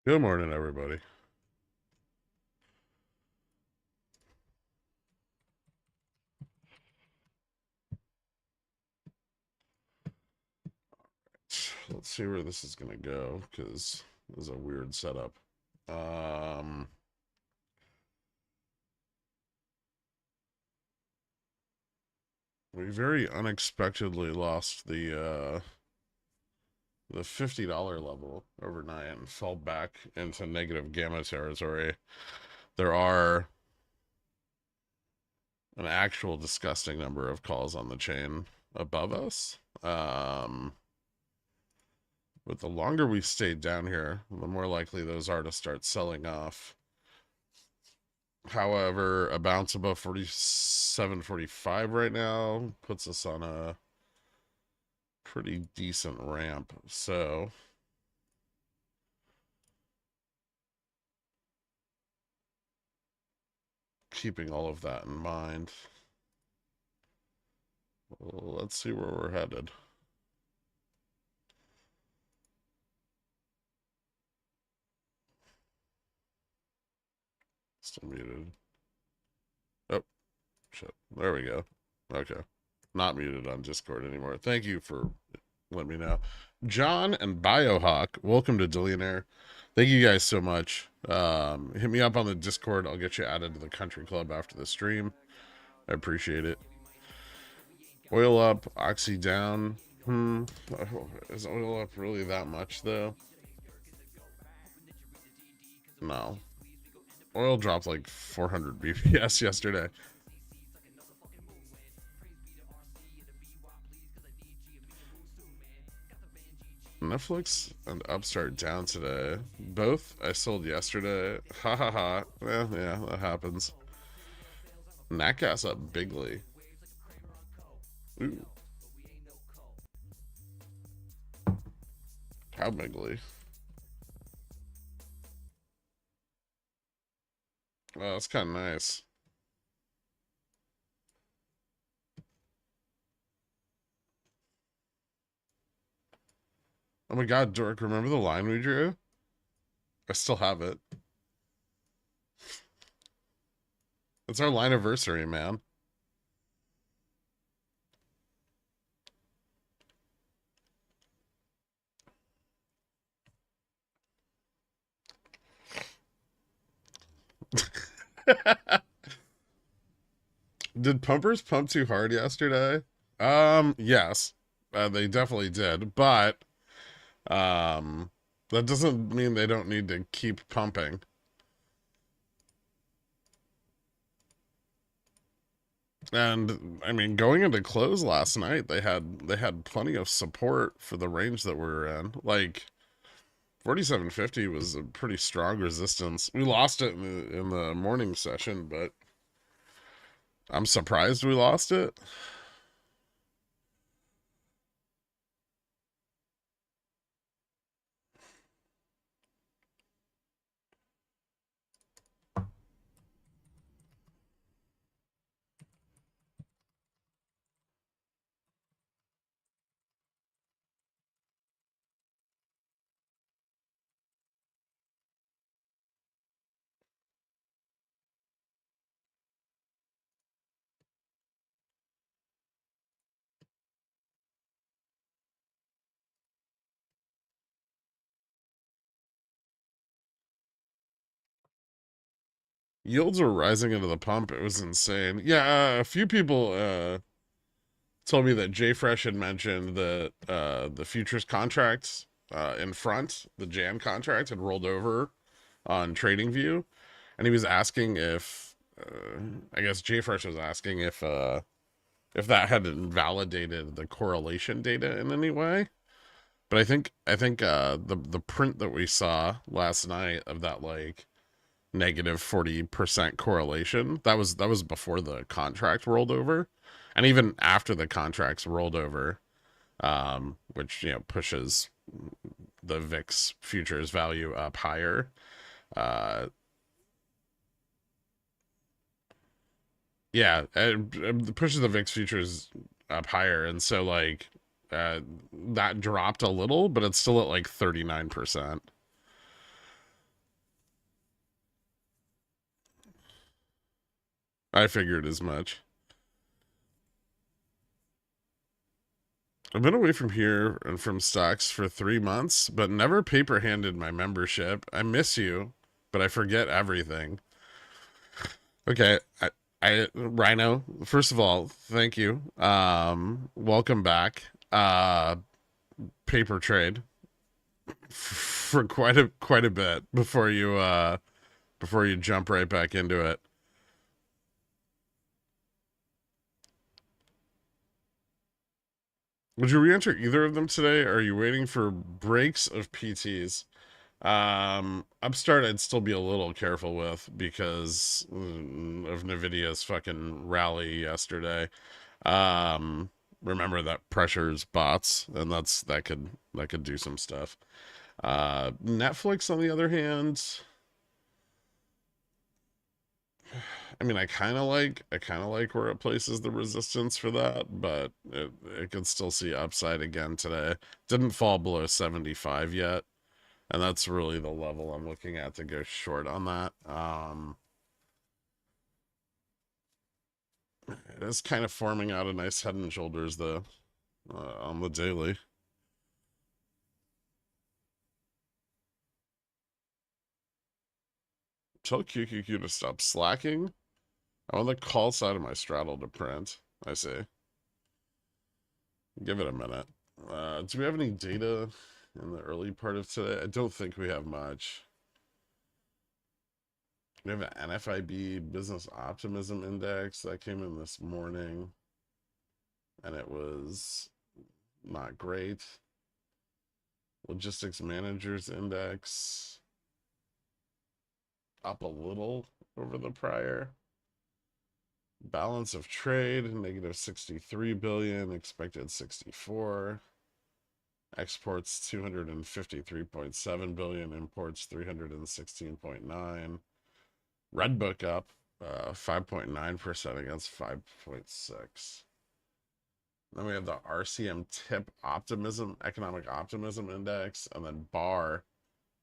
Good morning, everybody. Let's see where this is going to go, because this is a weird setup. We very unexpectedly lost the $50 level overnight and fell back into negative gamma territory. There are an actual disgusting number of calls on the chain above us. But the longer we stayed down here, the more likely those are to start selling off. However, a bounce above 47.45 right now puts us on a pretty decent ramp. So keeping all of that in mind, let's see where we're headed. Still muted. Oh, shit. There we go. Okay. Not muted on Discord anymore. Thank you for letting me know. John and Biohawk, welcome to Dillionaire. Thank you guys so much. Hit me up on the Discord. I'll get you added to the country club after the stream. I appreciate it. Oil up, Oxy down. Is oil up really that much, though? No. Oil dropped like 400 BPS yesterday. Netflix and Upstart down today. Both I sold yesterday. Ha ha ha. Yeah, that happens. Natgas up bigly. Ooh. How bigly? Oh, that's kind of nice. Oh my god, Dork, remember the line we drew? I still have it. It's our line anniversary, man. Did pumpers pump too hard yesterday? Yes. They definitely did, but that doesn't mean they don't need to keep pumping. And I mean, going into close last night, they had plenty of support for the range that we were in. Like 47.50 was a pretty strong resistance. We lost it in the morning session, but I'm surprised we lost it. Yields were rising into the pump. It was insane. Yeah, a few people told me that Jay Fresh had mentioned that the futures contracts in front, the Jan contract, had rolled over on TradingView, and he was asking if I guess Jay Fresh was asking if that had invalidated the correlation data in any way. But I think the print that we saw last night of that like negative 40% correlation, that was before the contract rolled over, and even after the contracts rolled over, which pushes the VIX futures value up higher. Yeah, it pushes the VIX futures up higher, and so like that dropped a little, but it's still at like 39%. I figured as much. I've been away from here and from stocks for 3 months, but never paper handed my membership. I miss you, but I forget everything. Okay, Rhino, first of all, thank you. Welcome back. Paper trade for quite a bit before you jump right back into it. Would you re-enter either of them today, or are you waiting for breaks of PTs? Upstart I'd still be a little careful with because of Nvidia's fucking rally yesterday. Um, Remember that pressures bots, and that could do some stuff. Netflix, on the other hand, I mean, I kind of like where it places the resistance for that, but it could still see upside again today. Didn't fall below 75 yet, and that's really the level I'm looking at to go short on that. It is kind of forming out a nice head and shoulders though, on the daily. Tell QQQ to stop slacking. I want the call side of my straddle to print. I see. Give it a minute. Do we have any data in the early part of today? I don't think we have much. We have an NFIB Business Optimism Index that came in this morning, and it was not great. Logistics Managers Index up a little over the prior. Balance of trade negative 63 billion, expected 64. Exports 253.7 billion, imports 316.9. Redbook up 5.9% against 5.6. Then we have the RCM Tip Optimism, Economic Optimism Index, and then BAR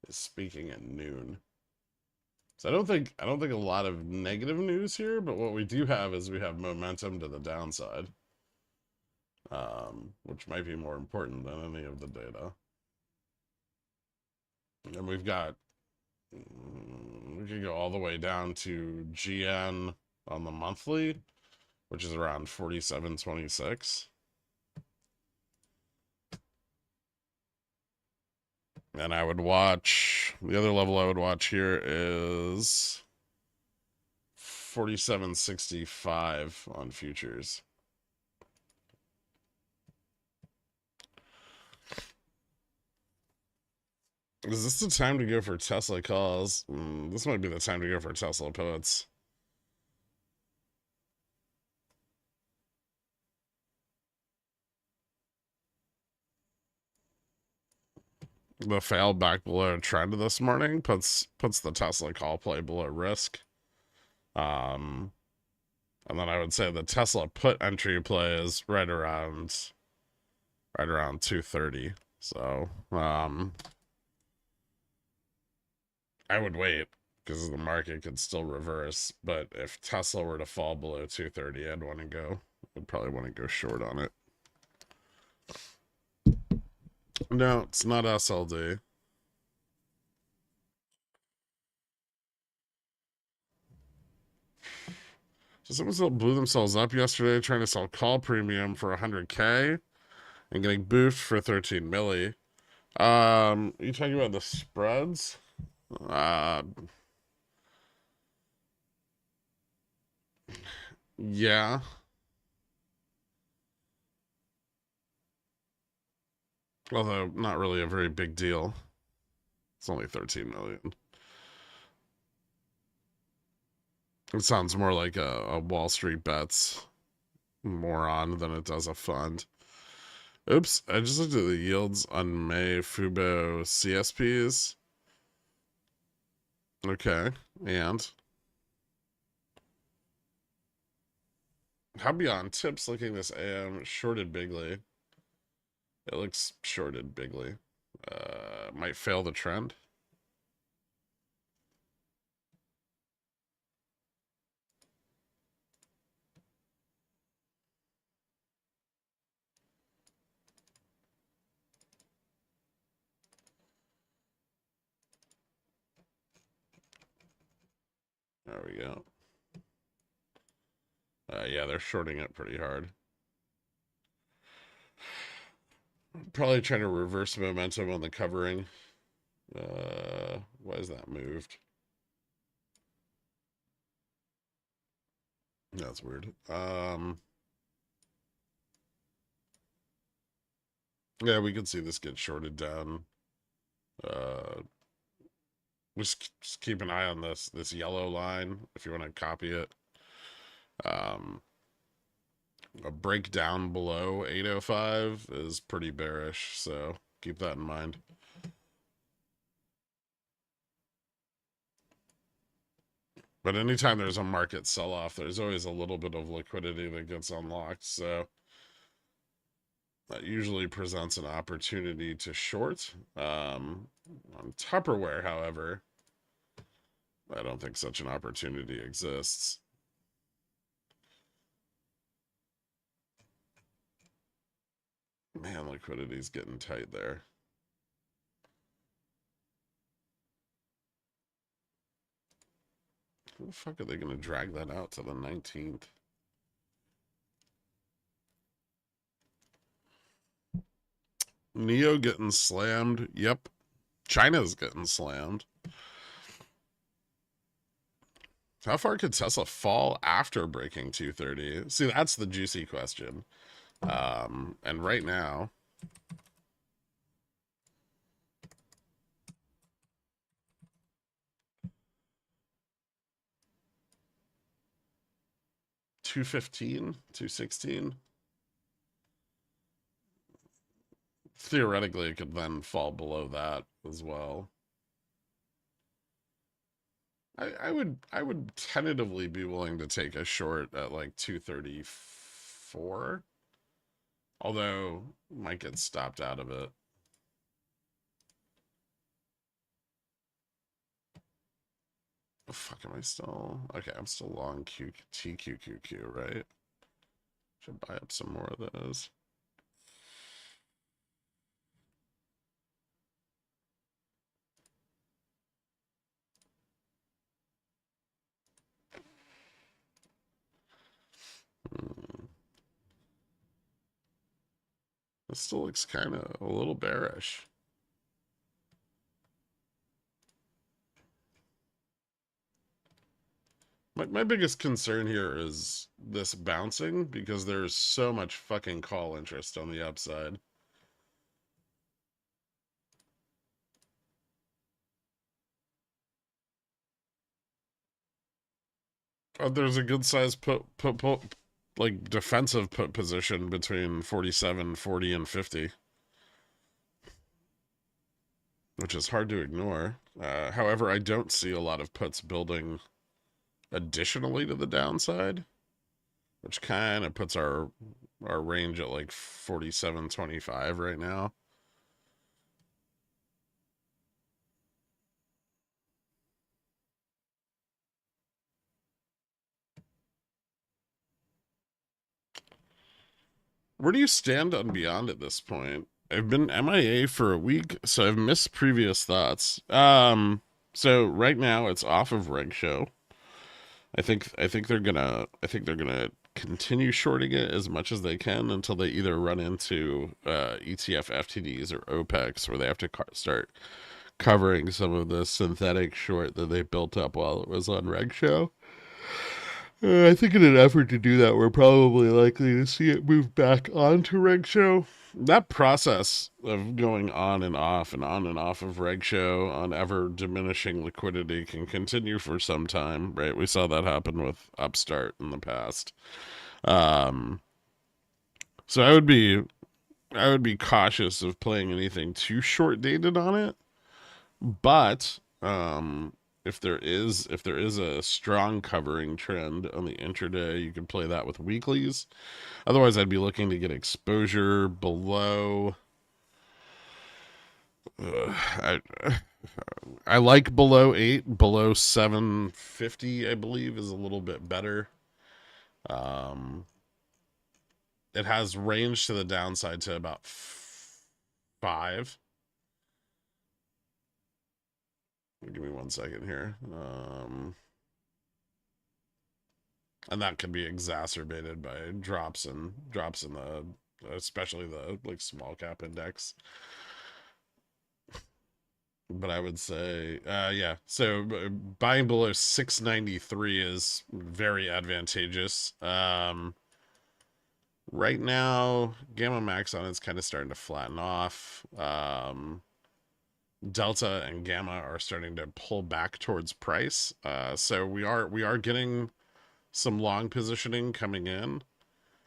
is speaking at noon. So I don't think a lot of negative news here, but what we do have is we have momentum to the downside, which might be more important than any of the data. And we've got, we can go all the way down to GN on the monthly, which is around 47.26. And I would watch, the other level I would watch here is 47.65 on futures. Is this the time to go for Tesla calls? This might be the time to go for Tesla puts. The fail back below trend this morning puts the Tesla call play below risk. And then I would say the Tesla put entry play is right around 230. So I would wait because the market could still reverse. But if Tesla were to fall below 230, I'd probably want to go short on it. No, it's not SLD. So someone blew themselves up yesterday trying to sell call premium for 100K and getting boofed for 13 milli. Are you talking about the spreads? Yeah. Although not really a very big deal. It's only 13 million. It sounds more like a Wall Street Bets moron than it does a fund. Oops, I just looked at the yields on May Fubo CSPs. Okay, and how beyond tips looking this AM shorted bigly. It looks shorted bigly. Might fail the trend. we go. Yeah, they're shorting it pretty hard. Probably trying to reverse momentum on the covering. Why is that moved? That's weird. Yeah, we can see this get shorted down. Just keep an eye on this yellow line if you want to copy it. A breakdown below 805 is pretty bearish, so keep that in mind. But anytime there's a market sell-off, there's always a little bit of liquidity that gets unlocked, so that usually presents an opportunity to short. On Tupperware, however, I don't think such an opportunity exists. Man, liquidity's getting tight there. How the fuck are they going to drag that out to the 19th? Neo getting slammed. Yep. China's getting slammed. How far could Tesla fall after breaking 230? See, that's the juicy question. And right now, $215, $216. Theoretically, it could then fall below that as well. I would tentatively be willing to take a short at like 234. Although might get stopped out of it. The fuck am I still? Okay, I'm still long TQQQ, right? Should buy up some more of those. This still looks kind of a little bearish. My biggest concern here is this bouncing because there's so much fucking call interest on the upside. There's a good size put like defensive put position between 47, 40, and 50, which is hard to ignore. However, I don't see a lot of puts building additionally to the downside, which kind of puts our range at like 47.25 right now. Where do you stand on Beyond at this point? I've been MIA for a week, so I've missed previous thoughts. So right now it's off of Reg Show. I think they're gonna continue shorting it as much as they can until they either run into ETF FTDs or OPEX, where they have to start covering some of the synthetic short that they built up while it was on Reg Show. I think in an effort to do that, we're probably likely to see it move back onto Reg Show. That process of going on and off of Reg Show on ever diminishing liquidity can continue for some time, right? We saw that happen with Upstart in the past. So I would be cautious of playing anything too short dated on it. But if there is a strong covering trend on the intraday, you can play that with weeklies. Otherwise, I'd be looking to get exposure below. I like below 8, below 750. I believe is a little bit better. It has range to the downside to about 5. Give me 1 second here. And that can be exacerbated by drops in the, especially the like small cap index. But I would say, yeah. So buying below 693 is very advantageous. Right now, Gamma Max on it's kind of starting to flatten off. Delta and Gamma are starting to pull back towards price. So we are getting some long positioning coming in.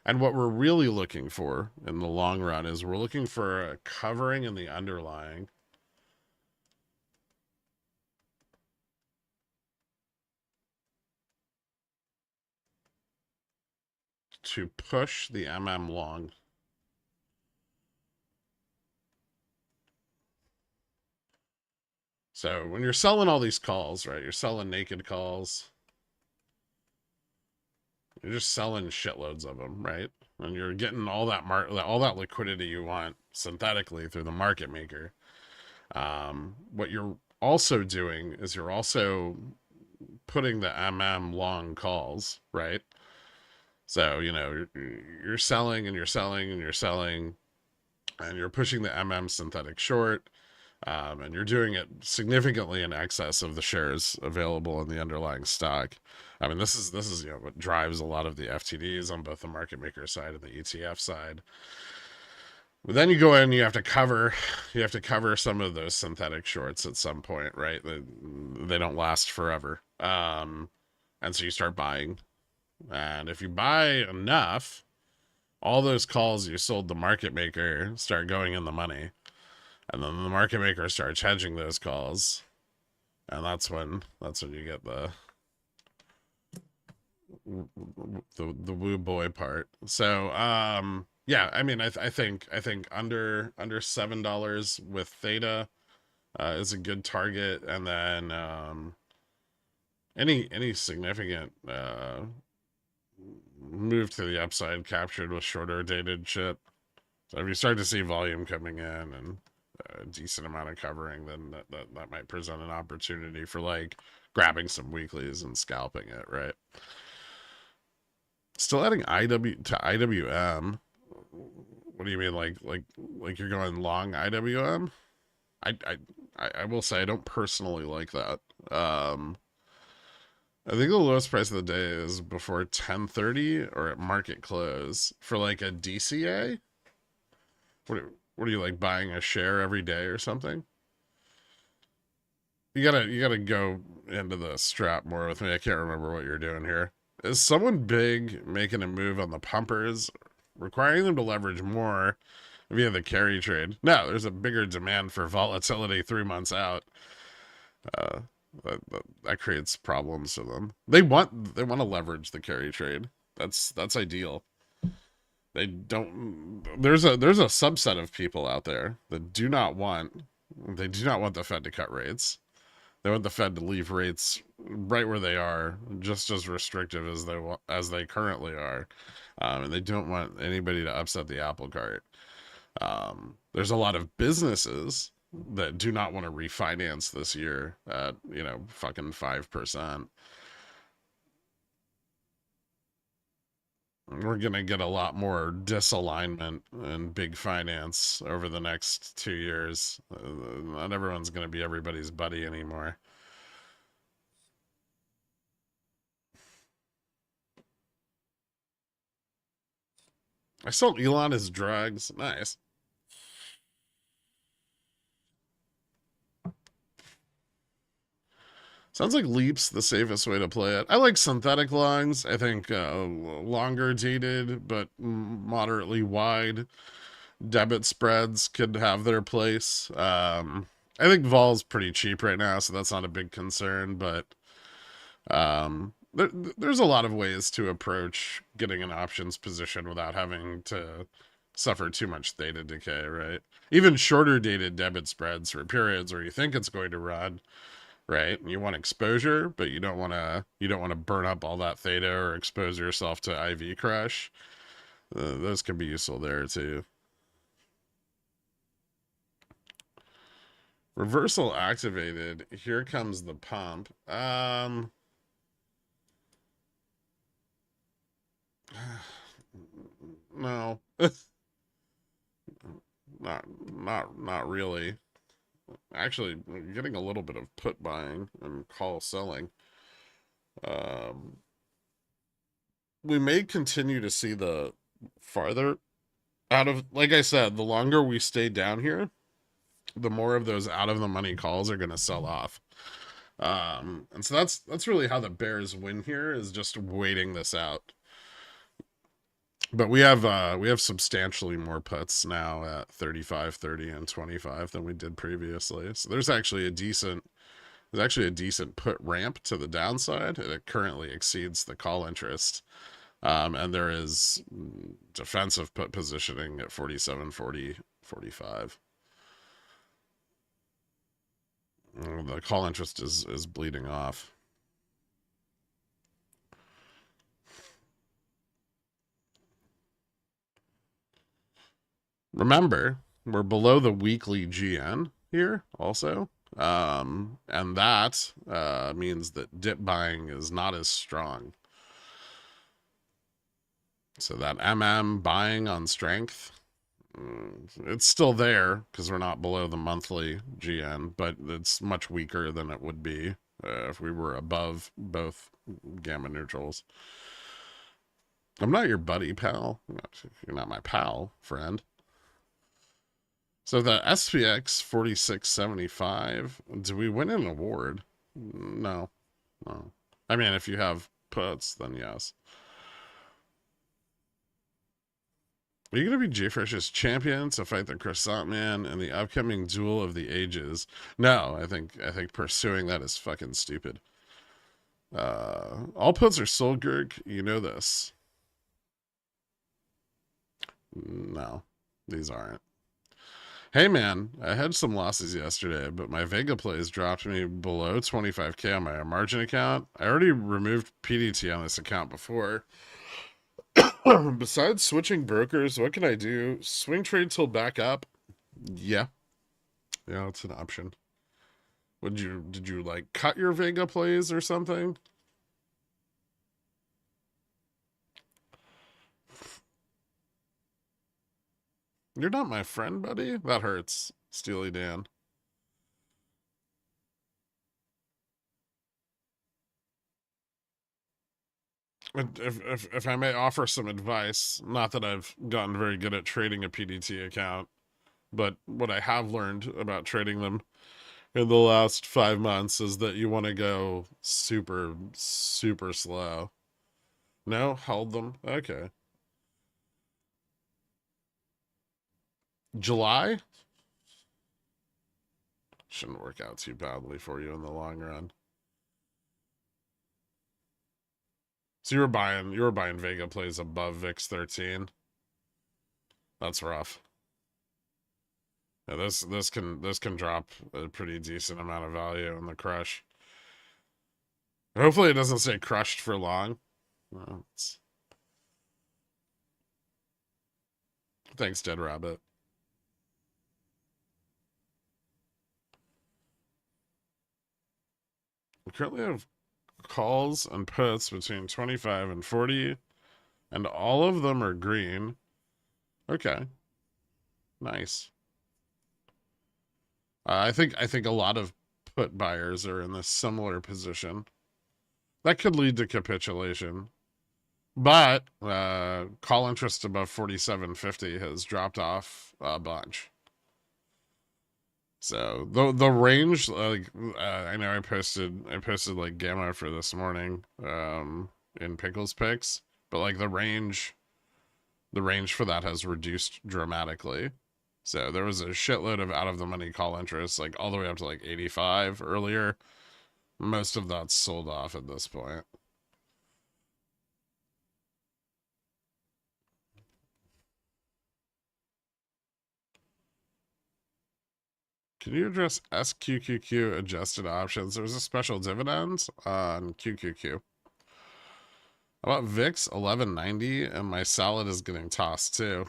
And what we're really looking for in the long run is we're looking for a covering in the underlying to push the long. So when you're selling all these calls, right, you're selling naked calls. You're just selling shitloads of them, right? And you're getting all that liquidity you want synthetically through the market maker. What you're also doing is you're also putting the long calls, right? So, you're selling and you're selling and you're selling and you're pushing the synthetic short, and you're doing it significantly in excess of the shares available in the underlying stock. I mean, this is what drives a lot of the FTDs on both the market maker side and the ETF side. But then you go in, you have to cover some of those synthetic shorts at some point, right? They don't last forever, and so you start buying, and if you buy enough, all those calls you sold the market maker start going in the money, and then the market maker starts hedging those calls, and that's when you get the woo boy part. So yeah, I mean, I think under $7 with theta is a good target, and then any significant move to the upside captured with shorter dated shit. So if you start to see volume coming in and a decent amount of covering, then that might present an opportunity for like grabbing some weeklies and scalping it, right? Still adding IW to IWM. What do you mean, like you're going long IWM? I I I will say I don't personally like that. I think the lowest price of the day is before 10:30 or at market close for like a DCA. What are you like buying a share every day or something? You gotta go into the strap more with me. I can't remember what you're doing here. Is someone big making a move on the pumpers, requiring them to leverage more via the carry trade? No, there's a bigger demand for volatility 3 months out. Uh, that creates problems for them. They want to leverage the carry trade. That's ideal. They don't. There's a subset of people out there that do not want. They do not want the Fed to cut rates. They want the Fed to leave rates right where they are, just as restrictive as they currently are, and they don't want anybody to upset the apple cart. There's a lot of businesses that do not want to refinance this year at fucking 5%. We're gonna get a lot more disalignment in big finance over the next 2 years. Not everyone's gonna be everybody's buddy anymore. I sold Elon his drugs. Nice. Sounds like Leap's the safest way to play it. I like synthetic longs. I think longer dated but moderately wide debit spreads could have their place. I think Vol's pretty cheap right now, so that's not a big concern. But there's a lot of ways to approach getting an options position without having to suffer too much theta decay, right? Even shorter dated debit spreads for periods where you think it's going to run, right? You want exposure, but you don't want to burn up all that theta or expose yourself to IV crush. Those can be useful there too. Reversal activated. Here comes the pump. No, not really. Actually, getting a little bit of put buying and call selling. Um, we may continue to see the farther out of, like I said, the longer we stay down here, the more of those out of the money calls are going to sell off. And so that's really how the Bears win here, is just waiting this out. But we have substantially more puts now at 35, 30, and 25 than we did previously. So there's actually a decent put ramp to the downside, and it currently exceeds the call interest. And there is defensive put positioning at 47, 40, 45. The call interest is bleeding off. Remember, we're below the weekly GN here also. And that means that dip buying is not as strong. So that buying on strength, it's still there because we're not below the monthly GN, but it's much weaker than it would be if we were above both gamma neutrals. I'm not your buddy, pal. You're not my pal, friend. So the SPX 4675, do we win an award? No. No. I mean, if you have puts, then yes. Are you going to be JFresh's champion to fight the Croissant Man in the upcoming Duel of the Ages? No, I think pursuing that is fucking stupid. All puts are sold, Gherk. You know this. No, these aren't. Hey man, I had some losses yesterday, but my Vega plays dropped me below 25k on my margin account. I already removed PDT on this account before. Besides switching brokers, what can I do? Swing trade till back up? Yeah. Yeah, it's an option. Did you like cut your Vega plays or something? You're not my friend, buddy? That hurts, Steely Dan. If I may offer some advice, not that I've gotten very good at trading a PDT account, but what I have learned about trading them in the last 5 months is that you want to go super, super slow. No, hold them. Okay. July shouldn't work out too badly for you in the long run. So you were buying Vega plays above VIX 13. That's rough. Yeah, this can drop a pretty decent amount of value in the crush. Hopefully it doesn't stay crushed for long. Well, thanks, Dead Rabbit. We currently have calls and puts between 25 and 40, and all of them are green. Okay. Nice. I think a lot of put buyers are in this similar position. That could lead to capitulation. But call interest above 47.50 has dropped off a bunch. So the range, like I know I posted like gamma for this morning in Pickles picks, but like the range for that has reduced dramatically. So there was a shitload of out of the money call interest, like all the way up to like 85 earlier. Most of that's sold off at this point. Can you address SQQQ adjusted options? There's a special dividend on QQQ. How about VIX 1190? And my salad is getting tossed too.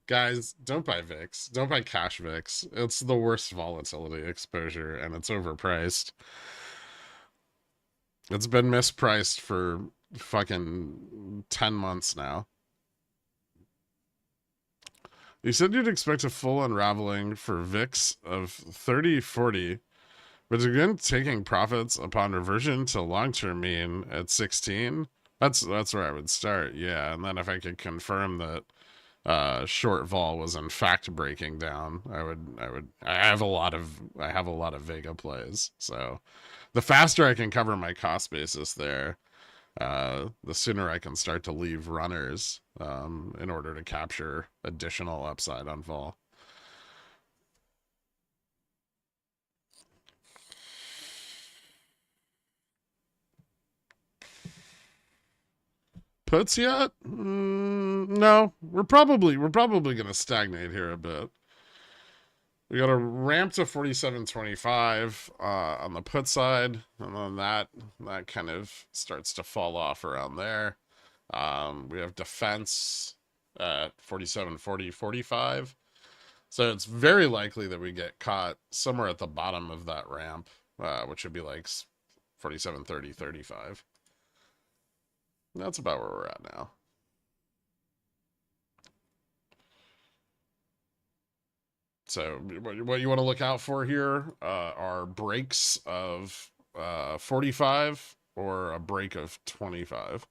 Guys, don't buy VIX. Don't buy cash VIX. It's the worst volatility exposure and it's overpriced. It's been mispriced for fucking 10 months now. You said you'd expect a full unraveling for VIX of 30-40, but again, taking profits upon reversion to long-term mean at 16. That's where I would start, yeah. And then if I could confirm that short vol was in fact breaking down, I have a lot of Vega plays. So the faster I can cover my cost basis there, the sooner I can start to leave runners in order to capture additional upside on vol. Puts yet? No, we're probably gonna stagnate here a bit. We got a ramp to 47.25 on the put side, and then that kind of starts to fall off around there. We have defense at 47.40, 45. So it's very likely that we get caught somewhere at the bottom of that ramp, which would be like 47.30, 35. That's about where we're at now. So what you want to look out for here are breaks of 45 or a break of 25.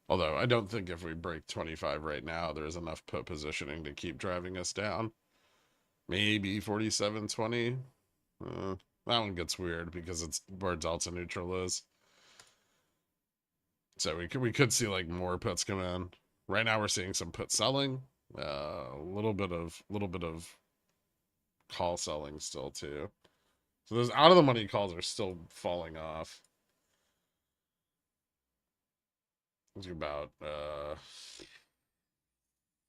Although I don't think if we break 25 right now, there's enough put positioning to keep driving us down. Maybe 47.20. That one gets weird because it's where delta neutral is. So we could see like more puts come in. Right now we're seeing some put selling, a little bit of call selling still too. So those out of the money calls are still falling off. It's about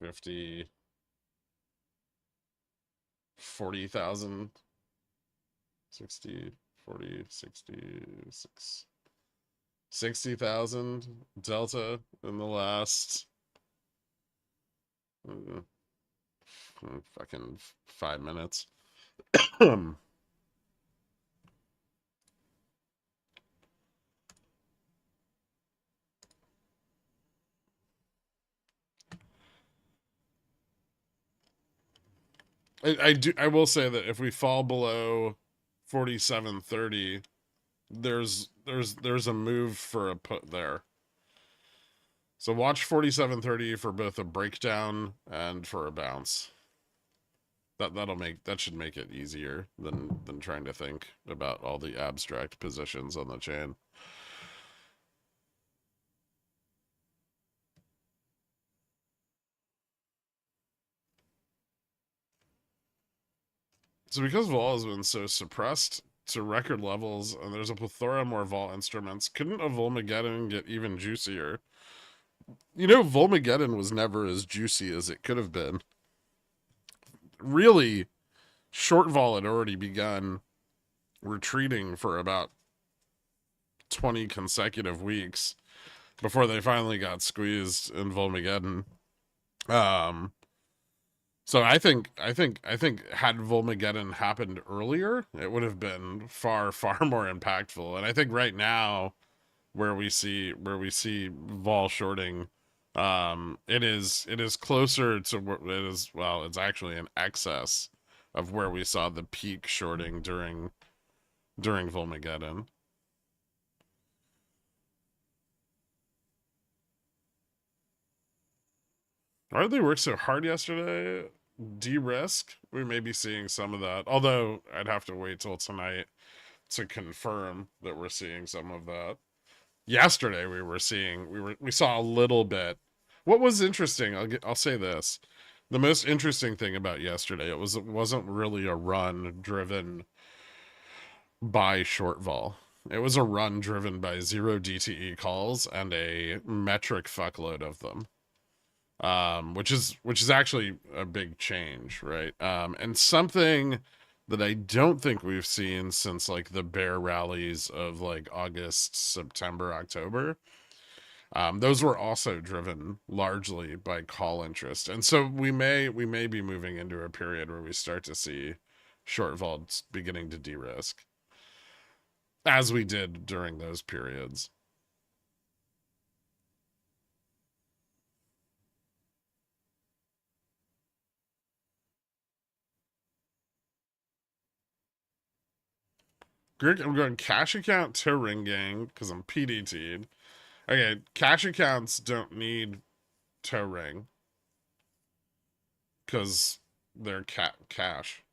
50, 40,000, 60, 40, 66, 60,000 delta in the last fucking 5 minutes. I will say that if we fall below 47.30, there's a move for a put there. So watch 47.30 for both a breakdown and for a bounce. That should make it easier than trying to think about all the abstract positions on the chain. So because vol has been so suppressed to record levels and there's a plethora more vol instruments, couldn't a Volmageddon get even juicier? You know, Volmageddon was never as juicy as it could have been. Really, short vol had already begun retreating for about 20 consecutive weeks before they finally got squeezed in Volmageddon. So I think had Volmageddon happened earlier, it would have been far more impactful. And I think right now, where we see vol shorting, it is closer to what it is. Well, it's actually in excess of where we saw the peak shorting during Volmageddon. Why did they work so hard yesterday? De-risk? We may be seeing some of that. Although I'd have to wait till tonight to confirm that we're seeing some of that. Yesterday we saw a little bit. What was interesting, I'll say this. The most interesting thing about yesterday, it wasn't really a run driven by short vol. It was a run driven by 0 DTE calls and a metric fuckload of them. Which is actually a big change, right? And something that I don't think we've seen since like the bear rallies of like August, September, October. Those were also driven largely by call interest, and so we may be moving into a period where we start to see short vaults beginning to de-risk, as we did during those periods. I'm going cash account to ring because I'm PDT'd. Okay, cash accounts don't need to ring because they're cash.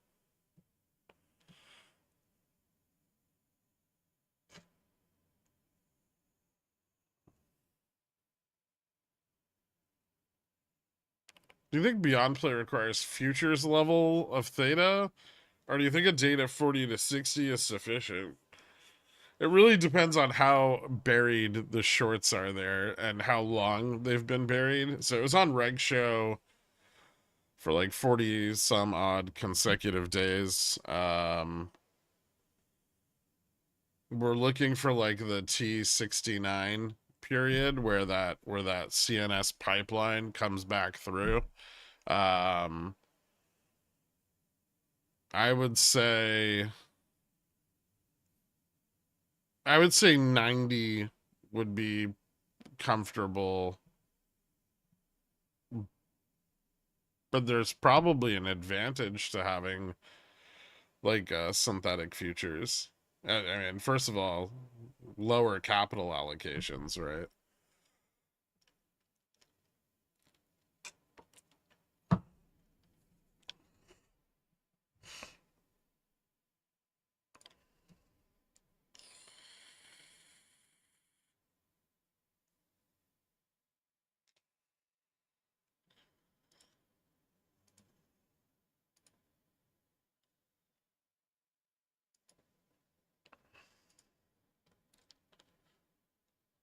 Do you think Beyond Play requires futures level of theta? Or do you think a data 40 to 60 is sufficient? It really depends on how buried the shorts are there and how long they've been buried. So it was on Reg Show for like 40 some odd consecutive days. We're looking for like the T69 period where that CNS pipeline comes back through. Um I would say I would say 90 would be comfortable, but there's probably an advantage to having like synthetic futures. I mean, first of all, lower capital allocations, right?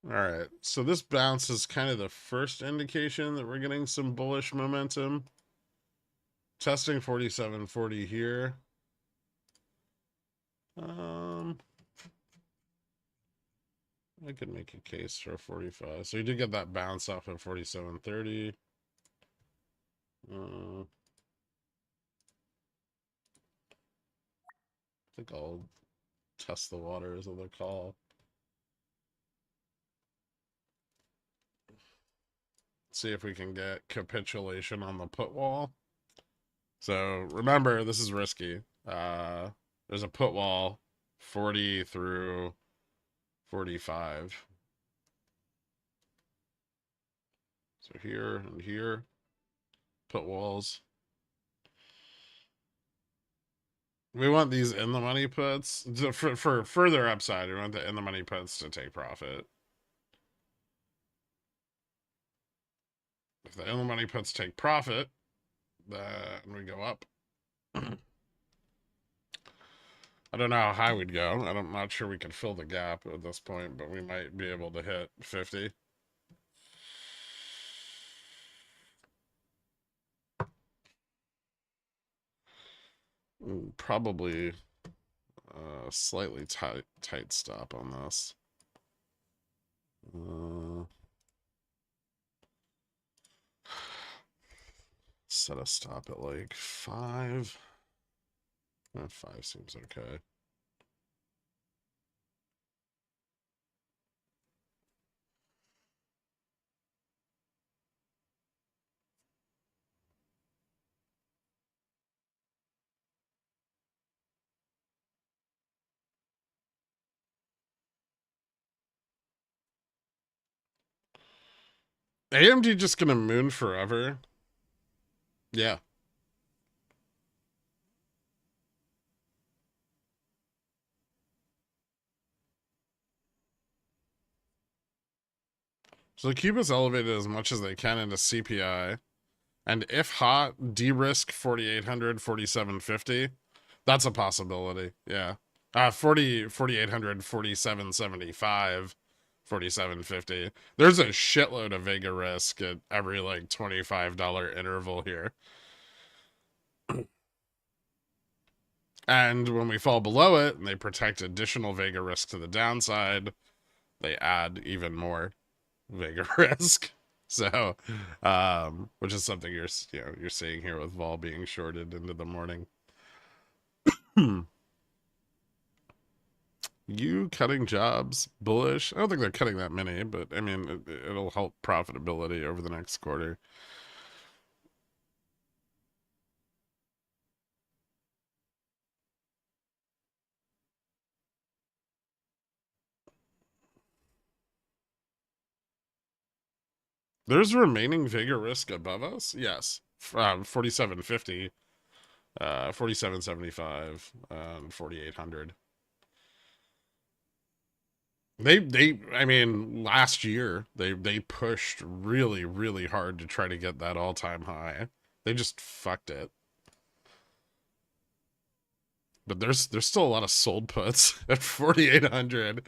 All right, so this bounce is kind of the first indication that we're getting some bullish momentum. Testing 47.40 here. Um, I could make a case for 45. So you did get that bounce off of 47.30. I think I'll test the waters of the call. See if we can get capitulation on the put wall. So remember, this is risky. There's a put wall 40 through 45. So here and here, put walls. We want these in the money puts for further upside. We want the in the money puts to take profit. If the in the money puts take profit, then we go up. I don't know how high we'd go. I'm not sure we could fill the gap at this point, but we might be able to hit 50. Probably slightly tight stop on this. Set a stop at like 5. 5 seems okay. AMD just gonna moon forever. Yeah. So keep us elevated as much as they can into CPI. And if hot, de-risk 4800, 4750. That's a possibility. Yeah. 4800, 4775, 4750. There's a shitload of Vega risk at every like $25 interval here. And when we fall below it and they protect additional Vega risk to the downside, they add even more Vega risk. So, which is something you're seeing here with vol being shorted into the morning. You cutting jobs bullish? I don't think they're cutting that many, but I mean it'll help profitability over the next quarter. There's remaining Vega risk above us. Yes, 4750, 4775, 4800. I mean, last year they pushed really really hard to try to get that all time high. They just fucked it. But there's still a lot of sold puts at 4800.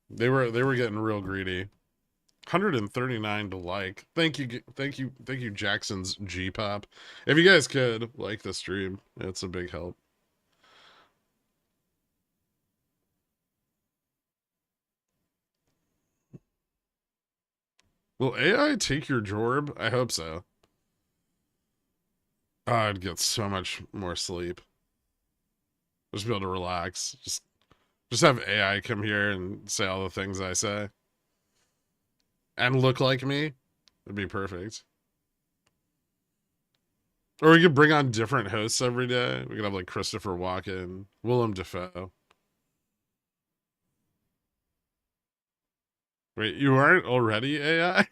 They were getting real greedy. 139 to like. Thank you, Jackson's G Pop. If you guys could like the stream, it's a big help. Will AI take your Jorb? I hope so. Oh, I'd get so much more sleep. Just be able to relax. Just have AI come here and say all the things I say. And look like me. It'd be perfect. Or we could bring on different hosts every day. We could have like Christopher Walken, Willem Dafoe. Wait, you aren't already AI?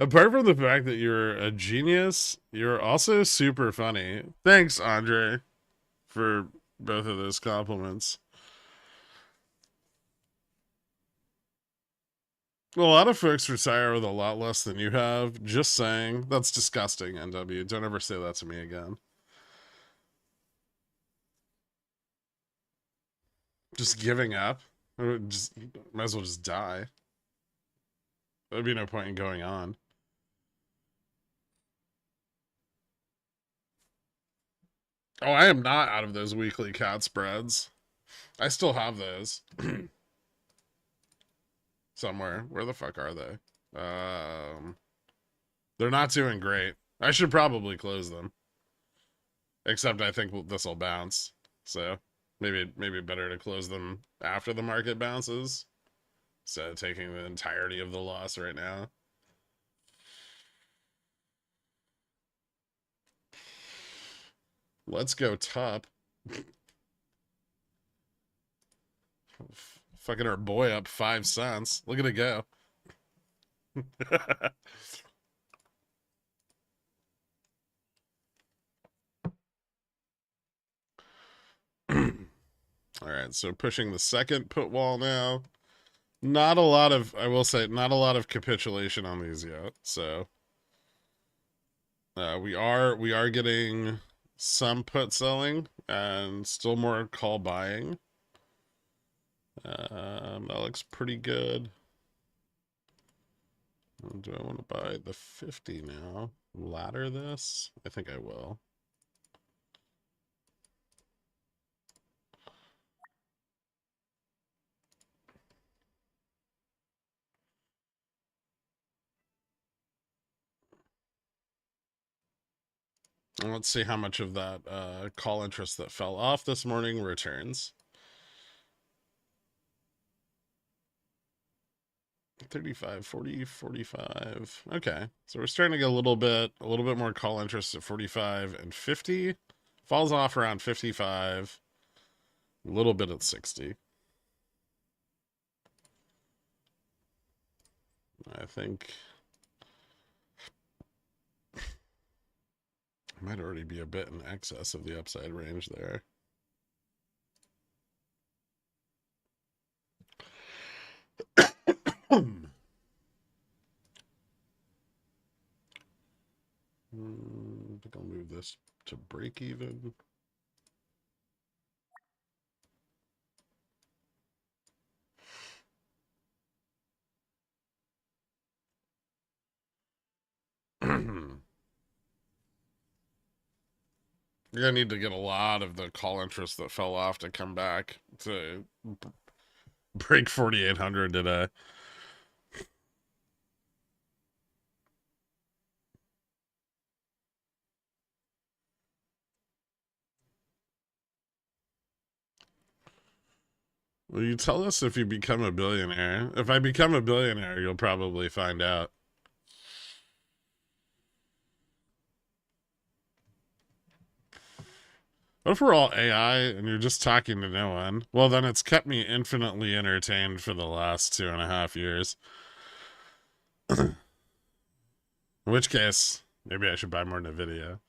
Apart from the fact that you're a genius, you're also super funny. Thanks, Andre, for both of those compliments. A lot of folks retire with a lot less than you have. Just saying. That's disgusting, NW. Don't ever say that to me again. Just giving up. Just might as well just die. There'd be no point in going on. Oh, I am not out of those weekly cat spreads. I still have those. Somewhere. Where the fuck are they? They're not doing great. I should probably close them. Except I think this will bounce. So maybe better to close them after the market bounces. Instead of taking the entirety of the loss right now. Let's go top. Fucking our boy up 5 cents. Look at it go. All right, so pushing the second put wall now. Not a lot of, I will say, not a lot of capitulation on these yet. So we are getting some put selling and still more call buying. That looks pretty good. Do I want to buy the 50 now? Ladder this? I think I will. And let's see how much of that call interest that fell off this morning returns. 35, 40, 45. Okay. So we're starting to get a little bit more call interest at 45 and 50. Falls off around 55. A little bit at 60. I think might already be a bit in excess of the upside range there. I think I'll move this to break even. You're gonna need to get a lot of the call interest that fell off to come back to break 4,800 today. Will you tell us if you become a billionaire? If I become a billionaire, you'll probably find out. What if we're all AI and you're just talking to no one? Well, then it's kept me infinitely entertained for the last 2.5 years. In which case, maybe I should buy more Nvidia.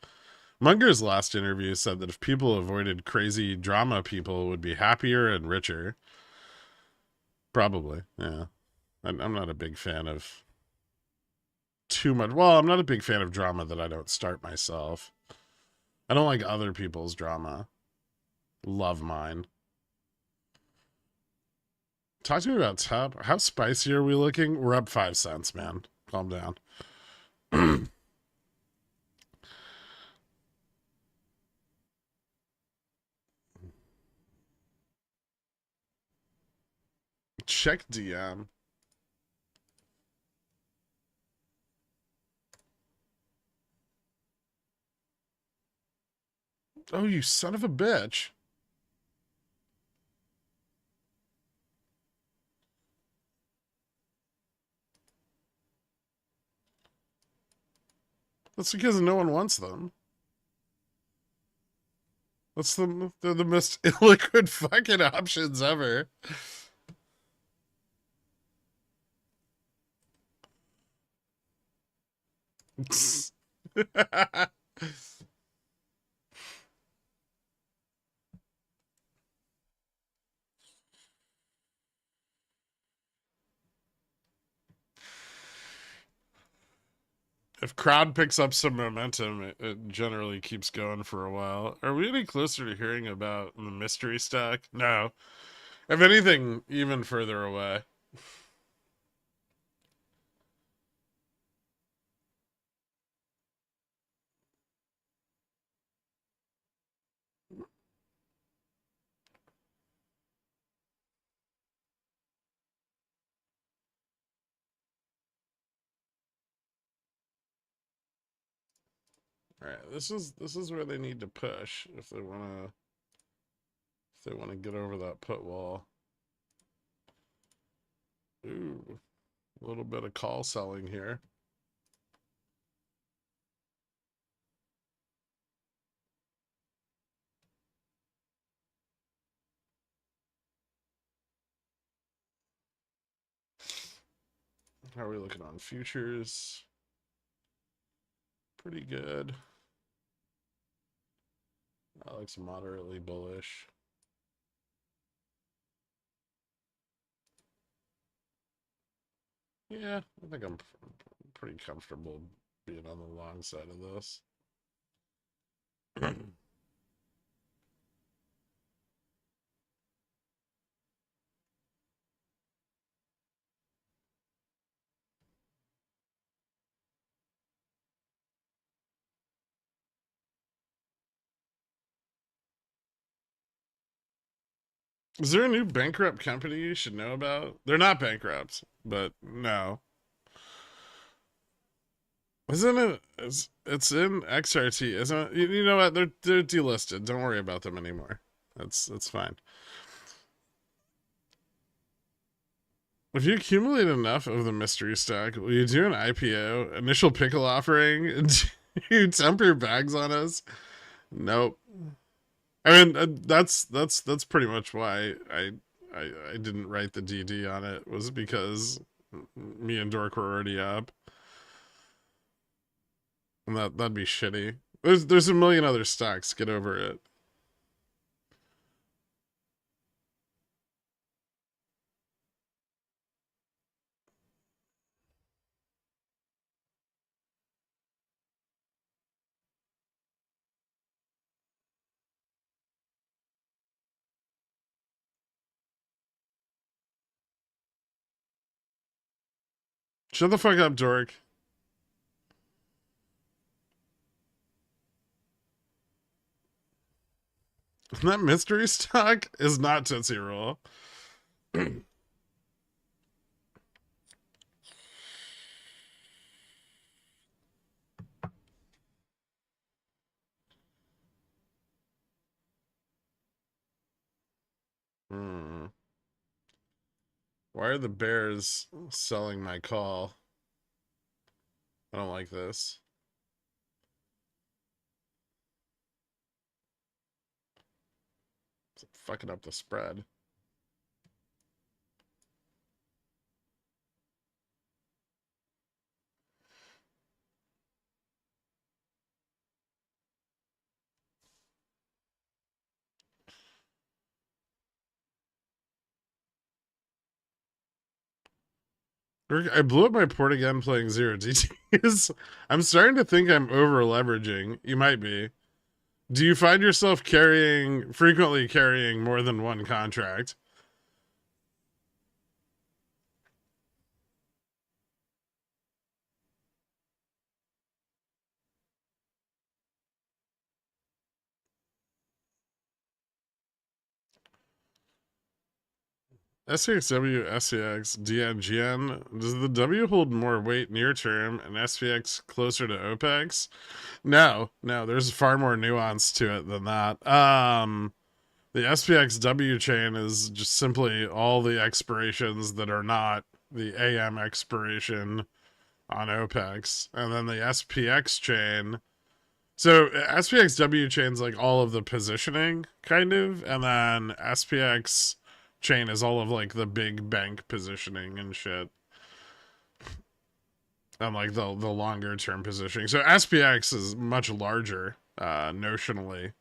Munger's last interview said that if people avoided crazy drama, people would be happier and richer. Probably, yeah. I'm not a big fan of too much. Well, I'm not a big fan of drama that I don't start myself. I don't like other people's drama. Love mine. Talk to me about top. How spicy are we looking? We're up 5 cents, man. Calm down. Check DM. Oh, you son of a bitch. That's because no one wants them. They're the most illiquid fucking options ever. If crowd picks up some momentum, it generally keeps going for a while. Are we any closer to hearing about the mystery stack? No. If anything, even further away. All right, this is where they need to push if they wanna get over that put wall. Ooh, a little bit of call selling here. How are we looking on futures? Pretty good. Alex moderately bullish. Yeah, I think I'm pretty comfortable being on the long side of this. Is there a new bankrupt company you should know about? They're not bankrupt, but no. Isn't it? It's in XRT, isn't it? You know what? They're delisted. Don't worry about them anymore. That's fine. If you accumulate enough of the mystery stack, will you do an IPO, initial pickle offering? Do you temper your bags on us? Nope. I mean, that's pretty much why I didn't write the DD on it, was because me and Dork were already up, and that'd be shitty. There's a million other stocks. Get over it. Shut the fuck up, Dork. That mystery stock is not Tootsie Roll. Hmm. Why are the bears selling my call? I don't like this. It's fucking up the spread. I blew up my port again playing zero DTs. I'm starting to think I'm over leveraging. You might be. Do you find yourself frequently carrying more than one contract? SPXW, SCX, DNGN. Does the W hold more weight near term and SPX closer to OPEX? No, there's far more nuance to it than that. The SPXW chain is just simply all the expirations that are not the AM expiration on OPEX. And then the SPX chain. So SPXW chain's like all of the positioning, kind of. And then SPX chain is all of like the big bank positioning and shit. And like the longer term positioning. So SPX is much larger notionally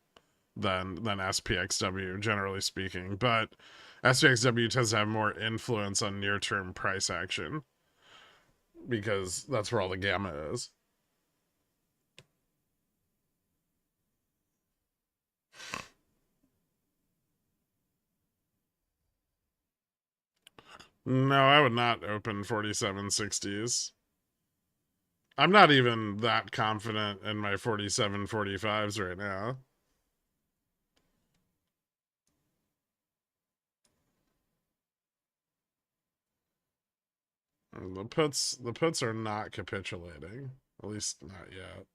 than SPXW, generally speaking. But SPXW tends to have more influence on near term price action because that's where all the gamma is. No, I would not open 4760s. I'm not even that confident in my 4745s right now. The puts are not capitulating. At least not yet.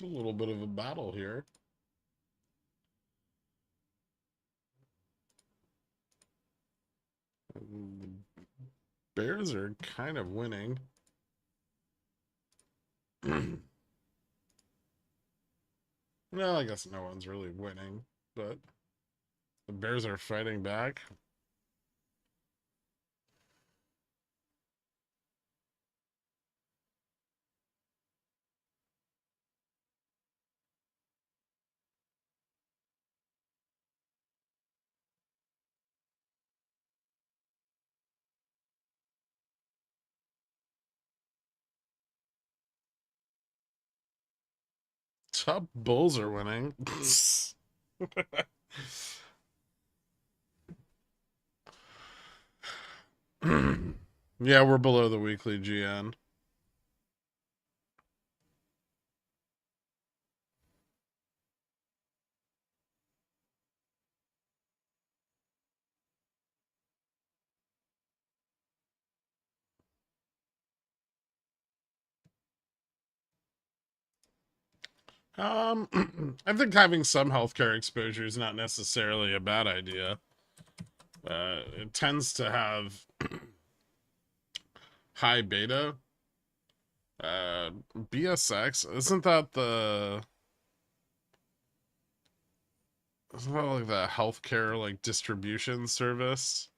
A little bit of a battle here. Bears are kind of winning. Well, I guess no one's really winning, but the Bears are fighting back. Top Bulls are winning. Yeah, we're below the weekly GN. I think having some healthcare exposure is not necessarily a bad idea. It tends to have high beta. BSX, isn't that like the healthcare like distribution service?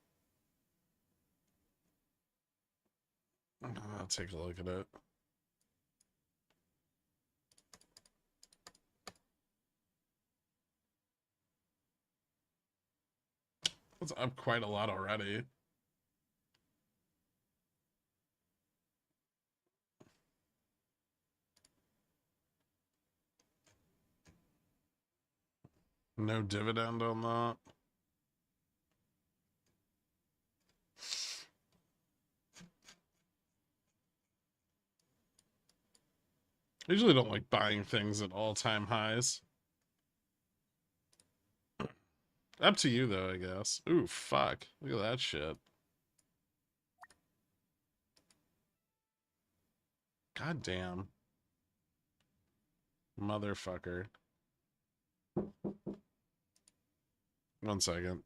I'll take a look at it. It's up quite a lot already. No dividend on that. I usually don't like buying things at all-time highs. Up to you, though, I guess. Ooh, fuck. Look at that shit. God damn. Motherfucker. 1 second.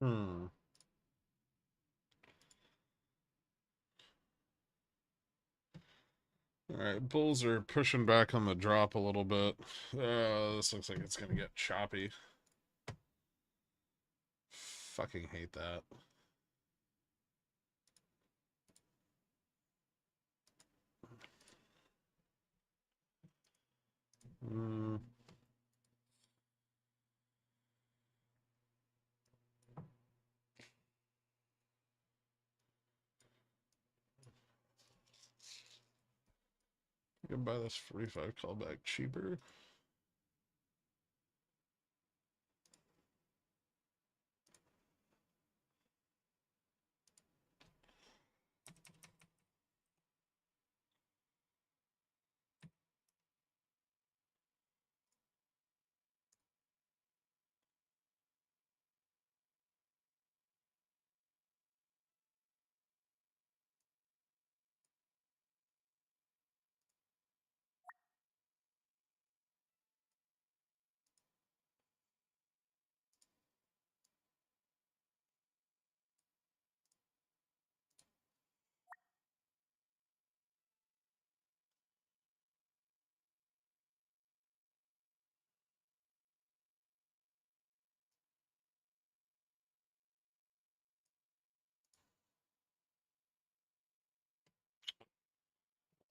Hmm. All right, bulls are pushing back on the drop a little bit. This looks like it's gonna get choppy. Fucking hate that. Mm. You can buy this 45 callback cheaper.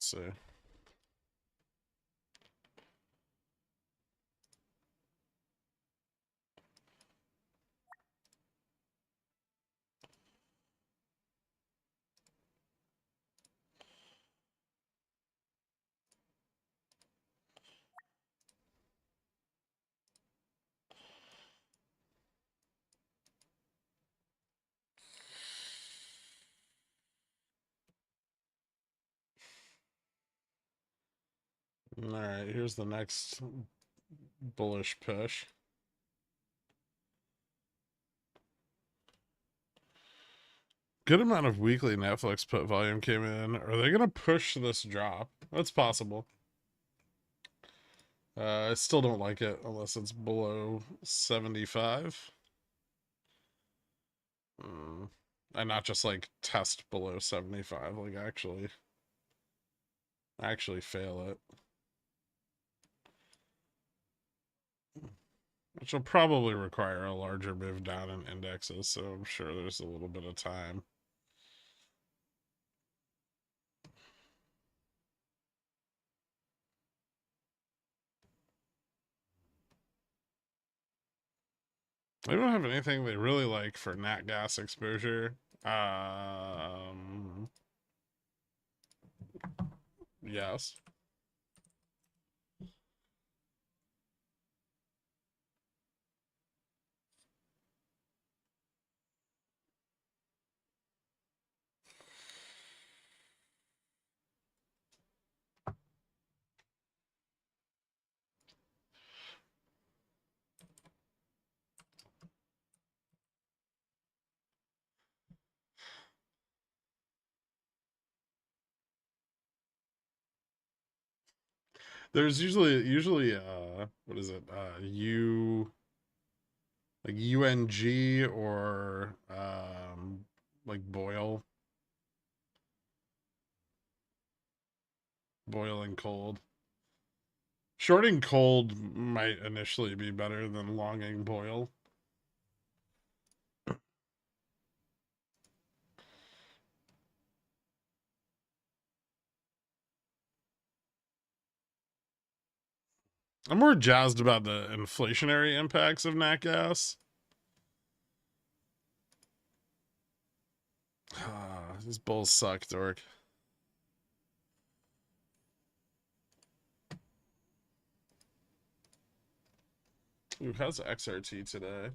see. All right, here's the next bullish push. Good amount of weekly Netflix put volume came in. Are they gonna push this drop? That's possible. I still don't like it unless it's below 75. And not just like test below 75, like actually fail it. Which will probably require a larger move down in indexes, so I'm sure there's a little bit of time. They don't have anything they really like for nat gas exposure. Yes. There's usually what is it? Like UNG or like boiling cold. Shorting cold might initially be better than longing boil. I'm more jazzed about the inflationary impacts of nat gas. These bulls suck, dork. Ooh, how's XRT today?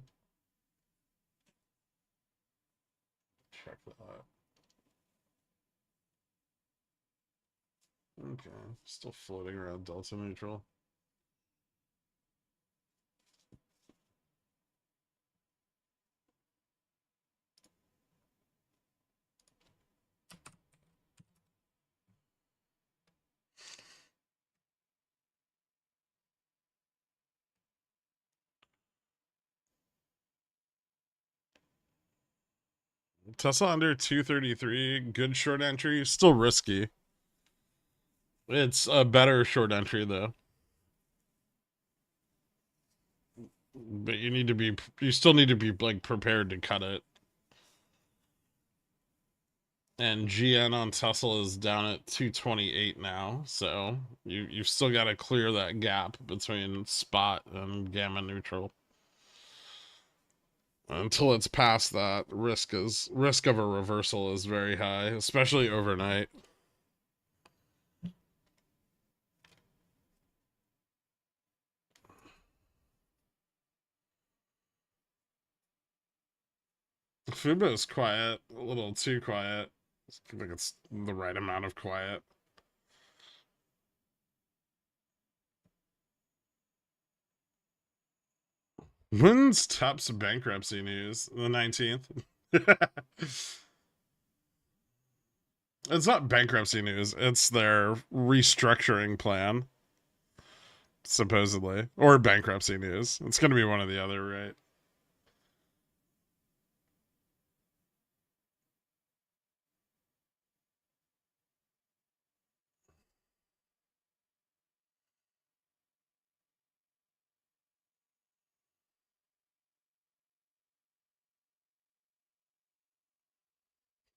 Check that. Okay, still floating around delta neutral. Tesla under 233, good short entry, still risky. It's a better short entry though. But you still need to be like prepared to cut it. And GN on Tesla is down at 228 now, so you've still got to clear that gap between spot and gamma neutral. Until it's past that, risk of a reversal is very high, especially overnight. Fubo is quiet, a little too quiet. I think it's the right amount of quiet. When's Tup's bankruptcy news? The 19th? It's not bankruptcy news, it's their restructuring plan, supposedly. Or bankruptcy news. It's going to be one or the other, right?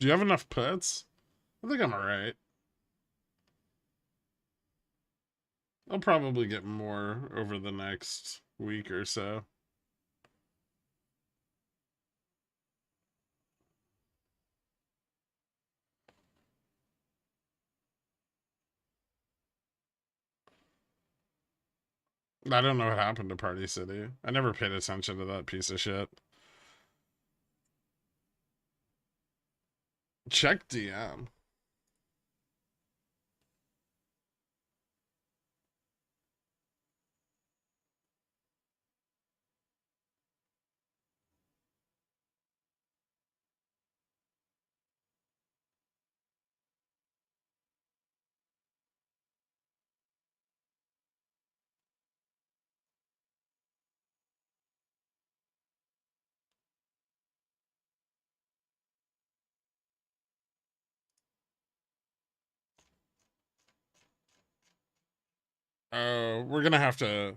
Do you have enough puts? I think I'm alright. I'll probably get more over the next week or so. I don't know what happened to Party City. I never paid attention to that piece of shit. Check DM. We're gonna have to.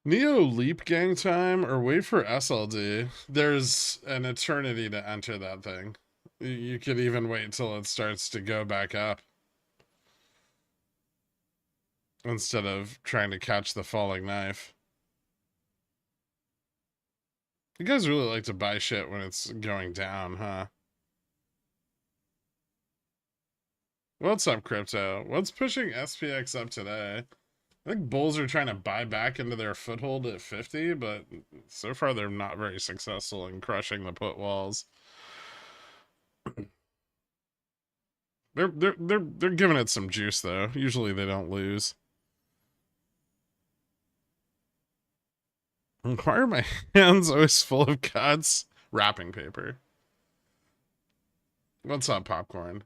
Neo leap gang time or wait for SLD. There's an eternity to enter that thing. You could even wait till it starts to go back up instead of trying to catch the falling knife. You guys really like to buy shit when it's going down, huh? What's up, crypto? What's pushing SPX up today? I think bulls are trying to buy back into their foothold at 50, but so far they're not very successful in crushing the put walls. They're giving it some juice though. Usually they don't lose. Why are my hands always full of cuts? Wrapping paper. What's up, popcorn?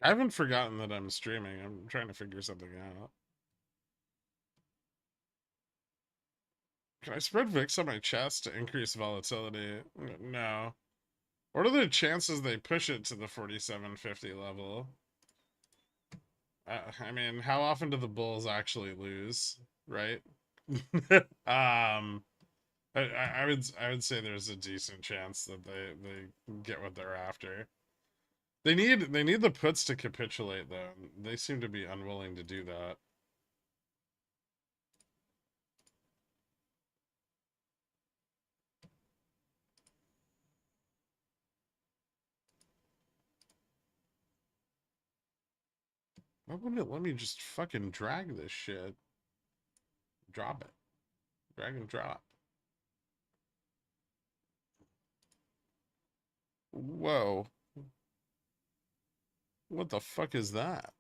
I haven't forgotten that I'm streaming. I'm trying to figure something out. Can I spread VIX on my chest to increase volatility? No. What are the chances they push it to the 4750 level? I mean, how often do the Bulls actually lose, right? um, I would say there's a decent chance that they get what they're after. They need the puts to capitulate though. They seem to be unwilling to do that. Why wouldn't it let me just fucking drag this shit? Drop it. Drag and drop. Whoa. What the fuck is that?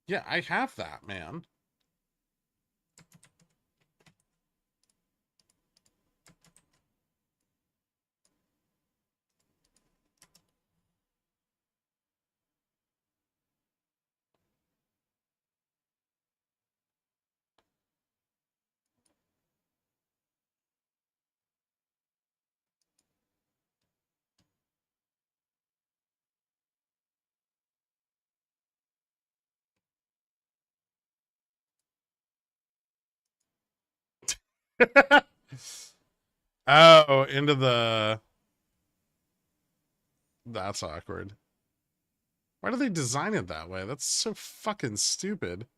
Yeah, I have that, man. Oh, into the... That's awkward. Why do they design it that way? That's so fucking stupid.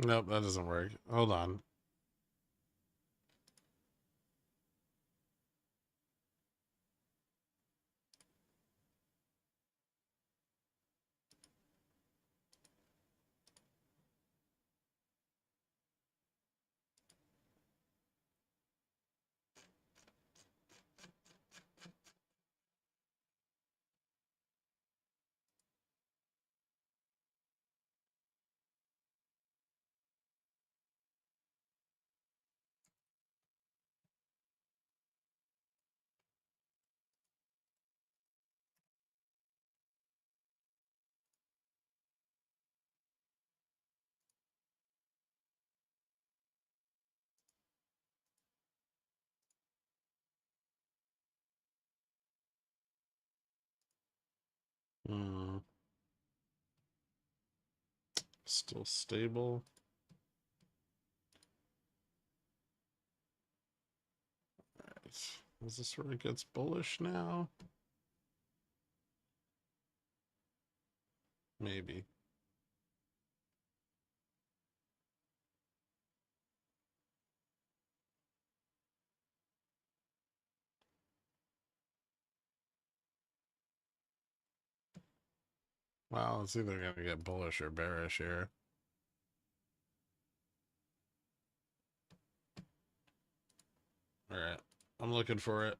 Nope, that doesn't work. Hold on. Hmm. Still stable. Right. Is this where it gets bullish now? Maybe. Well, it's either gonna get bullish or bearish here. Alright. I'm looking for it.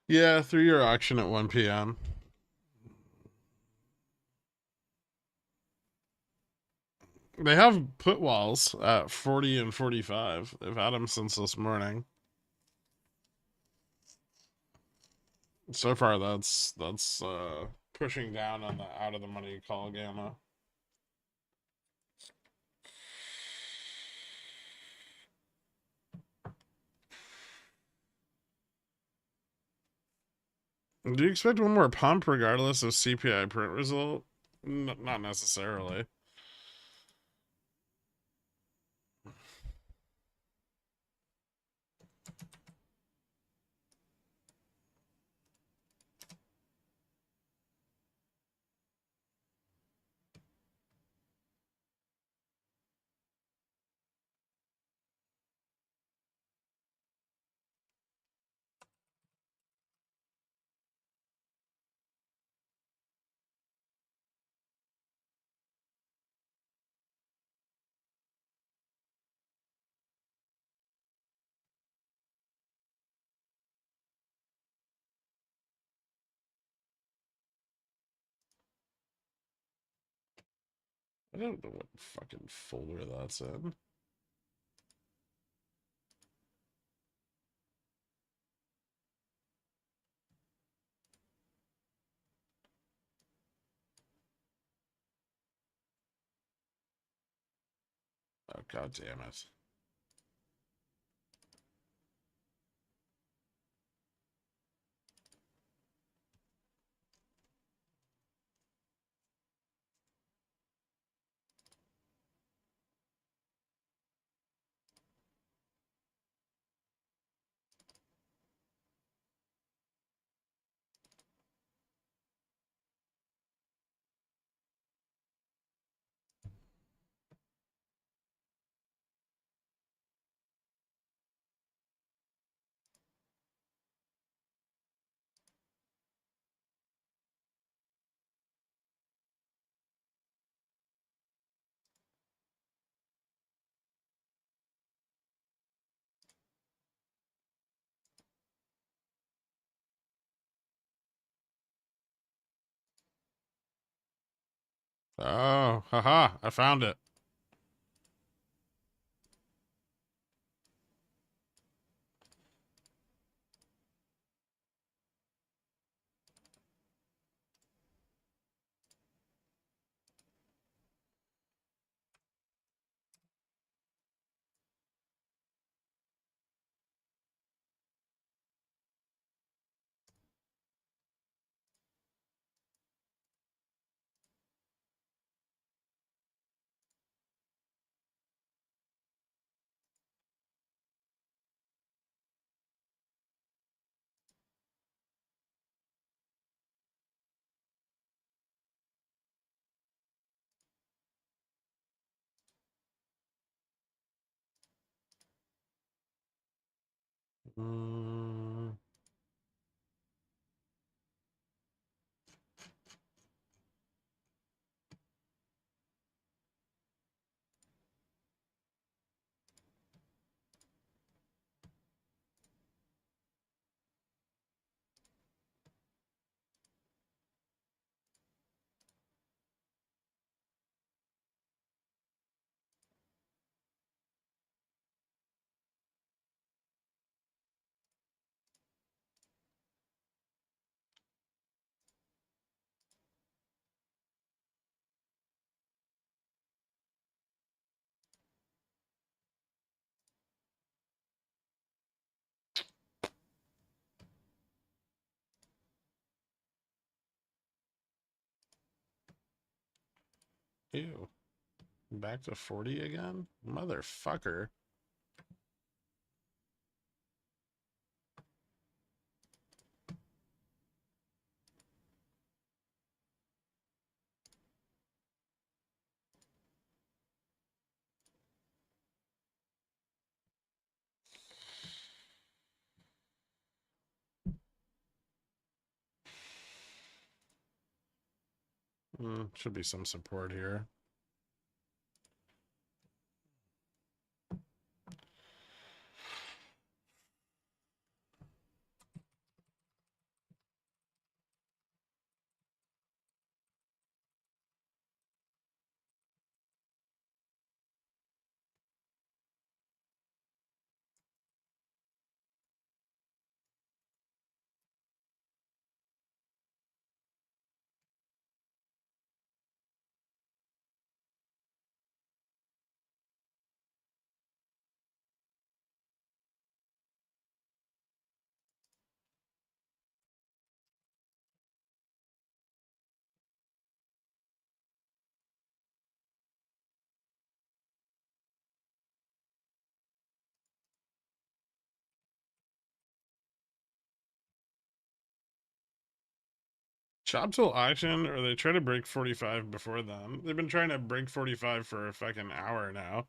Yeah, 3-year auction at 1 p.m. They have put walls at 40 and 45. They've had them since this morning. So far, that's pushing down on the out of the money call gamma. Do you expect one more pump regardless of CPI print result? Not necessarily. I don't know what fucking folder that's in. Oh, god damn it. Oh, haha, I found it. Mm. Ew. Back to 40 again? Motherfucker. Should be some support here. Chop till auction, or they try to break 45 before then. They've been trying to break 45 for a fucking hour now.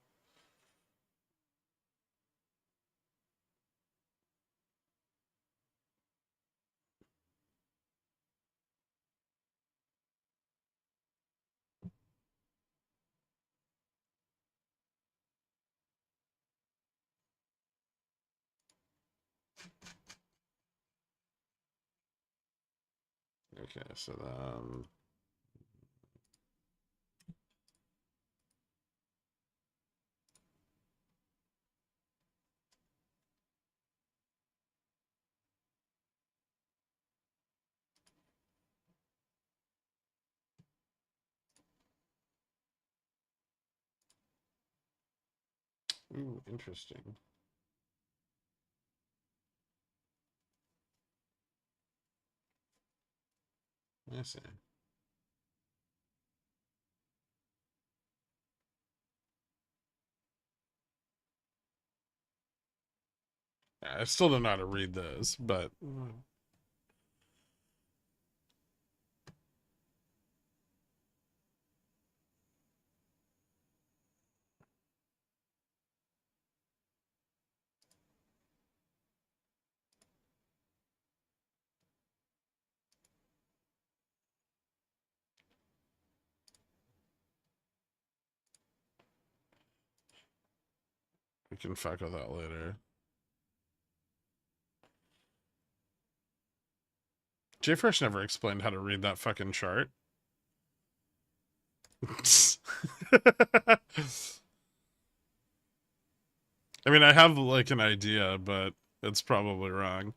Okay, so then ooh, interesting. I see. Yeah, I still don't know how to read those, but we can fuck with that later. JFresh never explained how to read that fucking chart. I mean, I have like an idea, but it's probably wrong.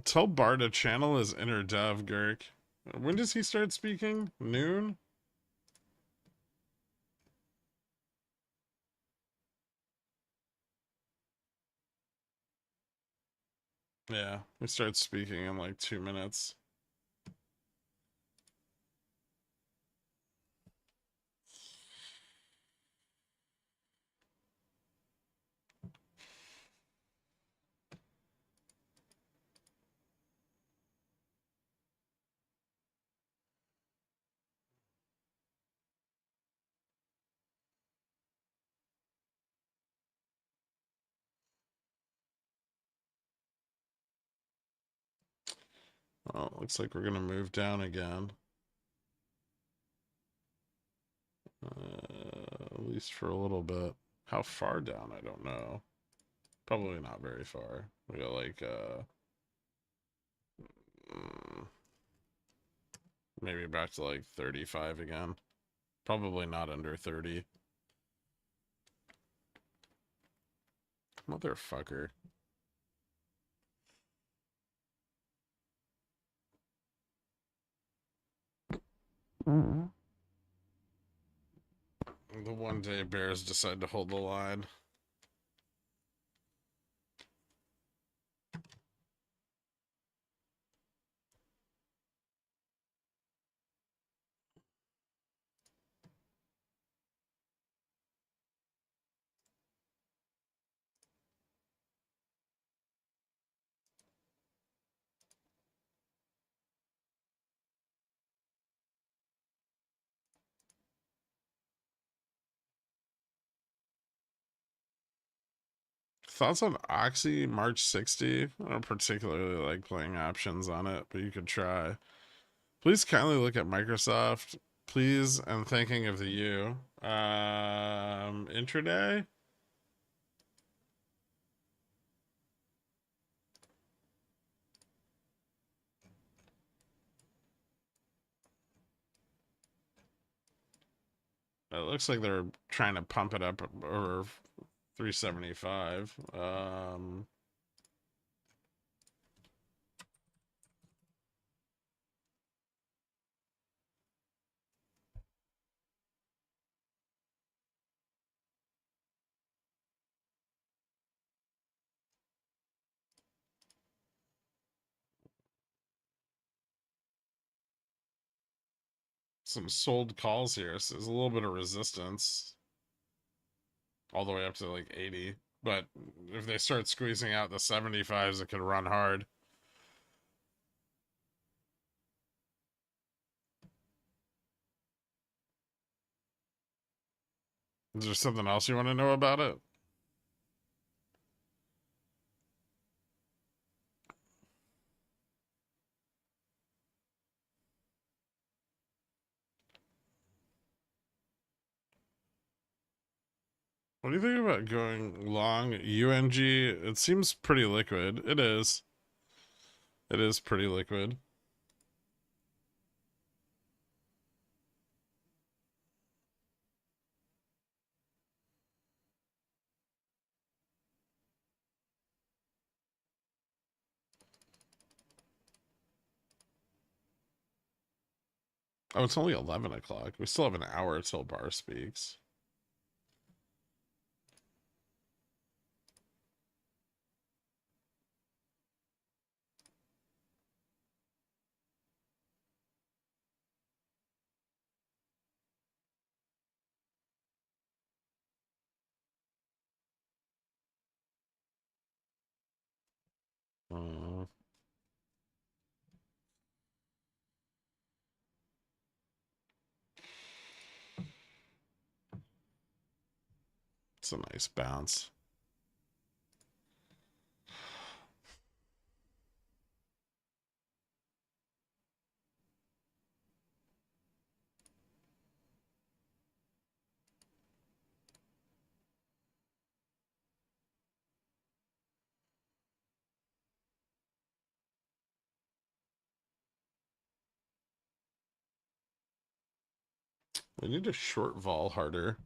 Tell Bar to channel his inner dev, Gherk. When does he start speaking? Noon? Yeah, he starts speaking in like 2 minutes. Well, looks like we're gonna move down again. At least for a little bit. How far down? I don't know. Probably not very far. We got like maybe back to like 35 again. Probably not under 30. Motherfucker. The one day Bears decide to hold the line. Thoughts on Oxy March 60? I don't particularly like playing options on it, but you could try. Please kindly look at Microsoft. Please, I'm thinking of the you. Intraday? It looks like they're trying to pump it up over 375. Some sold calls here, so there's a little bit of resistance all the way up to like 80. But if they start squeezing out the 75s, it could run hard. Is there something else you want to know about it? What do you think about going long UNG? It seems pretty liquid. It is. It is pretty liquid. Oh, it's only 11 o'clock. We still have an hour till bar speaks. Uh, it's a nice bounce. We need to short vol harder.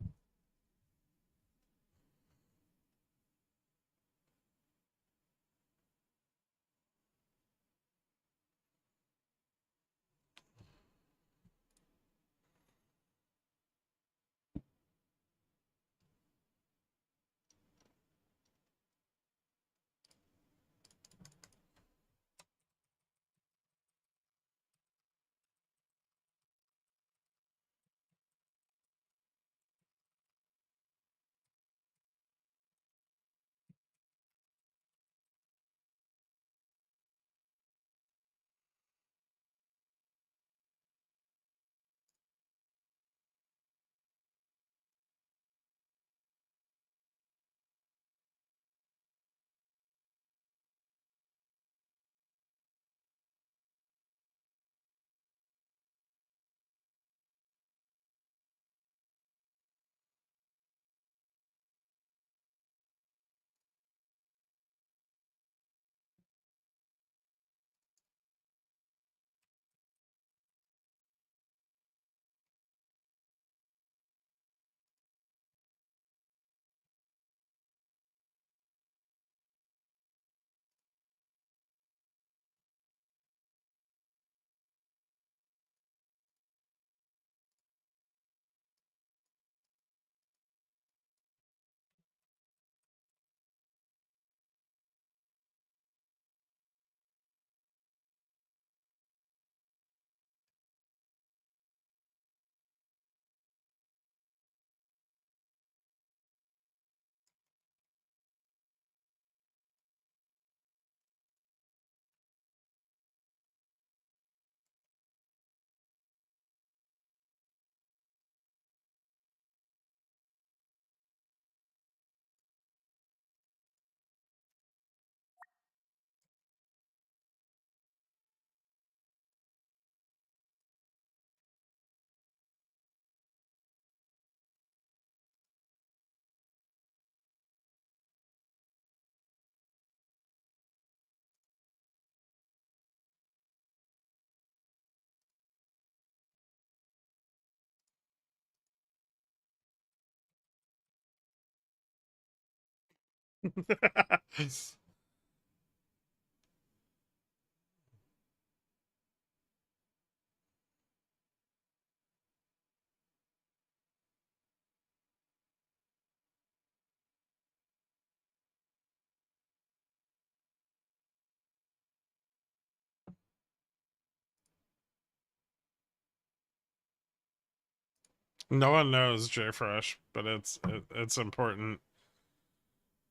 No one knows JFresh, but it's important.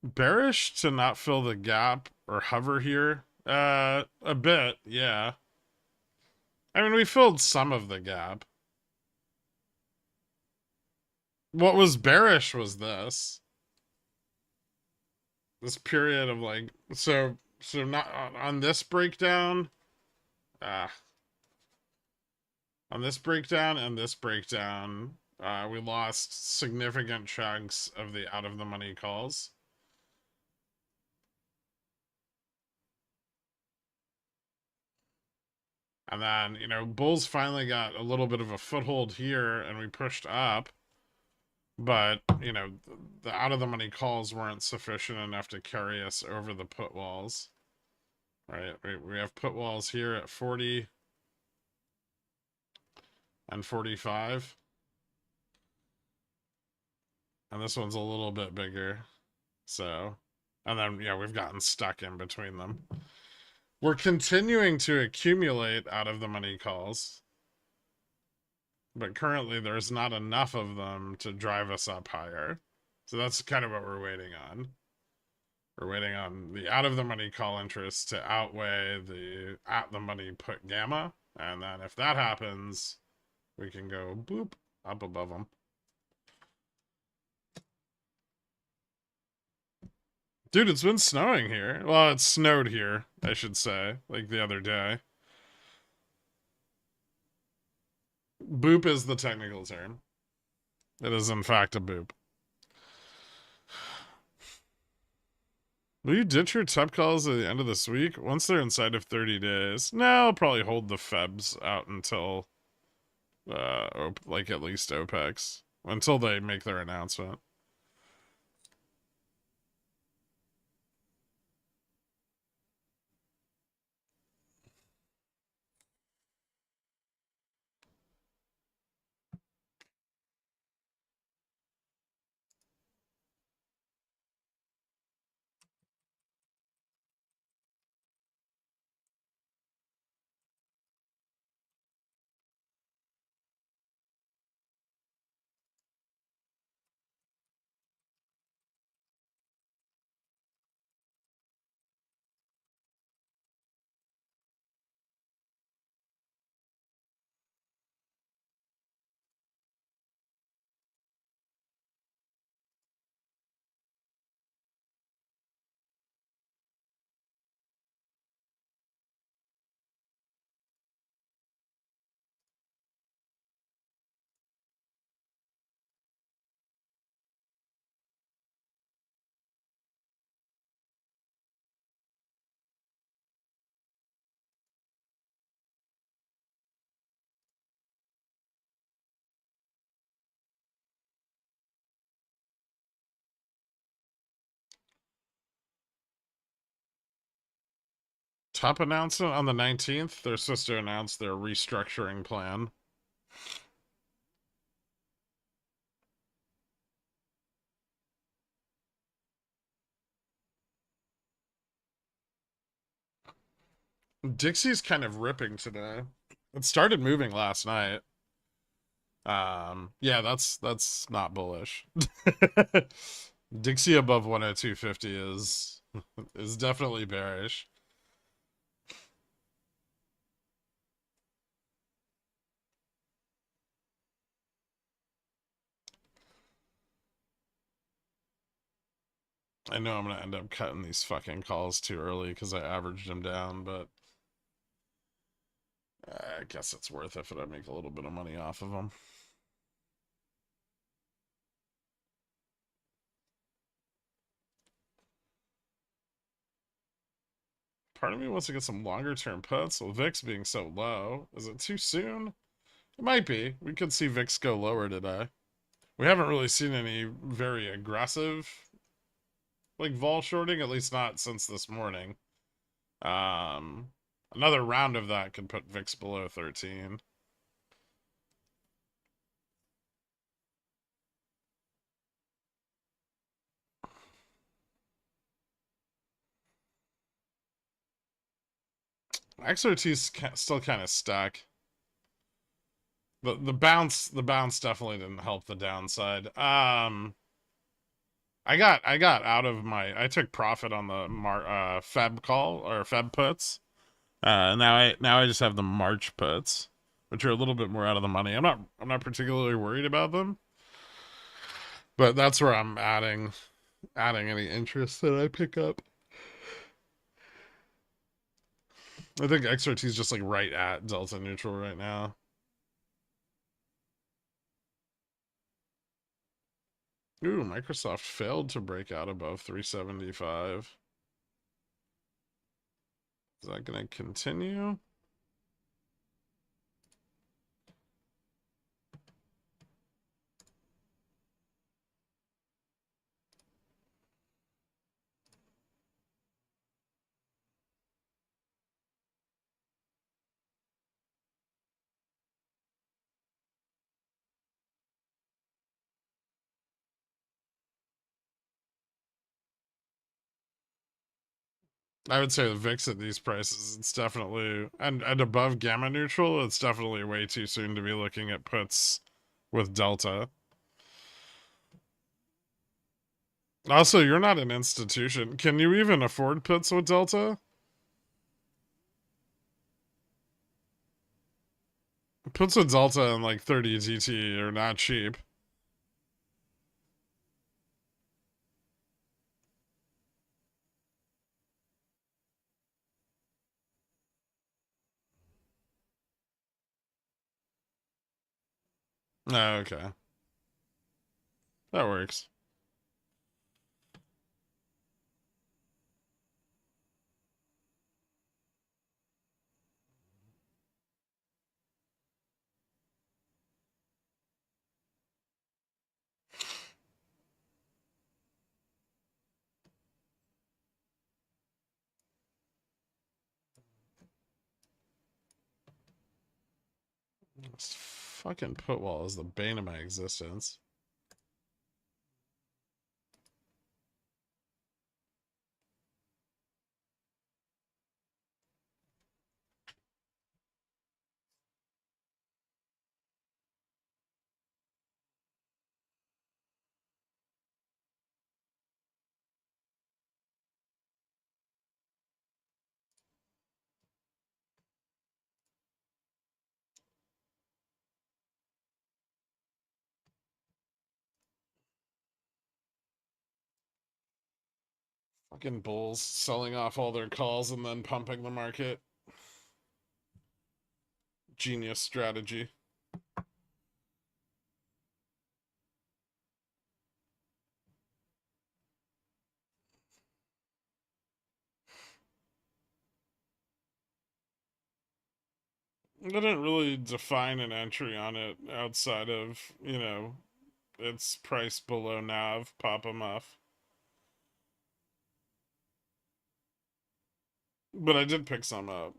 Bearish to not fill the gap or hover here. A bit, yeah. I mean, we filled some of the gap. What was bearish was this period of like, so not on this breakdown. Ah, on this breakdown and this breakdown, we lost significant chunks of the out of the money calls. And then, bulls finally got a little bit of a foothold here and we pushed up. But, the out of the money calls weren't sufficient enough to carry us over the put walls. Right? We have put walls here at 40 and 45. And this one's a little bit bigger. So, and then, yeah, we've gotten stuck in between them. We're continuing to accumulate out of the money calls, but currently there's not enough of them to drive us up higher. So that's kind of what we're waiting on. We're waiting on the out of the money call interest to outweigh the at the money put gamma. And then if that happens, we can go boop up above them. Dude, it's been snowing here. Well, it snowed here, I should say, like the other day. Boop is the technical term. It is, in fact, a boop. Will you ditch your tep calls at the end of this week? Once they're inside of 30 days. No, I'll probably hold the Febs out until, like at least OPEX. Until they make their announcement. Top announcement on the 19th. They're supposed to announce their restructuring plan. Dixie's kind of ripping today. It started moving last night. Yeah, that's not bullish. Dixie above 102.50 is definitely bearish. I know I'm gonna end up cutting these fucking calls too early because I averaged them down, but I guess it's worth it if I make a little bit of money off of them. Part of me wants to get some longer term puts with VIX being so low. Is it too soon? It might be. We could see VIX go lower today. We haven't really seen any very aggressive like vol shorting, at least not since this morning. Another round of that could put VIX below 13. XRT's still kind of stuck. The bounce definitely didn't help the downside. I got out of my I took profit on the Feb call or Feb puts. Now I just have the March puts, which are a little bit more out of the money. I'm not particularly worried about them, but that's where I'm adding any interest that I pick up. I think XRT is just like right at delta neutral right now. Ooh, Microsoft failed to break out above 375. Is that going to continue? I would say the VIX at these prices, it's definitely, and above gamma neutral, it's definitely way too soon to be looking at puts with delta. Also, you're not an institution. Can you even afford puts with delta? Puts with delta and like 30 TT are not cheap. Oh, okay. That works. This fucking put wall is the bane of my existence. Fucking bulls selling off all their calls and then pumping the market. Genius strategy. I didn't really define an entry on it outside of, its price below NAV, pop 'em off. But I did pick some up.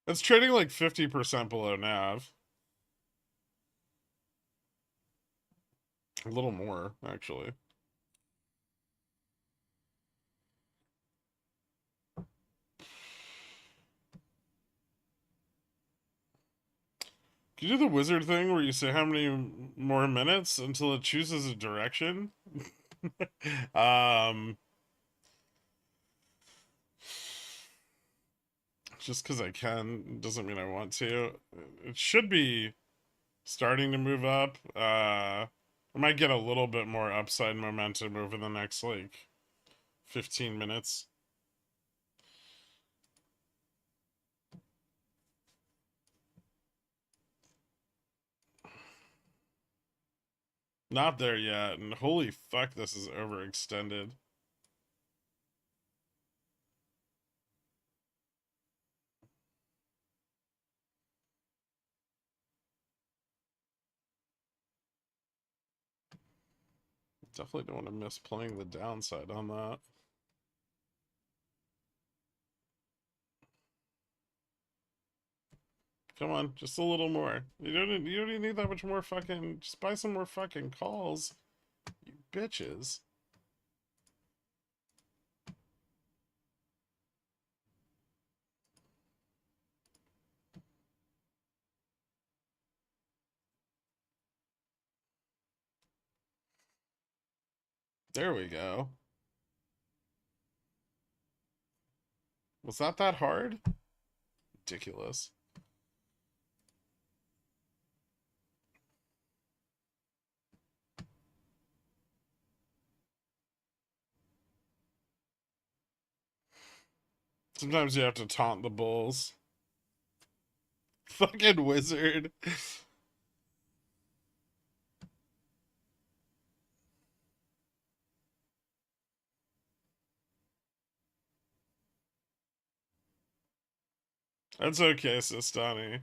It's trading like 50% below NAV. A little more, actually. Can you do the wizard thing where you say how many more minutes until it chooses a direction? um, just because I can doesn't mean I want to. It should be starting to move up. I might get a little bit more upside momentum over the next like 15 minutes. Not there yet, and holy fuck, this is overextended. Definitely don't want to miss playing the downside on that. Come on, just a little more. You don't even need that much more fucking... Just buy some more fucking calls. You bitches. There we go. Was that hard? Ridiculous. Sometimes you have to taunt the bulls. Fucking wizard. That's okay, Sistani.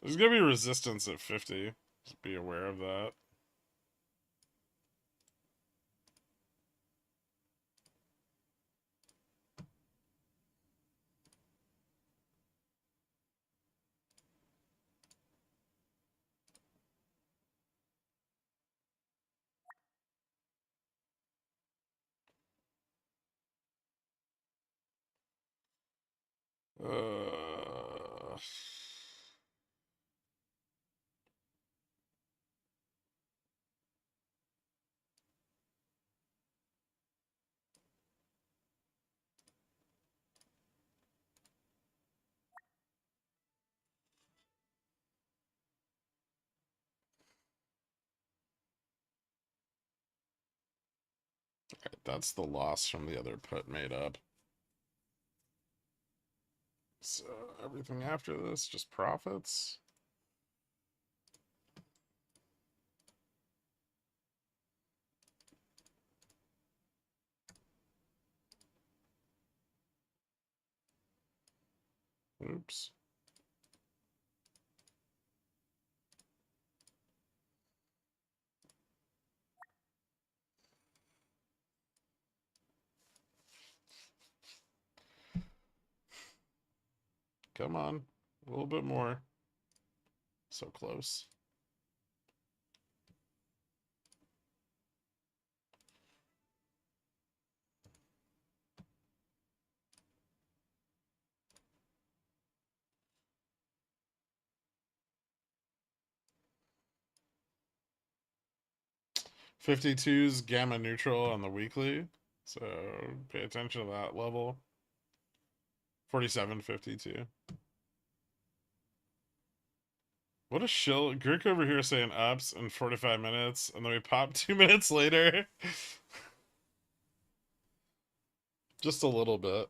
There's gonna be resistance at 50. Just be aware of that. Uh... 'Kay, that's the loss from the other put made up. So everything after this, just profits. Oops. Come on. A little bit more. So close. '52's gamma neutral on the weekly. So pay attention to that level. 47.52. What a shill. Gherk over here saying ups in 45 minutes, and then we pop 2 minutes later. Just a little bit.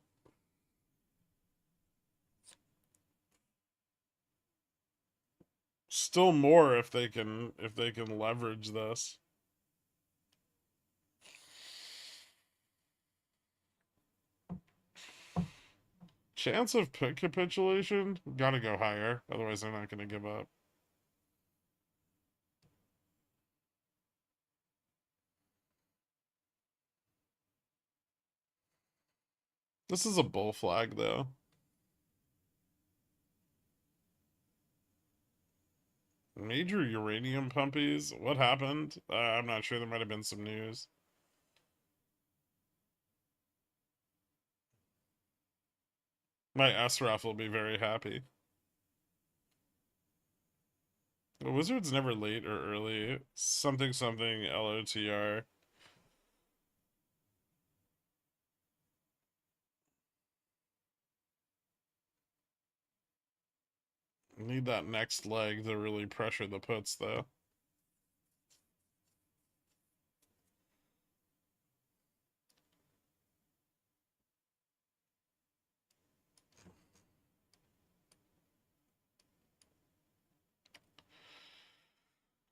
Still more if they can leverage this. Chance of put capitulation? Gotta go higher, otherwise they're not gonna give up. This is a bull flag, though. Major uranium pumpies? What happened? I'm not sure. There might have been some news. My SRF will be very happy. The Wizard's never late or early. Something something LOTR. Need that next leg to really pressure the puts, though.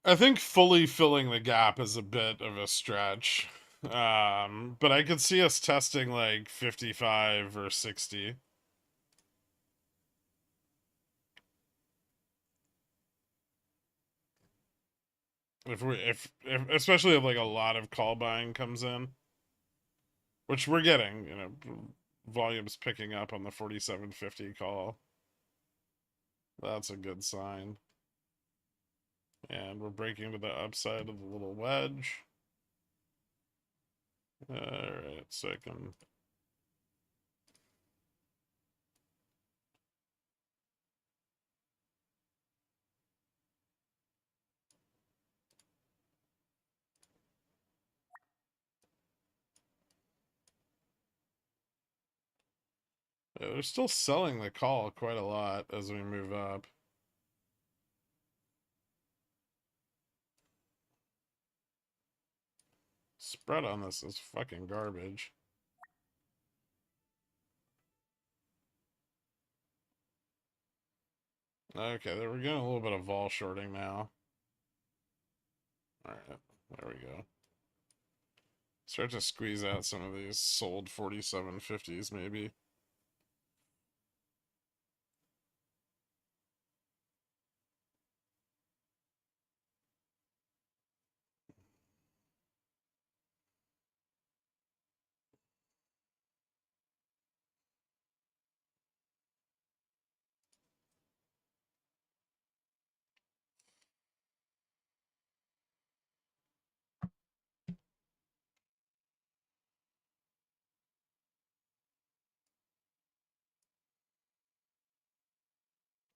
I think fully filling the gap is a bit of a stretch. But I could see us testing like 55 or 60. if especially if like a lot of call buying comes in, which we're getting, volumes picking up on the 4750 call. That's a good sign. And we're breaking to the upside of the little wedge. Alright, so I can... Yeah, they're still selling the call quite a lot as we move up. Spread on this is fucking garbage. Okay, we're getting a little bit of vol shorting now. Alright, there we go. Start to squeeze out some of these sold 4750s, maybe.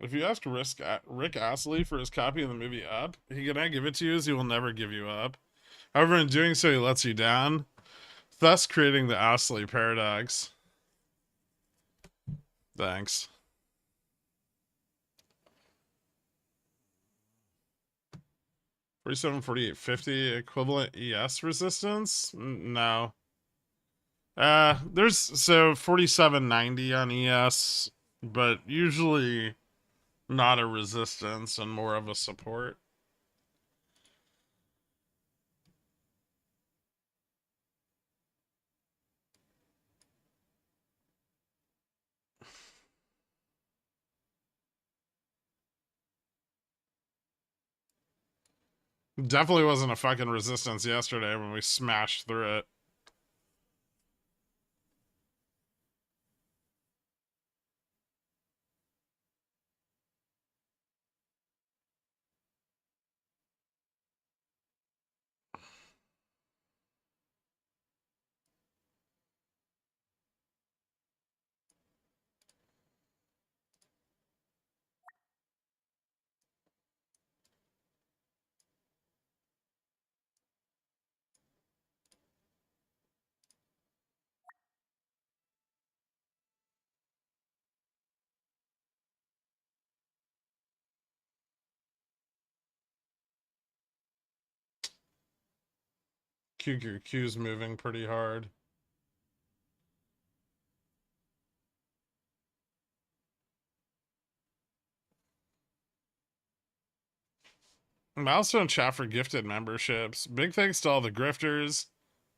If you ask Rick Astley for his copy of the movie Up, he cannot give it to you as he will never give you up. However, in doing so, he lets you down, thus creating the Astley paradox. Thanks. 47, 48, 50 equivalent ES resistance? No. There's so 4790 on ES, but usually not a resistance and more of a support. Definitely wasn't a fucking resistance yesterday when we smashed through it. QQQ's moving pretty hard. Milestone chat for gifted memberships. Big thanks to all the grifters.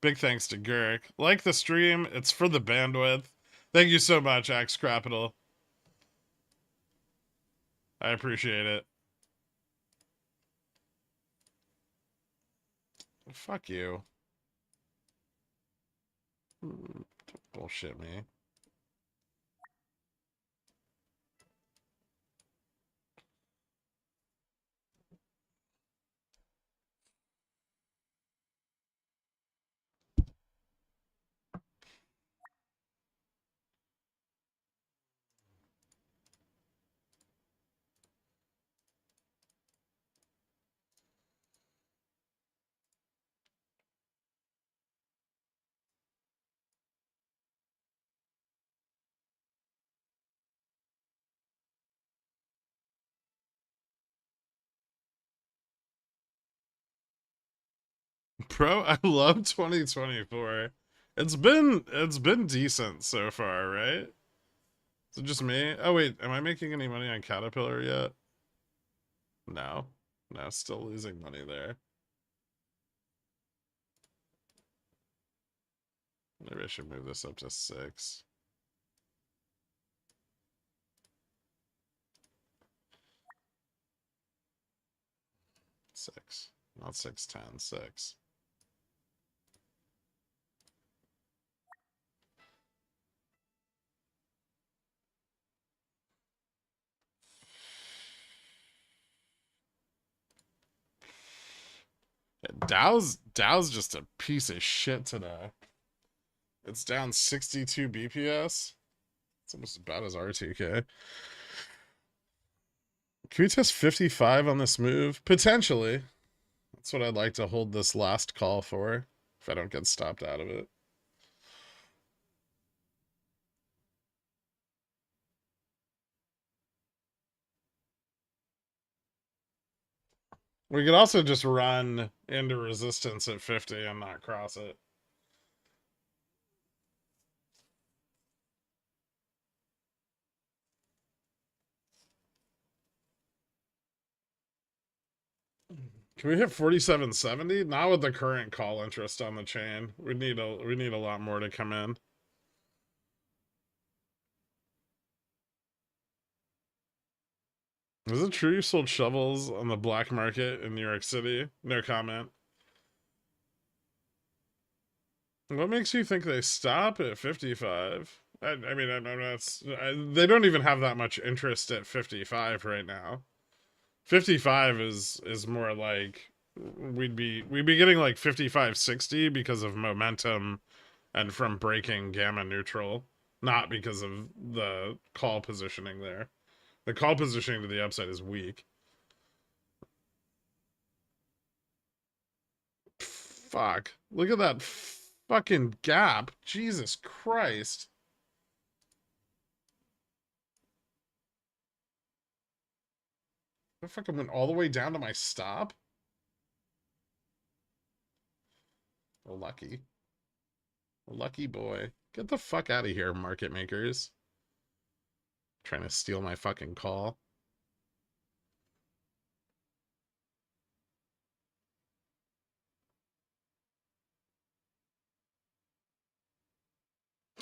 Big thanks to Gherk. Like the stream, it's for the bandwidth. Thank you so much, Axe Capital. I appreciate it. Fuck you. Don't bullshit me. Bro, I love 2024. It's been decent so far, right? Is it just me? Oh wait, am I making any money on Caterpillar yet? No. No, still losing money there. Maybe I should move this up to 6. Six. Not 610, 6. Dow's just a piece of shit today. It's down 62 BPS. It's almost as bad as RTK. Can we test 55 on this move? Potentially. That's what I'd like to hold this last call for, if I don't get stopped out of it. We could also just run into resistance at 50 and not cross it. Can we hit 47.70? Not with the current call interest on the chain. We need a lot more to come in. Is it true you sold shovels on the black market in New York City? No comment. What makes you think they stop at 55? I mean, I'm not. They don't even have that much interest at 55 right now. 55 is more like we'd be getting like 55.60 because of momentum and from breaking gamma neutral, not because of the call positioning there. The call positioning to the upside is weak. Fuck. Look at that fucking gap. Jesus Christ. I fucking went all the way down to my stop. Oh, lucky. Lucky boy. Get the fuck out of here, market makers. Trying to steal my fucking call.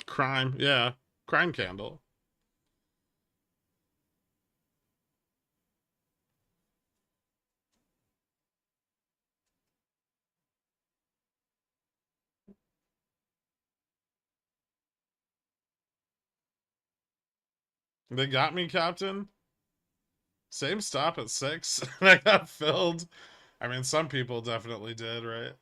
Crime, yeah. Crime candle. They got me, Captain. Same stop at 6. And I got filled. I mean, some people definitely did, right?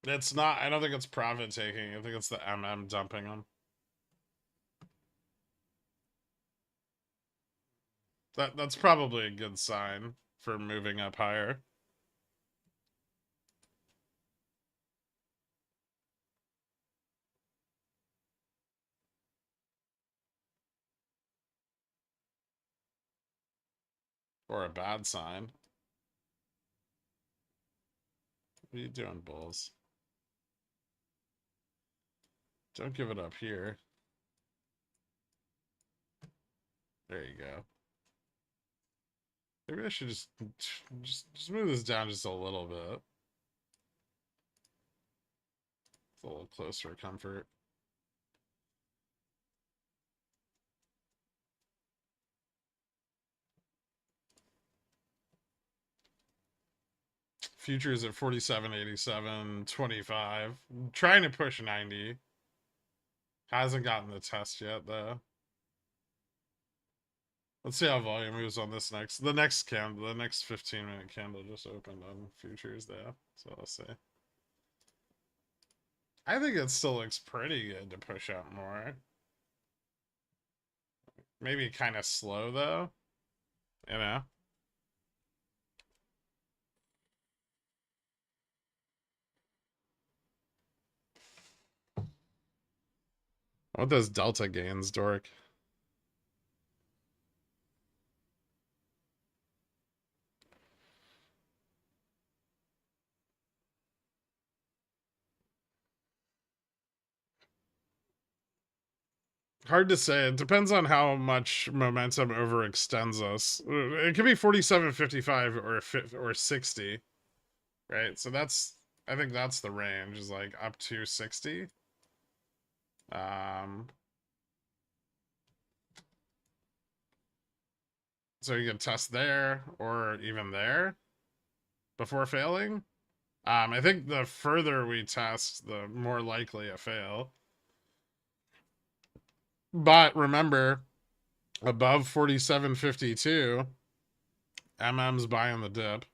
It's not, I don't think it's profit taking. I think it's the MM dumping them. That's probably a good sign for moving up higher. Or a bad sign. What are you doing, bulls? Don't give it up here. There you go. Maybe I should just move this down just a little bit. It's a little closer comfort. Futures at 47.87, 25. Trying to push 90. Hasn't gotten the test yet, though. Let's see how volume moves on this next. The next candle, the next 15-minute candle just opened on futures there. So let's see. I think it still looks pretty good to push out more. Maybe kind of slow, though. You know? I want those delta gains, Dork. Hard to say. It depends on how much momentum overextends us. It could be 47.55 or 60, right? So that's, I think that's the range, is like up to 60. Um, so you can test there or even there before failing. I think the further we test, the more likely a fail. But remember, above 47.52, MM's buying the dip.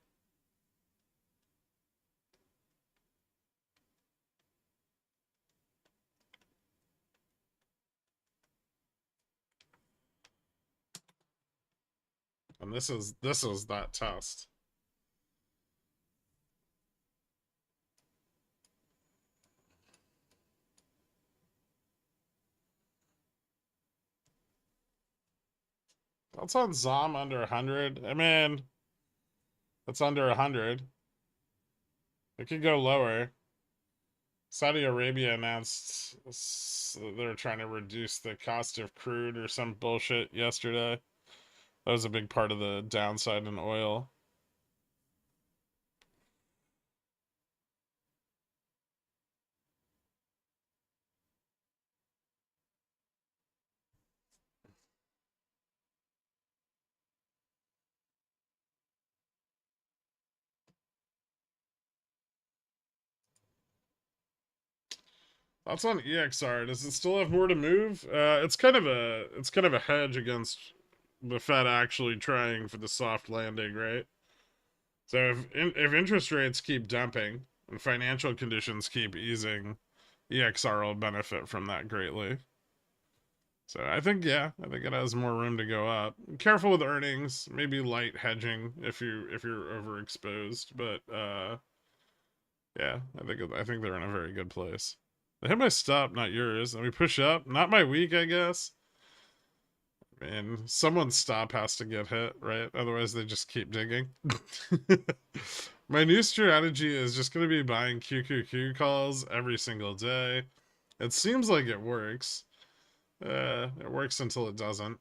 And this is that test. That's on ZOM under 100. I mean, it's under 100. It could go lower. Saudi Arabia announced they're trying to reduce the cost of crude or some bullshit yesterday. That was a big part of the downside in oil. That's on EXR. Does it still have more to move? It's kind of a hedge against the Fed actually trying for the soft landing, right? So if interest rates keep dumping and financial conditions keep easing, EXR will benefit from that greatly. So I think I think it has more room to go up. Careful with earnings, maybe light hedging if you're overexposed, but yeah, I think they're in a very good place. I hit my stop, not yours. And we push up, not my weak, I guess. Man, someone's stop has to get hit, right? Otherwise, they just keep digging. My new strategy is just going to be buying QQQ calls every single day. It seems like it works. It works until it doesn't.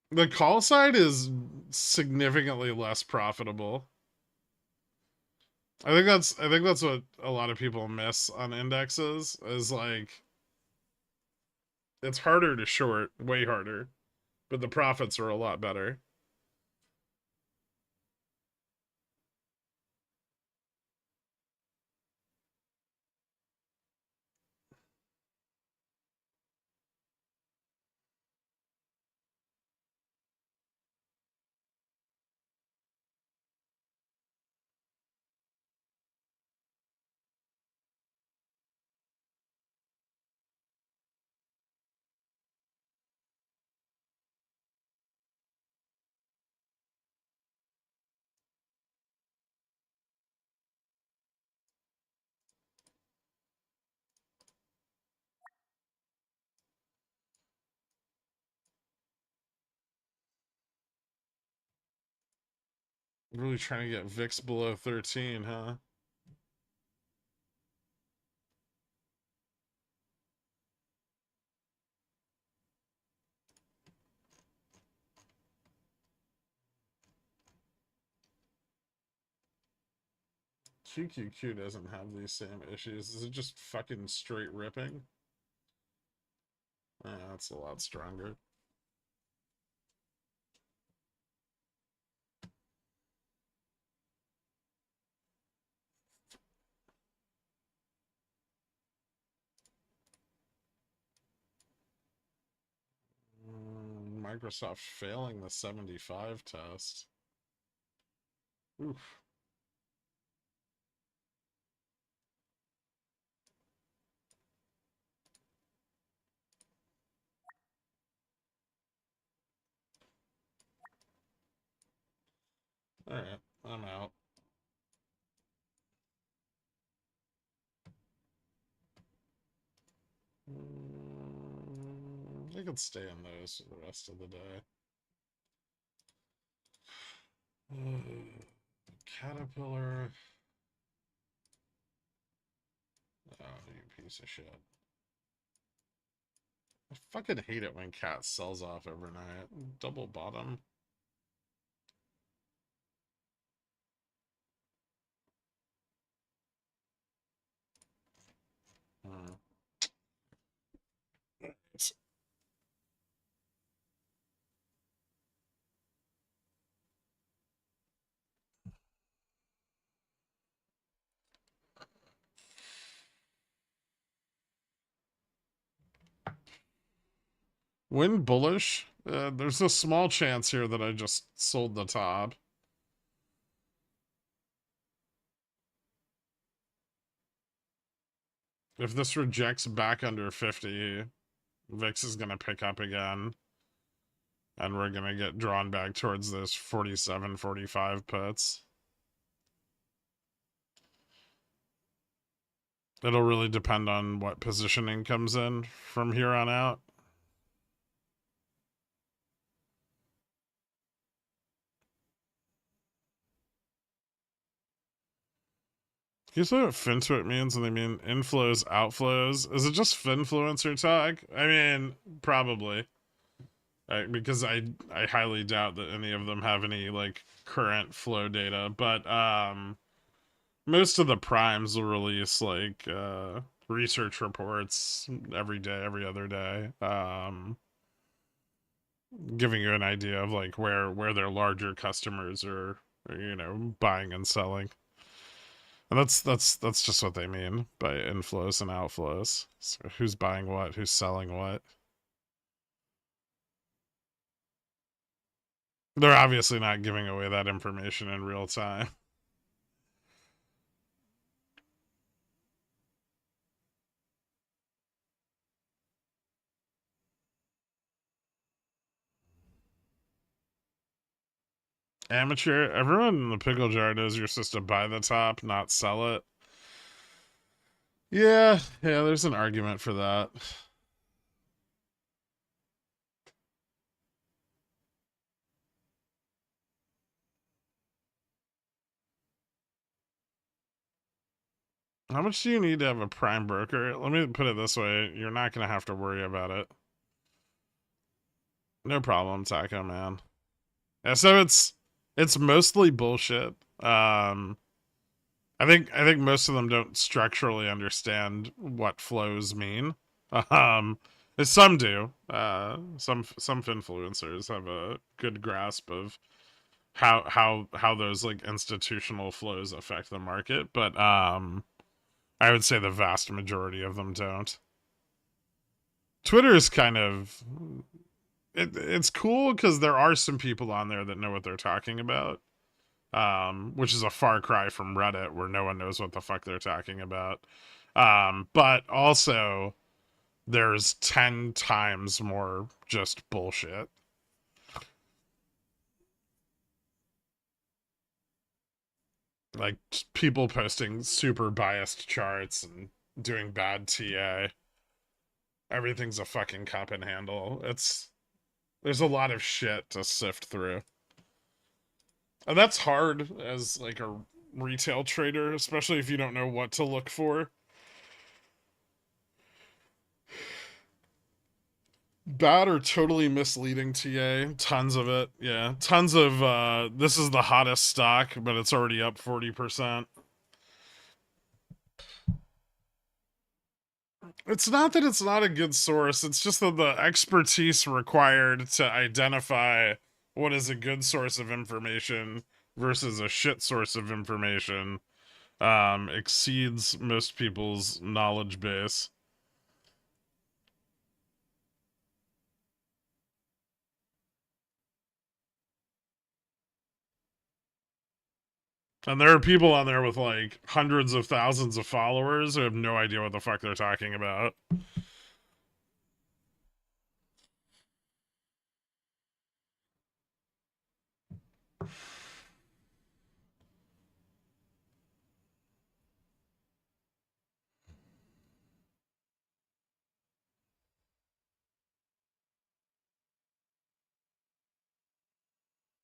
The call side is significantly less profitable. I think that's what a lot of people miss on indexes is like it's harder to short, way harder, but the profits are a lot better. Really trying to get VIX below 13, huh? QQQ doesn't have these same issues. Is it just fucking straight ripping? That's a lot stronger. Microsoft failing the 75 test. Oof. Alright, I'm out. I could stay in those for the rest of the day. Caterpillar. Oh, you piece of shit. I fucking hate it when Cat sells off overnight. Double bottom. When bullish, there's a small chance here that I just sold the top. If this rejects back under 50, VIX is going to pick up again. And we're going to get drawn back towards those 47, 45 puts. It'll really depend on what positioning comes in from here on out. Can you say what fintuit means? And they mean inflows, outflows. Is it just finfluencer talk? I mean, probably. Because I highly doubt that any of them have any like current flow data. But most of the primes will release like research reports every day, every other day, giving you an idea of like where their larger customers are, you know, buying and selling. And that's just what they mean by inflows and outflows. So who's buying what, who's selling what. They're obviously not giving away that information in real time. Amateur, everyone in the pickle jar knows you're supposed to buy the top, not sell it. Yeah, there's an argument for that. How much do you need to have a prime broker? Let me put it this way. You're not going to have to worry about it. No problem, Taco, man. Yeah, so it's mostly bullshit. I think most of them don't structurally understand what flows mean. Um, some do. Some influencers have a good grasp of how those like institutional flows affect the market, but I would say the vast majority of them don't. Twitter is kind of it's cool because there are some people on there that know what they're talking about, which is a far cry from Reddit where no one knows what the fuck they're talking about. But also there's 10 times more just bullshit. Like people posting super biased charts and doing bad TA. Everything's a fucking cup and handle. There's a lot of shit to sift through. And that's hard as like a retail trader, especially if you don't know what to look for. Bad or totally misleading TA, tons of it. Yeah, tons of this is the hottest stock, but it's already up 40%. It's not that it's not a good source, it's just that the expertise required to identify what is a good source of information versus a shit source of information exceeds most people's knowledge base. And there are people on there with like hundreds of thousands of followers who have no idea what the fuck they're talking about.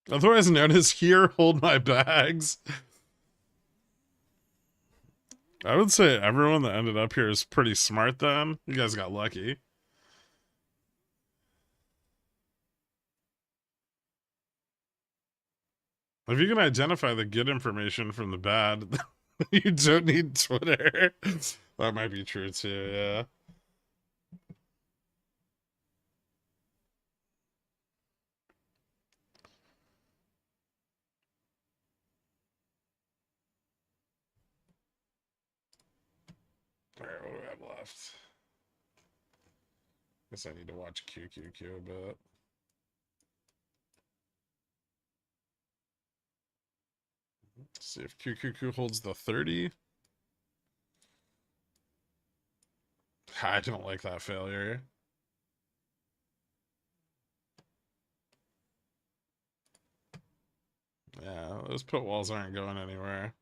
Otherwise known as here, hold my bags. I would say everyone that ended up here is pretty smart then. You guys got lucky. If you can identify the good information from the bad, you don't need Twitter. That might be true too, yeah. Alright, what do we have left? Guess I need to watch QQQ a bit. See if QQQ holds the 30. I don't like that failure. Yeah, those put walls aren't going anywhere.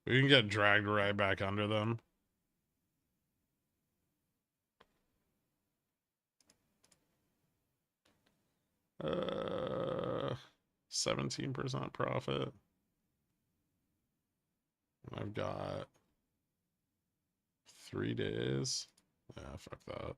We can get dragged right back under them. 17% profit. I've got 3 days. Yeah, fuck that.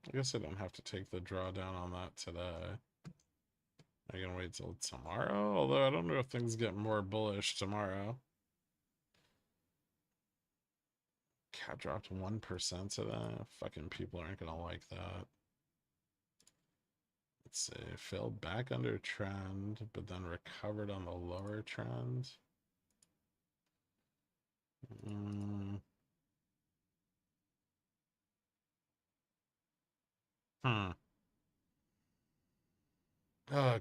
I guess I don't have to take the drawdown on that today. I can wait till tomorrow, although I don't know if things get more bullish tomorrow. Cat dropped 1% today. Fucking people aren't gonna like that. Let's see. Fell back under trend, but then recovered on the lower trend.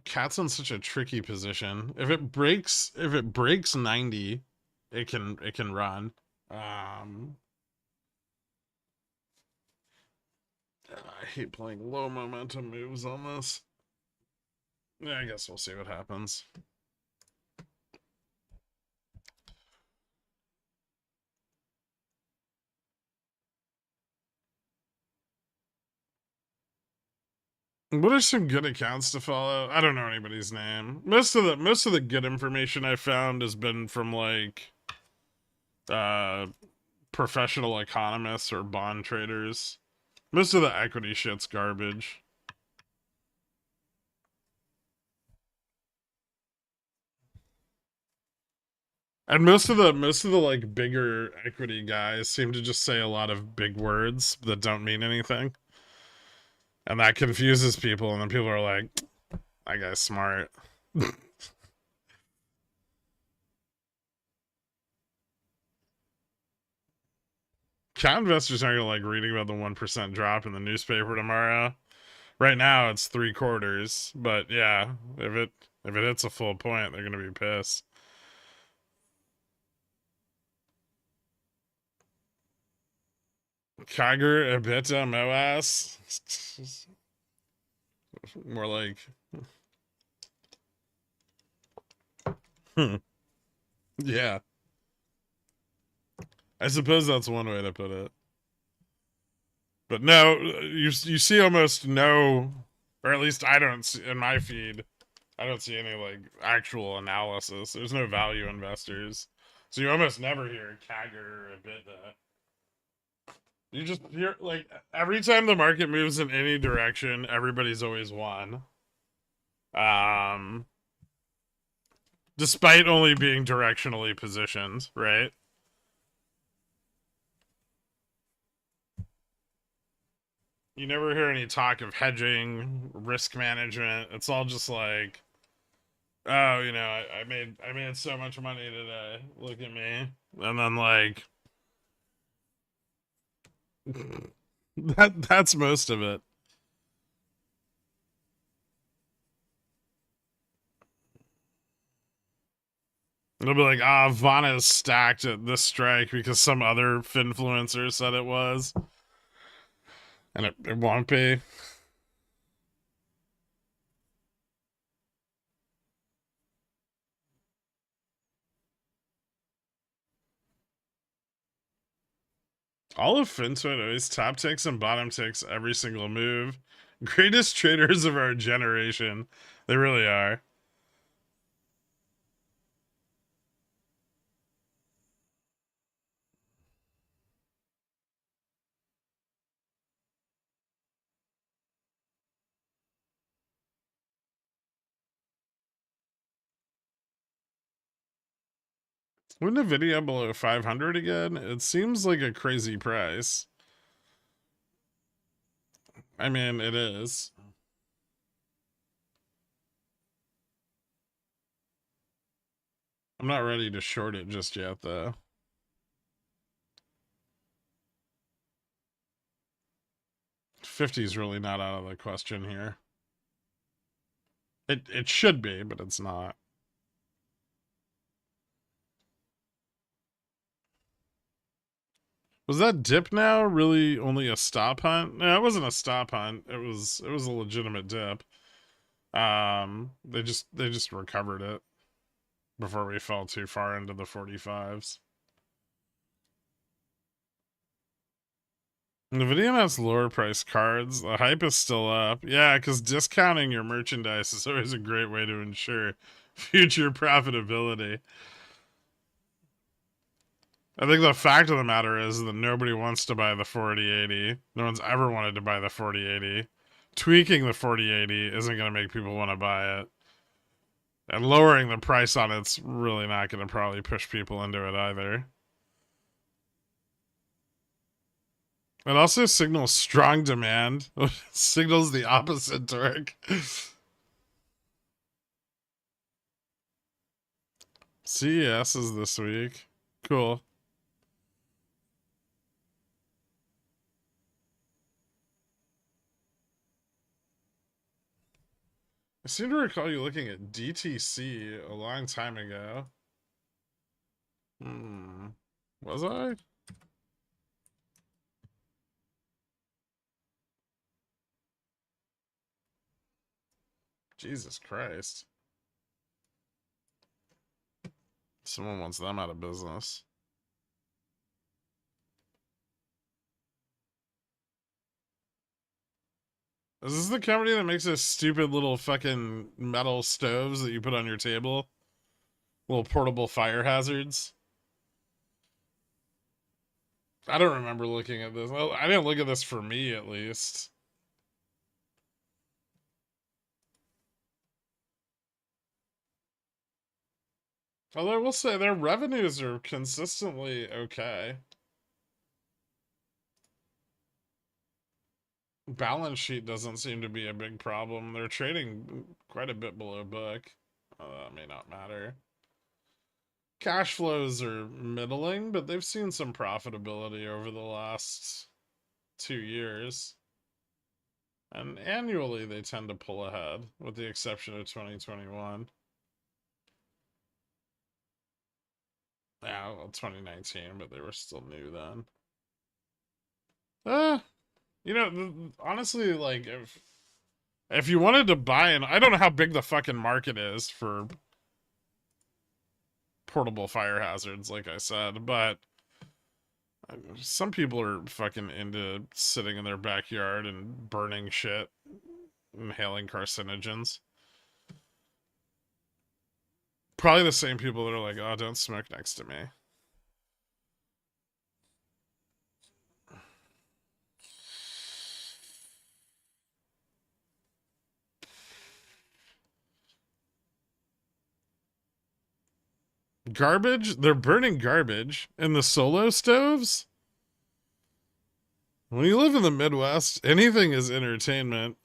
Cat's in such a tricky position. If it breaks 90, it can run. I hate playing low momentum moves on this. Yeah, I guess we'll see what happens. What are some good accounts to follow? I don't know anybody's name. Most of the good information I found has been from like professional economists or bond traders. Most of the equity shit's garbage. And most of the like bigger equity guys seem to just say a lot of big words that don't mean anything. And that confuses people, and then people are like, that guy's smart. Cat investors aren't gonna like reading about the 1% drop in the newspaper tomorrow. Right now it's 3/4, but yeah, if it hits a full point, they're gonna be pissed. Kiger, EBITDA, MOASS. More like yeah. I suppose that's one way to put it. But no, you see almost no, or at least I don't see in my feed. I don't see any like actual analysis. There's no value investors, so you almost never hear Kagger or EBITDA. You just hear like every time the market moves in any direction, everybody's always won. Um, Despite only being directionally positioned, right? You never hear any talk of hedging, risk management. It's all just like, oh, I made so much money today. Look at me. And then like that's most of it. It'll be like, Vana is stacked at this strike because some other finfluencer said it was. And it won't be. All of FinTwit always top ticks and bottom ticks every single move. Greatest traders of our generation. They really are. When Nvidia below 500 again, it seems like a crazy price. I mean, it is. I'm not ready to short it just yet, though. 50 is really not out of the question here. It should be, but it's not. Was that dip now really only a stop hunt? No, it wasn't a stop hunt. It was a legitimate dip. They just recovered it before we fell too far into the 45s. Nvidia has lower price cards. The hype is still up. Yeah, because discounting your merchandise is always a great way to ensure future profitability. I think the fact of the matter is that nobody wants to buy the 4080. No one's ever wanted to buy the 4080. Tweaking the 4080 isn't going to make people want to buy it. And lowering the price on it's really not going to probably push people into it either. It also signals strong demand. Signals the opposite torque. CES is this week. Cool. I seem to recall you looking at DTC a long time ago. Was I? Jesus Christ. Someone wants them out of business. Is this the company that makes those stupid little fucking metal stoves that you put on your table? Little portable fire hazards? I don't remember looking at this. Well, I didn't look at this for me, at least. Although I will say their revenues are consistently okay. Balance sheet doesn't seem to be a big problem. They're trading quite a bit below book. That may not matter. Cash flows are middling, but they've seen some profitability over the last 2 years. And annually, they tend to pull ahead, with the exception of 2021. Yeah, well, 2019, but they were still new then. Honestly, like, if you wanted to buy an... I don't know how big the fucking market is for portable fire hazards, like I said, but some people are fucking into sitting in their backyard and burning shit, inhaling carcinogens. Probably the same people that are like, oh, don't smoke next to me. Garbage? They're burning garbage in the solo stoves? When you live in the Midwest, anything is entertainment.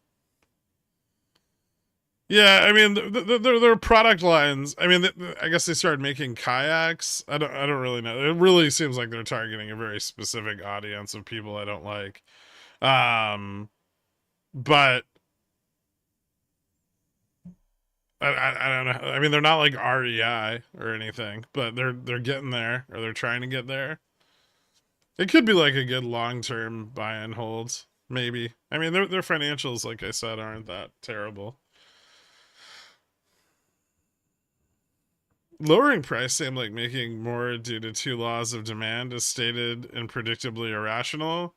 Yeah, I mean, their product lines. I mean, I guess they started making kayaks. I don't really know. It really seems like they're targeting a very specific audience of people I don't like. But I don't know. I mean, they're not like REI or anything, but they're getting there, or they're trying to get there. It could be like a good long term buy and hold, maybe. I mean, their financials, like I said, aren't that terrible. Lowering price seemed like making more due to two laws of demand as stated and predictably irrational.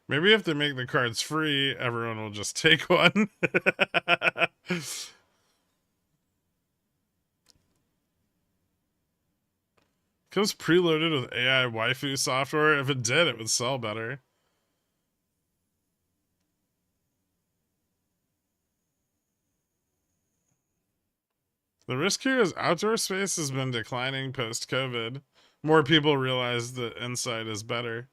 Maybe if they make the cards free, everyone will just take one. Comes preloaded with AI waifu software. If it did, it would sell better. The risk here is outdoor space has been declining post-COVID. More people realize that inside is better.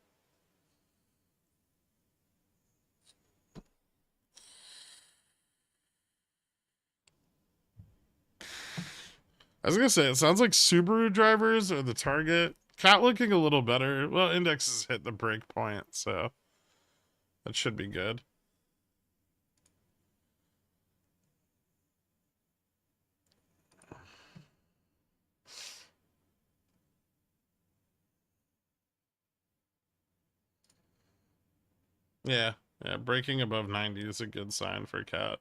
I was gonna say, it sounds like Subaru drivers are the target. Cat looking a little better. Well, indexes hit the break point, so that should be good. Yeah, yeah, breaking above 90 is a good sign for Cat.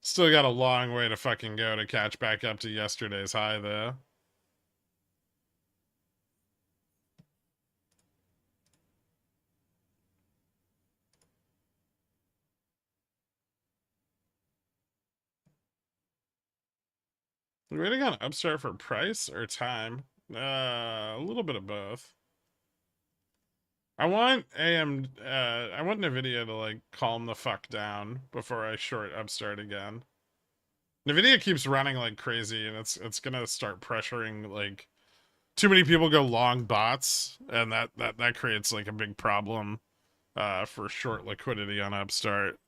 Still got a long way to fucking go to catch back up to yesterday's high, though. You waiting on Upstart for price or time? A little bit of both. I want I want Nvidia to like calm the fuck down before I short Upstart again. Nvidia keeps running like crazy, and it's gonna start pressuring like too many people go long bots, and that creates like a big problem for short liquidity on Upstart.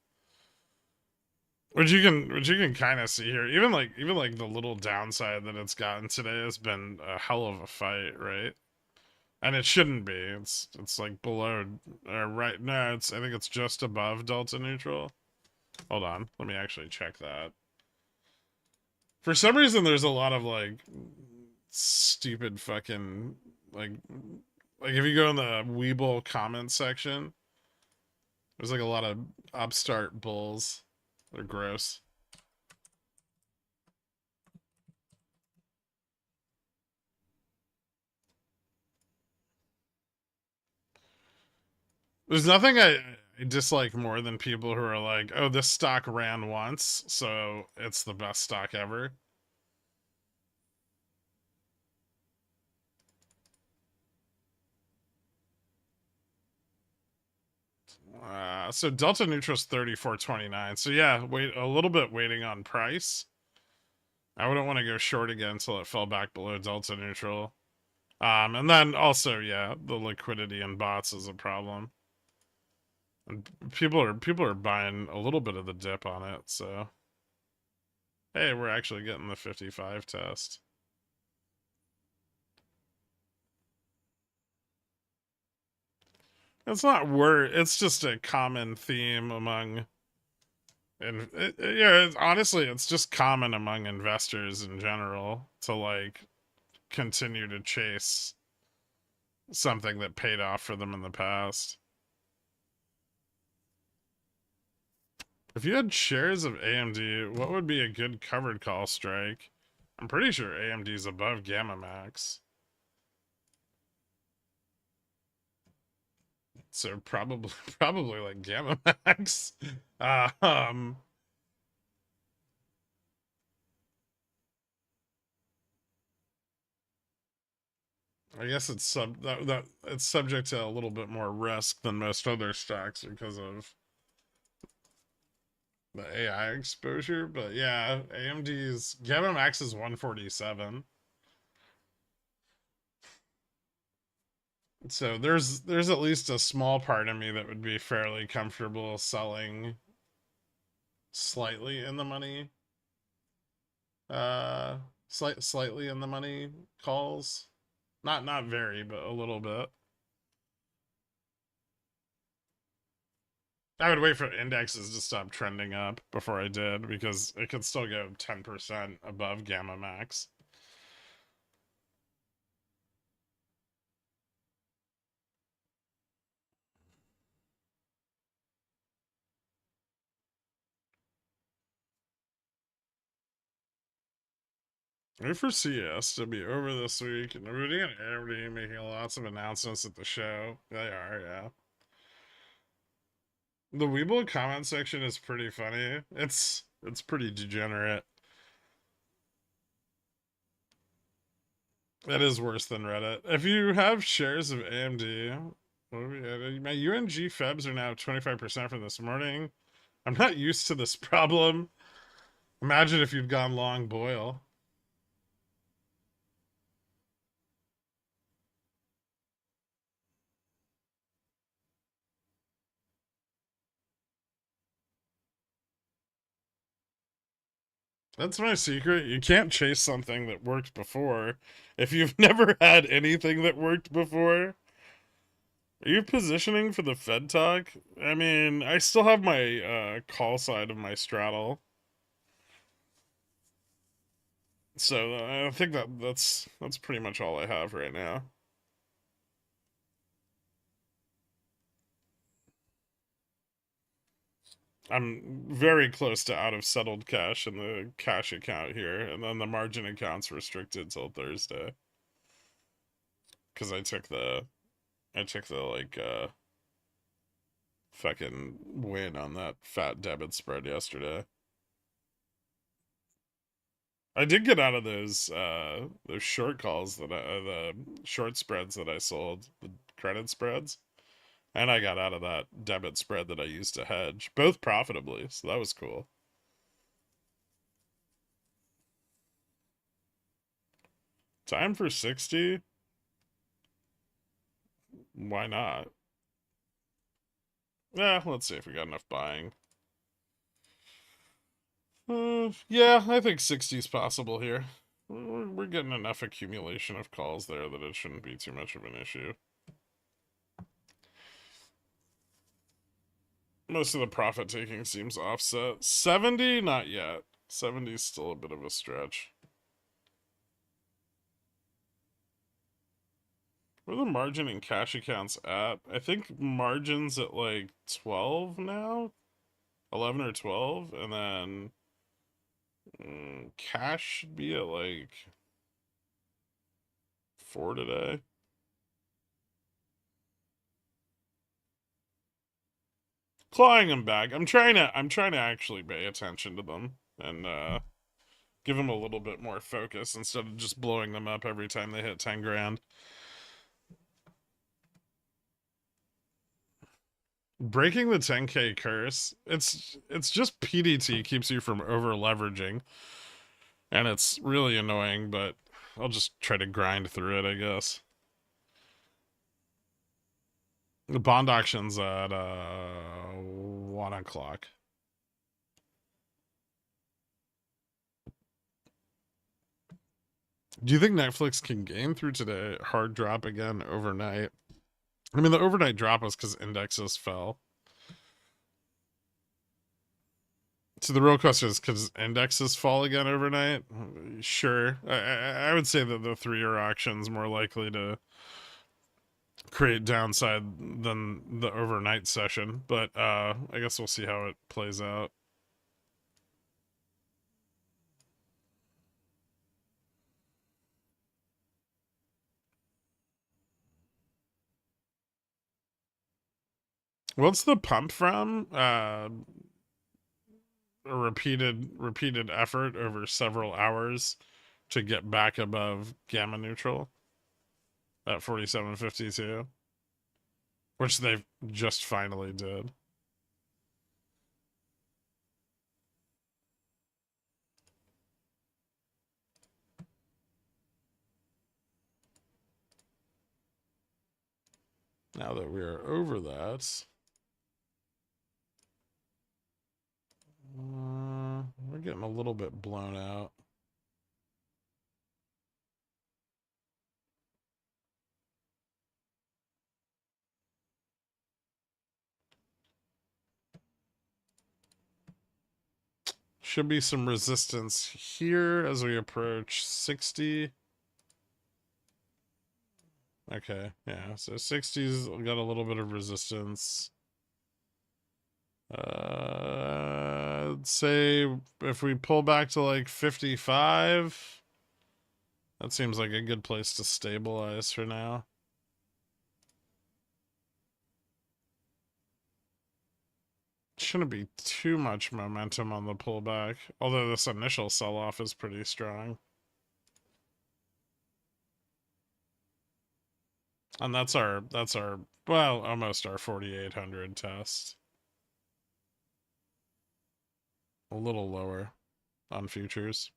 Which you can kind of see here. Even like the little downside that it's gotten today has been a hell of a fight, right? And it shouldn't be. It's like below right no, I think it's just above delta neutral. Hold on. Let me actually check that. For some reason there's a lot of like stupid fucking like if you go in the WeBull comment section, there's like a lot of upstart bulls. They're gross. There's nothing I dislike more than people who are like, "Oh, this stock ran once, so it's the best stock ever." So delta neutral's 34.29. So yeah, wait a little bit waiting on price. I wouldn't want to go short again until it fell back below delta neutral. And then also, yeah, the liquidity in bots is a problem. And people are buying a little bit of the dip on it, so hey, we're actually getting the 55 test. It's not word, it's just a common theme among and yeah, honestly, it's just common among investors in general to like continue to chase something that paid off for them in the past. If you had shares of AMD, what would be a good covered call strike? I'm pretty sure AMD's above Gamma Max. So probably probably like Gamma Max. Um I guess it's that it's subject to a little bit more risk than most other stocks because of the AI exposure, but yeah, AMD's Gamma Max is 147. So there's at least a small part of me that would be fairly comfortable selling slightly in the money uh slightly in the money calls. Not very, but a little bit. I would wait for indexes to stop trending up before I did because it could still go 10% above Gamma Max. I foresee us to be over this week, and Nvidia and AMD making lots of announcements at the show. They are, yeah. The Weeble comment section is pretty funny. It's pretty degenerate. That is worse than Reddit. If you have shares of AMD, my UNG Febs are now 25% for this morning. I'm not used to this problem. Imagine if you'd gone long boil. That's my secret. You can't chase something that worked before if you've never had anything that worked before. Are you positioning for the Fed talk? I mean, I still have my call side of my straddle. So I think that's pretty much all I have right now. I'm very close to out of settled cash in the cash account here, and then the margin account's restricted till Thursday because I took the like fucking win on that fat debit spread yesterday. I did get out of those short calls the short spreads that I sold, the credit spreads, and I got out of that debit spread that I used to hedge, both profitably. So that was cool. Time for 60? Why not? Yeah, let's see if we got enough buying. Yeah, I think 60 is possible here. We're getting enough accumulation of calls there that it shouldn't be too much of an issue. Most of the profit taking seems offset. 70? Not yet. 70 is still a bit of a stretch. Where are the margin and cash accounts at? I think margin's at like 12 now? 11 or 12? And then cash should be at like 4 today. Clawing them back. I'm trying to actually pay attention to them and give them a little bit more focus instead of just blowing them up every time they hit 10 grand. Breaking the 10K curse, it's just PDT keeps you from over leveraging, and it's really annoying, but I'll just try to grind through it, I guess. The bond auction's at 1 o'clock. Do you think Netflix can gain through today? Hard drop again overnight. I mean, the overnight drop was because indexes fell. So the real question is, because indexes fall again overnight? Sure. I would say that the 3-year auction's more likely to create downside than the overnight session, but I guess we'll see how it plays out. What's the pump from? A repeated effort over several hours to get back above gamma neutral at 47.52, which they just finally did. Now that we are over that, we're getting a little bit blown out. Should be some resistance here as we approach 60. Okay, yeah, so 60's got a little bit of resistance. I'd say if we pull back to like 55, that seems like a good place to stabilize for now. Shouldn't be too much momentum on the pullback, although this initial sell-off is pretty strong. And that's our well, almost our 4800 test. A little lower on futures.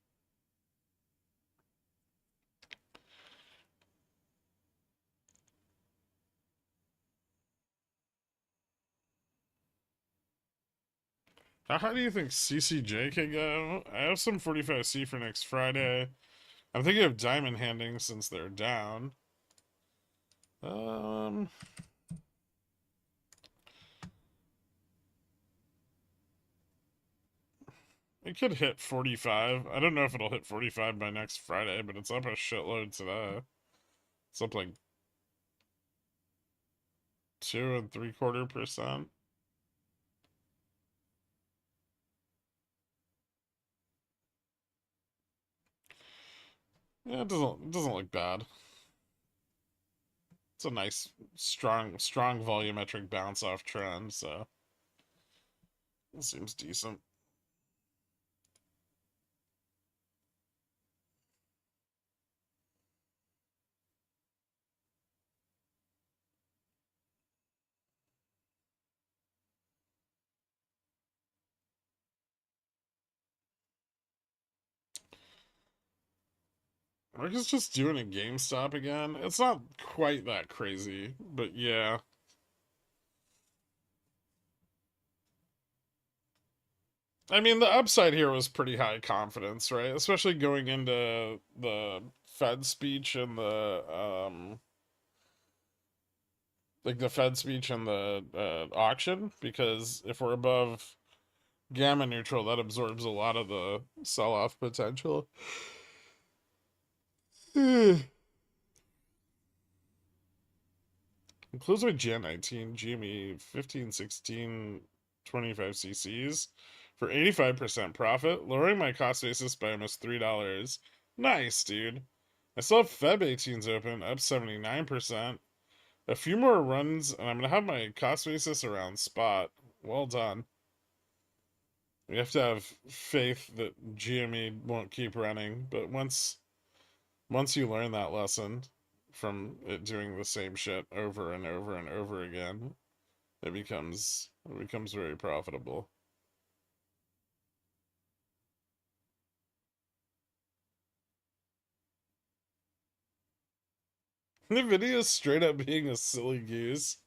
How high do you think CCJ can go? I have some 45C for next Friday. I'm thinking of diamond handing since they're down. Um, it could hit 45. I don't know if it'll hit 45 by next Friday, but it's up a shitload today. It's up like 2.75%. Yeah, it doesn't look bad. It's a nice, strong volumetric bounce off trend, so it seems decent. Market's just doing a GameStop again. It's not quite that crazy, but yeah. I mean, the upside here was pretty high confidence, right? Especially going into the Fed speech and the Fed speech and the auction, because if we're above gamma neutral, that absorbs a lot of the sell-off potential. Close with Jan 19, GME 15, 16, 25 cc's for 85% profit, lowering my cost basis by almost $3. Nice, dude. I still have Feb 18s open, up 79%. A few more runs, and I'm going to have my cost basis around spot. Well done. We have to have faith that GME won't keep running, but once you learn that lesson from it doing the same shit over and over and over again, it becomes very profitable. Nvidia is straight up being a silly goose.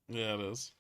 Yeah, it is.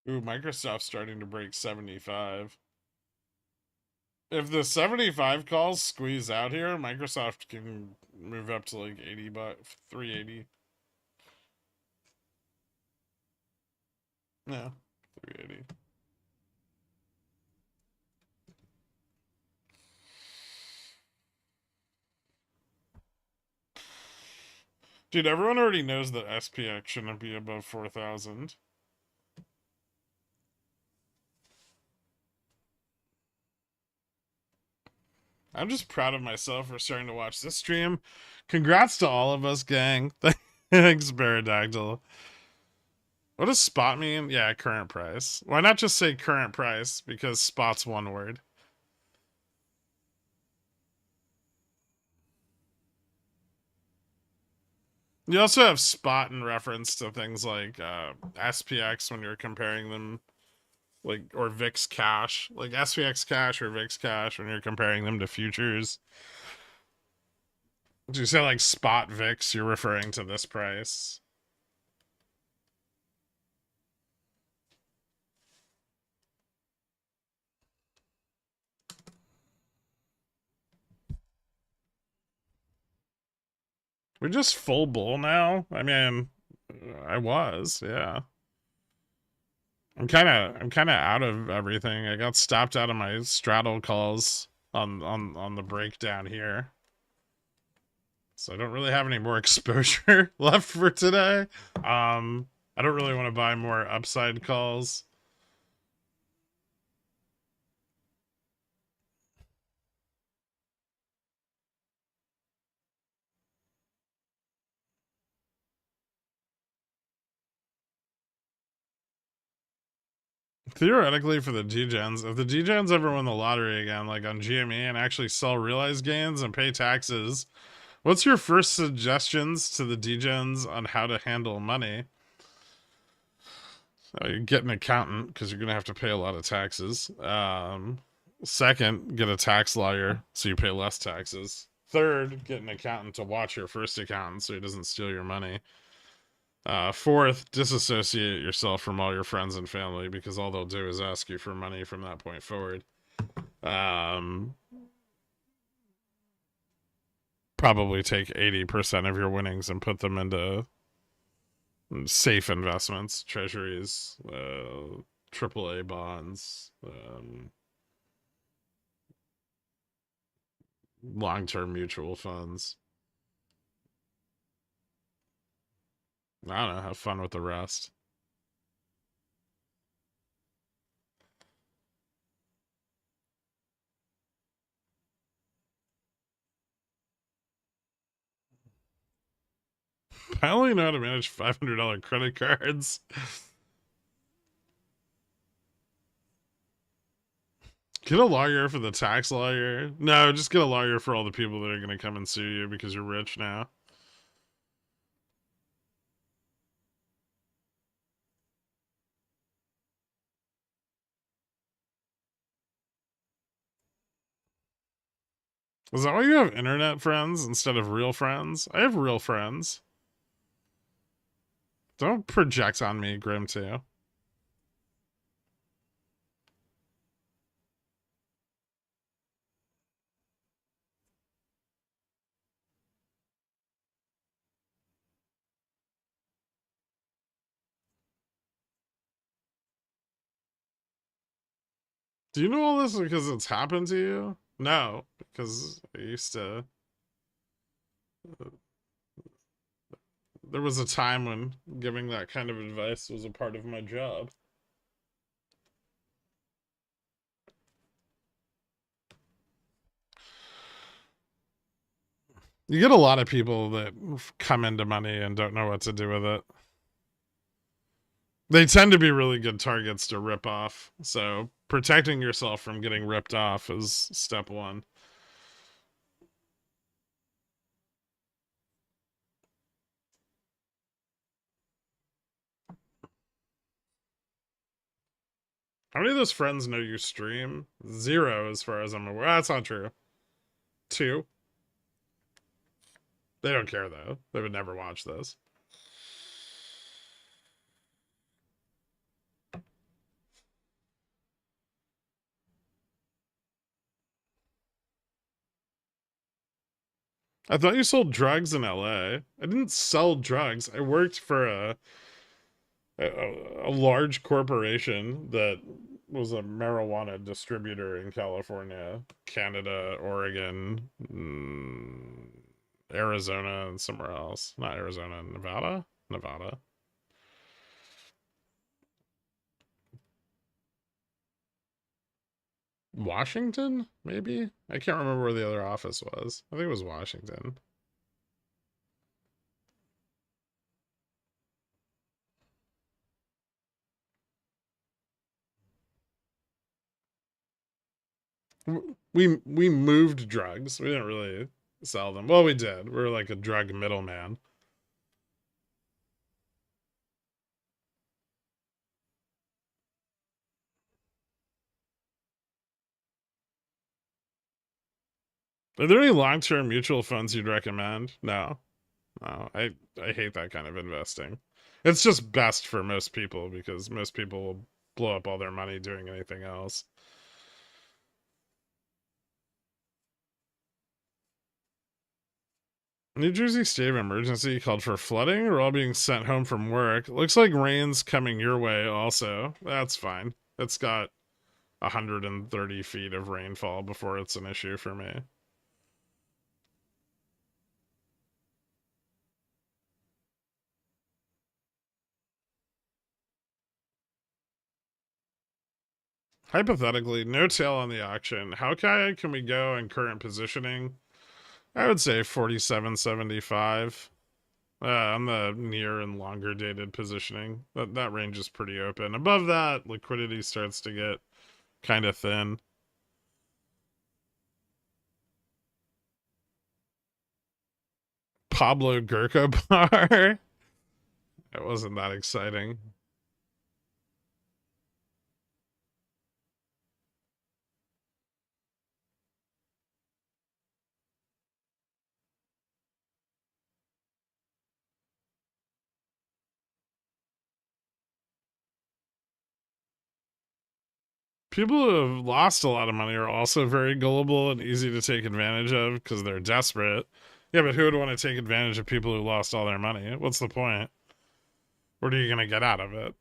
Ooh, Microsoft's starting to break 75. If the 75 calls squeeze out here, Microsoft can move up to like 80 bucks, 380. Yeah, 380. Dude, everyone already knows that SPX shouldn't be above 4,000. I'm just proud of myself for starting to watch this stream. Congrats to all of us, gang. Thanks, Baradactyl. What does spot mean? Yeah, current price. Why not just say current price? Because spot's one word. You also have spot in reference to things like SPX when you're comparing them, like, or VIX cash, like SPX cash or VIX cash when you're comparing them to futures. Do you say like spot VIX? You're referring to this price. We're just full bull now. I mean, I was, yeah. I'm kind of out of everything. I got stopped out of my straddle calls on the breakdown here. So I don't really have any more exposure left for today. I don't really want to buy more upside calls. Theoretically, for the G-Gens, if the G-Gens ever win the lottery again, like on GME, and actually sell realized gains and pay taxes, what's your first suggestions to the D-Gens on how to handle money? You get an accountant, because you're going to have to pay a lot of taxes. Second, get a tax lawyer, so you pay less taxes. Third, get an accountant to watch your first accountant so he doesn't steal your money. Fourth, disassociate yourself from all your friends and family, because all they'll do is ask you for money from that point forward. Probably take 80% of your winnings and put them into safe investments, treasuries, AAA bonds, long-term mutual funds. I don't know, have fun with the rest. I only know how to manage $500 credit cards. Get a lawyer for the tax lawyer. No, just get a lawyer for all the people that are going to come and sue you because you're rich now. Is that why you have internet friends instead of real friends? I have real friends. Don't project on me, Grim 2. Do you know all this because it's happened to you? No, because I used to. There was a time when giving that kind of advice was a part of my job. You get a lot of people that come into money and don't know what to do with it. They tend to be really good targets to rip off. So protecting yourself from getting ripped off is step one. How many of those friends know you stream? Zero, as far as I'm aware. That's not true. Two. They don't care, though. They would never watch this. I thought you sold drugs in LA. I didn't sell drugs. I worked for a large corporation that was a marijuana distributor in California, Canada, Oregon, Arizona, and somewhere else. Not Arizona, Nevada? Nevada. Washington, maybe? I can't remember where the other office was. I think it was Washington. We moved drugs. We didn't really sell them. Well, we did. We were like a drug middleman. Are there any long-term mutual funds you'd recommend? No. No. I hate that kind of investing. It's just best for most people because most people will blow up all their money doing anything else. New Jersey state of emergency called for flooding. We're all being sent home from work. Looks like rain's coming your way also. That's fine. It's got 130 feet of rainfall before it's an issue for me. Hypothetically, no tail on the auction. How high can we go in current positioning? I would say 47.75. On the near and longer dated positioning. That range is pretty open. Above that, liquidity starts to get kind of thin. Pablo Gurkha bar. It wasn't that exciting. People who have lost a lot of money are also very gullible and easy to take advantage of because they're desperate. Yeah, but who would want to take advantage of people who lost all their money? What's the point? What are you going to get out of it?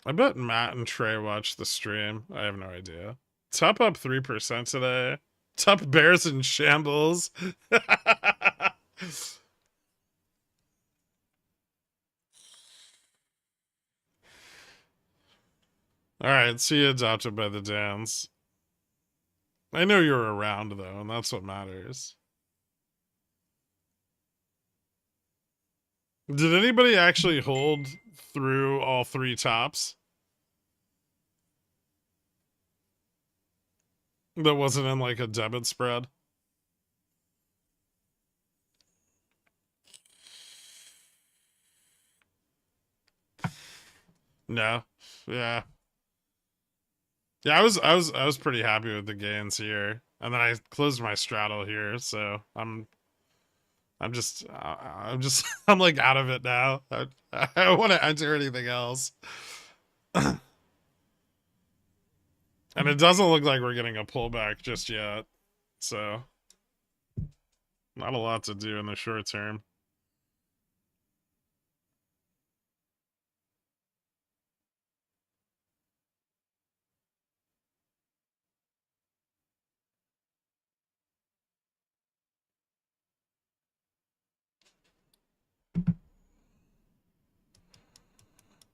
I bet Matt and Trey watched the stream. I have no idea. Tup up 3% today. Tup Bears in shambles. Alright, see you adopted by the Dans. I know you're around though, and that's what matters. Did anybody actually hold through all three tops? That wasn't in like a debit spread? No. Yeah. Yeah, I was pretty happy with the gains here. And then I closed my straddle here, so I'm just I'm like out of it now. I don't want to enter anything else. And it doesn't look like we're getting a pullback just yet. So not a lot to do in the short term.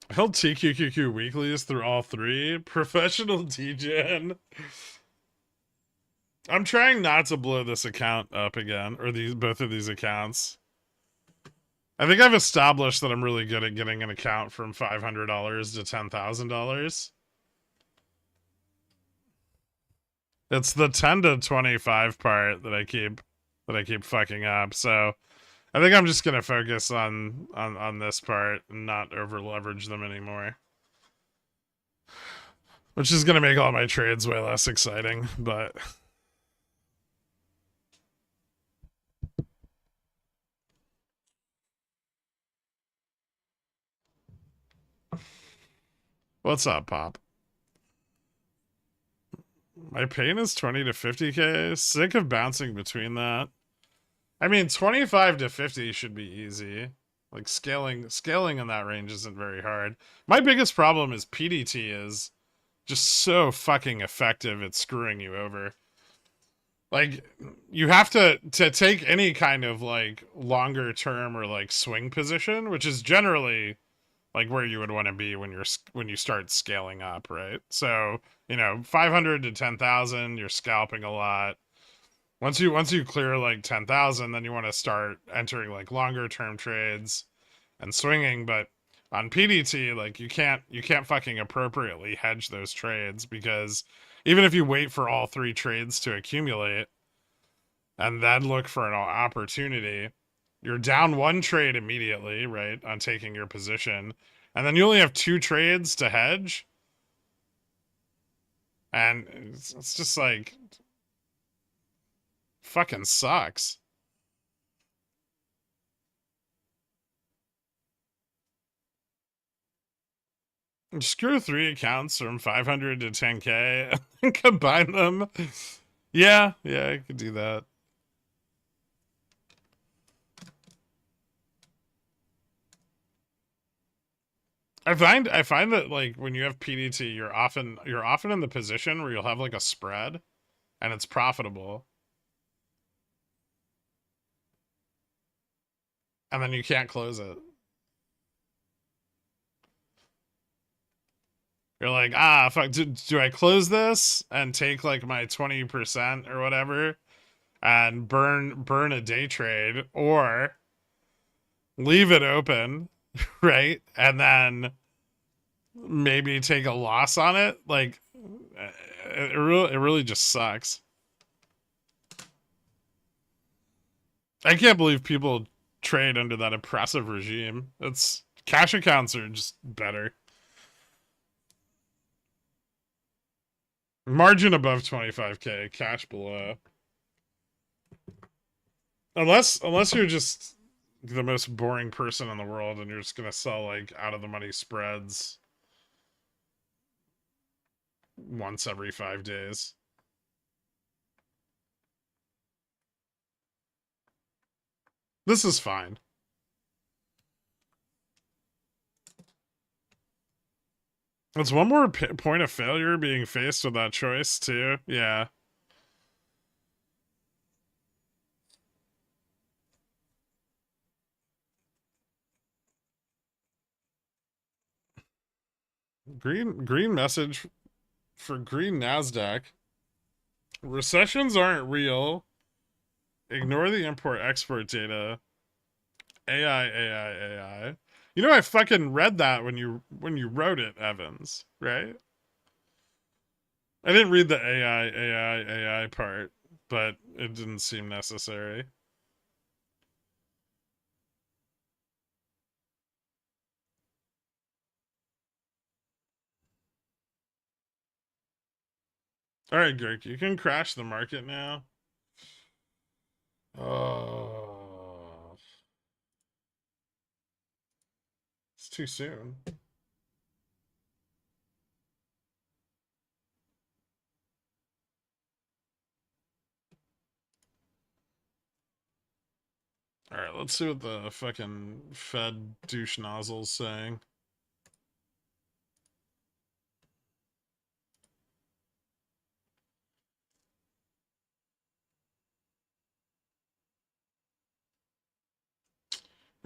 I held TQQQ weeklies through all three. Professional DGen. I'm trying not to blow this account up again, or these both of these accounts. I think I've established that I'm really good at getting an account from $500 to $10,000. It's the 10 to 25 part that I keep fucking up. So I think I'm just gonna focus on this part and not over leverage them anymore. Which is gonna make all my trades way less exciting, but what's up, Pop? My pain is 20 to 50k. Sick of bouncing between that. I mean, 25 to 50 should be easy. Like scaling in that range isn't very hard. My biggest problem is PDT is just so fucking effective at screwing you over. Like you have to take any kind of like longer term or like swing position, which is generally like where you would want to be when you start scaling up, right? So, 500 to 10,000, you're scalping a lot. Once you clear like 10,000, then you want to start entering like longer term trades and swinging, but on PDT like you can't fucking appropriately hedge those trades because even if you wait for all three trades to accumulate and then look for an opportunity, you're down one trade immediately, right, on taking your position, and then you only have two trades to hedge, and it's just like fucking sucks. Just grow 3 accounts from 500 to 10K and combine them. Yeah, I could do that. I find that like when you have PDT, you're often in the position where you'll have like a spread and it's profitable. And then you can't close it. You're like, fuck, do I close this and take like my 20% or whatever and burn a day trade, or leave it open, right? And then maybe take a loss on it? Like it really just sucks. I can't believe people trade under that oppressive regime. It's cash accounts are just better. Margin above 25K, cash below. Unless you're just the most boring person in the world and you're just gonna sell like out of the money spreads once every 5 days. This is fine. It's one more point of failure being faced with that choice too. Yeah. Green message for green Nasdaq. Recessions aren't real. Ignore the import-export data. AI. You know, I fucking read that when you wrote it, Evans, right? I didn't read the AI part, but it didn't seem necessary. All right, Gherk, you can crash the market now. Oh, it's too soon. All right, let's see what the fucking Fed douche nozzle's saying.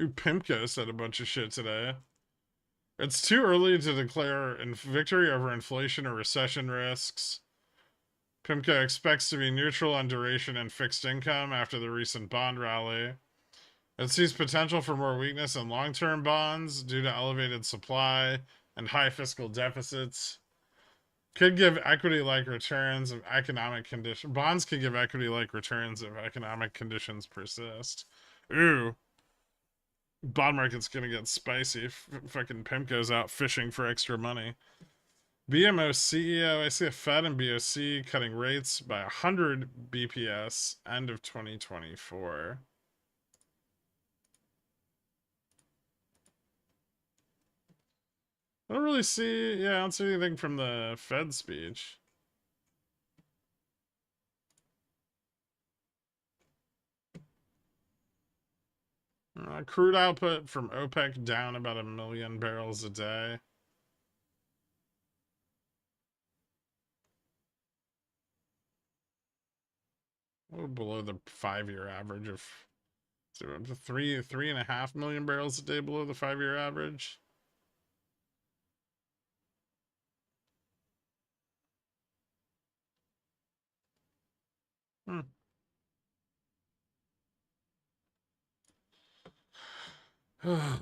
Ooh, Pimco said a bunch of shit today. It's too early to declare victory over inflation or recession risks. PIMCO expects to be neutral on duration and fixed income after the recent bond rally. It sees potential for more weakness in long-term bonds due to elevated supply and high fiscal deficits. Could give equity-like returns if economic conditions. Bonds could give equity-like returns if economic conditions persist. Ooh, bond market's gonna get spicy if fucking PIMCO's out fishing for extra money. BMO CEO, I see a Fed and BOC cutting rates by 100 BPS end of 2024. I don't really see, I don't see anything from the Fed speech. Crude output from OPEC down about 1 million barrels a day. Below the 5-year average of 3.5 million barrels a day below the 5-year average. Hmm. Hmm.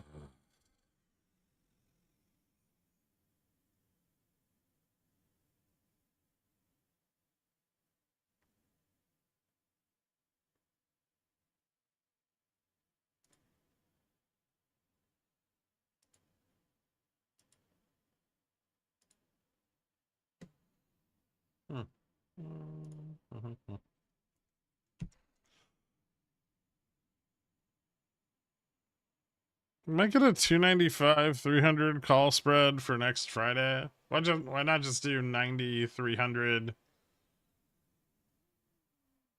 Might get a 295, 300 call spread for next Friday. Why not just do 90, 300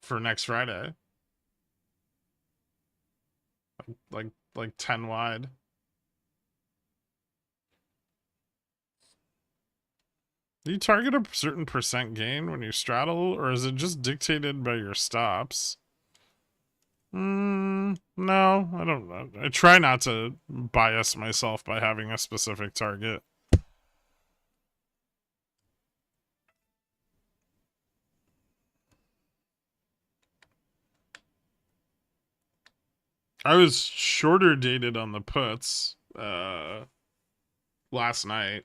for next Friday? Like 10 wide. Do you target a certain percent gain when you straddle, or is it just dictated by your stops? No, I don't know. I try not to bias myself by having a specific target. I was shorter dated on the puts last night.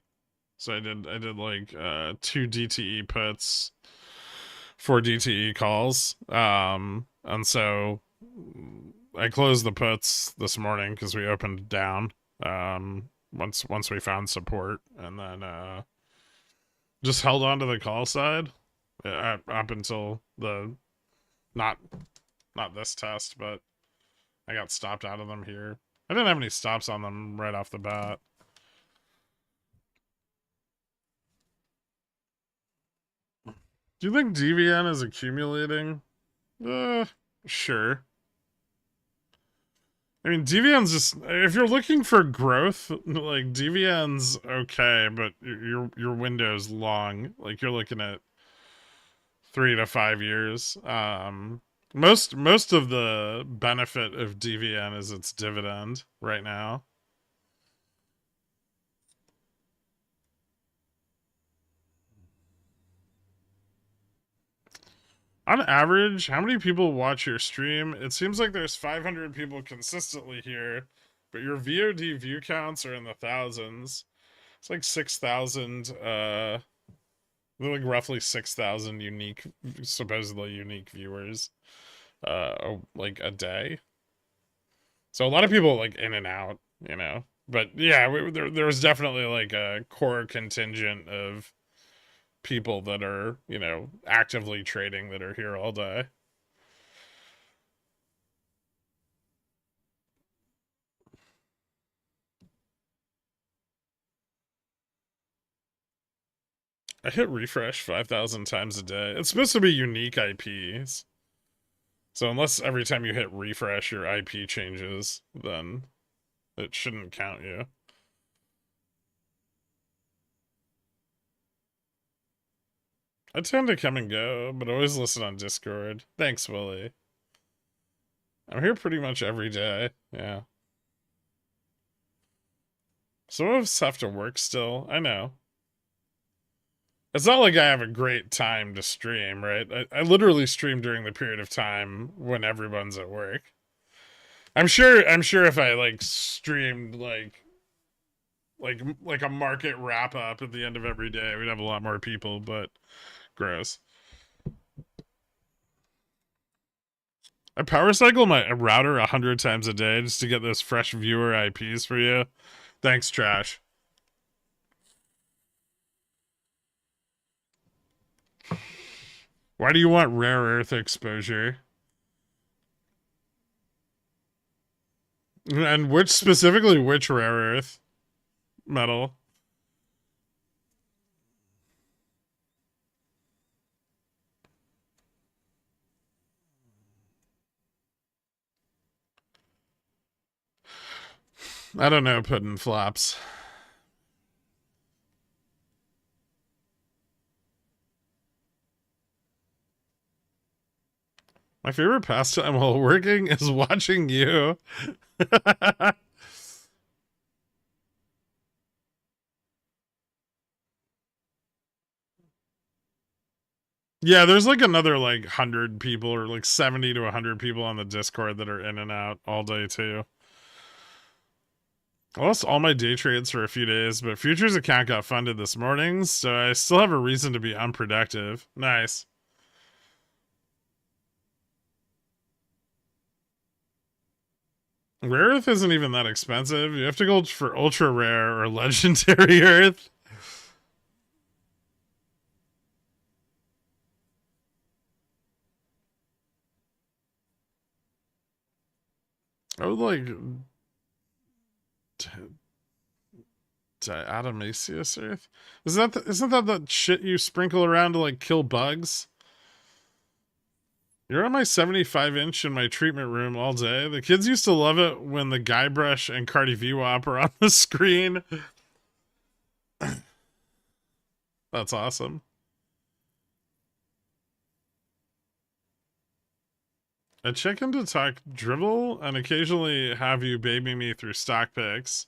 So I did like 2 DTE puts, 4 DTE calls. And so I closed the puts this morning because we opened down. Once we found support, and then just held on to the call side up until the not this test, but I got stopped out of them here. I didn't have any stops on them right off the bat. Do you think DVN is accumulating? Sure. I mean, DVN's just, if you're looking for growth, like DVN's okay, but your window's long. Like you're looking at 3 to 5 years. Most of the benefit of DVN is its dividend right now. On average, how many people watch your stream? It seems like there's 500 people consistently here, but your VOD view counts are in the thousands. It's like 6,000, like roughly 6,000 unique, supposedly unique viewers, like a day. So a lot of people like in and out, you know. But yeah, there's definitely like a core contingent of people that are, you know, actively trading that are here all day. I hit refresh 5,000 times a day. It's supposed to be unique IPs. So unless every time you hit refresh your IP changes, then it shouldn't count you. I tend to come and go, but always listen on Discord. Thanks, Willie. I'm here pretty much every day. Yeah. Some of us have to work still. I know. It's not like I have a great time to stream, right? I literally stream during the period of time when everyone's at work. I'm sure if I like streamed like a market wrap up at the end of every day, we'd have a lot more people, but gross. I power cycle my router 100 times a day just to get those fresh viewer IPs for you. Thanks, Trash. Why do you want rare earth exposure? And which rare earth metal? I don't know, puddin' flops. My favorite pastime while working is watching you. Yeah, there's like another like 100 people or like 70 to 100 people on the Discord that are in and out all day too. I lost all my day trades for a few days, but futures account got funded this morning, so I still have a reason to be unproductive. Nice. Rare Earth isn't even that expensive. You have to go for ultra rare or legendary Earth. I would like Diatomaceous earth? Isn't that the shit you sprinkle around to like kill bugs? You're on my 75-inch in my treatment room all day. The kids used to love it when the Guybrush and Cardi VWAP are on the screen. That's awesome. A chicken to talk drivel and occasionally have you baby me through stock picks.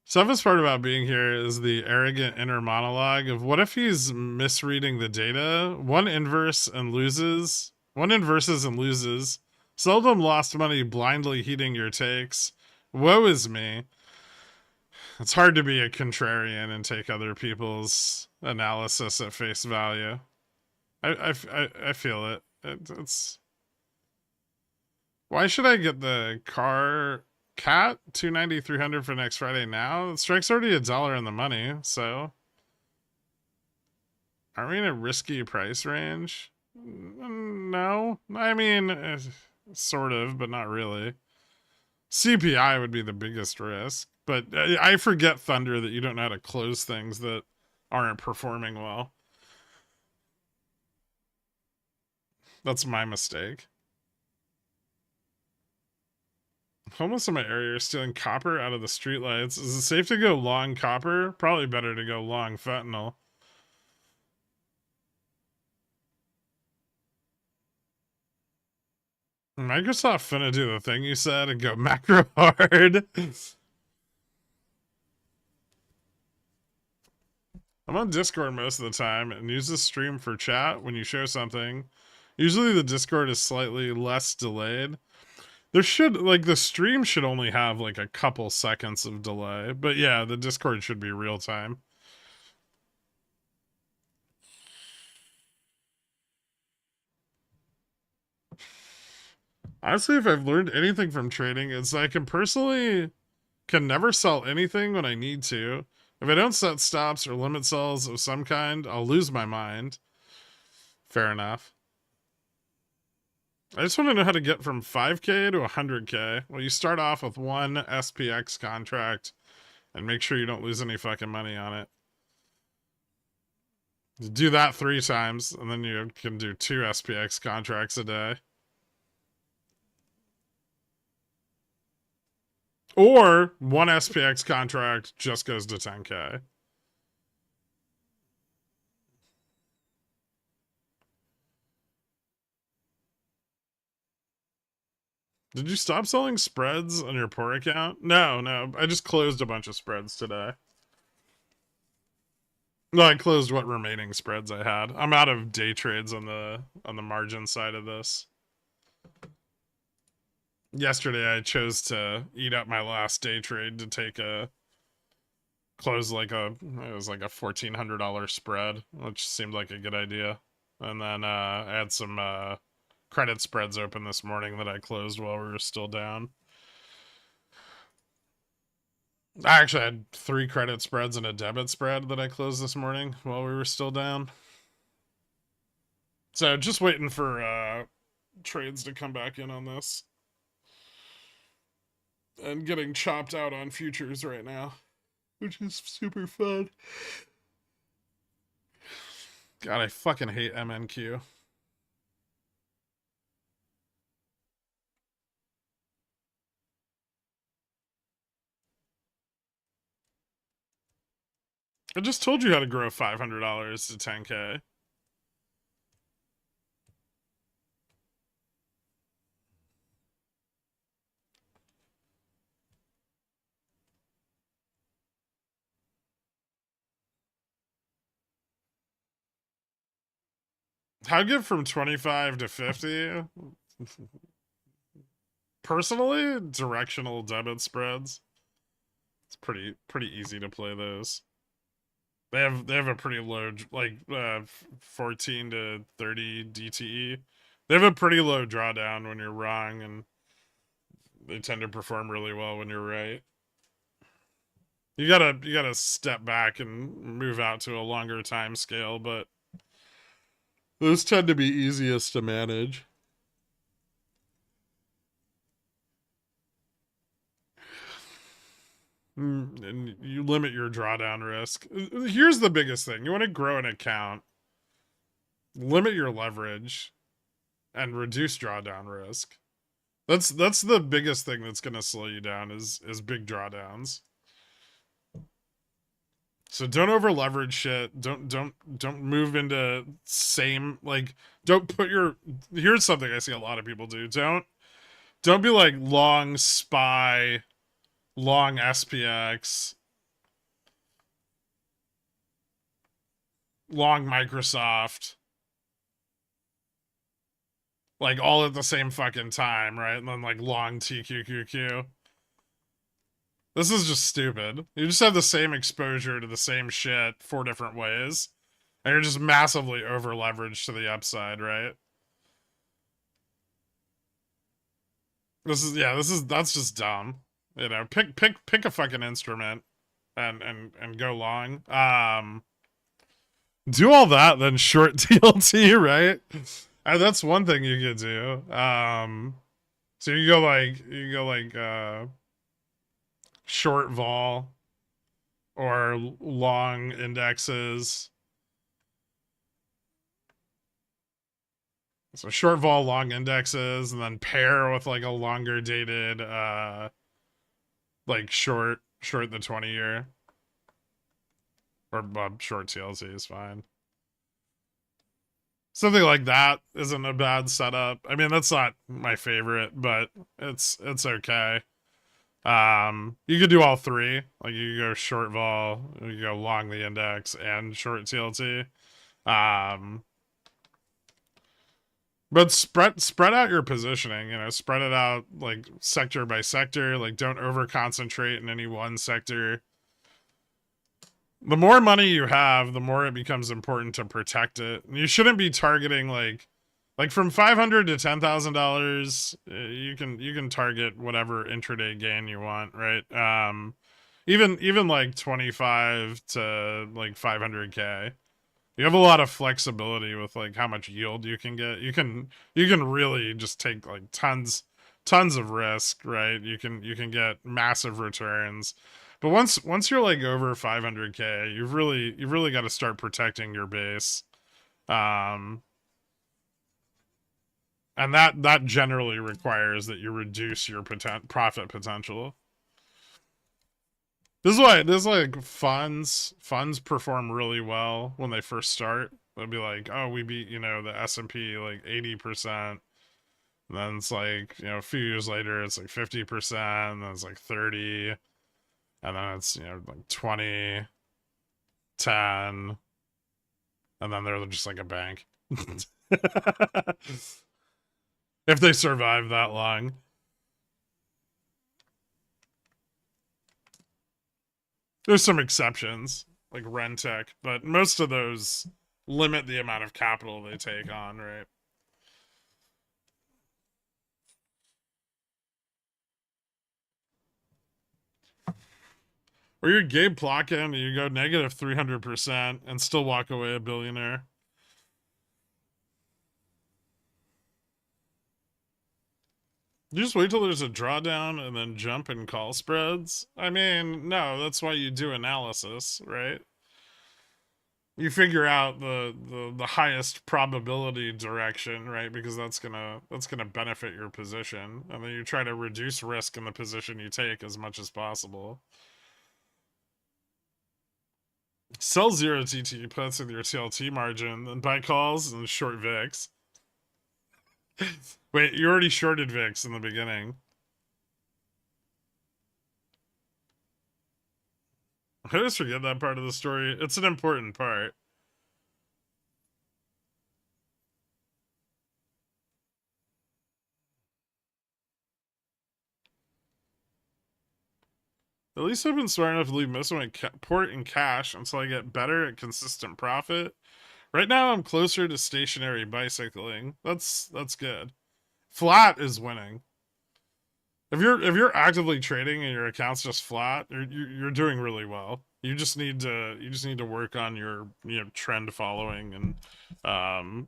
Toughest part about being here is the arrogant inner monologue of what if he's misreading the data? One inverses and loses. Seldom lost money blindly heeding your takes. Woe is me. It's hard to be a contrarian and take other people's analysis at face value. I feel it. It's why should I get the cat 290 300 for next Friday now? The strike's already $1 in the money, so are we in a risky price range? No, I mean sort of, but not really. CPI would be the biggest risk, but I forget, Thunder, that you don't know how to close things that aren't performing well. That's my mistake. Homeless in my area are stealing copper out of the streetlights. Is it safe to go long copper? Probably better to go long fentanyl. Microsoft finna do the thing you said and go macro hard. I'm on Discord most of the time and use this stream for chat when you show something. Usually the Discord is slightly less delayed. There should, like, the stream should only have, like, a couple seconds of delay. But yeah, the Discord should be real time. Honestly, if I've learned anything from trading, it's I can never sell anything when I need to. If I don't set stops or limit sells of some kind, I'll lose my mind. Fair enough. I just want to know how to get from 5K to 100K. Well, you start off with one SPX contract and make sure you don't lose any fucking money on it. You do that 3 times, and then you can do 2 SPX contracts a day. Or one SPX contract just goes to 10K. Did you stop selling spreads on your poor account? No. I just closed a bunch of spreads today. No, I closed what remaining spreads I had. I'm out of day trades on the margin side of this. Yesterday I chose to eat up my last day trade to take it was like a $1,400 spread, which seemed like a good idea. And then I had some credit spreads open this morning that I closed while we were still down. I actually had 3 credit spreads and a debit spread that I closed this morning while we were still down. So just waiting for trades to come back in on this. And getting chopped out on futures right now, which is super fun. God, I fucking hate MNQ. I just told you how to grow $500 to 10K. How get from 25 to 50? Personally, directional debit spreads. It's pretty easy to play those. They have a pretty low, like 14 to 30 DTE. They have a pretty low drawdown when you're wrong, and they tend to perform really well when you're right. You gotta step back and move out to a longer time scale, but those tend to be easiest to manage. And you limit your drawdown risk. Here's the biggest thing. You want to grow an account, limit your leverage, and reduce drawdown risk. That's the biggest thing that's gonna slow you down is big drawdowns. So don't over leverage shit. Don't move into same like don't put your here's something I see a lot of people do. Don't be like long SPY, long SPX, long Microsoft, like all at the same fucking time, right? And then like long TQQQ. This is just stupid. You just have the same exposure to the same shit 4 different ways. And you're just massively over leveraged to the upside, right? That's just dumb. You know, pick a fucking instrument and go long. Do all that, then short TLT, right? And that's one thing you could do. So you go like short vol or long indexes. So short vol, long indexes, and then pair with like a longer dated like short the 20-year. Or short TLT is fine. Something like that isn't a bad setup. I mean, that's not my favorite, but it's okay. You could do all three. Like you go short vol, you go long the index, and short TLT. But spread out your positioning. You know, spread it out like sector by sector. Like don't over concentrate in any one sector. The more money you have, the more it becomes important to protect it. You shouldn't be targeting like from $500 to $10,000. You can target whatever intraday gain you want, right? Even like 25 to like 500K. You have a lot of flexibility with like how much yield you can get. You can really just take like tons of risk, right? You can get massive returns. But once you're like over 500K, you've really got to start protecting your base. And that generally requires that you reduce your profit potential. This is like funds perform really well when they first start. They'll be like, oh, we beat, you know, the S&P like 80%. And then it's like, you know, a few years later it's like 50%, and then it's like 30, and then it's, you know, like 20, 10, and then they're just like a bank. If they survive that long. There's some exceptions, like Rentec, but most of those limit the amount of capital they take on, right? Or you're Gabe Plotkin and you go negative 300% and still walk away a billionaire. You just wait till there's a drawdown and then jump and call spreads? I mean, no, that's why you do analysis, right? You figure out the highest probability direction, right? Because that's gonna benefit your position, and then you try to reduce risk in the position you take as much as possible. Sell 0 TT puts with your TLT margin, then buy calls and short VIX. Wait, you already shorted VIX in the beginning. I just forget that part of the story. It's an important part. At least I've been smart enough to leave most of my port in cash until I get better at consistent profit. Right now, I'm closer to stationary bicycling. That's good. Flat is winning. If you're actively trading and your account's just flat, you're doing really well. You just need to work on your, you know, trend following, and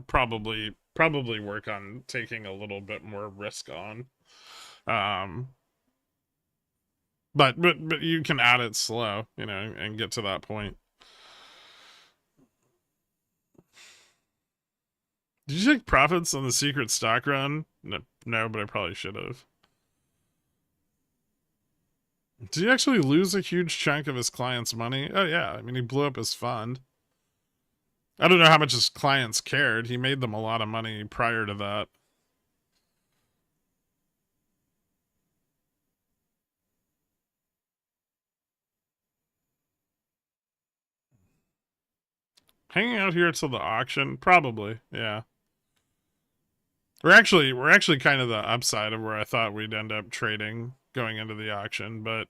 probably work on taking a little bit more risk on. But you can add it slow, you know, and get to that point. Did you take profits on the secret stock run? No, but I probably should have. Did he actually lose a huge chunk of his client's money? Oh yeah, I mean he blew up his fund. I don't know how much his clients cared. He made them a lot of money prior to that. Hanging out here till the auction, probably. Yeah. We're actually kind of the upside of where I thought we'd end up trading going into the auction, but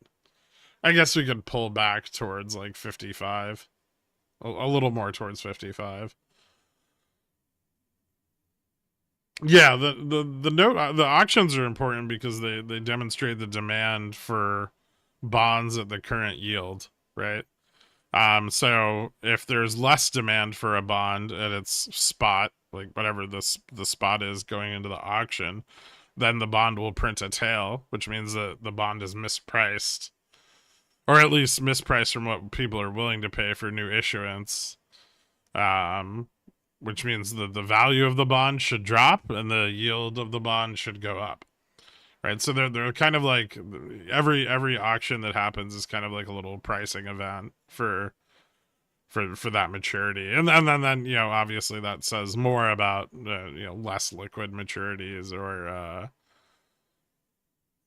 I guess we could pull back towards like 55. A little more towards 55. Yeah, the note the auctions are important because they demonstrate the demand for bonds at the current yield, right? So if there's less demand for a bond at its spot, like whatever the spot is going into the auction, then the bond will print a tail, which means that the bond is mispriced, or at least mispriced from what people are willing to pay for new issuance. Um, which means that the value of the bond should drop and the yield of the bond should go up. Right, so they're kind of like every auction that happens is kind of like a little pricing event for that maturity, and then you know obviously that says more about you know less liquid maturities or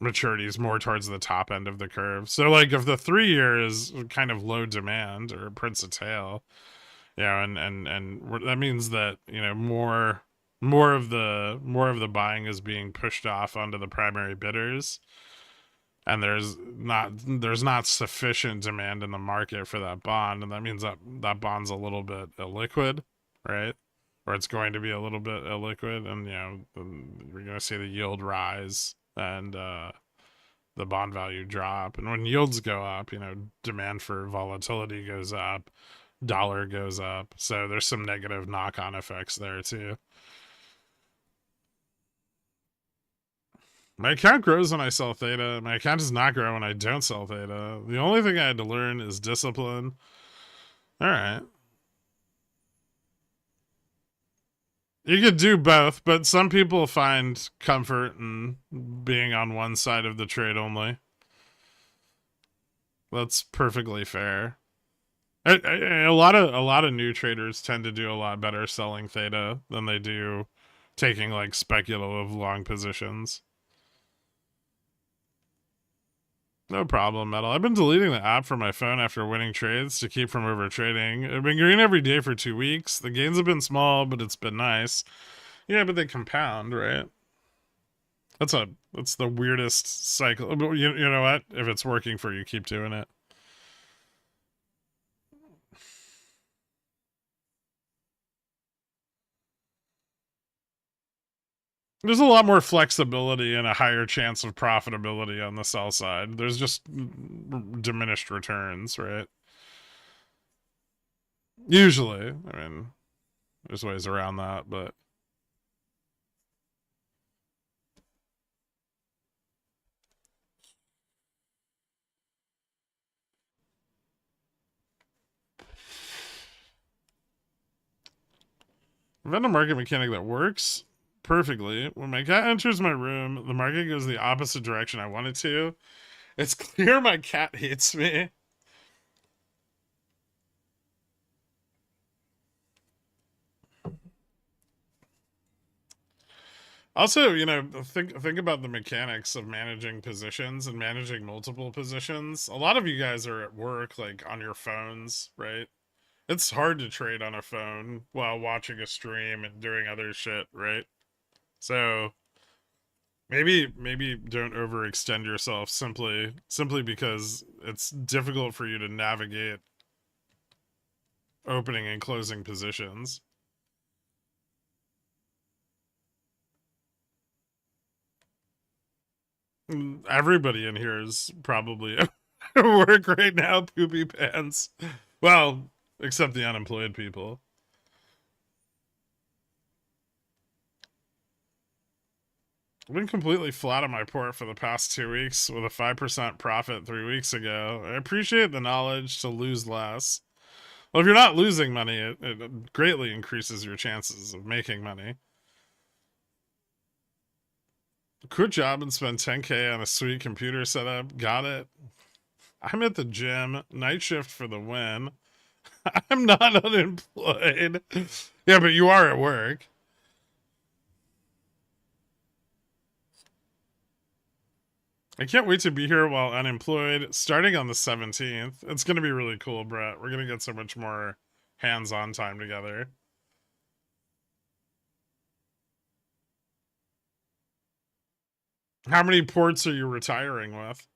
maturities more towards the top end of the curve. So like if the 3 year is kind of low demand or prints a tail, you know, and that means that you know more of the buying is being pushed off onto the primary bidders, and there's not sufficient demand in the market for that bond, and that means that that bond's a little bit illiquid, right? Or it's going to be a little bit illiquid, and you know we're going to see the yield rise and the bond value drop. And when yields go up, you know demand for volatility goes up, dollar goes up, so there's some negative knock-on effects there too. My account grows when I sell theta. My account does not grow when I don't sell theta. The only thing I had to learn is discipline. All right. You could do both, but some people find comfort in being on one side of the trade only. That's perfectly fair. A lot of new traders tend to do a lot better selling theta than they do taking like speculative long positions. No problem, Metal. I've been deleting the app from my phone after winning trades to keep from over trading. I've been green every day for 2 weeks. The gains have been small, but it's been nice. Yeah, but they compound, right? That's the weirdest cycle. You know what? If it's working for you, keep doing it. There's a lot more flexibility and a higher chance of profitability on the sell side. There's just diminished returns, right? Usually. I mean, there's ways around that, but I've a market mechanic that works perfectly. When my cat enters my room, the market goes the opposite direction I want it to. It's clear my cat hates me. Also, you know, think about the mechanics of managing positions and managing multiple positions. A lot of you guys are at work, like on your phones, right? It's hard to trade on a phone while watching a stream and doing other shit, right? So maybe don't overextend yourself simply because it's difficult for you to navigate opening and closing positions. Everybody in here is probably at work right now, poopy pants. Well, except the unemployed people. I've been completely flat on my port for the past 2 weeks with a 5% profit 3 weeks ago. I appreciate the knowledge to lose less. Well, if you're not losing money, it greatly increases your chances of making money. Quit job and spend 10K on a sweet computer setup. Got it. I'm at the gym. Night shift for the win. I'm not unemployed. Yeah, but you are at work. I can't wait to be here while unemployed, starting on the 17th. It's going to be really cool, Brett. We're going to get so much more hands-on time together. How many ports are you retiring with?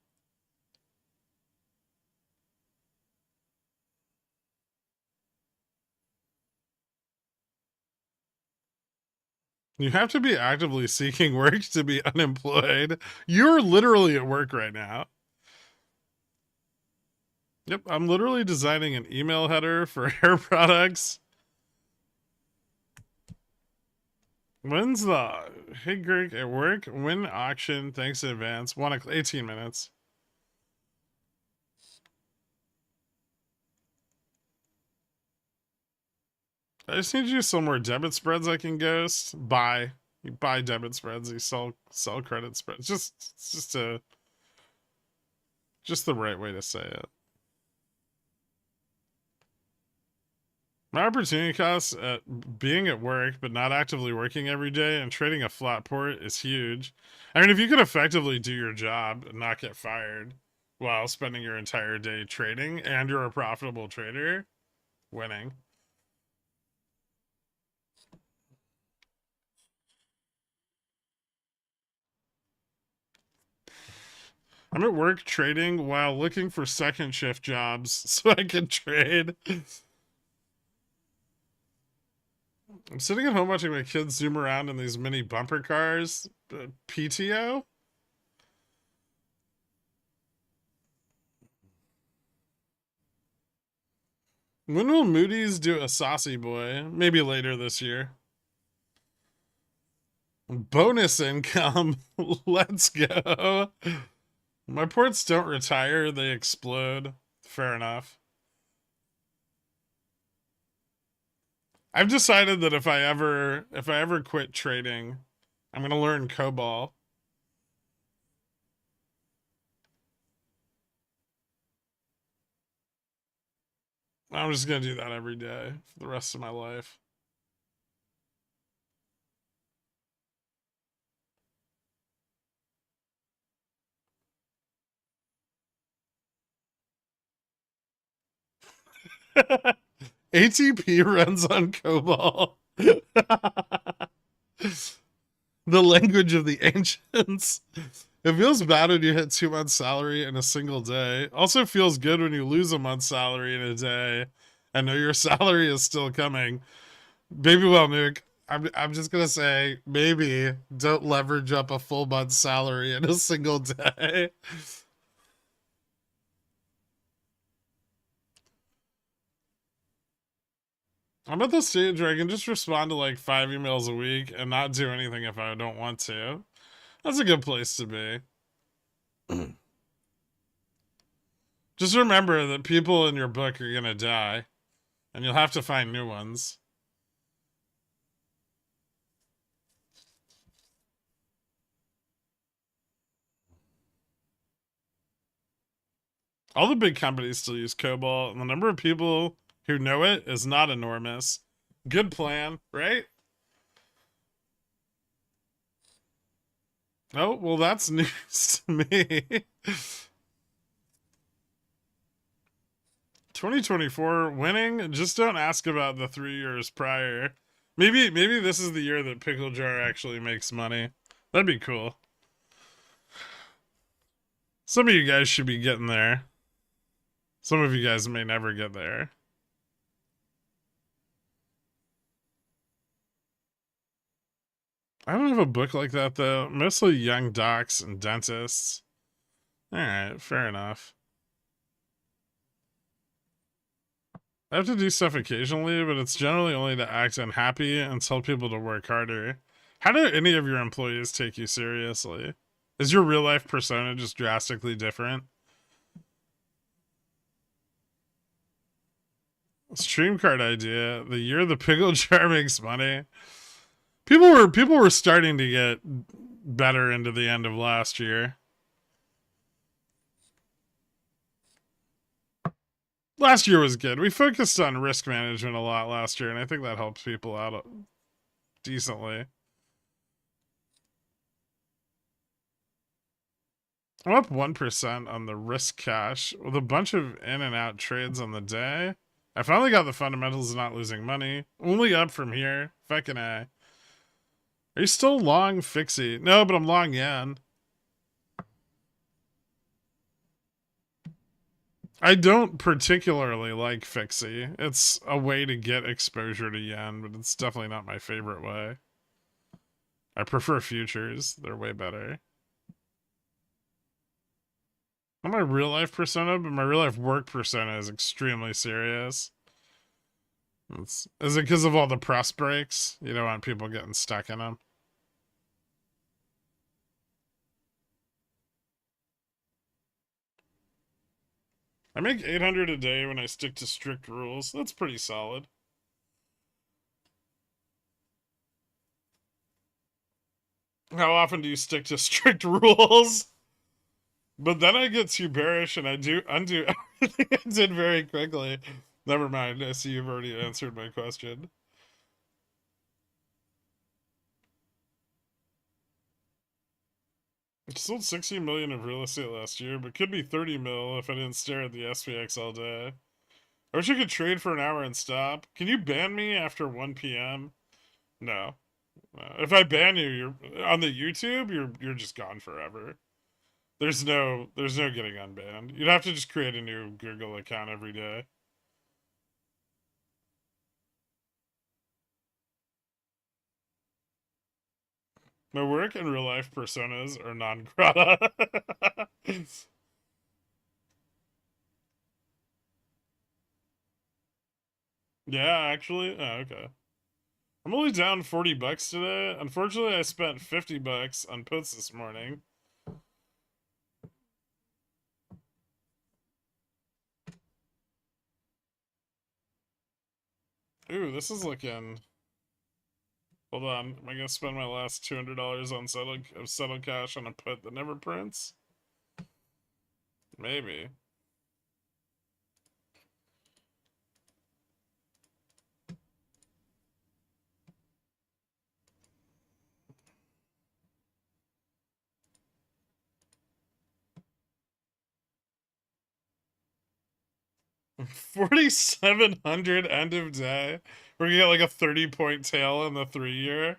You have to be actively seeking work to be unemployed. You're literally at work right now. Yep, I'm literally designing an email header for hair products. When's the hey Greg at work? Win auction, thanks in advance. 18 minutes. I just need you some more debit spreads I can ghost. Buy. You buy debit spreads, you sell credit spreads. Just the right way to say it. My opportunity cost at being at work but not actively working every day and trading a flat port is huge. I mean, if you could effectively do your job and not get fired while spending your entire day trading and you're a profitable trader, winning. I'm at work trading while looking for second shift jobs so I can trade. I'm sitting at home watching my kids zoom around in these mini bumper cars. PTO? When will Moody's do a saucy boy? Maybe later this year. Bonus income. Let's go. My ports don't retire, they explode. Fair enough. I've decided that if I ever quit trading, I'm gonna learn COBOL. I'm just gonna do that every day for the rest of my life. ATP runs on COBOL. The language of the ancients. It feels bad when you hit 2 months' salary in a single day. Also feels good when you lose a month's salary in a day and know your salary is still coming. Baby well, Nuke. I'm just gonna say maybe don't leverage up a full month's salary in a single day. I'm at the stage where I can just respond to like 5 emails a week and not do anything if I don't want to. That's a good place to be. Just remember that people in your book are gonna die, and you'll have to find new ones. All the big companies still use COBOL, and the number of people who know it is not enormous. Good plan, right? Oh, well, that's news to me. 2024 winning. Just don't ask about the 3 years prior. Maybe this is the year that Pickle Jar actually makes money. That'd be cool. Some of you guys should be getting there. Some of you guys may never get there. I don't have a book like that though. Mostly young docs and dentists. Alright, fair enough. I have to do stuff occasionally, but it's generally only to act unhappy and tell people to work harder. How do any of your employees take you seriously? Is your real life persona just drastically different? Stream card idea. The year the pickle jar makes money. People were starting to get better into the end of last year. Last year was good. We focused on risk management a lot last year, and I think that helps people out decently. I'm up 1% on the risk cash with a bunch of in and out trades on the day. I finally got the fundamentals of not losing money. Only up from here. Fucking A. Are you still long Fixie? No, but I'm long yen. I don't particularly like Fixie. It's a way to get exposure to yen, but it's definitely not my favorite way. I prefer futures. They're way better. Not my real life persona, but my real life work persona is extremely serious. Is it because of all the press breaks? You don't want people getting stuck in them. I make 800 a day when I stick to strict rules. That's pretty solid. How often do you stick to strict rules? But then I get too bearish and I do undo everything I did very quickly. Never mind. I see you've already answered my question. I sold 60 million of real estate last year, but could be 30 mil if I didn't stare at the SPX all day. I wish I could trade for an hour and stop. Can you ban me after 1 p.m.? No. If I ban you, you're on the YouTube, you're just gone forever. There's no getting unbanned. You'd have to just create a new Google account every day. My work and real life personas are non grata. Yeah, actually. Oh, okay. I'm only down 40 bucks today. Unfortunately, I spent 50 bucks on puts this morning. Ooh, this is looking. Hold on. Am I gonna spend my last $200 on settle cash on a put that never prints? Maybe. 4,700 end of day. We're gonna get like a 30-point tail in the 3 year.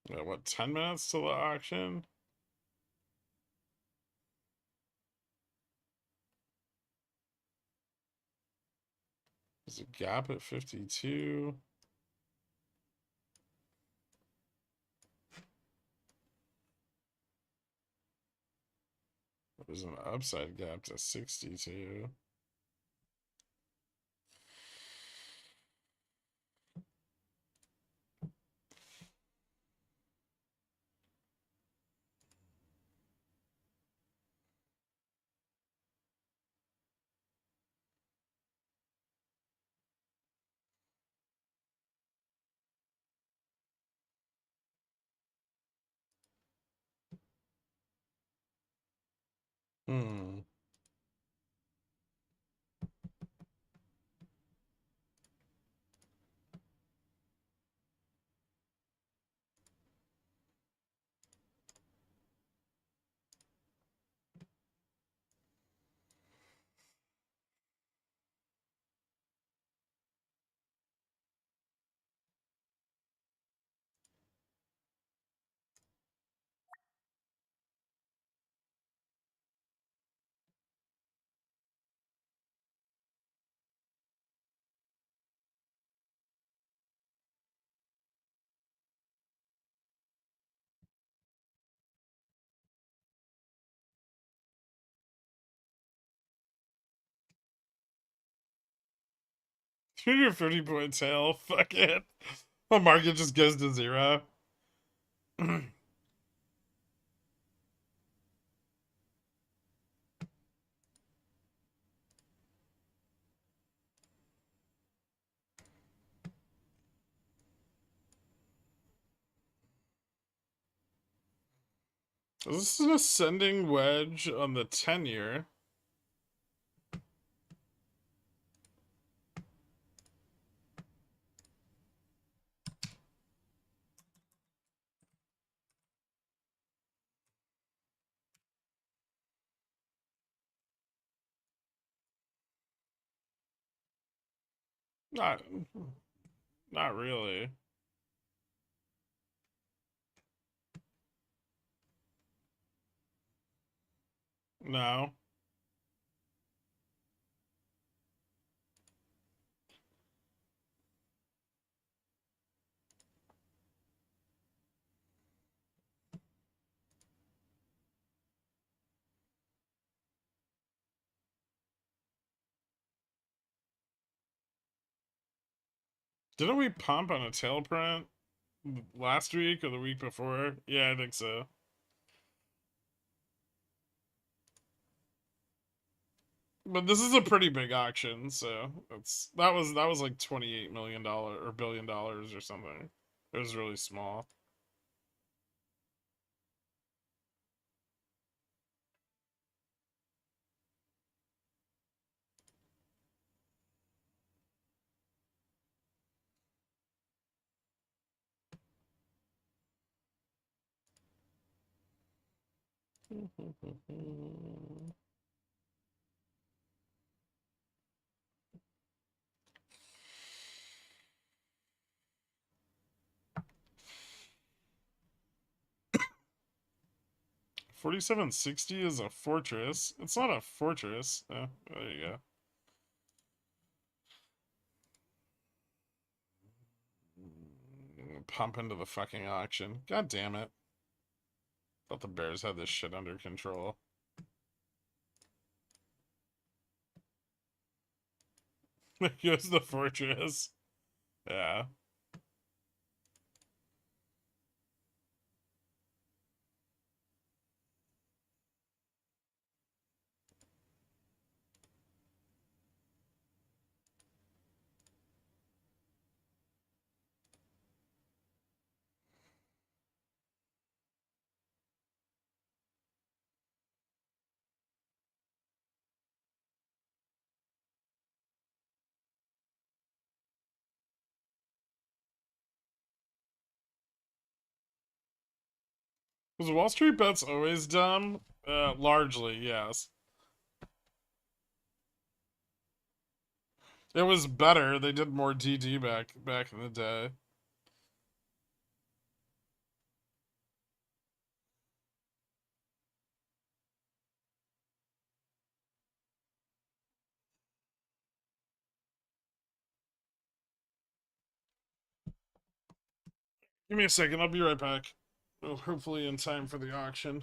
Yeah, what, 10 minutes till the auction? There's a gap at 52. There's an upside gap to 62. Hmm. 250-point tail. Fuck it. The market just goes to zero. Is this an ascending wedge on the 10-year? Not, not really. No. Didn't we pump on a tail print last week or the week before? Yeah, I think so. But this is a pretty big auction, so that was like $28 million or $1 billion or something. It was really small. $47.60 is a fortress. It's not a fortress. Oh, there you go. Pump into the fucking auction. God damn it. Thought the Bears had this shit under control. Here's the fortress. Yeah. Was Wall Street bets always dumb? Largely, yes. It was better. They did more DD back in the day. Give me a second. I'll be right back. Well, hopefully in time for the auction.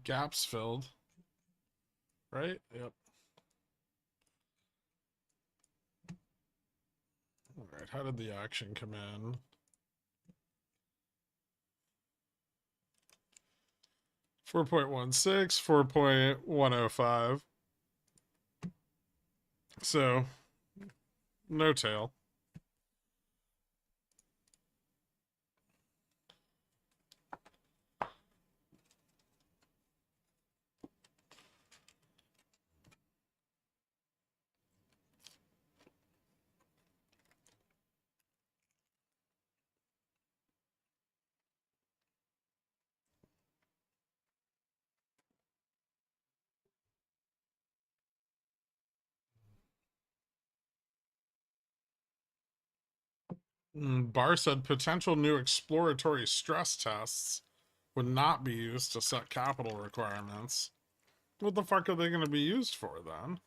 Gaps filled. Right? Yep. All right, how did the action come in? 4.16, 4.105. So, no tail. Barr said potential new exploratory stress tests would not be used to set capital requirements. What the fuck are they going to be used for then?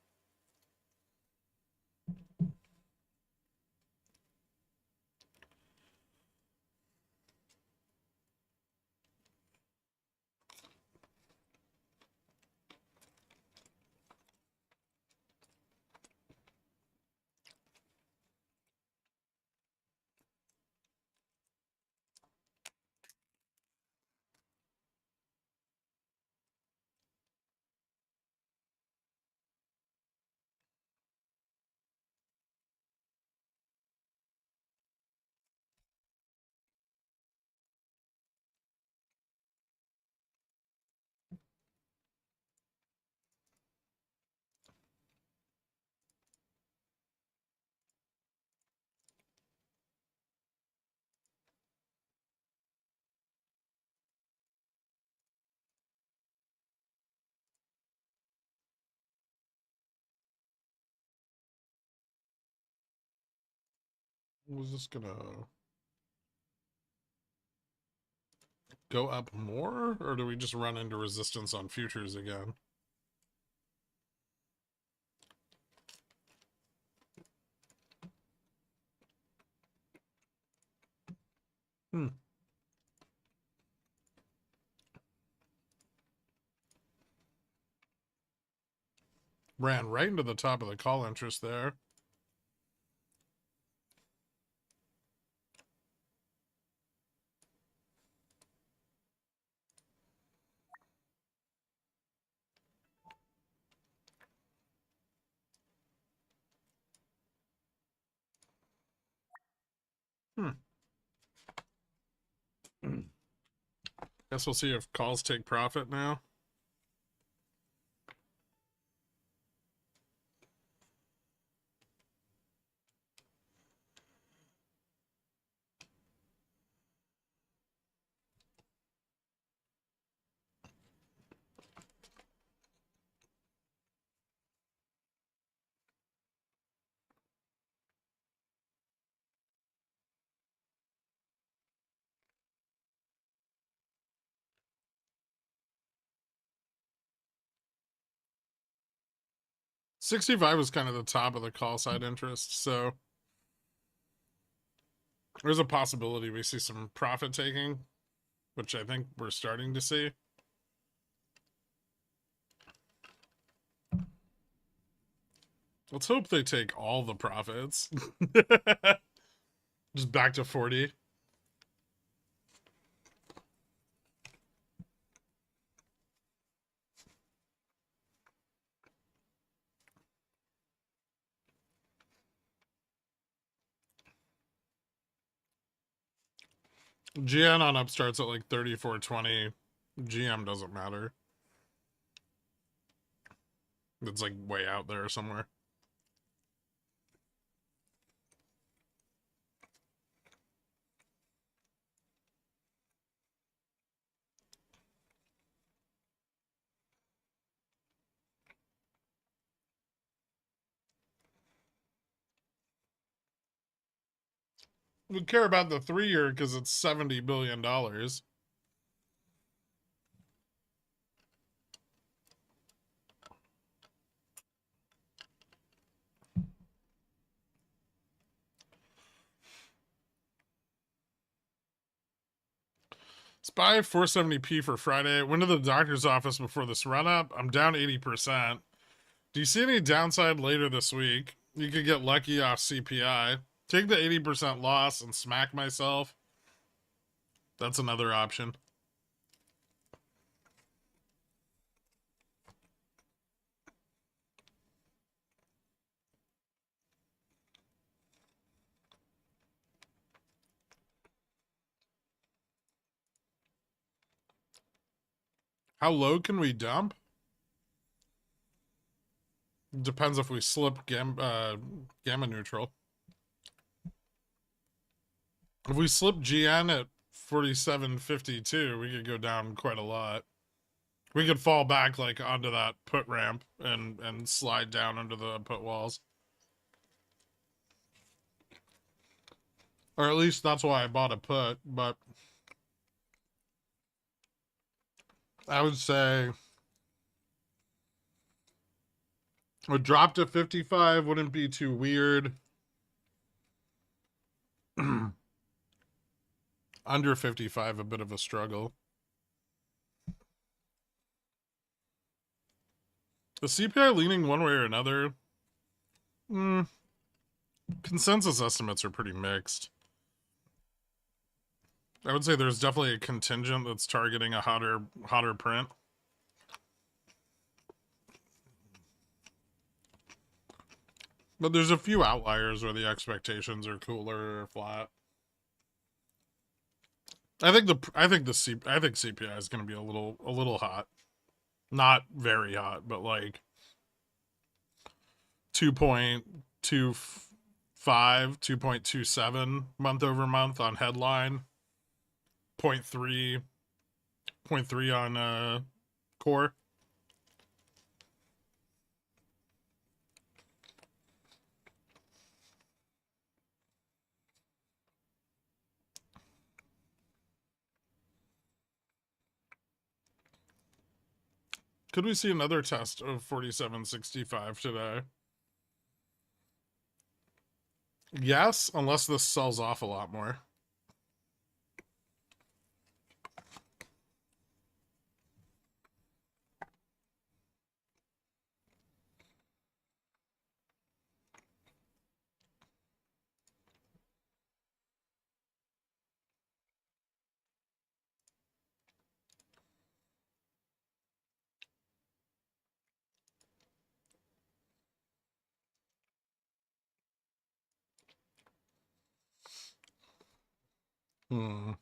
Was this going to go up more, or do we just run into resistance on futures again? Ran right into the top of the call interest there. Guess we'll see if calls take profit now. $65 was kind of the top of the call side interest, so there's a possibility we see some profit taking, which I think we're starting to see. Let's hope they take all the profits. Just back to 40. GN on up starts at like 34.20. GM doesn't matter. It's like way out there somewhere. We care about the 3-year because it's $70 billion. Let's buy 470p for Friday. Went to the doctor's office before this run up. I'm down 80%. Do you see any downside later this week? You could get lucky off CPI. Take the 80% loss and smack myself. That's another option. How low can we dump? Depends if we slip gamma neutral. If we slip GN at 47.52, we could go down quite a lot. We could fall back like onto that put ramp and slide down under the put walls. Or at least that's why I bought a put, but I would say a drop to 55 wouldn't be too weird. Under 55, a bit of a struggle. The CPI leaning one way or another? Consensus estimates are pretty mixed. I would say there's definitely a contingent that's targeting a hotter print. But there's a few outliers where the expectations are cooler or flat. I think CPI is going to be a little hot. Not very hot, but like 2.25, 2.27 month over month on headline. 0.3 on core. Could we see another test of 47.65 today? Yes, unless this sells off a lot more. Hmm.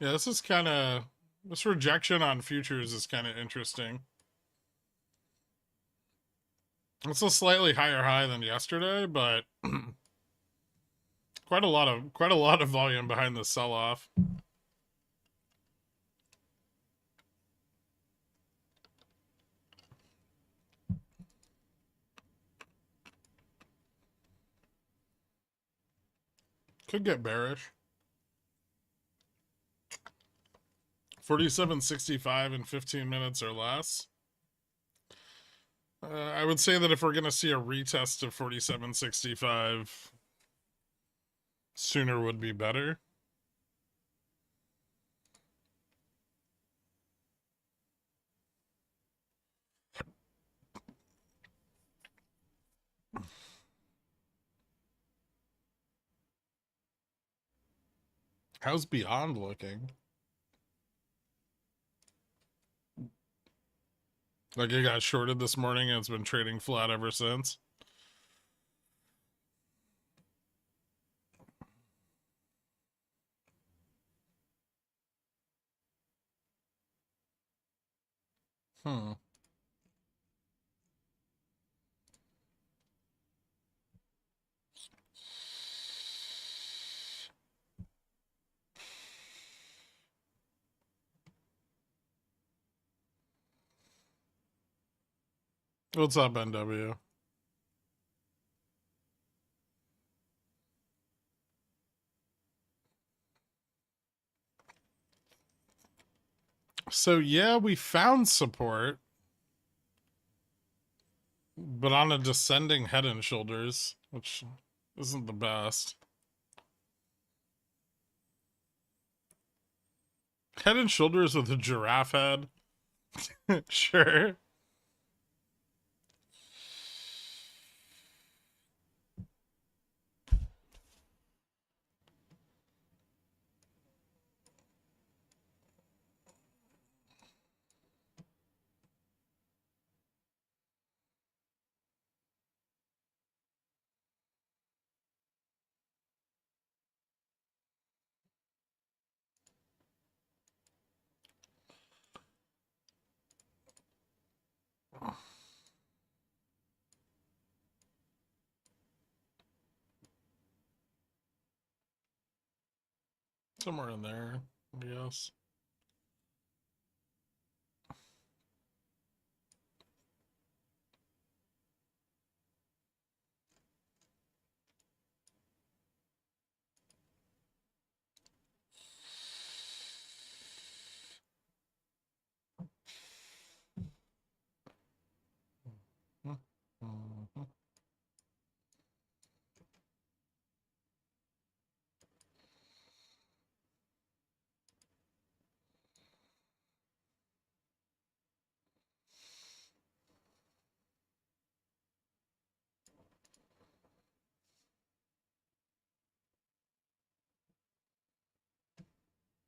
Yeah, this rejection on futures is kind of interesting. It's a slightly higher high than yesterday, but quite a lot of volume behind the sell-off. Could get bearish. 47.65 in 15 minutes or less. I would say that if we're going to see a retest of 47.65, sooner would be better. How's Beyond looking? Like it got shorted this morning and it's been trading flat ever since. Hmm. What's up, NW? So yeah, we found support, but on a descending Head and Shoulders, which isn't the best. Head and Shoulders with a giraffe head. Sure. Somewhere in there, I guess.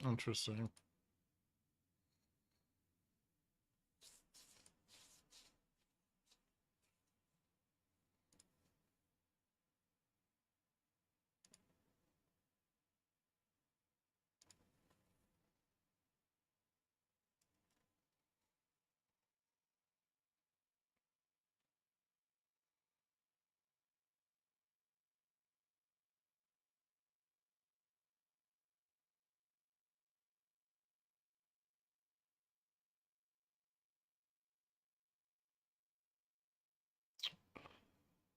Interesting.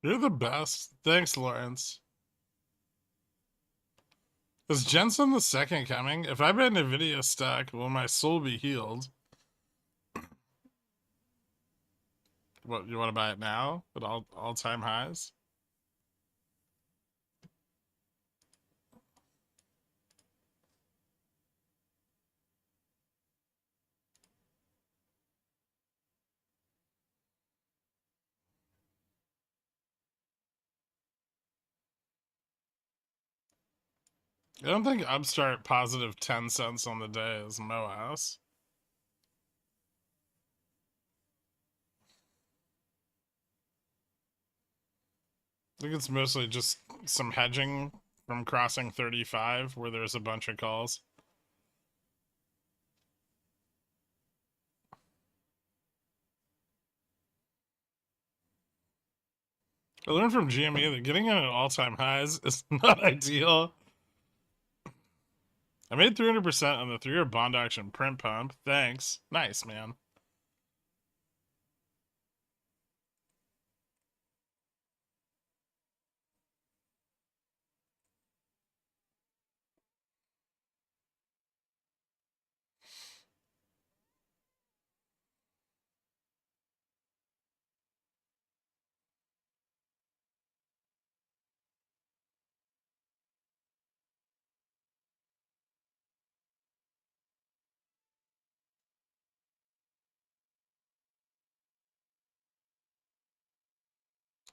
You're the best. Thanks, Lawrence. Is Jensen the second coming? If I buy Nvidia stock, will my soul be healed? What, you want to buy it now at all-time highs? I don't think Upstart positive 10 cents on the day is MOASS. I think it's mostly just some hedging from crossing 35 where there's a bunch of calls. I learned from GME that getting in at all-time highs is not ideal. I made 300% on the 3-year bond auction print pump. Thanks. Nice, man.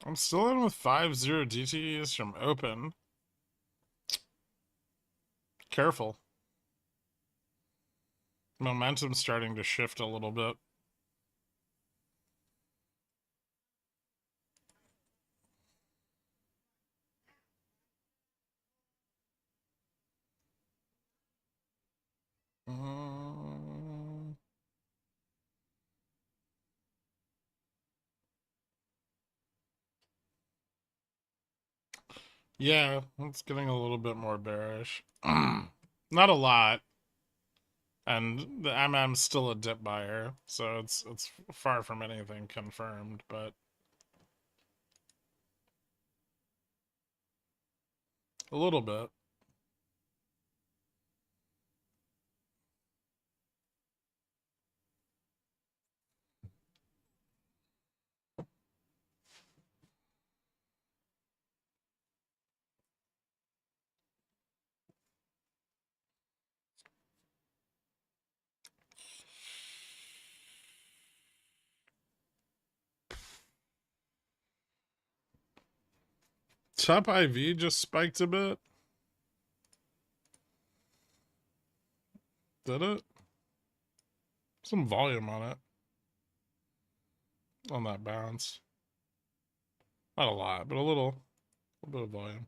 I'm still in with 5-0 DTEs from open. Careful. Momentum's starting to shift a little bit. Yeah, it's getting a little bit more bearish. Not a lot. And the MM's still a dip buyer, so it's far from anything confirmed, but a little bit. Top IV just spiked a bit. Did it? Some volume on it. On that bounce. Not a lot, but a little bit of volume.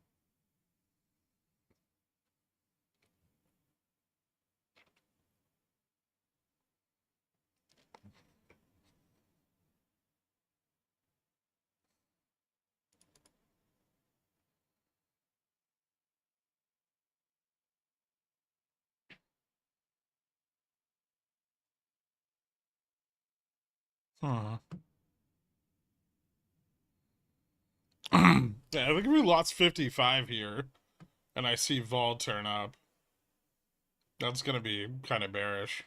Huh. Yeah, I think if we lost 55 here, and I see vol turn up, that's gonna be kind of bearish.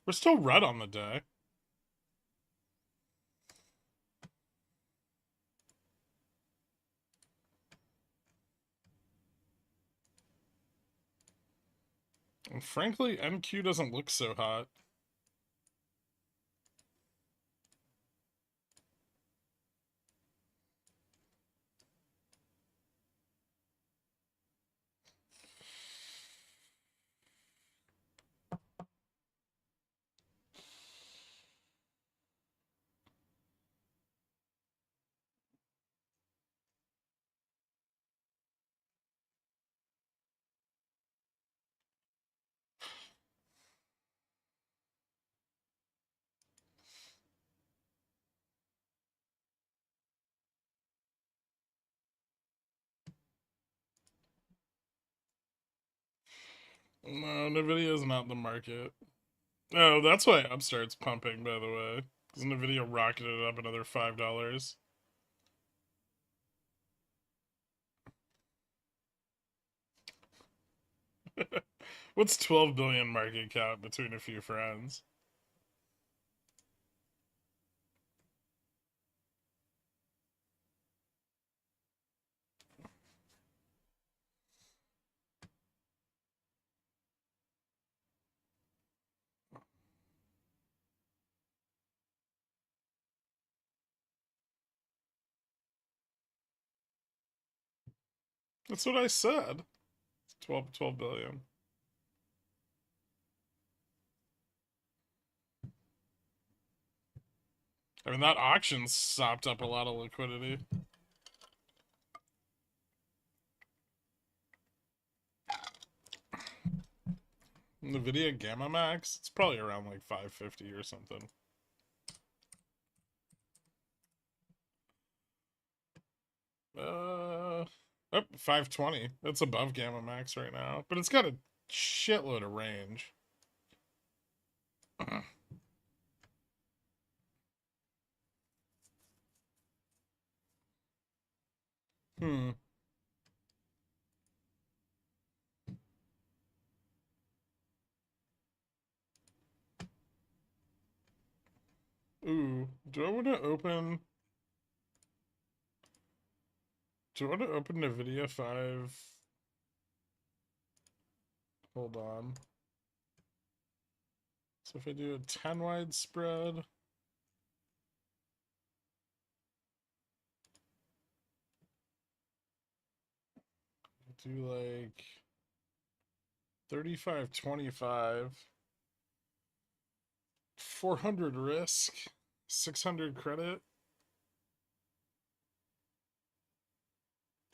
We're still red on the day. And frankly, NQ doesn't look so hot. No, Nvidia's not in the market. Oh, that's why Upstart's pumping, by the way. Because Nvidia rocketed up another $5. What's 12 billion market cap between a few friends? That's what I said. 12 billion. I mean, that auction sopped up a lot of liquidity. Nvidia Gamma Max, it's probably around like 550 or something. Oh, 520. That's above Gamma Max right now, but it's got a shitload of range. Hmm. Ooh, do I want to open? Do I want to open Nvidia 5? Hold on. So if I do a 10 wide spread, do like 35.25, 400 risk, 600 credit.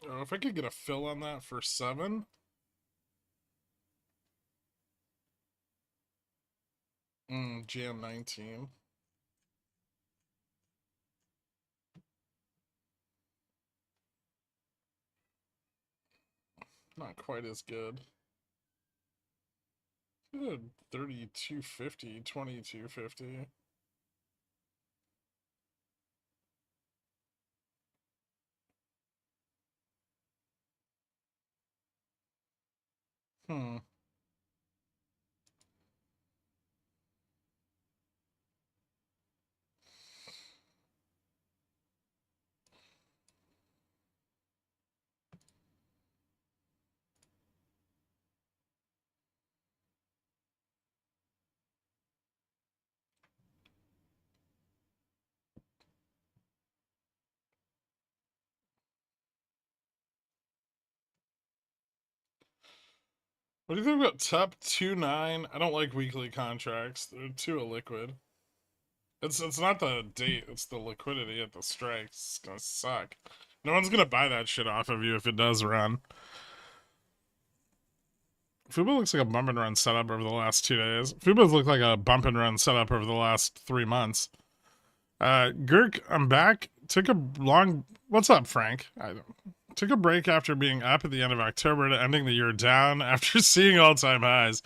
Oh, if I could get a fill on that for 7. Jam 19. Not quite as good. Good. 32.50, 22.50. Hmm. What do you think about TUP 2.9? I don't like weekly contracts. They're too illiquid. It's not the date, it's the liquidity at the strikes. It's gonna suck. No one's gonna buy that shit off of you if it does run. Fubo looks like a bump and run setup over the last 2 days. Fubo's looked like a bump and run setup over the last 3 months. Gherk, I'm back. Took a long. What's up, Frank? Took a break after being up at the end of October to ending the year down after seeing all-time highs.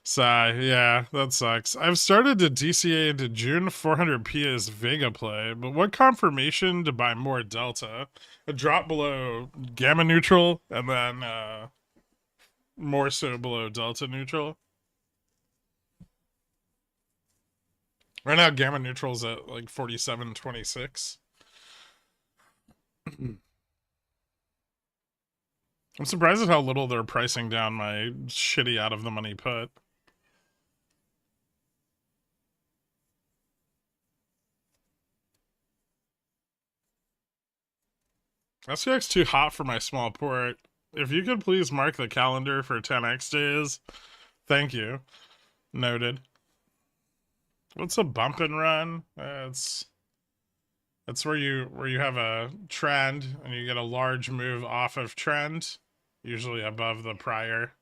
Sigh. Yeah, that sucks. I've started to DCA into June 400p as Vega play, but what confirmation to buy more Delta? A drop below gamma neutral, and then more so below Delta neutral. Right now, gamma neutral's at like 47.26. I'm surprised at how little they're pricing down my shitty out of the money put. SPX too hot for my small port. If you could please mark the calendar for 10x days, thank you. Noted. What's a bump and run? It's where you have a trend and you get a large move off of trend, usually above the prior.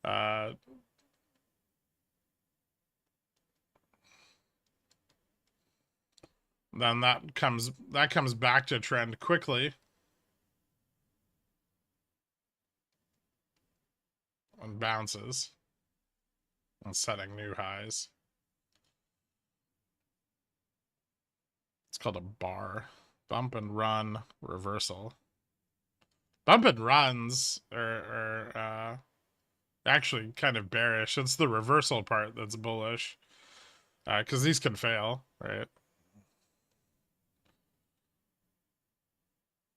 Then that comes back to trend quickly and bounces and setting new highs. It's called a bar. Bump and run reversal. Bump and runs are actually kind of bearish. It's the reversal part that's bullish. Because these can fail, right?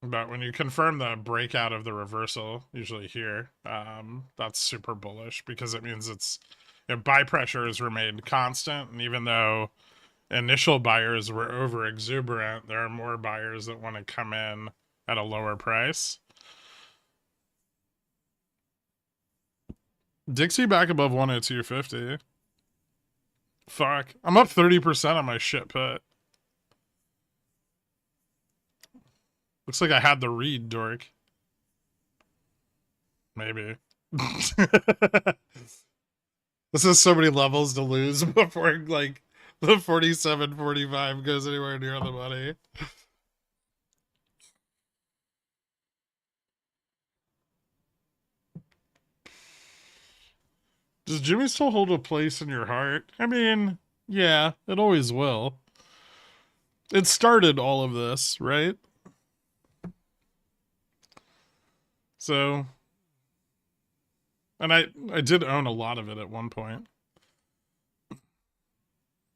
But when you confirm the breakout of the reversal, usually here, that's super bullish because it means it's buy pressure has remained constant, and even though initial buyers were over exuberant, there are more buyers that want to come in at a lower price. Dixie back above 102.50. Fuck. I'm up 30% on my shit put. Looks like I had the read, dork. Maybe. This is so many levels to lose before, like, the 47.45 goes anywhere near the money. Does Jimmy still hold a place in your heart? I mean, yeah, it always will. It started all of this, right? So, and I did own a lot of it at one point.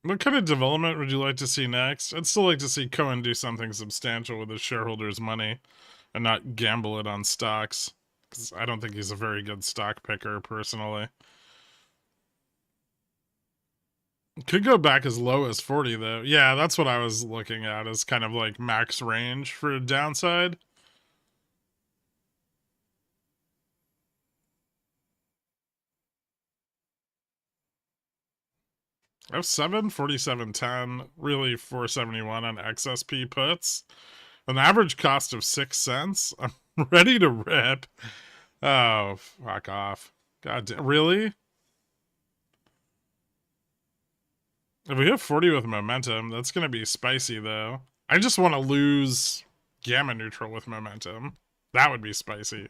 What kind of development would you like to see next? I'd still like to see Cohen do something substantial with his shareholders' money and not gamble it on stocks, because I don't think he's a very good stock picker, personally. Could go back as low as 40, though. Yeah, that's what I was looking at as kind of like max range for downside. F7, 47.10, really 471 on XSP puts. An average cost of 6 cents. I'm ready to rip. Oh, fuck off. God damn. Really? If we have 40 with momentum, that's going to be spicy, though. I just want to lose gamma neutral with momentum. That would be spicy.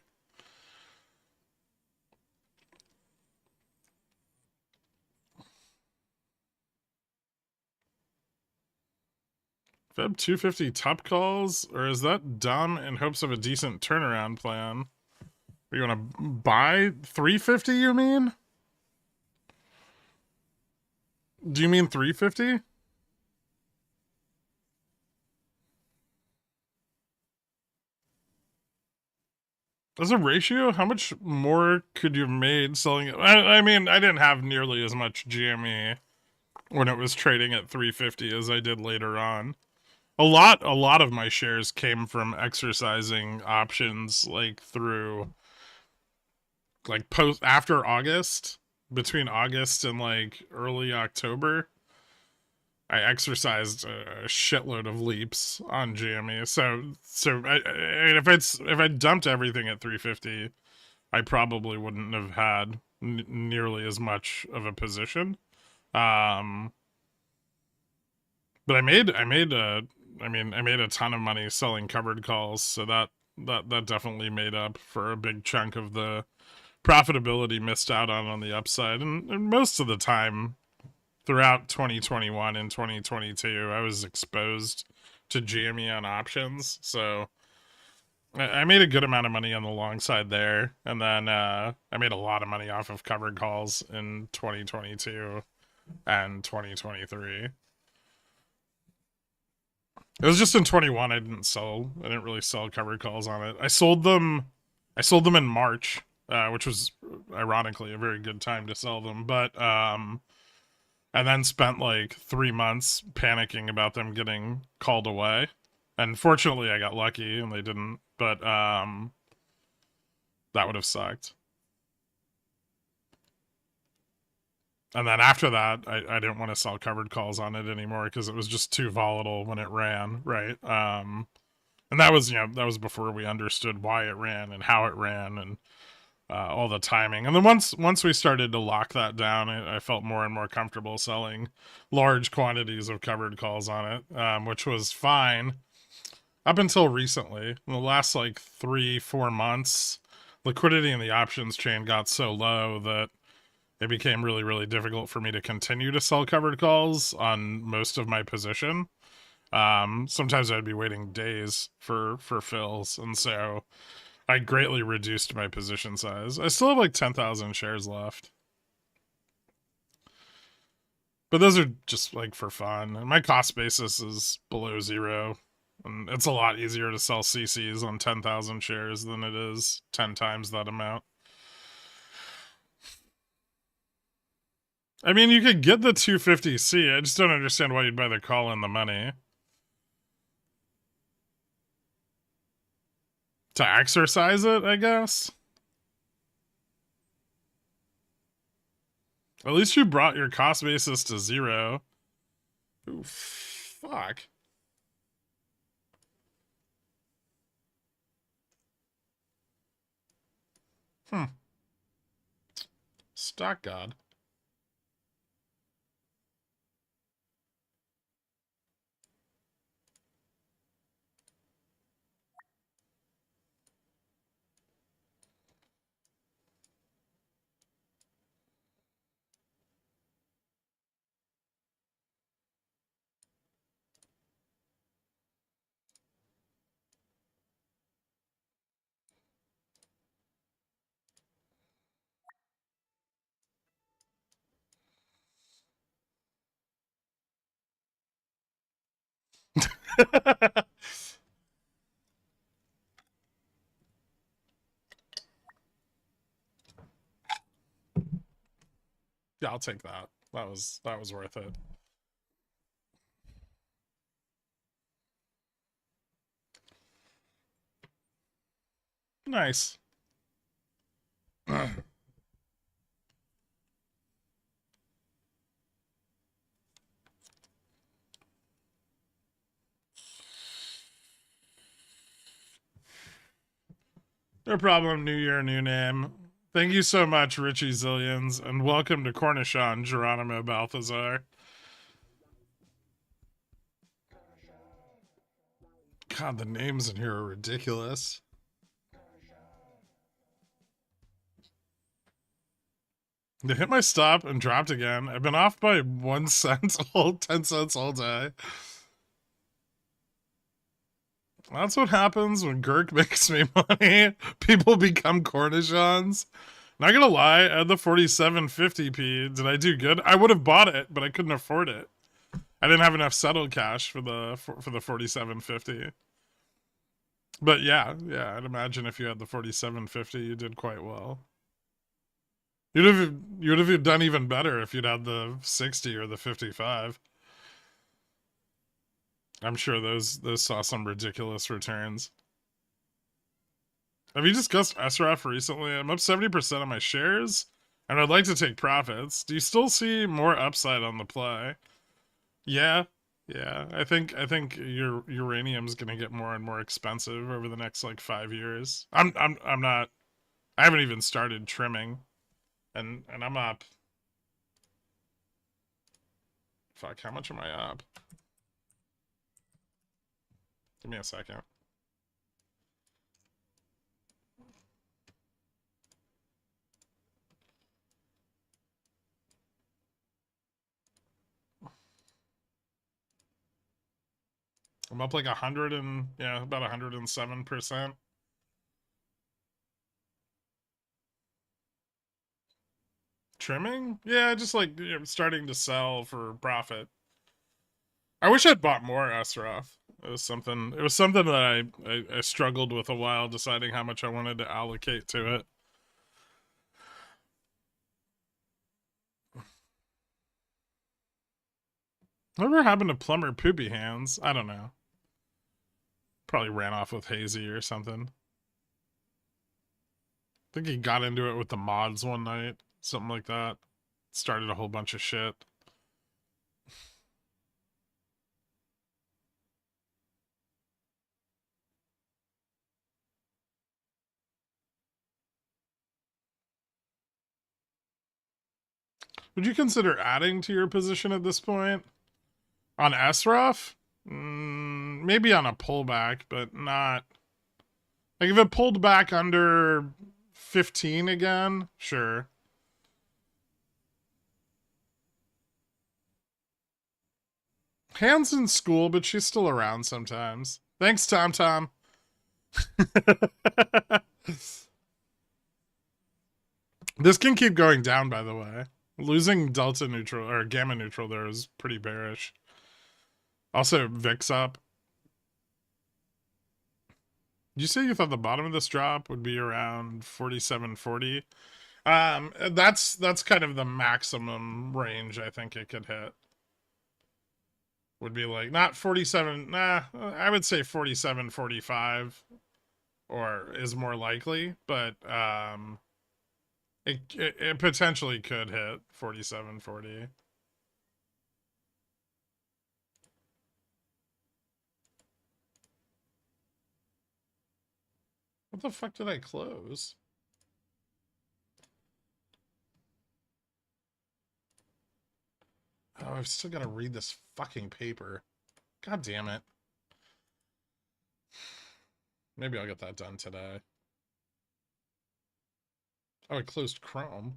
Feb 250 top calls, or is that dumb in hopes of a decent turnaround plan? Are you want to buy 350, you mean? Do you mean 350? As a ratio, how much more could you have made selling it? I mean, I didn't have nearly as much GME when it was trading at 350 as I did later on. A lot of my shares came from exercising options like through like post after August, between August and like early October, I exercised a shitload of leaps on GME. If I dumped everything at 350, I probably wouldn't have had nearly as much of a position. Um, but I made a ton of money selling covered calls, so that definitely made up for a big chunk of the profitability missed out on the upside. And most of the time throughout 2021 and 2022, I was exposed to GME on options, so I made a good amount of money on the long side there, and then I made a lot of money off of covered calls in 2022 and 2023. It was just in 21 I didn't really sell covered calls on it. I sold them in March, which was ironically a very good time to sell them, but and then spent like 3 months panicking about them getting called away. And fortunately I got lucky and they didn't, but that would have sucked. And then after that, I didn't want to sell covered calls on it anymore because it was just too volatile when it ran, right? And that was, that was before we understood why it ran and how it ran and all the timing. And then once we started to lock that down, I felt more and more comfortable selling large quantities of covered calls on it, which was fine up until recently. In the last like 3-4 months, liquidity in the options chain got so low that it became really, really difficult for me to continue to sell covered calls on most of my position. Sometimes I'd be waiting days for fills, and so I greatly reduced my position size. I still have like 10,000 shares left, but those are just like for fun. And my cost basis is below zero, and it's a lot easier to sell CCs on 10,000 shares than it is 10 times that amount. I mean, you could get the 250C. I just don't understand why you'd buy the call in the money. To exercise it, I guess. At least you brought your cost basis to zero. Ooh, fuck. Stock God. Yeah, I'll take that. That was worth it. Nice. No problem. New year, new name. Thank you so much, Richie Zillions, and welcome to Cornichon, Geronimo Balthazar. God, the names in here are ridiculous. They hit my stop and dropped again. I've been off by 1 cent, all 10 cents all day. That's what happens when Gherk makes me money. People become Cornichons. Not gonna lie, at the 4750p, did I do good? I would have bought it, but I couldn't afford it. I didn't have enough settled cash for the 4750. But yeah, I'd imagine if you had the 4750, you did quite well. You'd have done even better if you'd had the 60 or the 55. I'm sure those saw some ridiculous returns. Have you discussed SRF recently? I'm up 70% on my shares, and I'd like to take profits. Do you still see more upside on the play? Yeah, yeah. I think your uranium's gonna get more and more expensive over the next like 5 years. I'm not. I haven't even started trimming, and I'm up. Fuck, how much am I up? Give me a second. I'm up like 100 and yeah, about 107%. Trimming? Yeah, just like starting to sell for profit. I wish I'd bought more SRF. It was something. It was something that I struggled with a while, deciding how much I wanted to allocate to it. Whatever happened to Plumber Poopy Hands? I don't know. Probably ran off with Hazy or something. I think he got into it with the mods one night, something like that. Started a whole bunch of shit. Would you consider adding to your position at this point? On SRF? Maybe on a pullback, but not. Like if it pulled back under 15 again, sure. Han's in school, but she's still around sometimes. Thanks, Tom Tom. This can keep going down, by the way. Losing delta neutral or gamma neutral there is pretty bearish. Also, VIX up. Did you say you thought the bottom of this drop would be around 47.40? That's kind of the maximum range I think it could hit. Would be like not 47, nah, I would say 47.45 or is more likely, but it potentially could hit 47.40. What the fuck did I close? Oh, I've still got to read this fucking paper. God damn it. Maybe I'll get that done today. Oh, I closed Chrome.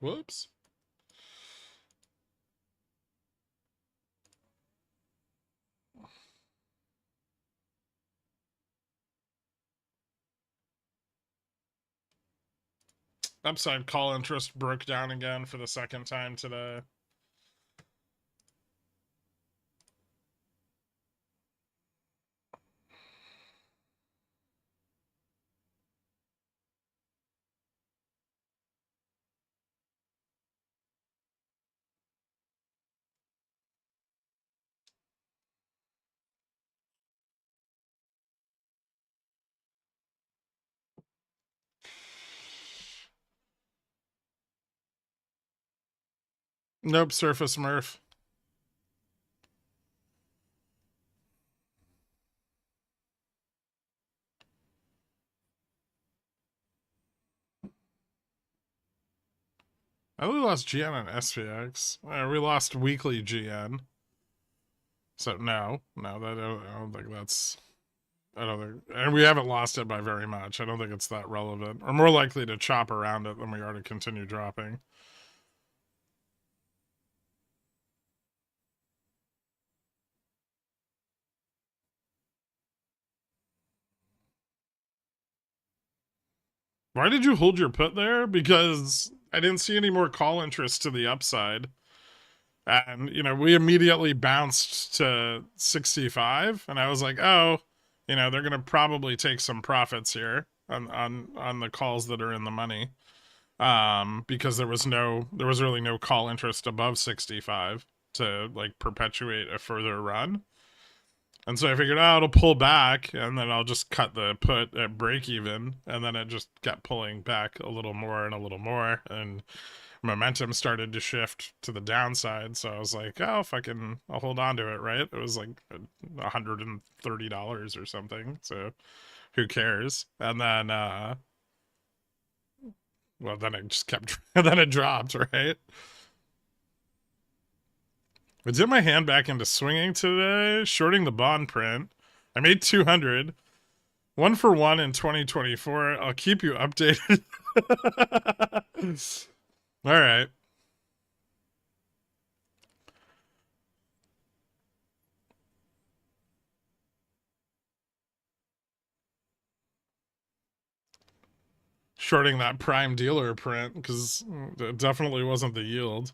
Whoops. Upside call interest broke down again for the second time today. Nope, Surface Murph. I only lost GN on SPX. We lost weekly GN. So no, I don't think that's. I don't think, and we haven't lost it by very much. I don't think it's that relevant. We're more likely to chop around it than we are to continue dropping. Why did you hold your put there? Because I didn't see any more call interest to the upside. And, we immediately bounced to 65. And I was like, oh, they're going to probably take some profits here. on the calls that are in the money. Because there was really no call interest above 65 to like perpetuate a further run. And so I figured, oh, it'll pull back, and then I'll just cut the put at break even, and then it just kept pulling back a little more and a little more, and momentum started to shift to the downside. So I was like, oh, I'll hold on to it, right? It was like $130 or something. So who cares? And then, well, then it just kept, and then it dropped, right? I did my hand back into swinging today, shorting the bond print. I made 200. 1 for 1 in 2024. I'll keep you updated. All right. Shorting that prime dealer print because it definitely wasn't the yield.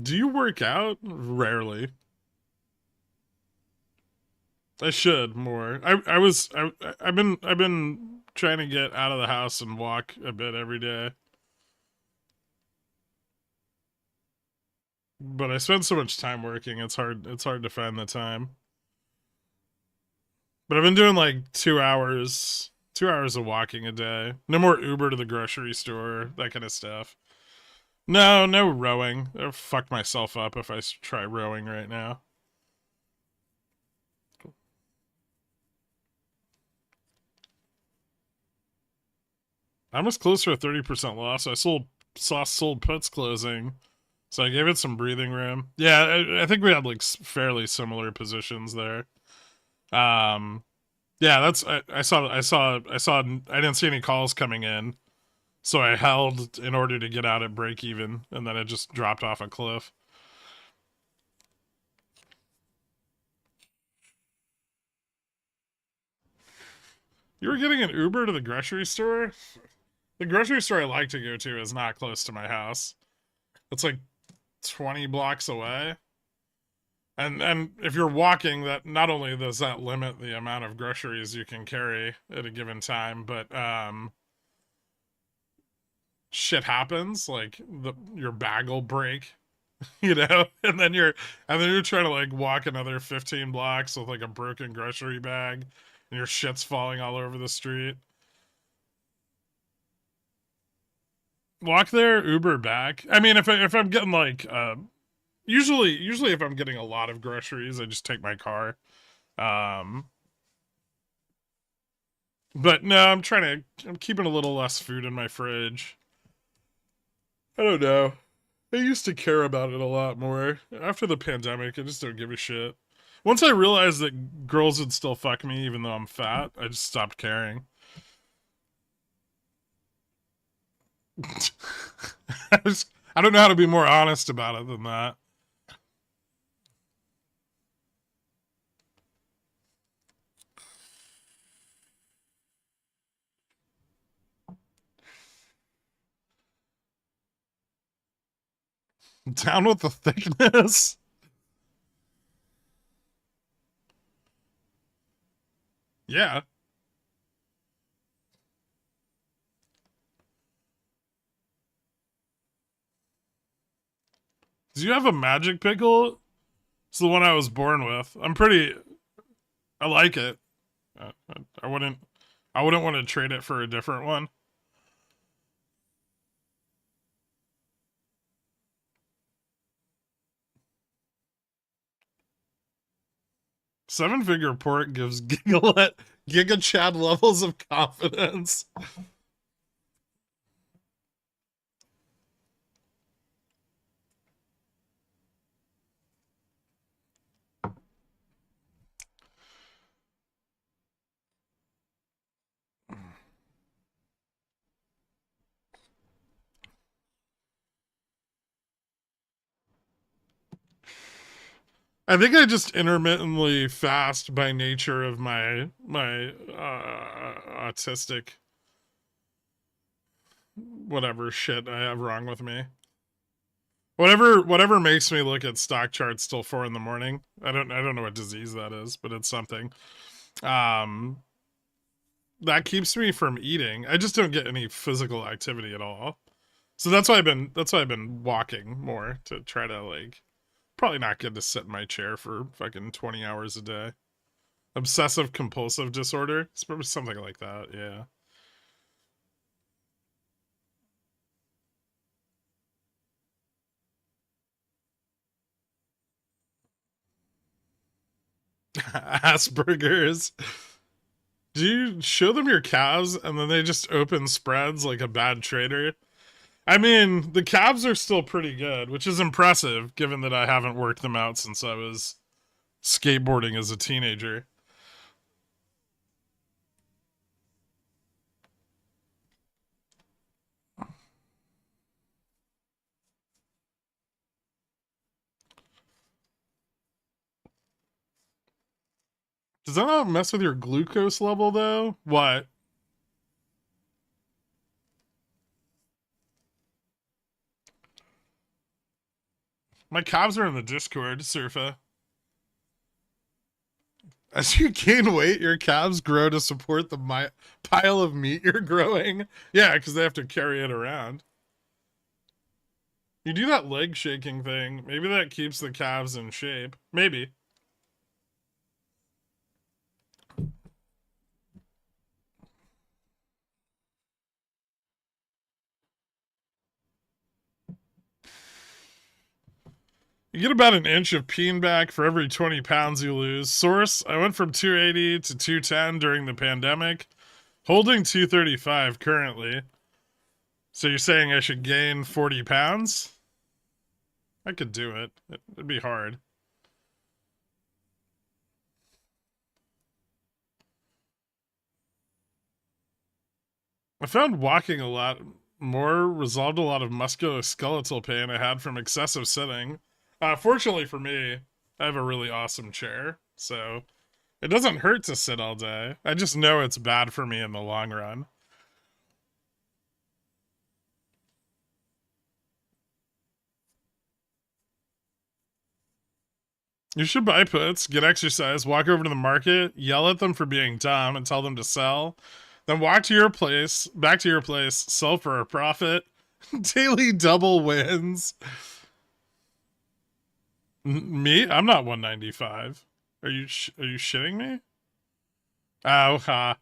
Do you work out? Rarely. I should more. I've been trying to get out of the house and walk a bit every day. But I spend so much time working, it's hard to find the time. But I've been doing like 2 hours of walking a day. No more Uber to the grocery store, that kind of stuff. No rowing. I'll fuck myself up if I try rowing right now. I was close to a 30% loss. I saw sold puts closing, so I gave it some breathing room. Yeah, I think we had like fairly similar positions there. Yeah, that's I saw I didn't see any calls coming in, so I held in order to get out at break even, and then it just dropped off a cliff. You were getting an Uber to the grocery store? The grocery store I like to go to is not close to my house. It's like 20 blocks away. And if you're walking, that not only does that limit the amount of groceries you can carry at a given time, but shit happens, like your bag will break, you know, and then you're trying to like walk another 15 blocks with like a broken grocery bag, and your shit's falling all over the street. Walk there, Uber back. I mean, if I'm getting like usually if I'm getting a lot of groceries, I just take my car. Um, but no, I'm keeping a little less food in my fridge. I don't know. I used to care about it a lot more. After the pandemic, I just don't give a shit. Once I realized that girls would still fuck me even though I'm fat, I just stopped caring. I don't know how to be more honest about it than that. Down with the thickness. Yeah. Do you have a magic pickle? It's the one I was born with. I like it. I wouldn't. I wouldn't want to trade it for a different one. 7-figure port gives Giga Chad levels of confidence. I think I just intermittently fast by nature of my autistic whatever shit I have wrong with me. Whatever makes me look at stock charts till 4 in the morning. I don't know what disease that is, but it's something. Um, that keeps me from eating. I just don't get any physical activity at all. So that's why I've been walking more to try to like probably not good to sit in my chair for fucking 20 hours a day. Obsessive compulsive disorder. It's probably something like that, yeah. Asperger's. Do you show them your calves and then they just open spreads like a bad trader? I mean, the calves are still pretty good, which is impressive given that I haven't worked them out since I was skateboarding as a teenager. Does that not mess with your glucose level though? What? My calves are in the Discord, Surfa. As you gain weight, your calves grow to support the pile of meat you're growing. Yeah, because they have to carry it around. You do that leg shaking thing. Maybe that keeps the calves in shape. Maybe. You get about an inch of peen back for every 20 pounds you lose. Source, I went from 280 to 210 during the pandemic, holding 235 currently. So you're saying I should gain 40 pounds? I could do it. It'd be hard. I found walking a lot more resolved a lot of musculoskeletal pain I had from excessive sitting. Fortunately for me, I have a really awesome chair, so it doesn't hurt to sit all day. I just know it's bad for me in the long run. You should buy puts, get exercise, walk over to the market, yell at them for being dumb, and tell them to sell. Then walk to your place, back to your place, sell for a profit. Daily double wins. Me? I'm not 195. Are you shitting me? Oh, ha.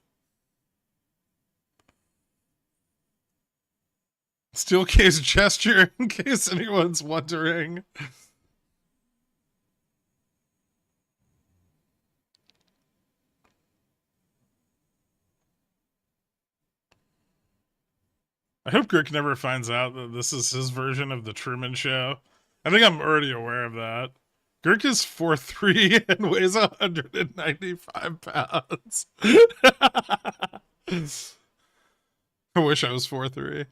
Steel case gesture, in case anyone's wondering. I hope Gherkin never finds out that this is his version of the Truman Show. I think I'm already aware of that. Gherk is 4'3" and weighs 195 pounds. I wish I was 4'3".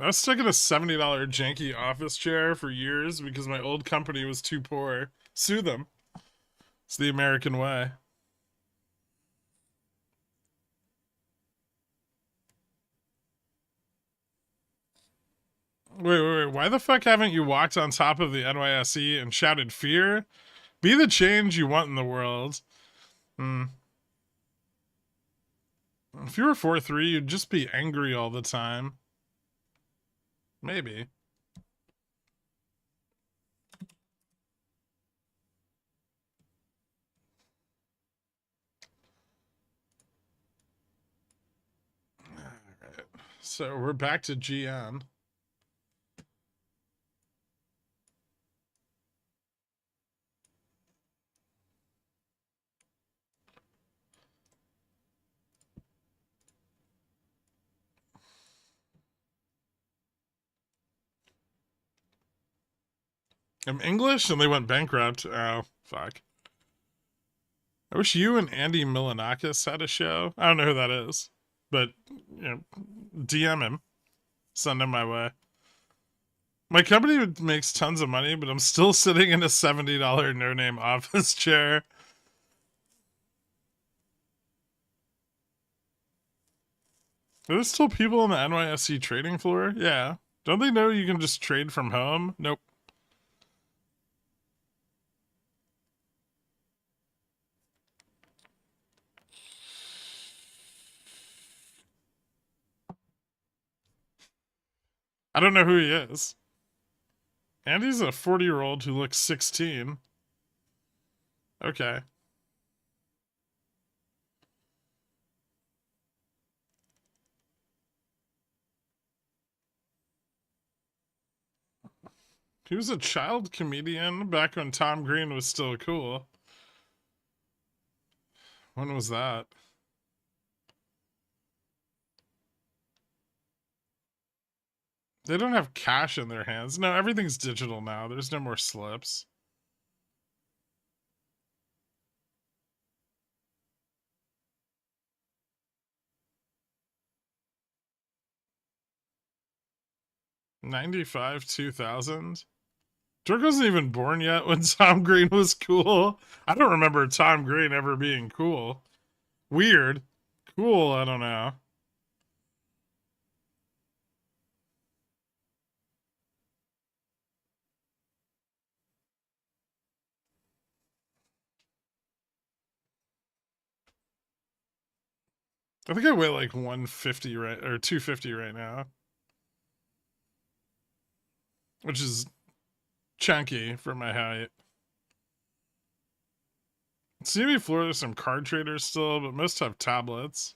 I was stuck in a $70 janky office chair for years because my old company was too poor. Sue them. It's the American way. Wait. Why the fuck haven't you walked on top of the NYSE and shouted fear? Be the change you want in the world. Hmm. If you were 4'3", you'd just be angry all the time. Maybe. Alright. So we're back to GM. I'm English and they went bankrupt. Oh, fuck. I wish you and Andy Milanakis had a show. I don't know who that is, but you know, DM him, send him my way. My company makes tons of money, but I'm still sitting in a $70 no-name office chair. Are there still people on the NYSE trading floor? Yeah. Don't they know you can just trade from home? Nope. I don't know who he is. Andy's a 40-year-old who looks 16. Okay. He was a child comedian back when Tom Green was still cool. When was that? They don't have cash in their hands. No, everything's digital now. There's no more slips. '95, 2000. Dirk wasn't even born yet when Tom Green was cool. I don't remember Tom Green ever being cool. Weird. Cool, I don't know. I think I weigh like 150 right or 250 right now, which is chunky for my height. CME floor, there's some card traders still, but most have tablets.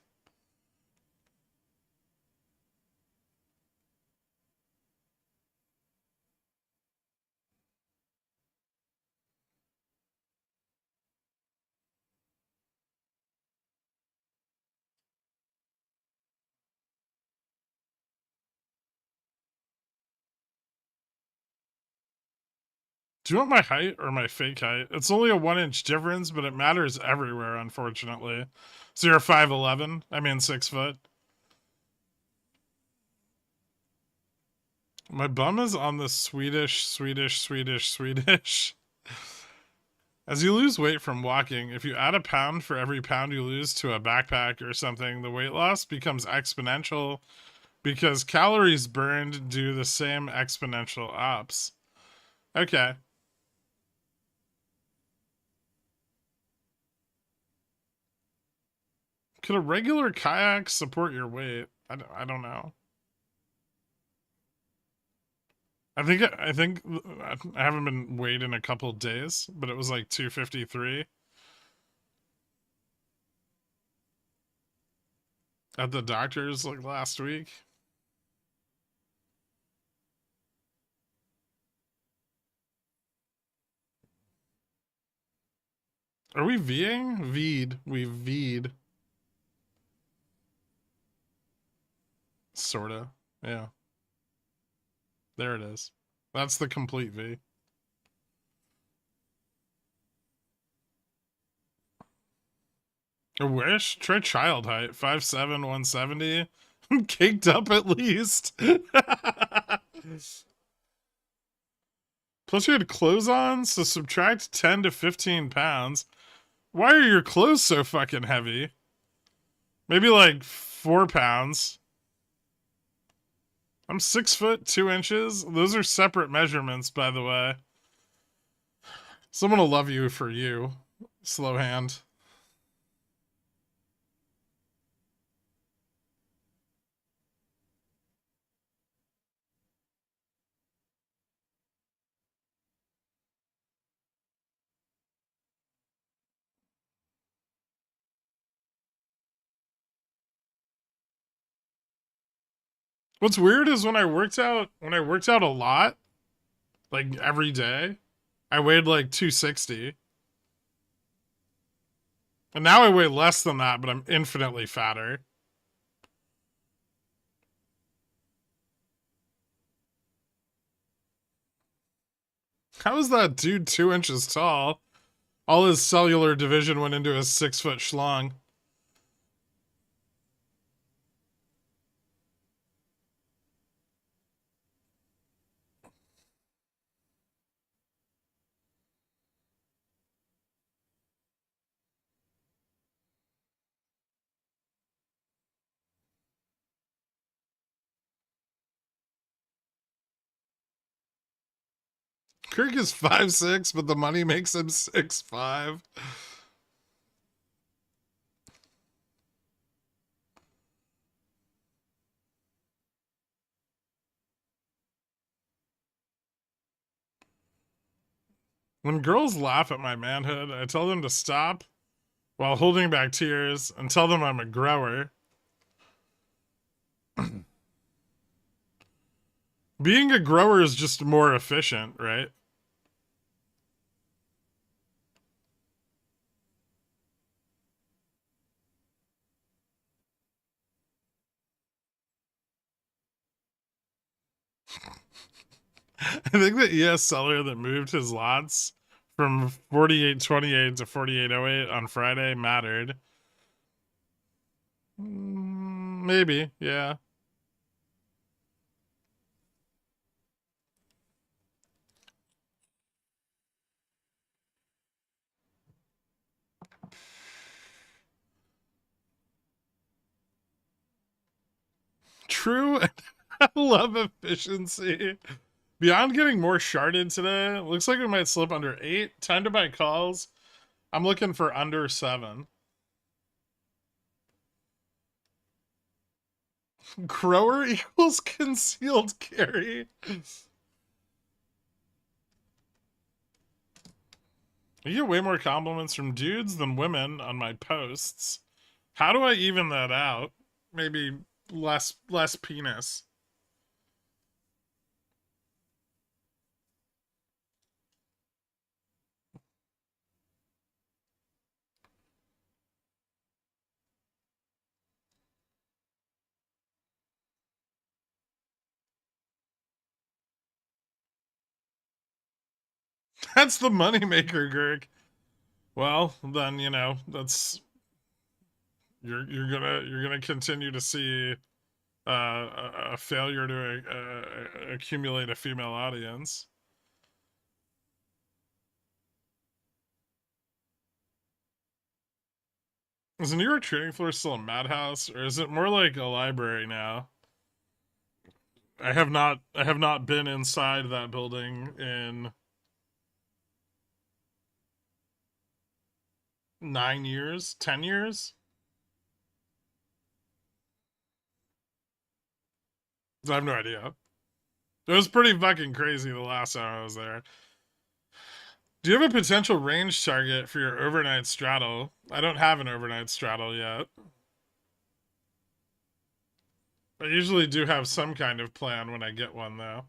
Do you want my height or my fake height? It's only a 1 inch difference, but it matters everywhere, unfortunately. So you're 5'11. I mean 6 foot. My bum is on the Swedish. As you lose weight from walking, if you add a pound for every pound you lose to a backpack or something, the weight loss becomes exponential because calories burned do the same exponential ups. Okay. Could a regular kayak support your weight? I don't know. I think I haven't been weighed in a couple days, but it was like 253 at the doctor's like last week. Are we Ving? V'd. We V'd. Sorta. Yeah. There it is. That's the complete V. A wish? Try child height. 5'7", 170. Caked up at least. Plus you had clothes on, so subtract 10 to 15 pounds. Why are your clothes so fucking heavy? Maybe like 4 pounds. I'm 6 foot 2 inches. Those are separate measurements, by the way. Someone will love you for you. Slow hand. What's weird is when I worked out a lot, like every day, I weighed like 260. And now I weigh less than that, but I'm infinitely fatter. How is that dude 2 inches tall? All his cellular division went into his 6 foot schlong. Kirk is 5'6", but the money makes him 6'5". When girls laugh at my manhood, I tell them to stop while holding back tears and tell them I'm a grower. Being a grower is just more efficient, right? I think the ES seller that moved his lots from 4828 to 4808 on Friday mattered. Maybe, yeah. True. I love efficiency. Beyond getting more sharded today, looks like we might slip under 8. Time to buy calls. I'm looking for under 7. Grower equals concealed carry. I get way more compliments from dudes than women on my posts. How do I even that out? Maybe less penis. That's the moneymaker, Gherk. Well, then that's you're gonna continue to see a failure to accumulate a female audience. Is the New York trading floor still a madhouse, or is it more like a library now? I have not been inside that building in 9 years, 10 years. I have no idea. It was pretty fucking crazy the last time I was there. Do you have a potential range target for your overnight straddle? I don't have an overnight straddle yet. I usually do have some kind of plan when I get one, though.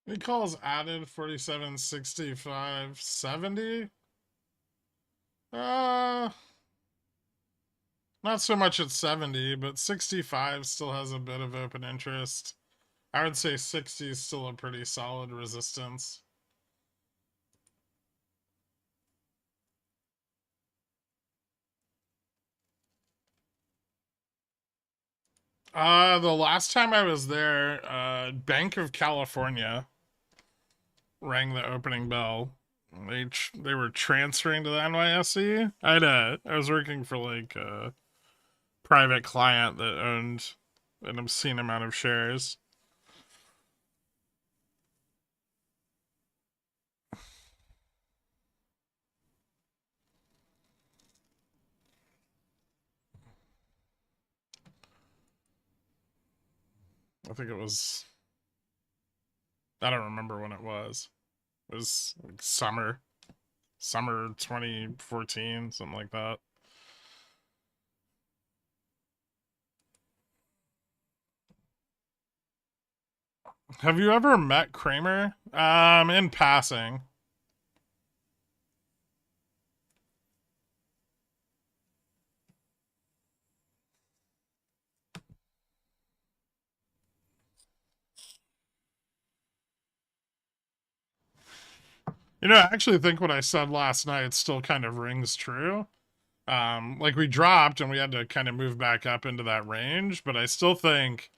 He calls added 47, 65, 70. Uh, Not so much at 70, but 65 still has a bit of open interest. I would say 60 is still a pretty solid resistance. The last time I was there, Bank of California rang the opening bell. They were transferring to the NYSE. I was working for like a private client that owned an obscene amount of shares. I think it was. I don't remember when it was. It was like summer 2014, something like that. Have you ever met Kramer? In passing. You know, I actually think what I said last night still kind of rings true. Like we dropped and we had to kind of move back up into that range, but I still think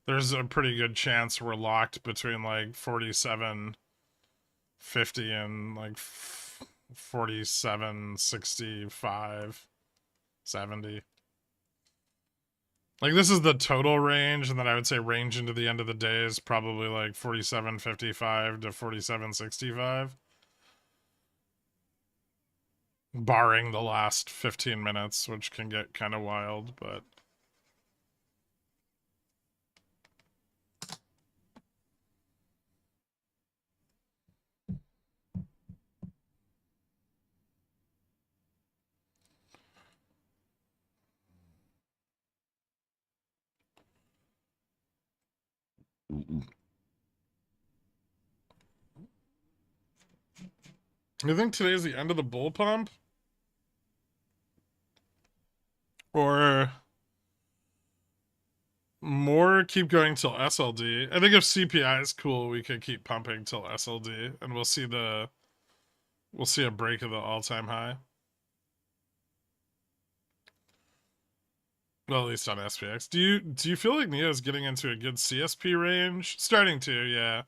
there's a pretty good chance we're locked between like 47.50 and like 47.65, 70. Like this is the total range, and then I would say range into the end of the day is probably like 47.55 to 47.65. Barring the last 15 minutes, which can get kind of wild, but you think today's the end of the bull pump? Or more keep going till SLD? I think if CPI is cool, we could keep pumping till SLD, and we'll see a break of the all-time high. Well, at least on SPX. Do you feel like Nia is getting into a good CSP range? Starting to, yeah.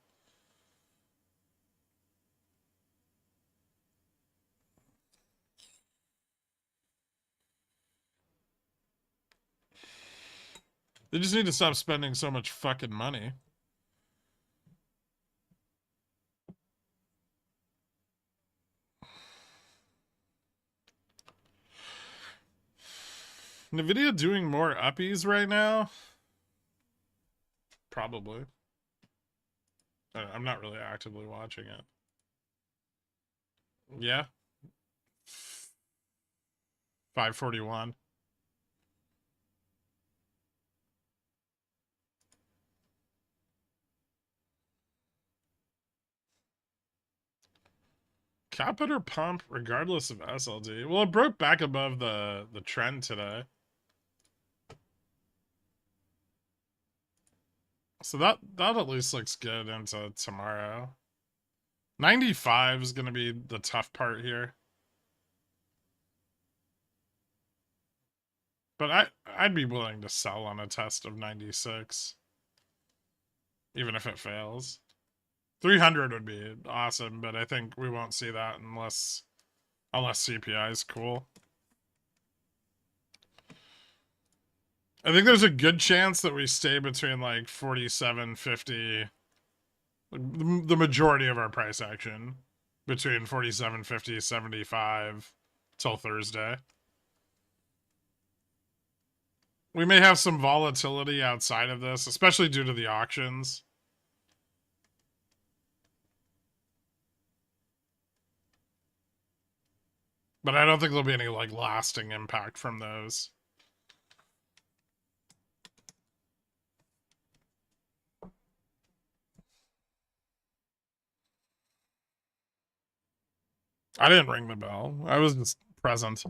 They just need to stop spending so much fucking money. Nvidia doing more uppies right now? Probably. I'm not really actively watching it. Yeah. 541. Cap it or pump regardless of SLD. Well, it broke back above the trend today. So that at least looks good into tomorrow. 95 is going to be the tough part here. But I'd be willing to sell on a test of 96. Even if it fails. 300 would be awesome, but I think we won't see that unless CPI is cool. I think there's a good chance that we stay between like 47.50, the majority of our price action between 47.50 75 till Thursday. We may have some volatility outside of this, especially due to the auctions. But I don't think there'll be any like lasting impact from those. I didn't ring the bell. I was just present.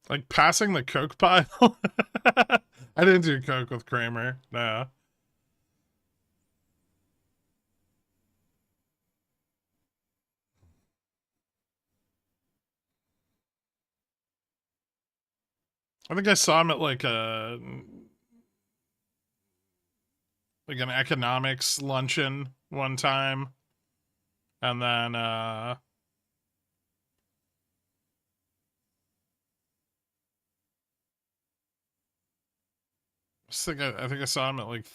Like passing the Coke pile? I didn't do Coke with Kramer. No. I think I saw him at like an economics luncheon one time. And then I think I saw him at like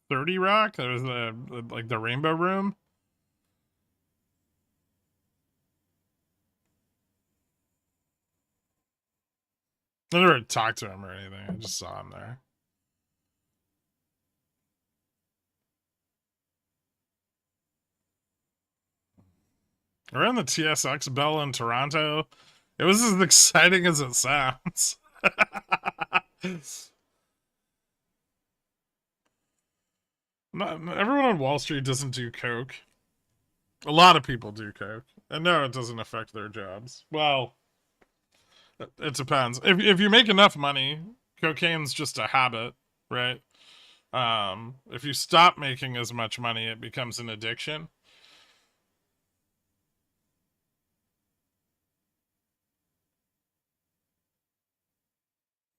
30 Rock. There was like the Rainbow Room. I never talked to him or anything. I just saw him there. Around the TSX bell in Toronto, it was as exciting as it sounds. Not everyone on Wall Street doesn't do coke. A lot of people do coke, and no, it doesn't affect their jobs. Well, it depends. If you make enough money, cocaine's just a habit, right? If you stop making as much money, it becomes an addiction.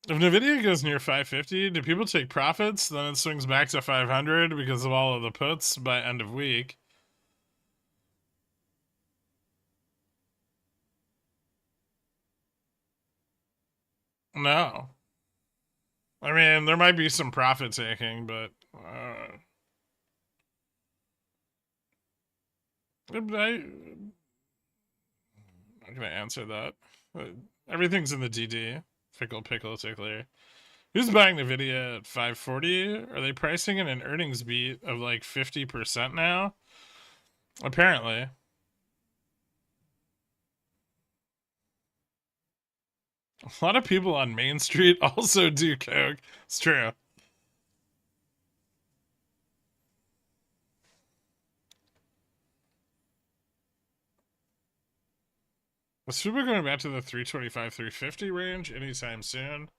If Nvidia goes near 550, do people take profits? Then it swings back to 500 because of all of the puts by end of week. No. I mean, there might be some profit taking, but I'm not gonna answer that. Everything's in the DD. Fickle pickle tickler. Who's buying Nvidia at 540? Are they pricing in an earnings beat of like 50% now? Apparently. A lot of people on Main Street also do coke. It's true. Was Fubo going back to the 325, 350 range anytime soon?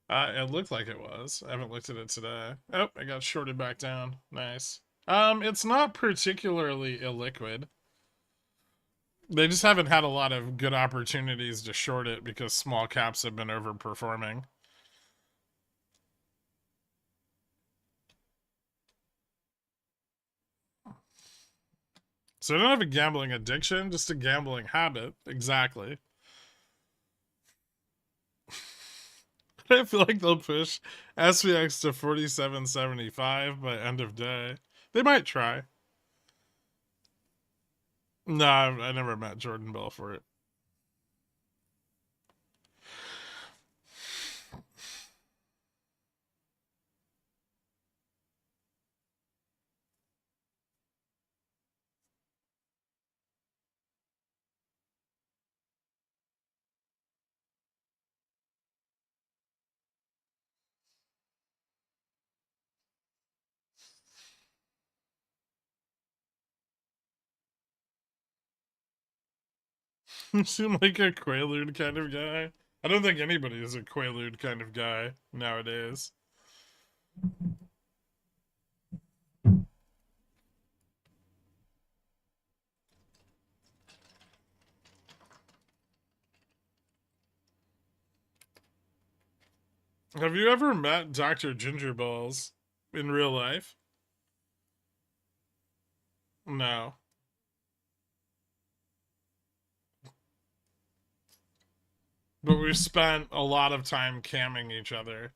It looked like it was. I haven't looked at it today. Oh, I got shorted back down. Nice. It's not particularly illiquid. They just haven't had a lot of good opportunities to short it because small caps have been overperforming. So I don't have a gambling addiction, just a gambling habit. Exactly. I feel like they'll push SPX to 47.75 by end of day. They might try. No, I never met Jordan Bell for it. You seem like a Quaalude kind of guy. I don't think anybody is a Quaalude kind of guy nowadays. Have you ever met Dr. Gingerballs in real life? No. But we've spent a lot of time camming each other.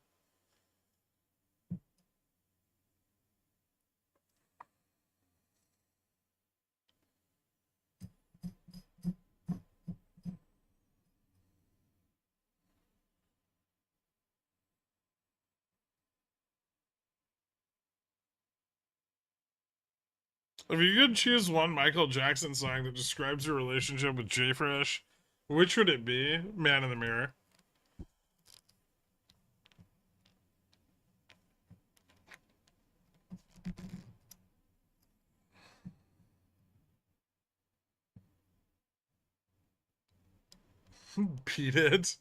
If you could choose one Michael Jackson song that describes your relationship with Jay Fresh, which would it be? Man in the Mirror. Beat it.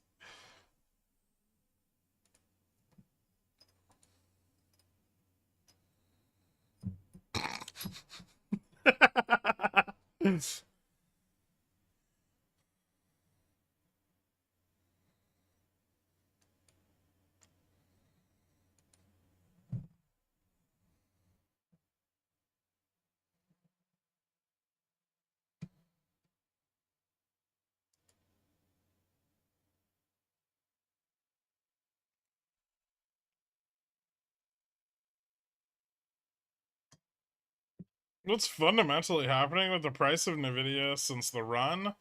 What's fundamentally happening with the price of Nvidia since the run?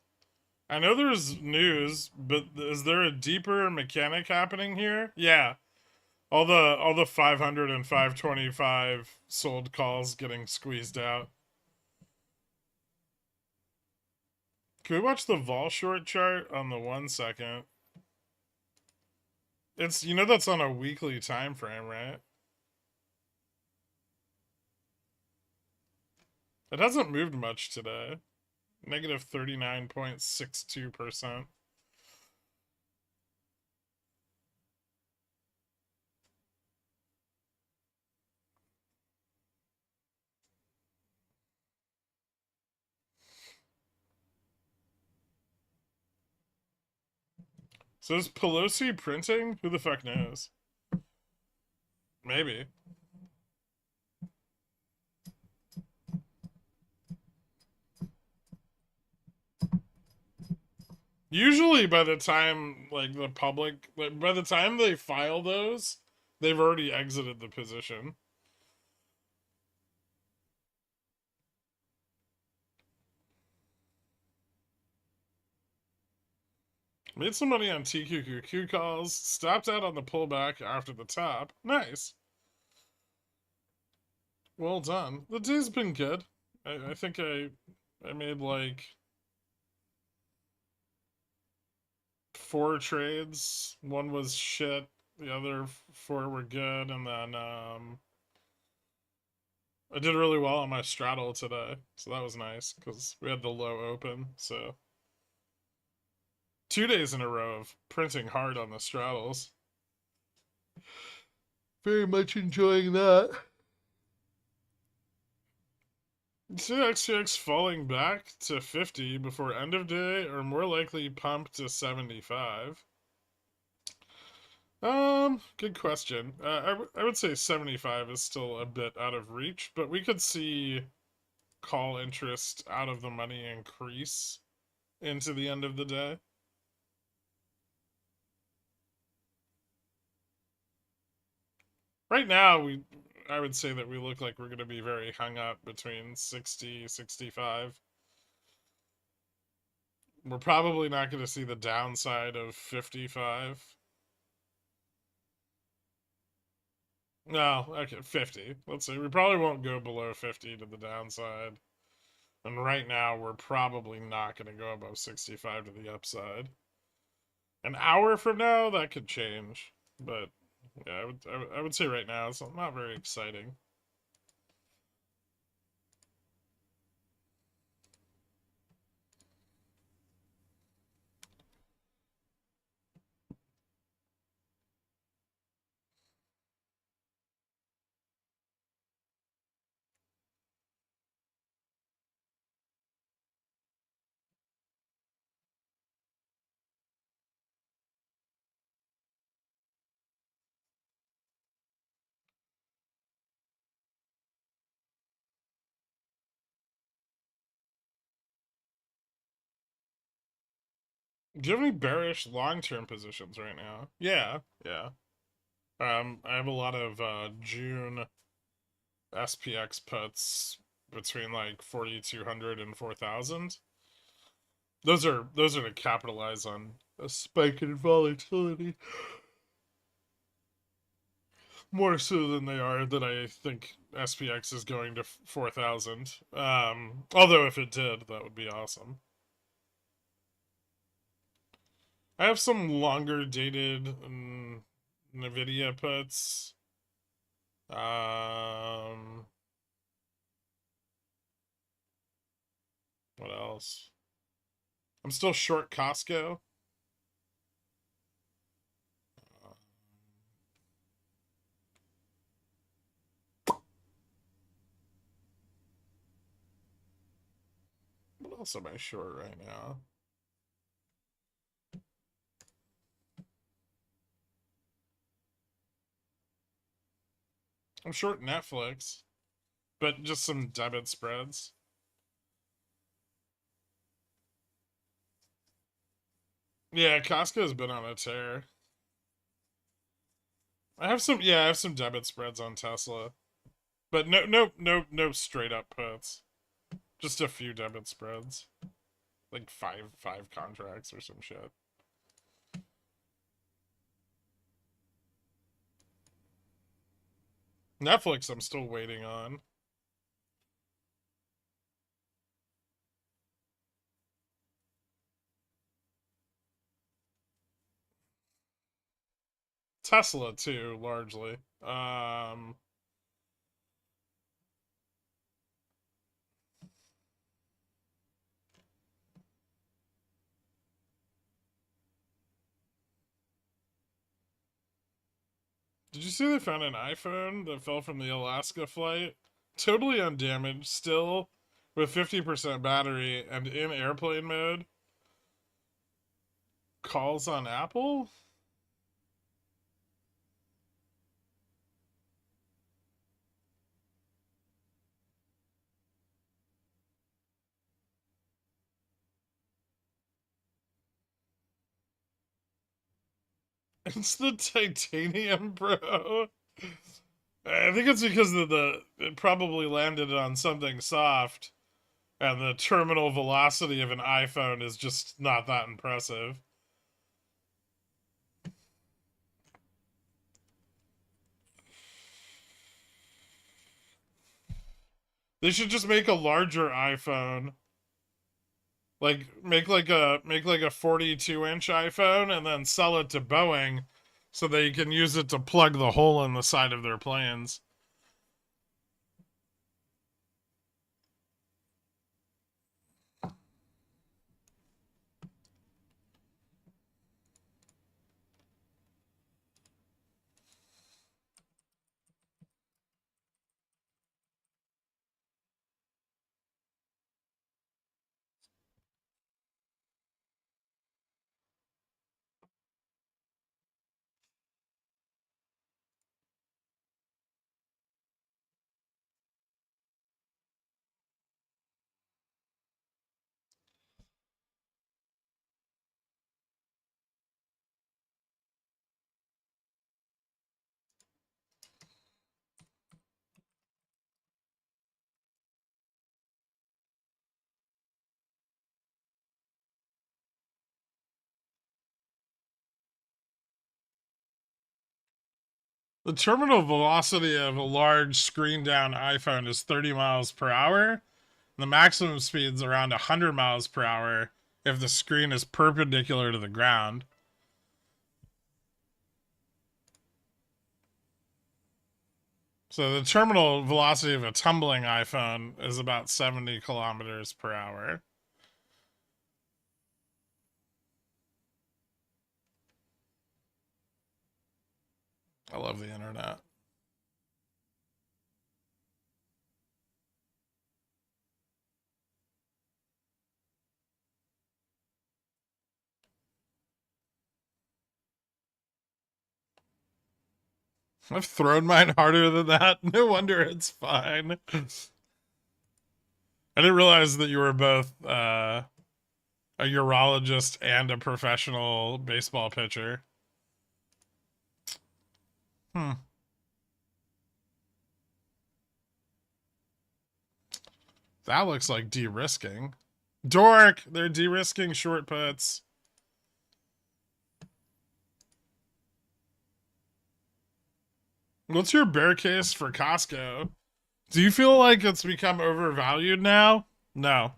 I know there's news, but is there a deeper mechanic happening here? Yeah. All the 500 and 525 sold calls getting squeezed out. Can we watch the vol short chart on the 1 second? It's that's on a weekly time frame, right? It hasn't moved much today. Negative 39.62%. So is Pelosi printing? Who the fuck knows? Maybe. Usually by the time like the public like by the time they file those, they've already exited the position. Made some money on TQQQ calls, stopped out on the pullback after the top. Nice. Well done. The day's been good. I think I made like 4 trades. One was shit. The other 4 were good, and then I did really well on my straddle today, so that was nice because we had the low open. So 2 days in a row of printing hard on the straddles. Very much enjoying that. See XTX falling back to 50 before end of day, or more likely pump to 75? Good question. I would say 75 is still a bit out of reach, but we could see call interest out of the money increase into the end of the day. Right now, I would say that we look like we're going to be very hung up between 60, 65. We're probably not going to see the downside of 55. No, okay, 50. Let's see. We probably won't go below 50 to the downside. And right now, we're probably not going to go above 65 to the upside. An hour from now, that could change. But yeah, I would say right now, it's not very exciting. Do you have any bearish long-term positions right now? Yeah, yeah. I have a lot of June SPX puts between like 4,200 and 4,000. Those are to capitalize on a spike in volatility more so than they are that I think SPX is going to 4,000. Although if it did, that would be awesome. I have some longer dated Nvidia puts. What else? I'm still short Costco. else am I short right now? I'm short Netflix, but just some debit spreads. Yeah, Costco's been on a tear. I have some debit spreads on Tesla. But no straight up puts. Just a few debit spreads. Like five contracts or some shit. Netflix I'm still waiting on. Tesla too, largely. Did you see they found an iPhone that fell from the Alaska flight? Totally undamaged, still with 50% battery and in airplane mode. Calls on Apple? It's the titanium, bro. I think it's because of it probably landed on something soft, and the terminal velocity of an iPhone is just not that impressive. They should just make a larger iPhone. Like make like a 42-inch iPhone and then sell it to Boeing so they can use it to plug the hole in the side of their planes. The terminal velocity of a large screen down iPhone is 30 miles per hour. The maximum speed is around 100 miles per hour if the screen is perpendicular to the ground. So the terminal velocity of a tumbling iPhone is about 70 kilometers per hour. I love the internet. I've thrown mine harder than that. No wonder it's fine. I didn't realize that you were both a urologist and a professional baseball pitcher. Hmm. That looks like de-risking. Dork! They're de-risking short puts. What's your bear case for Costco? Do you feel like it's become overvalued now? No.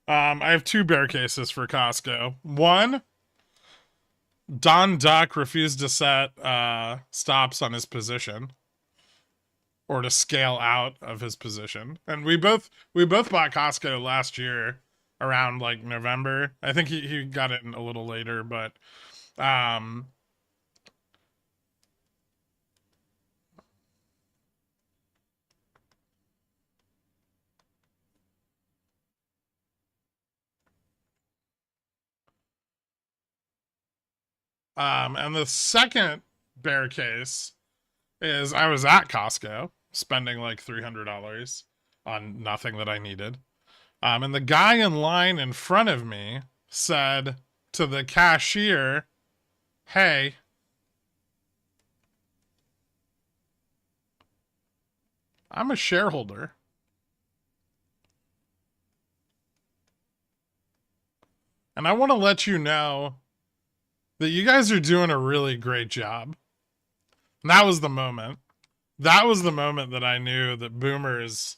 I have two bear cases for Costco. One, Don Duck refused to set stops on his position or to scale out of his position. And we both bought Costco last year around like November. I think he got it a little later, but um And the second bear case is I was at Costco spending like $300 on nothing that I needed. And the guy in line in front of me said to the cashier, "Hey, I'm a shareholder. And I want to let you know that you guys are doing a really great job." And that was the moment. That was the moment that I knew that boomers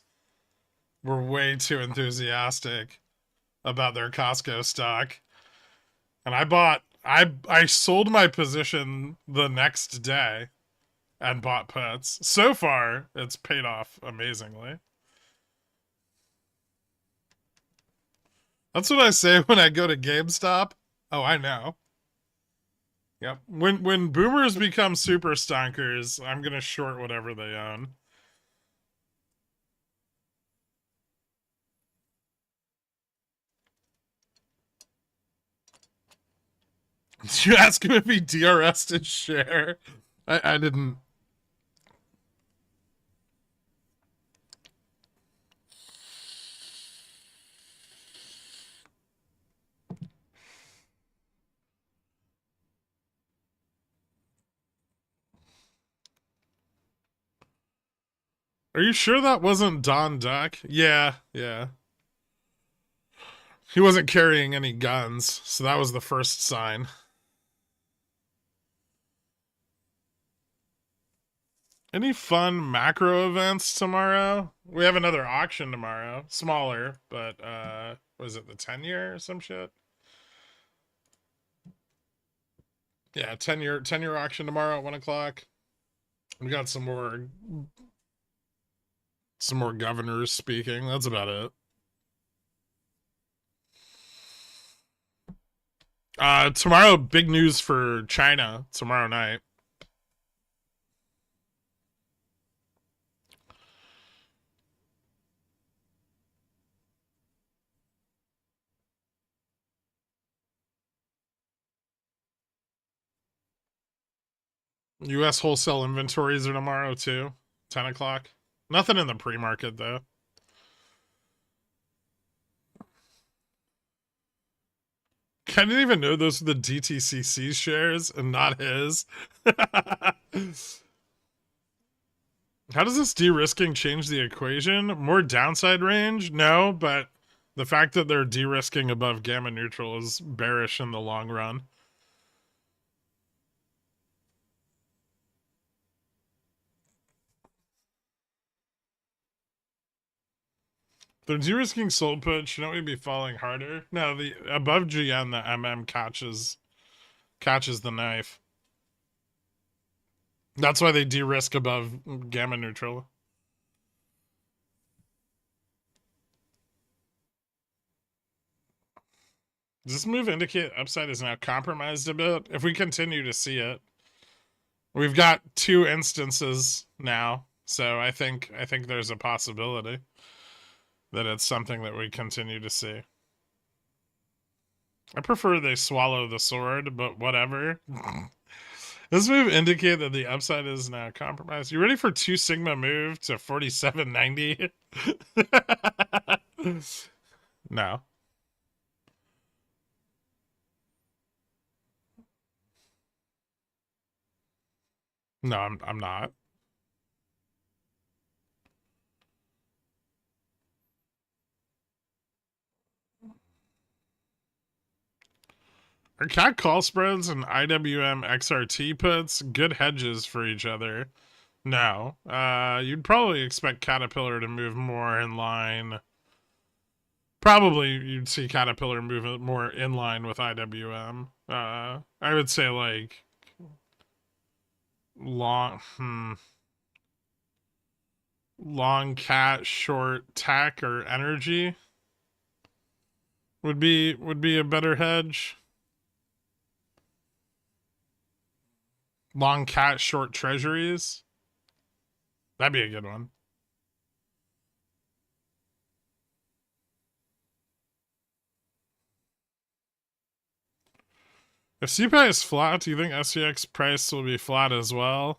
were way too enthusiastic about their Costco stock. And I sold my position the next day and bought puts. So far, it's paid off amazingly. That's what I say when I go to GameStop. Oh, I know. Yep. When boomers become super stonkers, I'm gonna short whatever they own. Did you ask him if he DRS'd his share? I didn't. Are you sure that wasn't Don Duck? Yeah, yeah. He wasn't carrying any guns, so that was the first sign. Any fun macro events tomorrow? We have another auction tomorrow. Smaller, but was it the 10-year or some shit? Yeah, 10-year auction tomorrow at 1 o'clock. We got some more governors speaking. That's about it. Tomorrow, big news for China tomorrow night. U.S. wholesale inventories are tomorrow too, 10 o'clock. Nothing in the pre-market though. I didn't even know those were the DTCC shares and not his. How does this de-risking change the equation? More downside range? No, but the fact that they're de-risking above gamma neutral is bearish in the long run. They're de-risking sold put. Shouldn't we be falling harder? No, the above GN, the MM catches the knife. That's why they de-risk above gamma neutral. Does this move indicate upside is now compromised a bit? If we continue to see it, we've got 2 instances now, so I think there's a possibility that it's something that we continue to see. I prefer they swallow the sword, but whatever. This move indicate that the upside is now compromised. You ready for 2 sigma move to 47.90? No. No, I'm not. Are cat call spreads and IWM XRT puts good hedges for each other? No. You'd probably expect Caterpillar to move more in line. Probably you'd see Caterpillar move more in line with IWM. I would say like long cat, short tech or energy would be a better hedge. Long cat, short treasuries. That'd be a good one. If CPI is flat, do you think SPX price will be flat as well?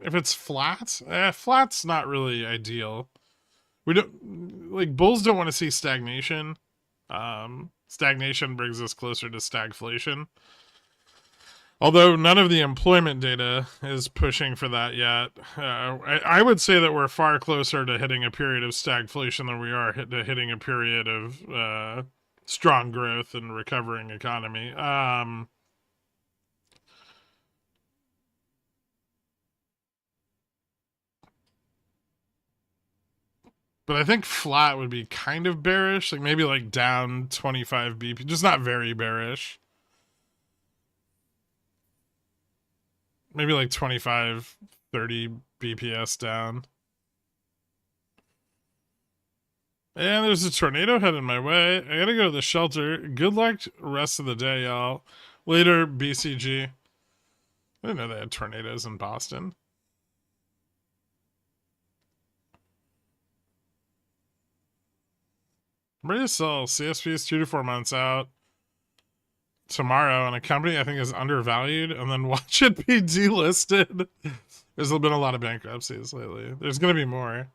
If it's flat, flat's not really ideal. We don't like bulls don't want to see stagnation. Stagnation brings us closer to stagflation. Although none of the employment data is pushing for that yet, I would say that we're far closer to hitting a period of stagflation than we are to hitting a period of strong growth and recovering economy. But I think flat would be kind of bearish, like maybe like down 25 BP, just not very bearish. Maybe like 25, 30 BPS down. And there's a tornado heading my way. I gotta go to the shelter. Good luck rest of the day, y'all. Later, BCG. I didn't know they had tornadoes in Boston. I'm ready to sell. CSP is 2 to 4 months out tomorrow, and a company I think is undervalued, and then watch it be delisted. There's been a lot of bankruptcies lately. There's going to be more.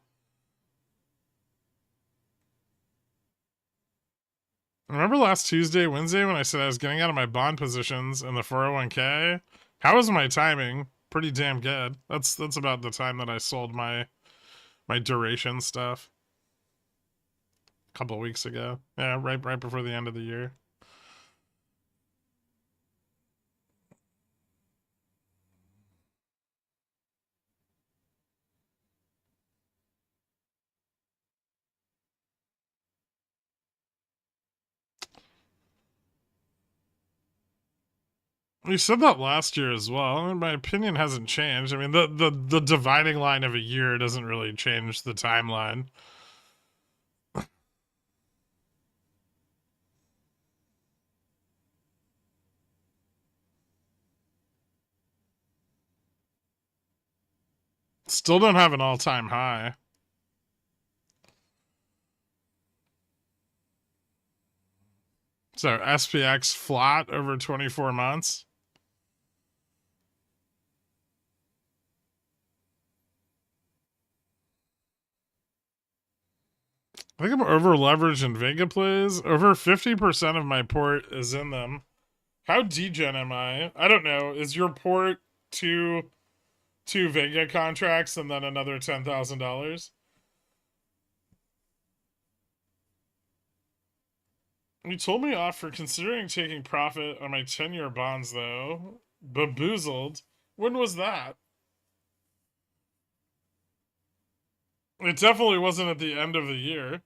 Remember last Tuesday, Wednesday, when I said I was getting out of my bond positions in the 401k? How was my timing? Pretty damn good. That's about the time that I sold my duration stuff. A couple weeks ago. Yeah, right before the end of the year. You said that last year as well, and my opinion hasn't changed. I mean, the dividing line of a year doesn't really change the timeline. Still don't have an all-time high. So SPX flat over 24 months. I think I'm over leveraged in Vega plays. Over 50% of my port is in them. How degen am I? I don't know. Is your port two Vega contracts and then another $10,000? You told me off for considering taking profit on my 10-year bonds, though. Baboozled. When was that? It definitely wasn't at the end of the year.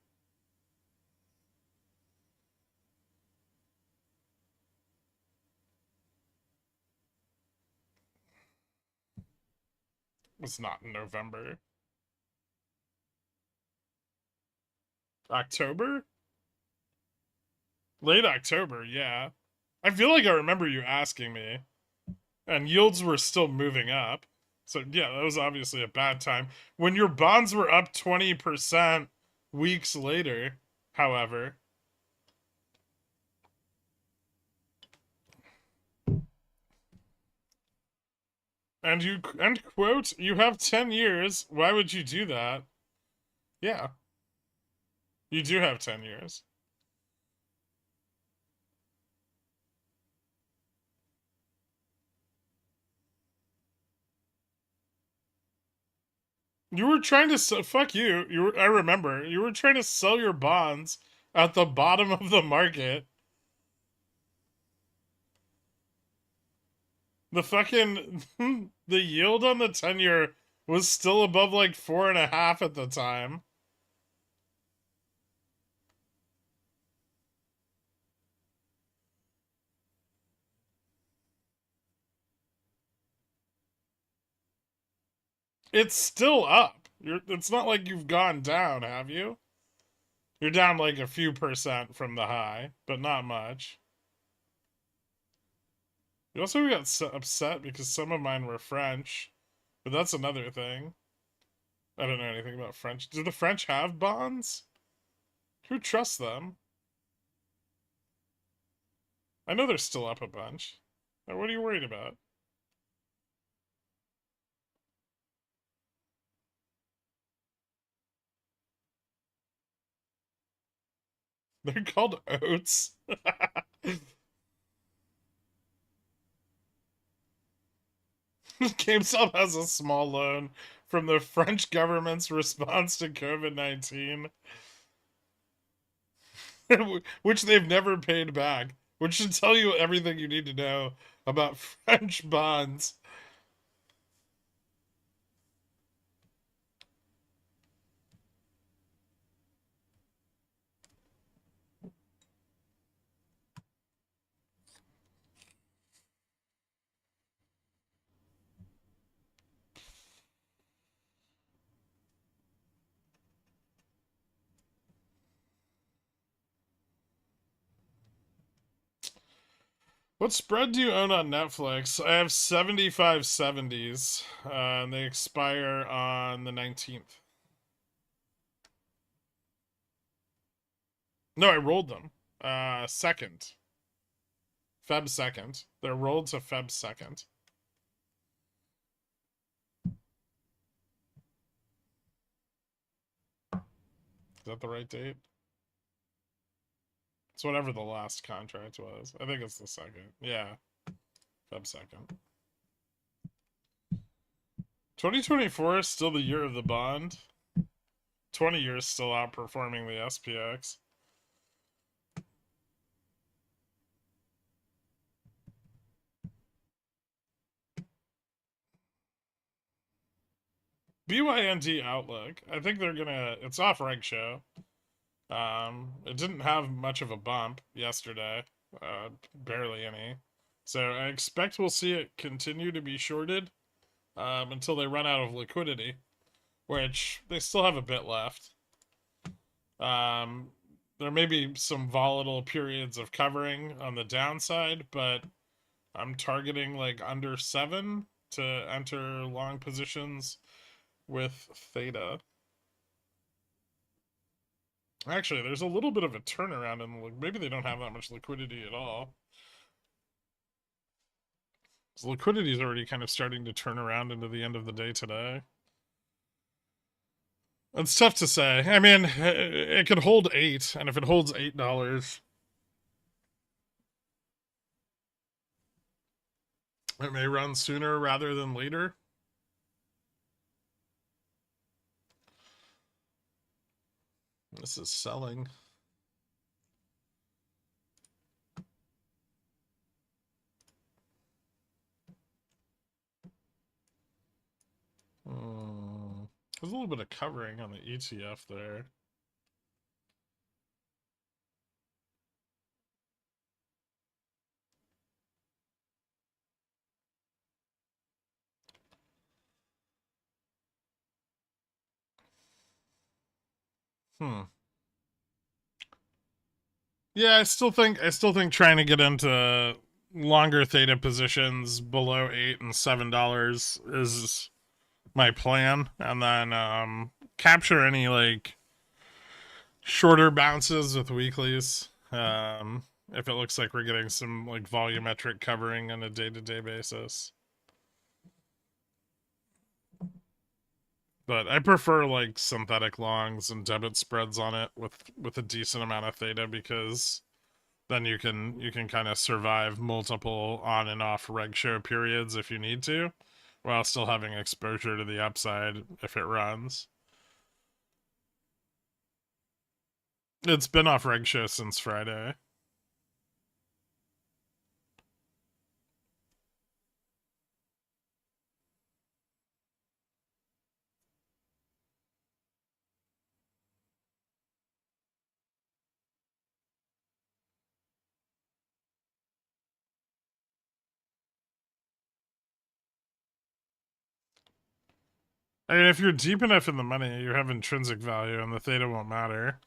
It was not in November. October? Late October, yeah. I feel like I remember you asking me. And yields were still moving up. So, yeah, that was obviously a bad time. When your bonds were up 20% weeks later, however. And you, end quote, you have 10 years. Why would you do that? Yeah. You do have 10 years. You were trying to fuck you. I remember. You were trying to sell your bonds at the bottom of the market. The fucking the yield on the 10-year was still above like 4.5 at the time. It's still up. It's not like you've gone down, have you? You're down like a few percent from the high, but not much. You also got upset because some of mine were French, but that's another thing. I don't know anything about French. Do the French have bonds? Who trusts them? I know they're still up a bunch. Now, what are you worried about? They're called oats. GameStop has a small loan from the French government's response to COVID-19, which they've never paid back, which should tell you everything you need to know about French bonds. What spread do you own on Netflix? I have 75 70s, and they expire on the 19th. No, I rolled them. Second. Feb 2nd. They're rolled to Feb 2nd. Is that the right date? It's whatever the last contract was. I think it's the 2nd. Yeah. Feb 2nd. 2024 is still the year of the bond. 20 years still outperforming the SPX. BYND Outlook. I think they're gonna. It's off reg show. It didn't have much of a bump yesterday, barely any. So I expect we'll see it continue to be shorted until they run out of liquidity, which they still have a bit left. There may be some volatile periods of covering on the downside, but I'm targeting like under 7 to enter long positions with theta. Actually, there's a little bit of a turnaround in maybe they don't have that much liquidity at all. So liquidity is already kind of starting to turn around into the end of the day today. It's tough to say. I mean, it could hold 8, and if it holds $8, it may run sooner rather than later. This is selling. There's a little bit of covering on the ETF there. Yeah, I still think trying to get into longer theta positions below $8 and $7 is my plan, and then capture any like shorter bounces with weeklies. If it looks like we're getting some like volumetric covering on a day-to-day basis. But I prefer like synthetic longs and debit spreads on it with a decent amount of theta, because then you can kind of survive multiple on and off reg show periods if you need to, while still having exposure to the upside if it runs. It's been off reg show since Friday. I mean, if you're deep enough in the money, you have intrinsic value and the theta won't matter.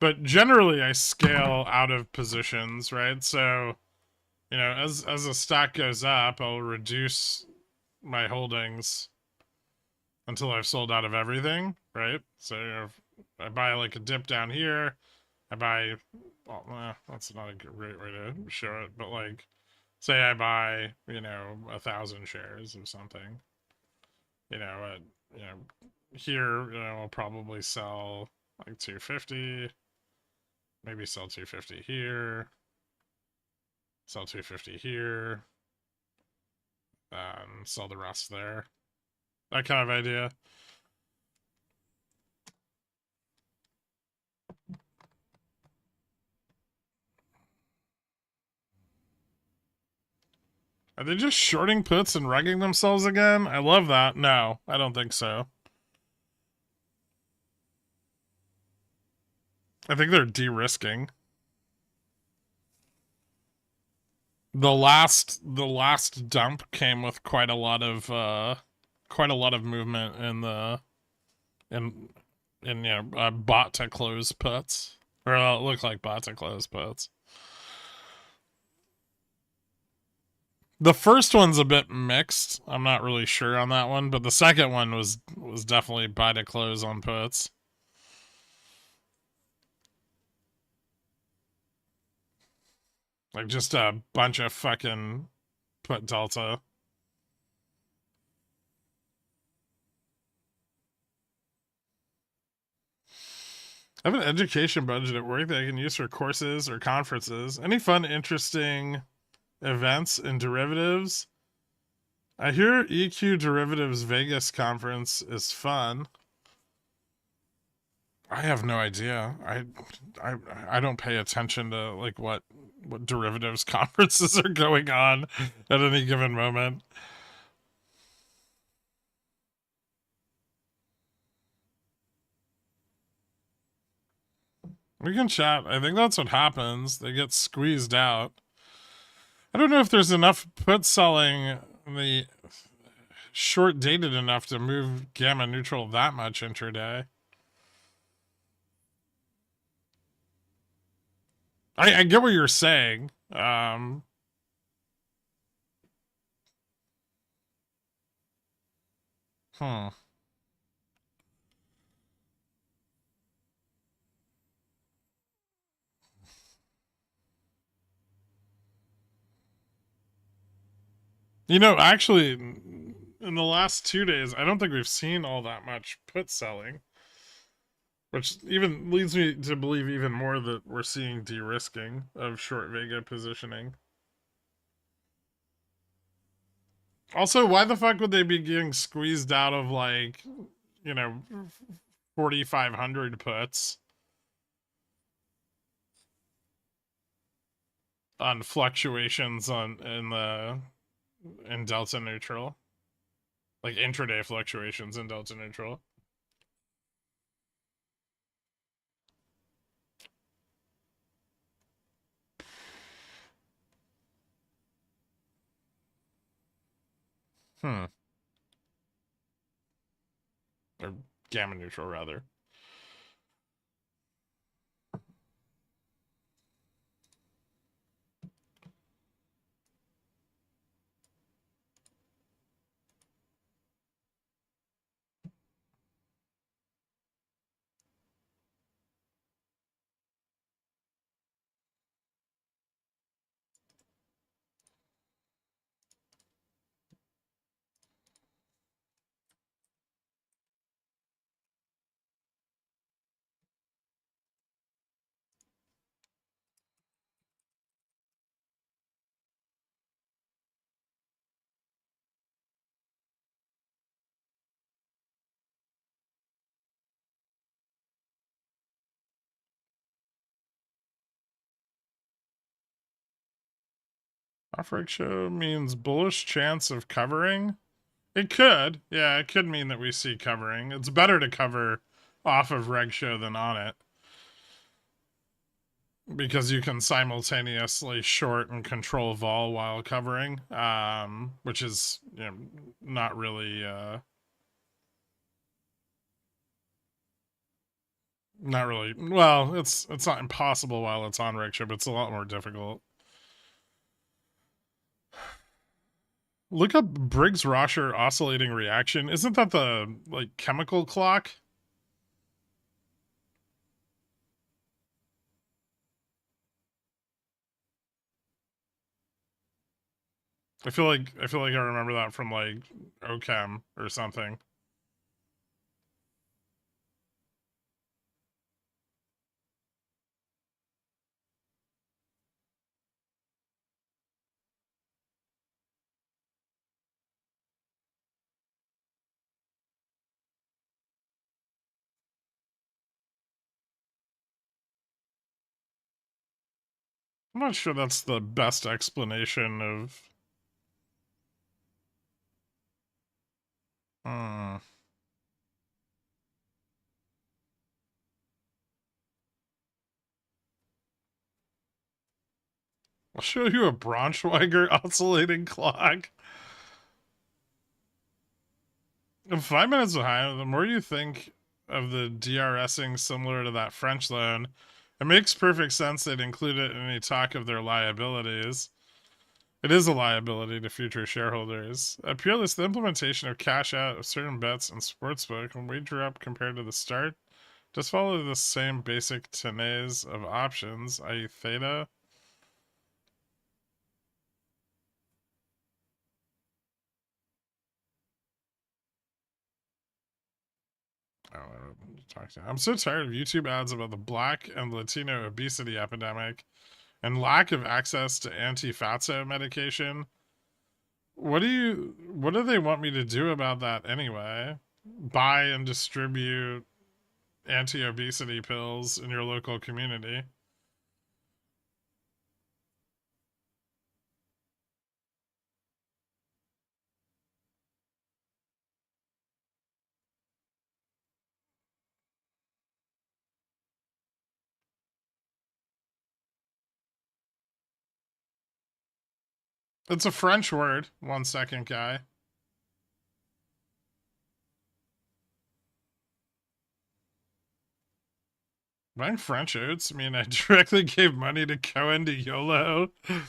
But generally, I scale out of positions, right? So, you know, as the stock goes up, I'll reduce my holdings until I've sold out of everything, right? So, you know, I buy like a dip down here, I buy well, that's not a great way to show it, but like, say I buy, 1,000 shares of something, at, here, I'll probably sell like 250, maybe sell 250 here, sell 250 here, sell the rest there. That kind of idea. Are they just shorting puts and regging themselves again? I love that. No, I don't think so. I think they're de-risking. The last dump came with quite a lot of movement in the in bot to close puts, or it looked like bot to close puts. The first one's a bit mixed. I'm not really sure on that one, but the second one was definitely buy to close on puts. Like just a bunch of fucking put delta. I have an education budget at work that I can use for courses or conferences. Any fun, interesting events in derivatives? I hear EQ Derivatives Vegas conference is fun. I have no idea. I don't pay attention to like what derivatives conferences are going on at any given moment. We can chat. I think that's what happens. They get squeezed out. I don't know if there's enough put selling the short dated enough to move gamma neutral that much intraday. I get what you're saying. Hmm. Actually, in the last 2 days, I don't think we've seen all that much put selling, which even leads me to believe even more that we're seeing de-risking of short Vega positioning. Also, why the fuck would they be getting squeezed out of like, 4,500 puts on fluctuations in delta neutral, like intraday fluctuations in delta neutral? Hmm. Or gamma neutral rather. Off ratio means bullish chance of covering. It could. Yeah, it could mean that we see covering. It's better to cover off of reg show than on it, because you can simultaneously short and control vol while covering, which is not really well, it's not impossible while it's on reg show, but it's a lot more difficult. Look up Briggs Rosher oscillating reaction. Isn't that the like chemical clock? I remember that from like OChem or something. I'm not sure that's the best explanation of. Hmm. I'll show you a Braunschweiger oscillating clock. In 5 minutes behind, the more you think of the DRSing similar to that French loan, it makes perfect sense they'd include it in any talk of their liabilities. It is a liability to future shareholders. Peerless, the implementation of cash out of certain bets in sportsbook when wager up compared to the start just follow the same basic tenets of options, i.e. theta. I don't know what to talk to. I'm so tired of YouTube ads about the Black and Latino obesity epidemic and lack of access to anti-fatso medication. What do they want me to do about that anyway? Buy and distribute anti-obesity pills in your local community. It's a French word. 1 second, guy. Buying French oats? I mean, I directly gave money to Cohen to YOLO. You're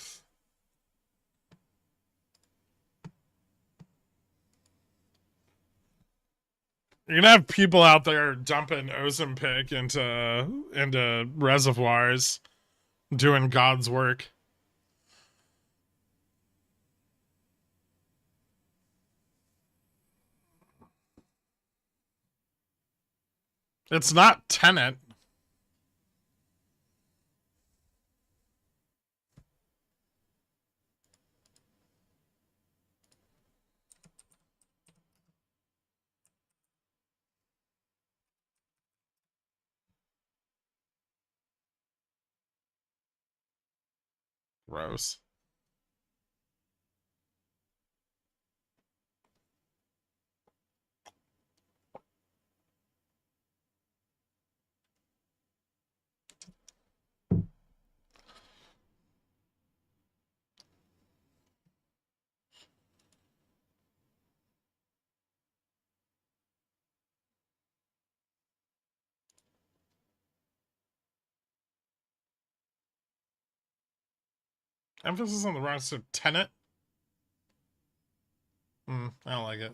gonna have people out there dumping Ozempic into reservoirs, doing God's work. It's not Tenet. Gross. Emphasis on the wrong. So Tenet. I don't like it.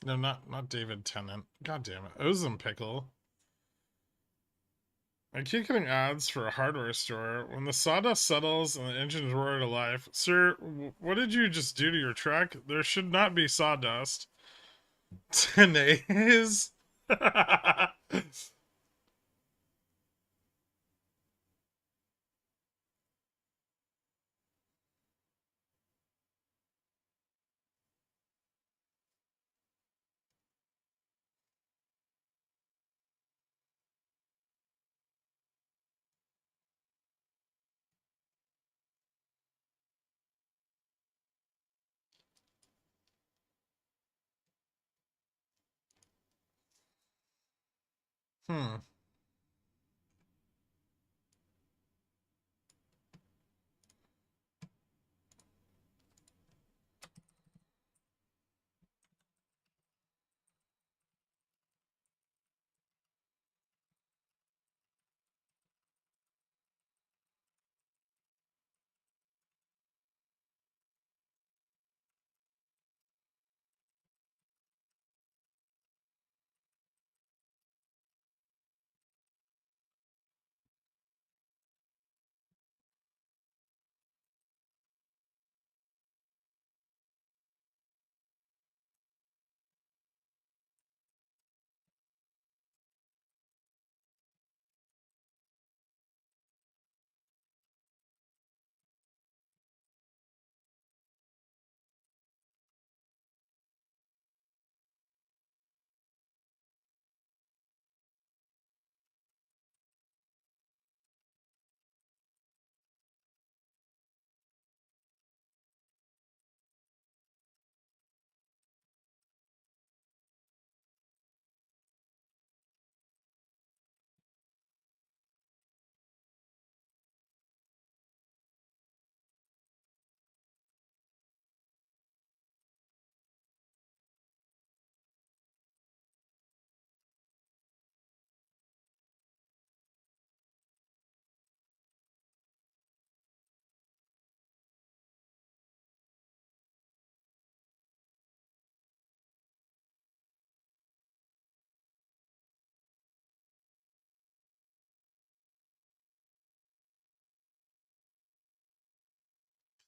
No, not David Tennant. God damn it. Ozempickle. I keep getting ads for a hardware store. When the sawdust settles and the engines roar to life, sir, what did you just do to your truck? There should not be sawdust. Tanays. Hmm.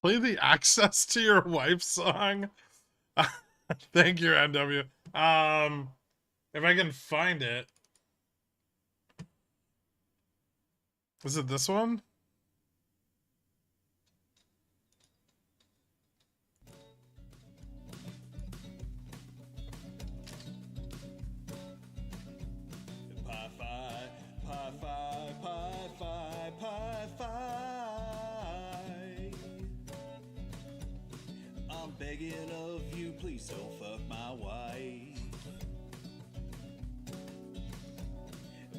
Play the access to your wife song. Thank you, NW. If I can find it. Is it this one? I'm begging of you, please don't fuck my wife.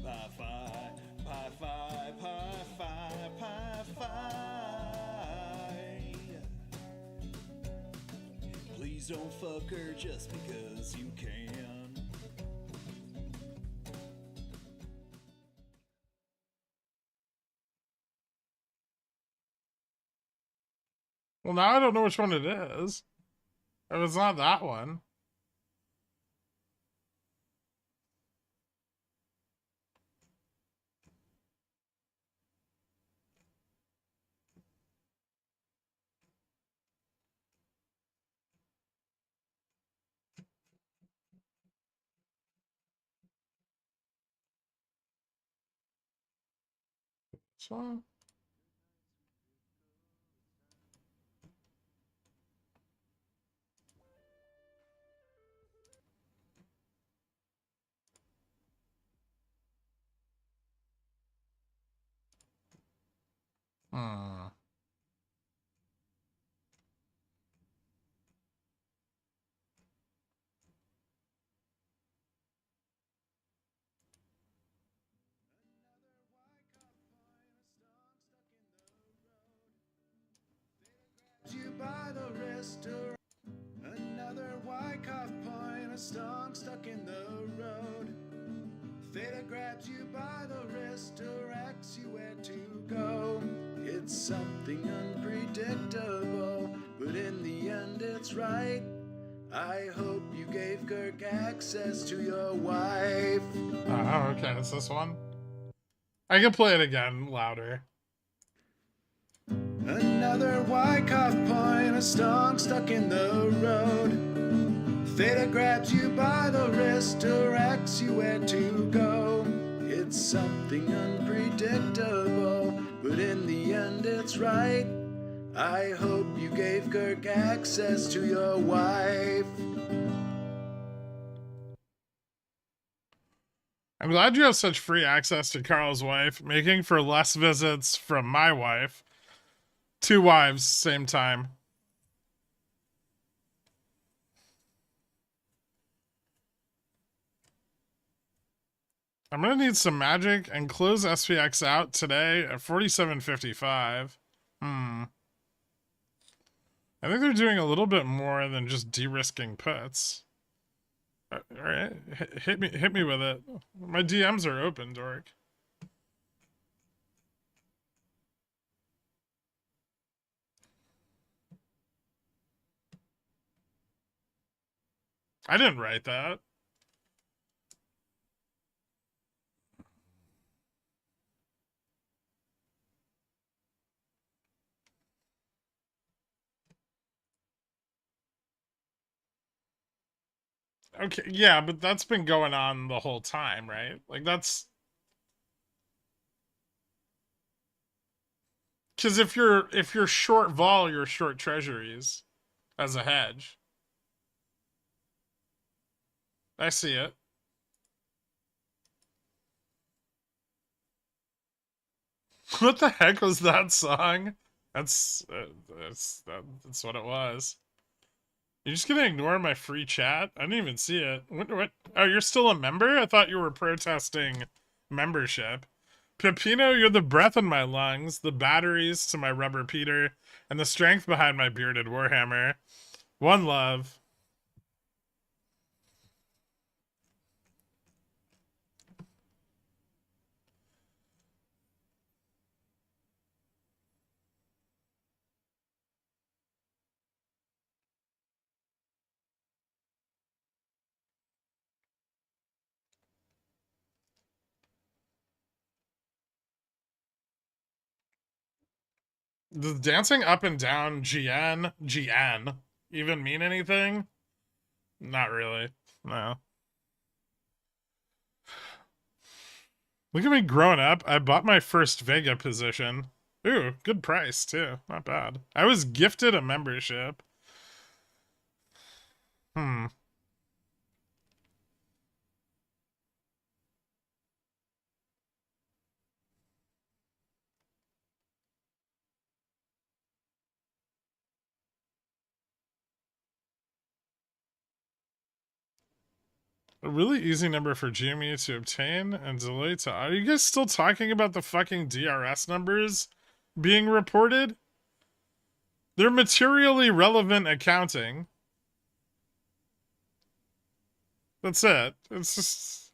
Pie fi, pie fi, pie fi, pie fi. Please don't fuck her just because you can. Well, now I don't know which one it is. If it's not that one. So, hmm. You by the restaurant. Another Wyckoff point, a stonk stuck in the road. Theta grabs you by the wrist, directs you where to go. It's something unpredictable, but in the end it's right. I hope you gave Kirk access to your wife. Oh, okay, it's this one. I can play it again, louder. Another Wyckoff point, a stonk stuck in the road. Theta grabs you by the wrist, directs you where to go. It's something unpredictable, but in the end it's right. I hope you gave Kirk access to your wife. I'm glad you have such free access to Carl's wife, making for less visits from my wife. 2 wives, same time. I'm gonna need some magic and close SPX out today at 47.55. I think they're doing a little bit more than just de-risking puts. All right, hit me with it. My DMs are open, Dork. I didn't write that. Okay, yeah, but that's been going on the whole time, right? Like that's because if you're short vol, you're short treasuries as a hedge. I see it. What the heck was that song? That's what it was. You're just gonna ignore my free chat? I didn't even see it. What? Oh, you're still a member? I thought you were protesting membership. Pepino, you're the breath in my lungs, the batteries to my rubber Peter, and the strength behind my bearded warhammer. One love. Does dancing up and down GN even mean anything? Not really. No. Look at me growing up. I bought my first Vega position. Ooh, good price too. Not bad. I was gifted a membership. Hmm. A really easy number for GME to obtain and delay to. Are you guys still talking about the fucking DRS numbers being reported? They're materially relevant accounting. That's it. It's just.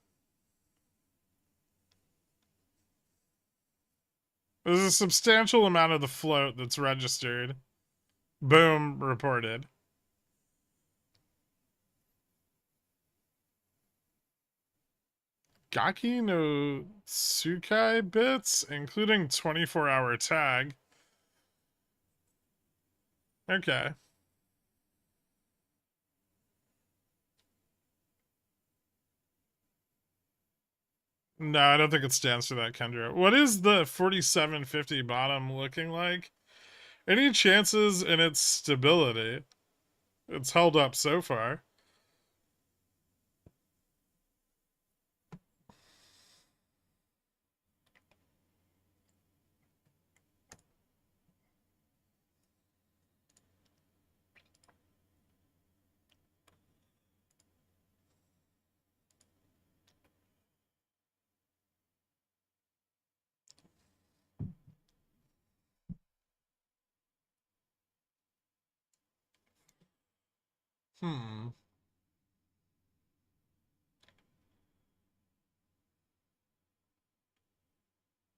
There's a substantial amount of the float that's registered. Boom, reported. Gaki no Tsukai bits, including 24-hour tag. Okay. No, I don't think it stands for that, Kendra. What is the 4750 bottom looking like? Any chances in its stability? It's held up so far. Hmm.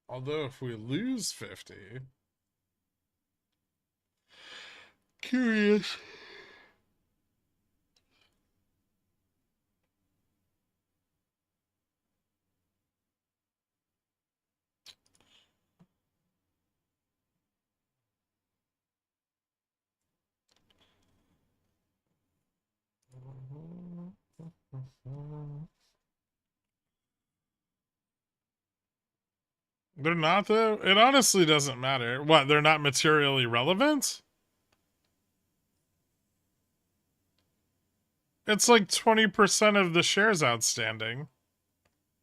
Although if we lose 50... Curious. They're not, though? It honestly doesn't matter. What, they're not materially relevant? It's like 20% of the shares outstanding.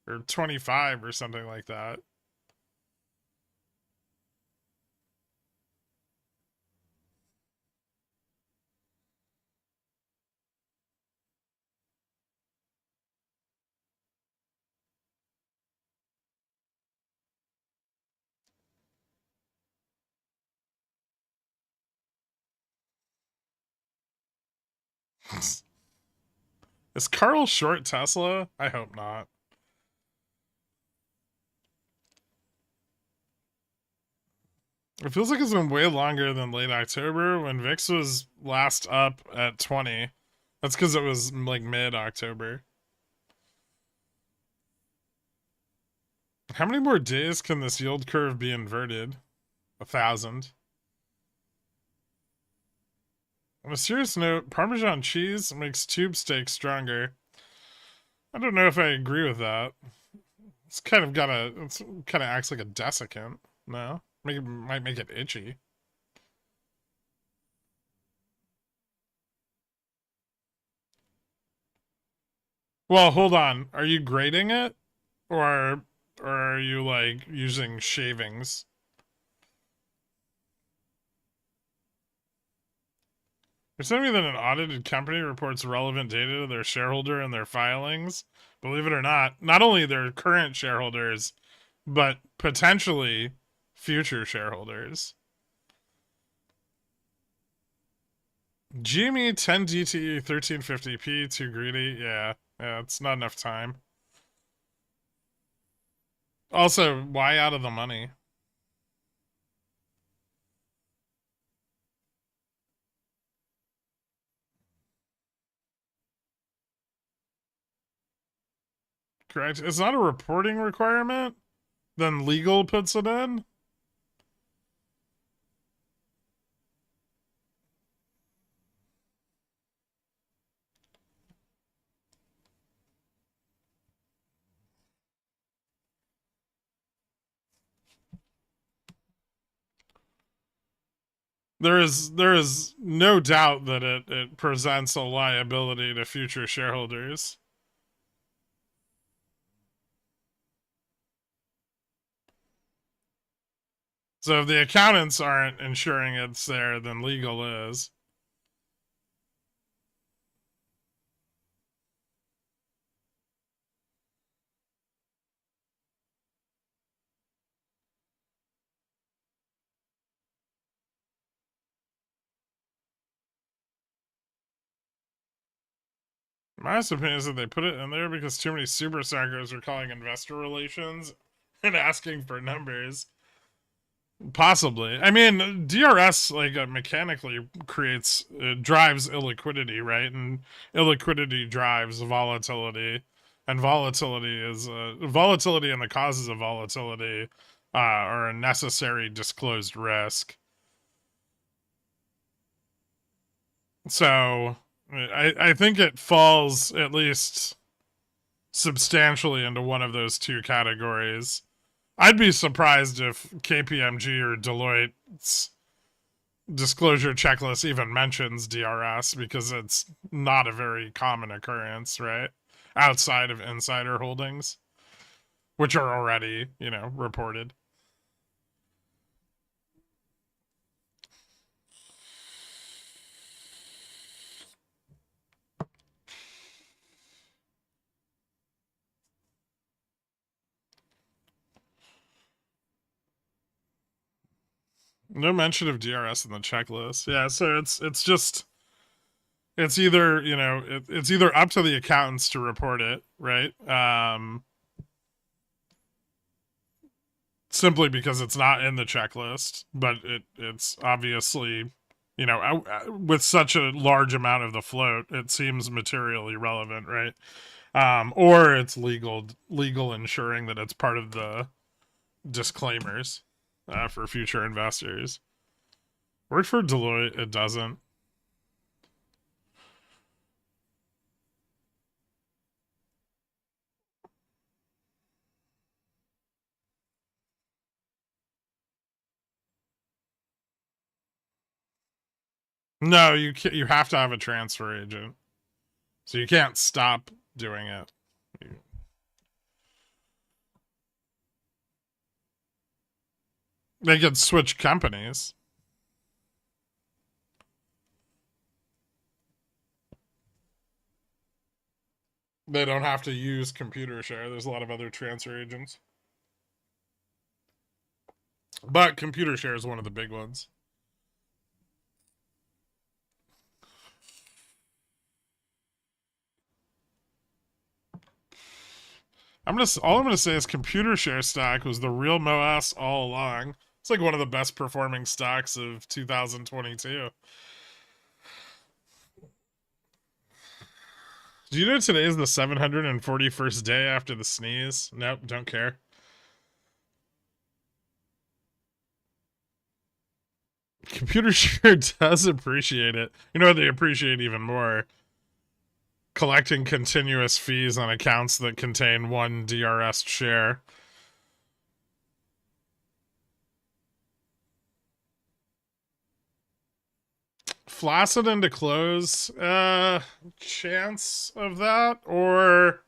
Or 25 or something like that. Is Carl short Tesla? I hope not. It feels like it's been way longer than late October when VIX was last up at 20. That's because it was like mid-October. How many more days can this yield curve be inverted? 1,000. On a serious note, Parmesan cheese makes tube steak stronger. I don't know if I agree with that. It's kind of acts like a desiccant. No? Might make it itchy. Well, hold on. Are you grating it? Or are you like using shavings? You're telling me that an audited company reports relevant data to their shareholder in their filings? Believe it or not only their current shareholders, but potentially future shareholders. GME 10 DTE 1350p, too greedy? Yeah, it's not enough time. Also, why out of the money? Correct. It's not a reporting requirement? Then legal puts it in? There is no doubt that it presents a liability to future shareholders. So if the accountants aren't ensuring it's there, then legal is. My opinion is that they put it in there because too many super suckers are calling investor relations and asking for numbers. Possibly. I mean, DRS like mechanically drives illiquidity, right? And illiquidity drives volatility, and volatility and the causes of volatility are a necessary disclosed risk. So I think it falls at least substantially into one of those two categories. I'd be surprised if KPMG or Deloitte's disclosure checklist even mentions DRS because it's not a very common occurrence, right? Outside of insider holdings, which are already, reported. No mention of DRS in the checklist. Yeah, so it's either, it's either up to the accountants to report it, right? Simply because it's not in the checklist, but it's obviously, with such a large amount of the float, it seems materially relevant, right? Or it's legal ensuring that it's part of the disclaimers for future investors. Worked for Deloitte, it doesn't. No, you can't, you have to have a transfer agent, so you can't stop doing it. They could switch companies. They don't have to use computer share. There's a lot of other transfer agents. But computer share is one of the big ones. All I'm gonna say is computer share stock was the real MOASS all along. It's like one of the best performing stocks of 2022. Do you know today is the 741st day after the sneeze? Nope, don't care. Computer share does appreciate it. You know what they appreciate even more? Collecting continuous fees on accounts that contain one DRS share. Flaccid into close, chance of that, or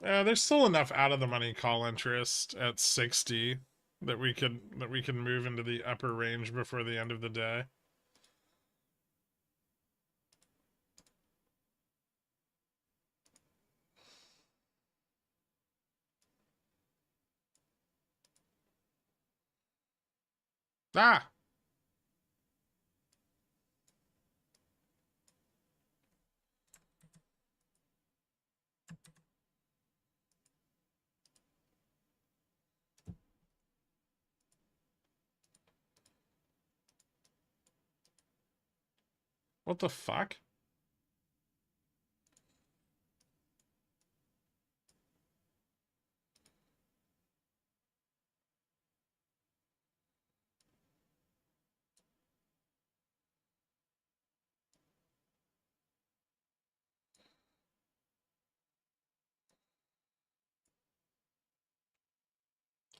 there's still enough out of the money call interest at 60 that we can move into the upper range before the end of the day. Ah. What the fuck?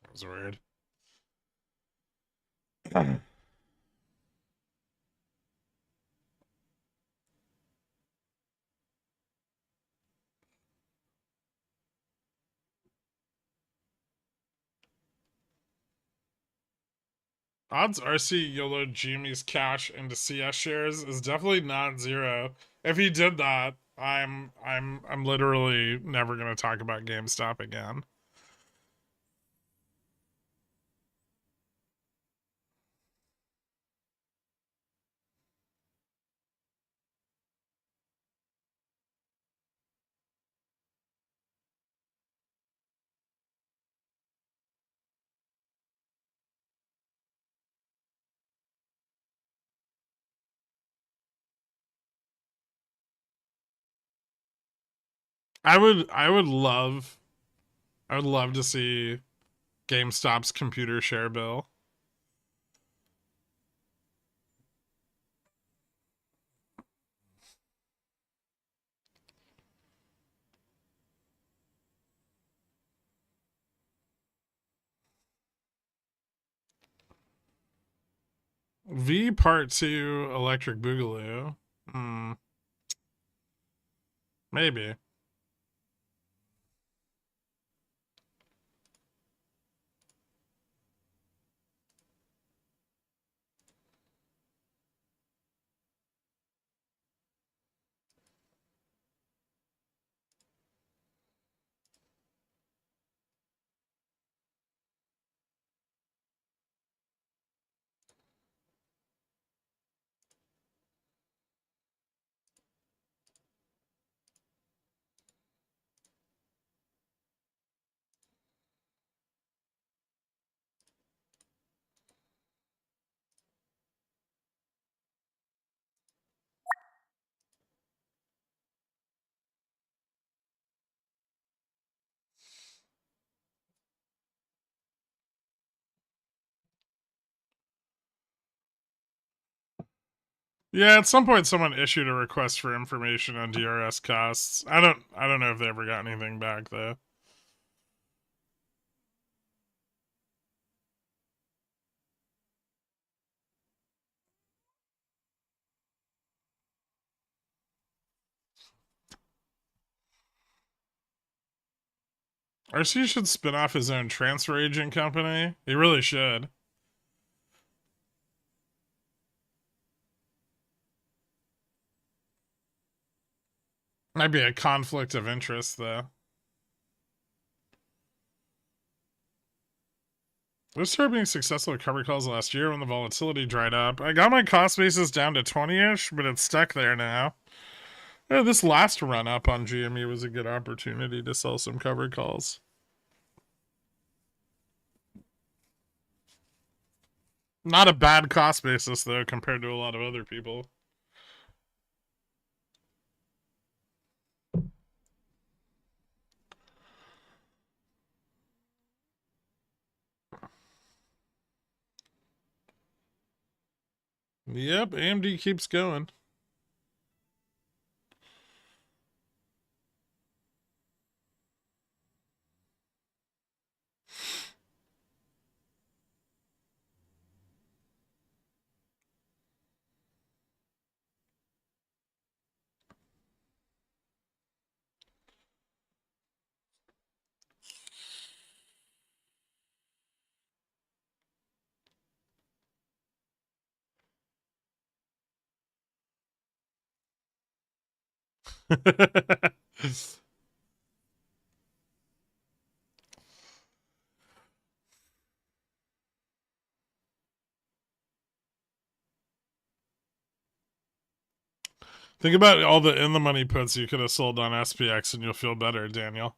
That was weird. Odds RC YOLO GME's cash into CS shares is definitely not zero. If he did that, I'm literally never gonna talk about GameStop again. I would love to see GameStop's computer share bill. V Part 2 Electric Boogaloo. Maybe. Yeah, at some point someone issued a request for information on DRS costs. I don't know if they ever got anything back though. RC should spin off his own transfer agent company. He really should. Might be a conflict of interest though. We started being successful at cover calls last year when the volatility dried up. I got my cost basis down to 20-ish, but it's stuck there now. Yeah, this last run up on GME was a good opportunity to sell some cover calls. Not a bad cost basis though compared to a lot of other people. Yep, AMD keeps going. Think about all the in the money puts you could have sold on SPX and you'll feel better, Daniel.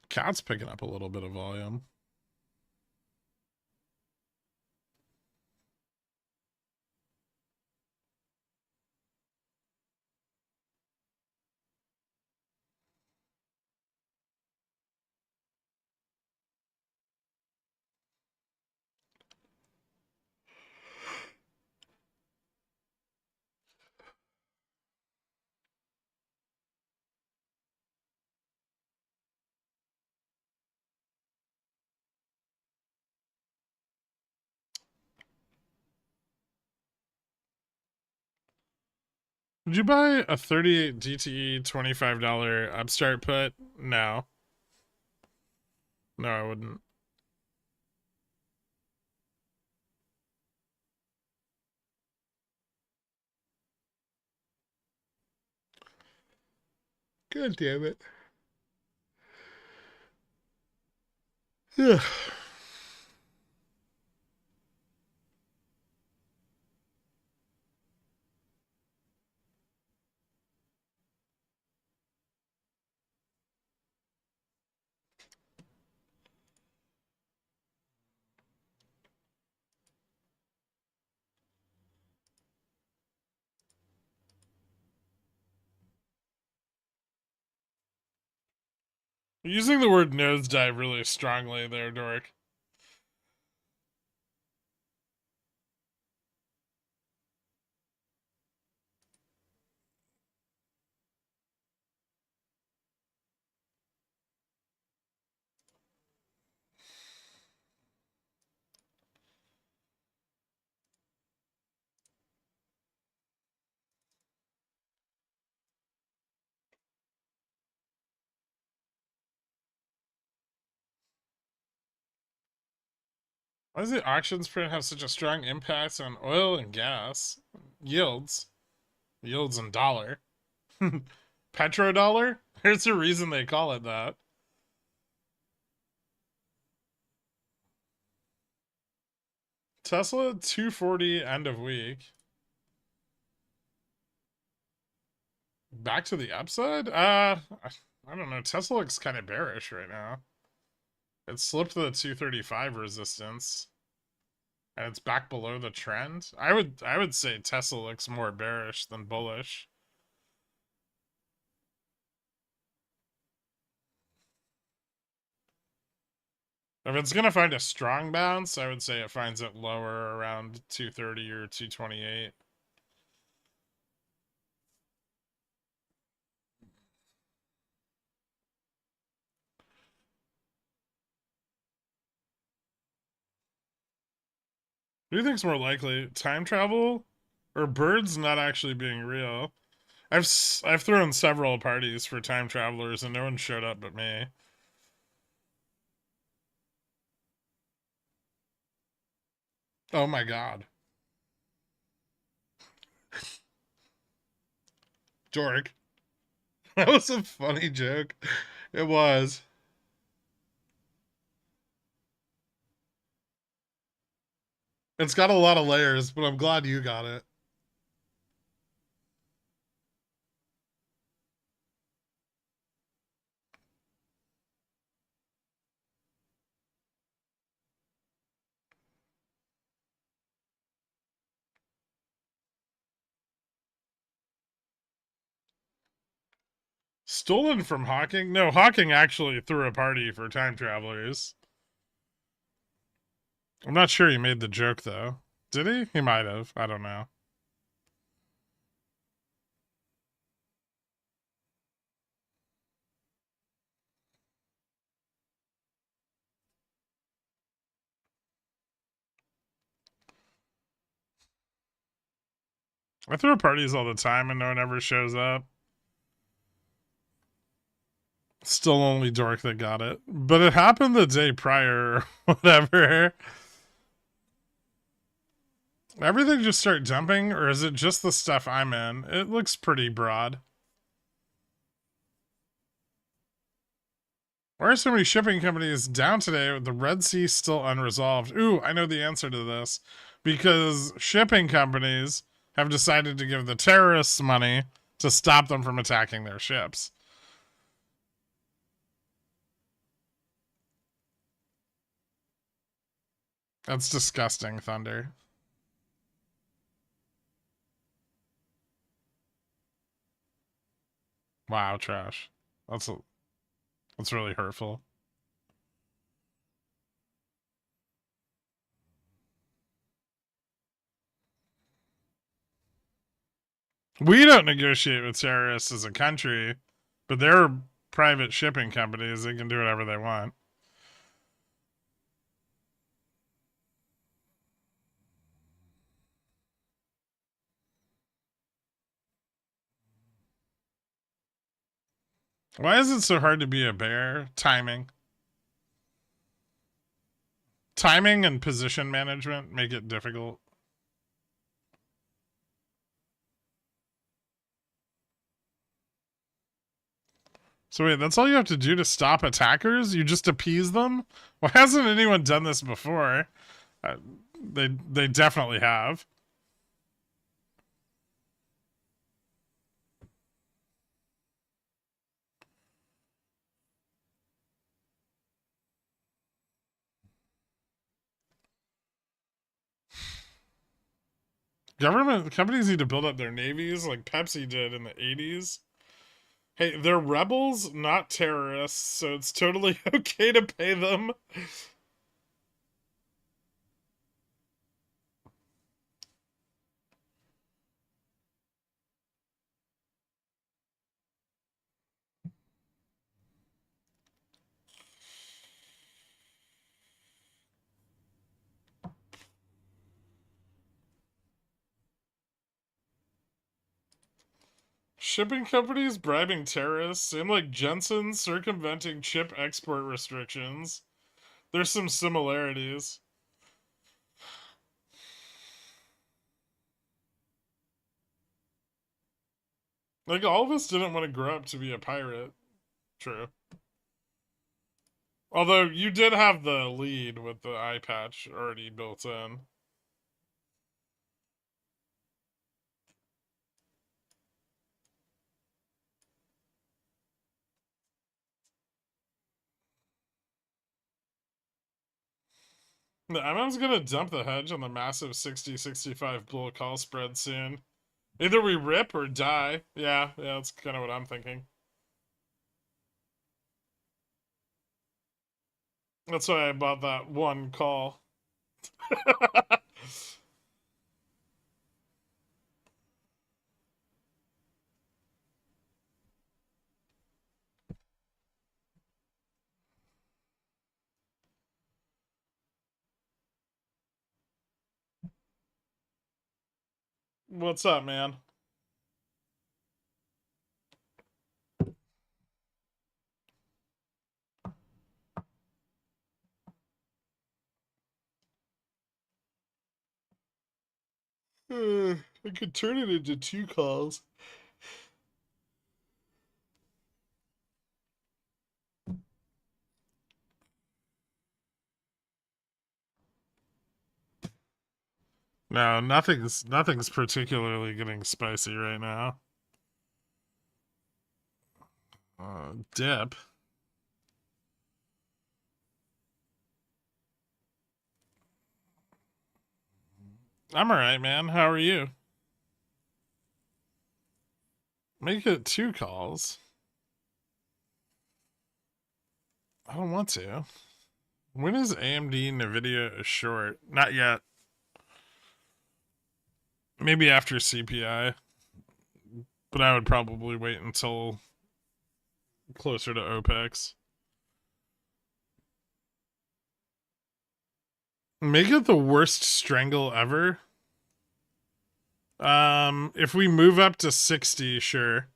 Cat's picking up a little bit of volume. Would you buy a 38 DTE $25 upstart put? No. No, I wouldn't. God damn it. Yeah. You're using the word nosedive really strongly there, Dork. Why does the auctions print have such a strong impact on oil and gas yields? Yields in dollar. Petrodollar? There's a reason they call it that. Tesla 240 end of week. Back to the upside? I don't know. Tesla looks kind of bearish right now. It slipped the 235 resistance. And it's back below the trend. I would say Tesla looks more bearish than bullish. If it's gonna find a strong bounce, I would say it finds it lower around 230 or 228. Who do you think's more likely, time travel or birds not actually being real? I've thrown several parties for time travelers and no one showed up but me. Oh my god. Dork. That was a funny joke. It was. It's got a lot of layers, but I'm glad you got it. Stolen from Hawking? No, Hawking actually threw a party for time travelers. I'm not sure he made the joke, though. Did he? He might have. I don't know. I throw parties all the time and no one ever shows up. Still only Dork that got it. But it happened the day prior or whatever. Everything just start dumping, or is it just the stuff I'm in? It looks pretty broad. Why are so many shipping companies down today with the Red Sea still unresolved? Ooh, I know the answer to this. Because shipping companies have decided to give the terrorists money to stop them from attacking their ships. That's disgusting, Thunder. Wow, trash. That's really hurtful. We don't negotiate with terrorists as a country, but they're private shipping companies. They can do whatever they want. Why is it so hard to be a bear? Timing. Timing and position management make it difficult. So wait, that's all you have to do to stop attackers? You just appease them? Why hasn't anyone done this before? Uh, they definitely have. Government companies need to build up their navies like Pepsi did in the 80s. Hey, they're rebels, not terrorists, so it's totally okay to pay them. Shipping companies bribing terrorists, same like Jensen circumventing chip export restrictions. There's some similarities. Like, all of us didn't want to grow up to be a pirate. True. Although, you did have the lead with the eye patch already built in. The MM's gonna dump the hedge on the massive 60-65 bull call spread soon. Either we rip or die. Yeah, that's kind of what I'm thinking. That's why I bought that one call. What's up, man? I could turn it into 2 calls. No, nothing's particularly getting spicy right now. Dip. I'm alright, man. How are you? Make it 2 calls. I don't want to. When is AMD Nvidia a short? Not yet. Maybe after CPI. But I would probably wait until closer to OPEX. Make it the worst strangle ever. If we move up to 60, sure.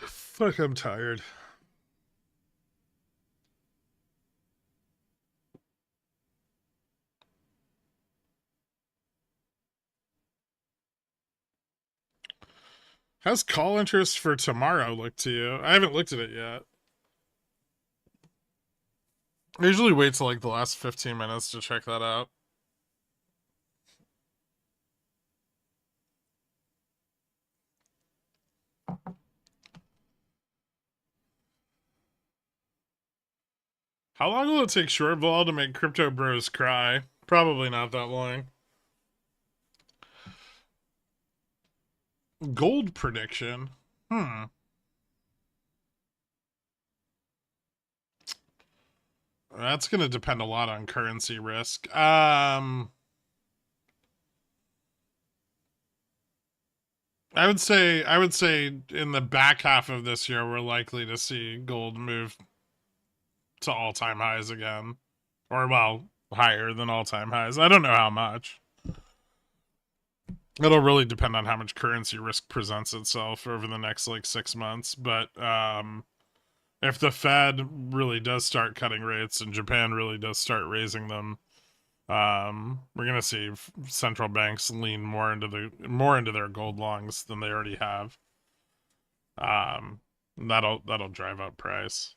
Fuck, I'm tired. How's call interest for tomorrow look to you? I haven't looked at it yet. I usually wait till like the last 15 minutes to check that out. How long will it take Short Vol to make crypto bros cry? Probably not that long. Gold prediction. That's going to depend a lot on currency risk. I would say in the back half of this year we're likely to see gold move to all-time highs again, or well, higher than all-time highs. I don't know how much. It'll really depend on how much currency risk presents itself over the next like 6 months, but if the Fed really does start cutting rates and Japan really does start raising them, we're gonna see central banks lean more into their gold longs than they already have. That'll drive up price.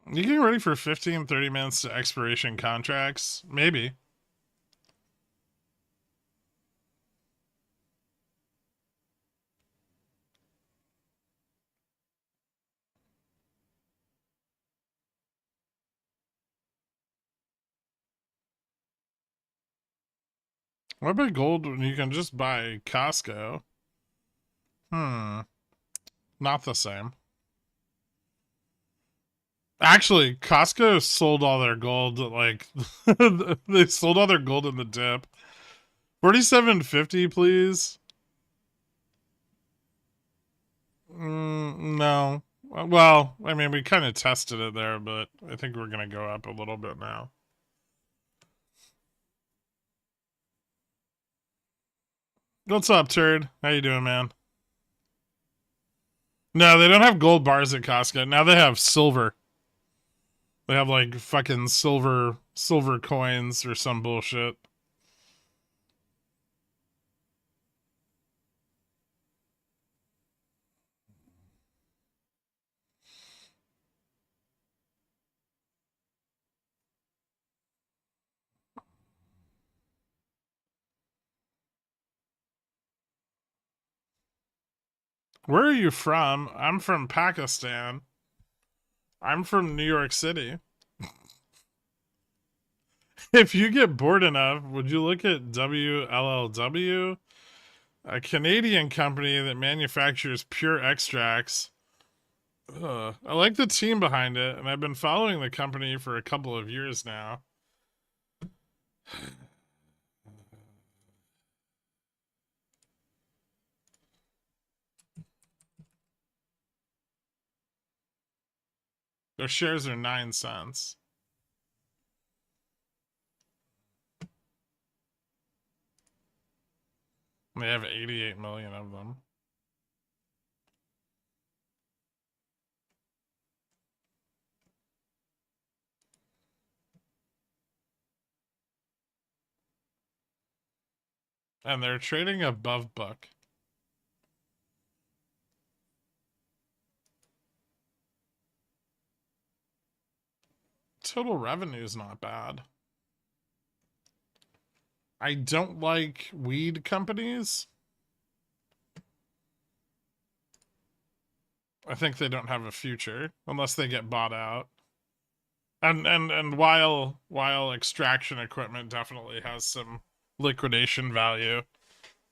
You getting ready for 15, 30 minutes to expiration contracts? Maybe. What about gold when you can just buy Costco? Not the same. Actually, Costco sold all their gold, like, they sold all their gold in the dip. 47.50, please. No. Well, I mean, we kind of tested it there, but I think we're going to go up a little bit now. What's up, turd? How you doing, man? No, they don't have gold bars at Costco. Now they have silver. They have like fucking silver coins or some bullshit. Where are you from? I'm from Pakistan. I'm from New York City. If you get bored enough, would you look at WLLW? A Canadian company that manufactures pure extracts. I like the team behind it, and I've been following the company for a couple of years now. Their shares are 9 cents. They have 88 million of them. And they're trading above book. Total revenue is not bad. I don't like weed companies. I think they don't have a future unless they get bought out. And while extraction equipment definitely has some liquidation value,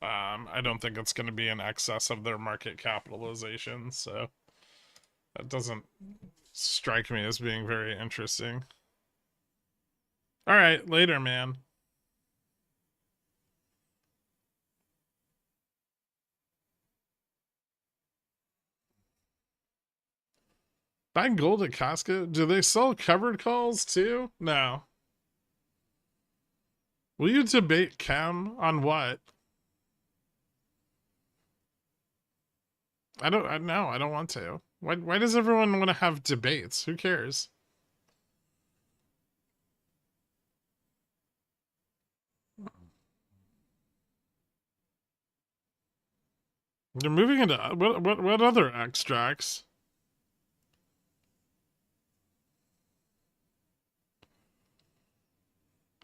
I don't think it's going to be in excess of their market capitalization. So that doesn't strike me as being very interesting. All right, later, man. Buying gold at Costco? Do they sell covered calls too? No. Will you debate Chem on what? I don't know. I don't want to. Why does everyone want to have debates? Who cares? They're moving into what other extracts?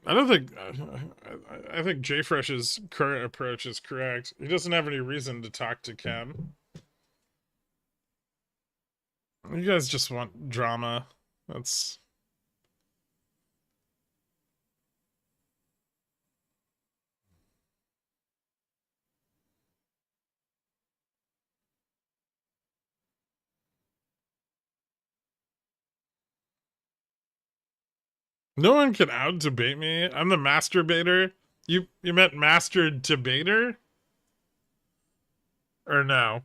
I don't think I think JFresh's current approach is correct. He doesn't have any reason to talk to Chem. You guys just want drama. That's No one can out debate me. I'm the masturbator. You meant master debater? Or no?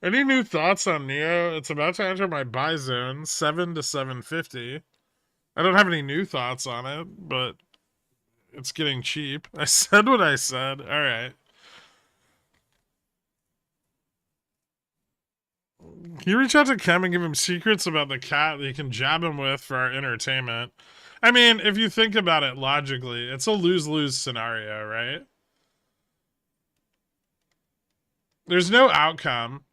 Any new thoughts on Neo? It's about to enter my buy zone, 7 to 750. I don't have any new thoughts on it, but it's getting cheap. I said what I said. All right. Can you reach out to Kem and give him secrets about the cat that you can jab him with for our entertainment? I mean, if you think about it logically, it's a lose-lose scenario, right? There's no outcome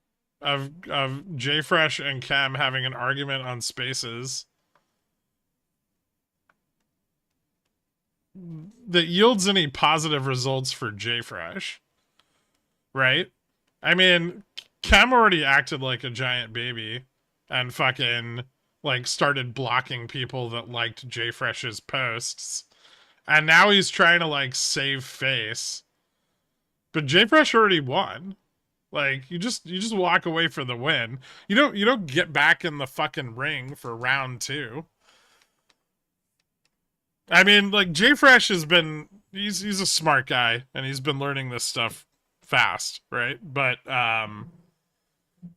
of JFresh and Kem having an argument on spaces that yields any positive results for JFresh, right? I mean, Cam already acted like a giant baby and fucking like started blocking people that liked JFresh's posts. And now he's trying to like save face. But JFresh already won. Like you just walk away for the win. You don't get back in the fucking ring for round 2. I mean, like JFresh has been he's a smart guy and he's been learning this stuff fast, right? But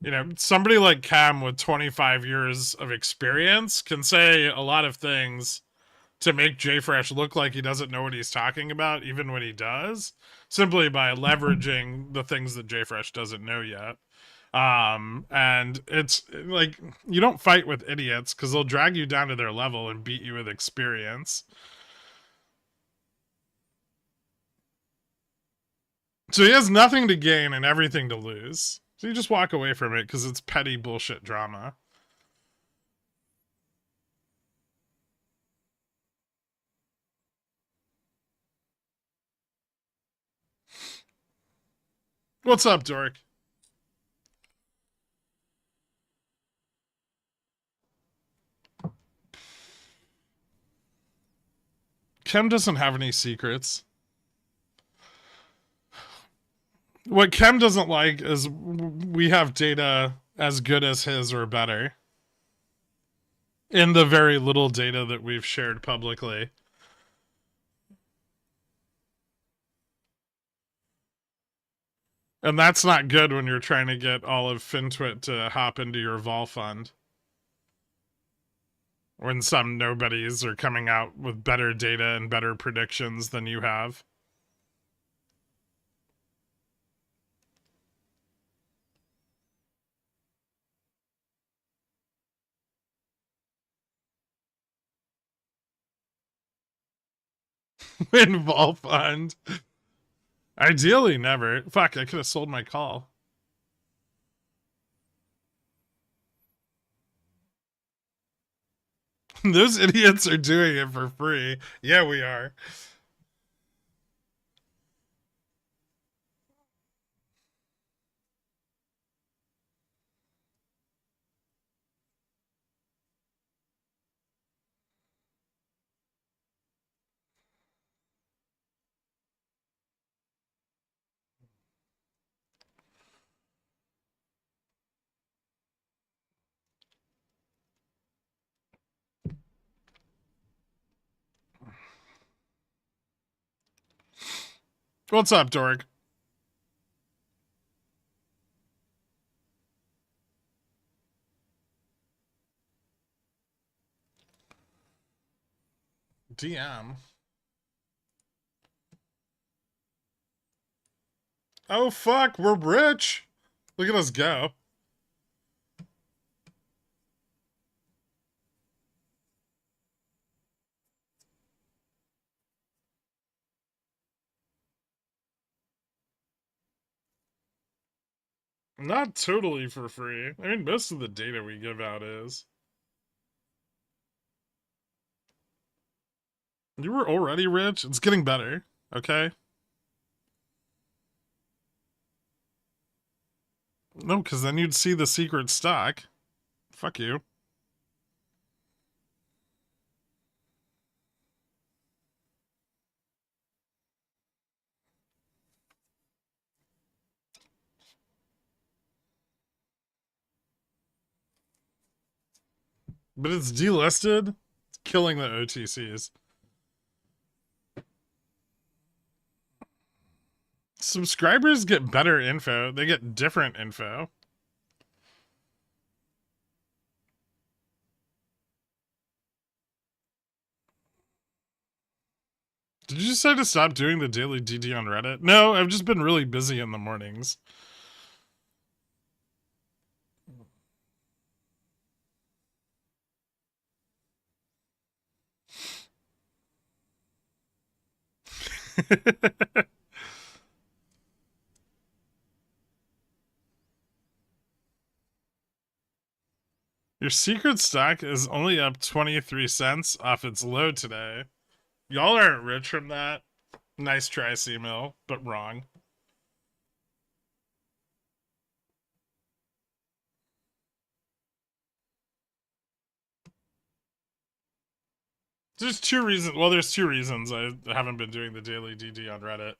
you know, somebody like Cam with 25 years of experience can say a lot of things to make JFresh look like he doesn't know what he's talking about, even when he does, simply by leveraging the things that JFresh doesn't know yet. And it's like you don't fight with idiots because they'll drag you down to their level and beat you with experience. So he has nothing to gain and everything to lose. So you just walk away from it because it's petty bullshit drama. What's up, Dork? Kem doesn't have any secrets. What Kem doesn't like is we have data as good as his or better in the very little data that we've shared publicly. And that's not good when you're trying to get all of FinTwit to hop into your vol fund. When some nobodies are coming out with better data and better predictions than you have. In vol fund. Ideally, never. Fuck, I could have sold my call. Those idiots are doing it for free. Yeah, we are. What's up, Dork? DM. Oh, fuck, we're rich. Look at us go. Not totally for free. I mean, most of the data we give out is. You were already rich? It's getting better, okay? No, because then you'd see the secret stock. Fuck you. But it's delisted? killing the OTCs. Subscribers get better info. They get different info. Did you decide to stop doing the daily DD on Reddit? No, I've just been really busy in the mornings. Your secret stock is only up 23 cents off its low today. Y'all aren't rich from that. Nice try, C-Mill, but wrong. There's two reasons. Well, there's two reasons I haven't been doing the daily DD on Reddit.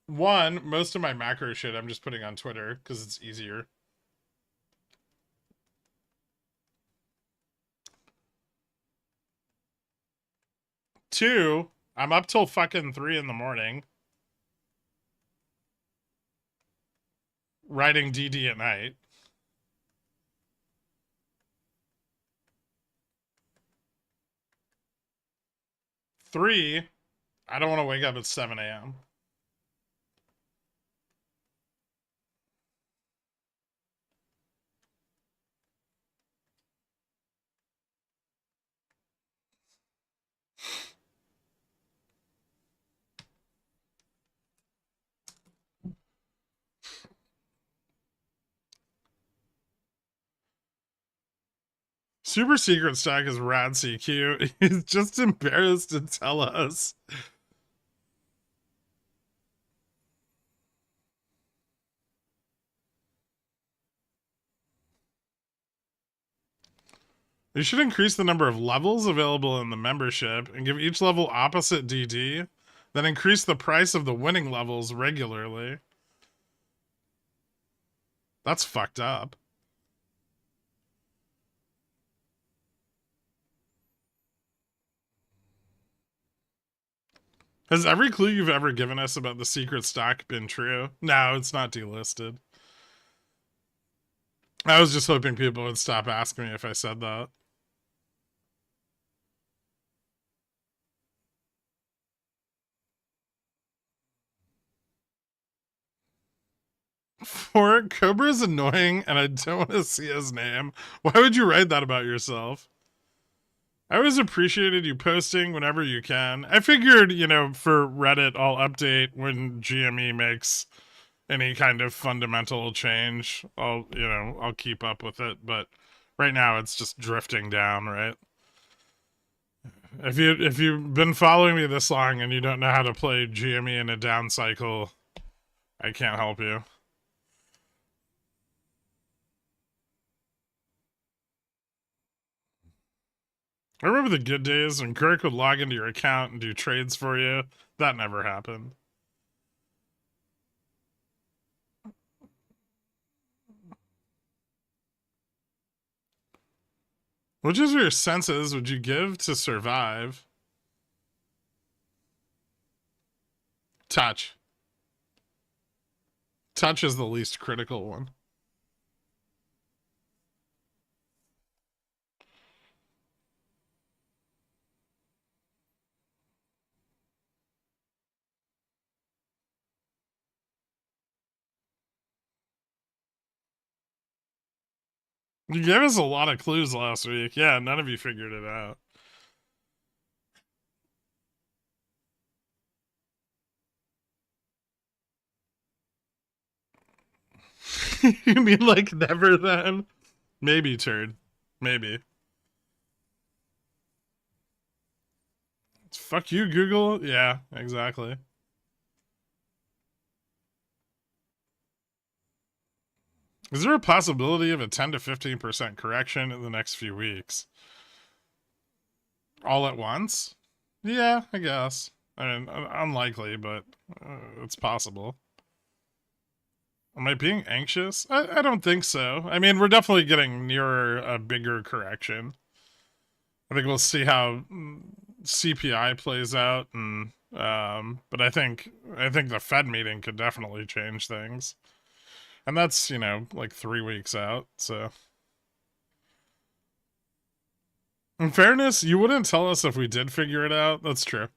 One, most of my macro shit I'm just putting on Twitter because it's easier. Two, I'm up till fucking 3 in the morning writing DD at night. Three, I don't want to wake up at 7 a.m. Super secret stock is Rad CQ. He's just embarrassed to tell us. You should increase the number of levels available in the membership and give each level opposite DD, then increase the price of the winning levels regularly. That's fucked up. Has every clue you've ever given us about the secret stock been true? No, it's not delisted. I was just hoping people would stop asking me if I said that. For Cobra's annoying and I don't want to see his name. Why would you write that about yourself? I always appreciated you posting whenever you can. I figured, you know, for Reddit, I'll update when GME makes any kind of fundamental change. I'll keep up with it. But right now, it's just drifting down, right? If you've been following me this long and you don't know how to play GME in a down cycle, I can't help you. I remember the good days when Kirk would log into your account and do trades for you. That never happened. Which of your senses would you give to survive? Touch. Touch is the least critical one. You gave us a lot of clues last week. Yeah, none of you figured it out. You mean like never then? Maybe, turd. Maybe. Fuck you, Google. Yeah, exactly. Is there a possibility of a 10 to 15% correction in the next few weeks? All at once? Yeah, I guess. I mean, unlikely, but it's possible. Am I being anxious? I don't think so. I mean, we're definitely getting nearer a bigger correction. I think we'll see how CPI plays out, and but I think the Fed meeting could definitely change things, and that's like 3 weeks out. So, in fairness, you wouldn't tell us if we did figure it out. That's true.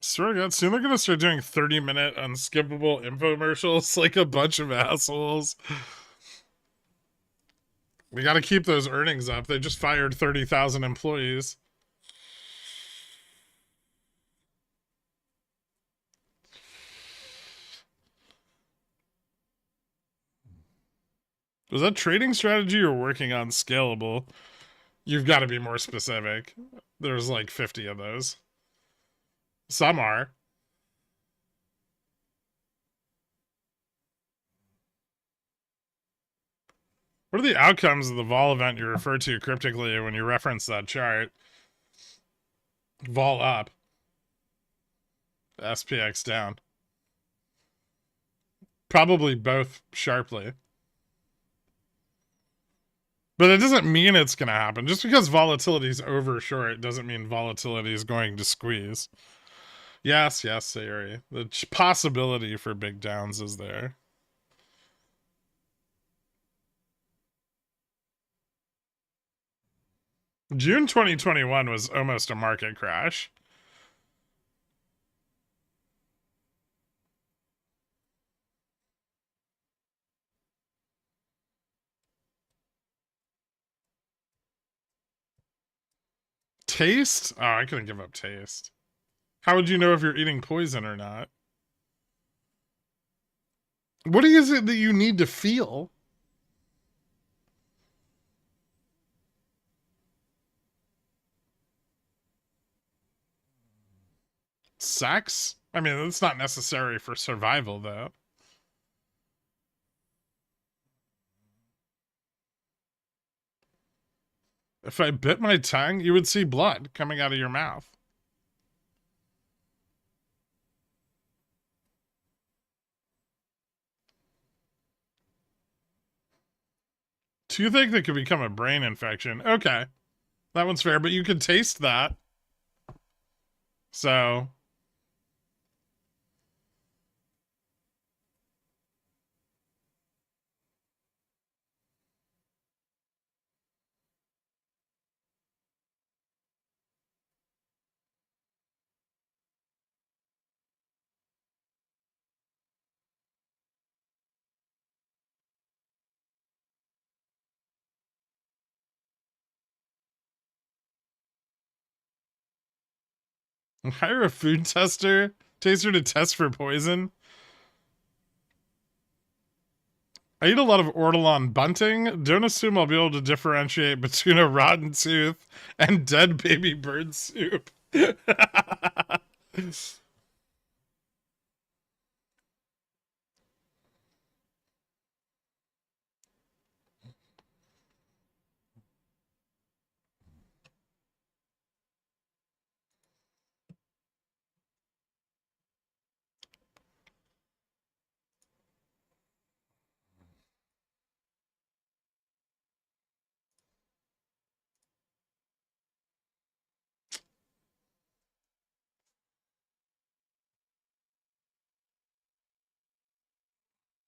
Swear to God, soon they're gonna start doing 30-minute unskippable infomercials like a bunch of assholes. We gotta keep those earnings up. They just fired 30,000 employees. Was that trading strategy you're working on scalable? You've got to be more specific. There's like 50 of those. Some are. What are the outcomes of the vol event you refer to cryptically when you reference that chart? Vol up. SPX down. Probably both sharply. But it doesn't mean it's going to happen. Just because volatility is over short doesn't mean volatility is going to squeeze. Yes, Sayuri. The possibility for big downs is there. June 2021 was almost a market crash. Taste? Oh, I couldn't give up taste. How would you know if you're eating poison or not? What is it that you need to feel? Sex? I mean, it's not necessary for survival, though. If I bit my tongue, you would see blood coming out of your mouth. Toothache that could become a brain infection. Okay. That one's fair, but you can taste that. So. Hire a food taster to test for poison. I eat a lot of ortolan bunting. Don't assume I'll be able to differentiate between a rotten tooth and dead baby bird soup.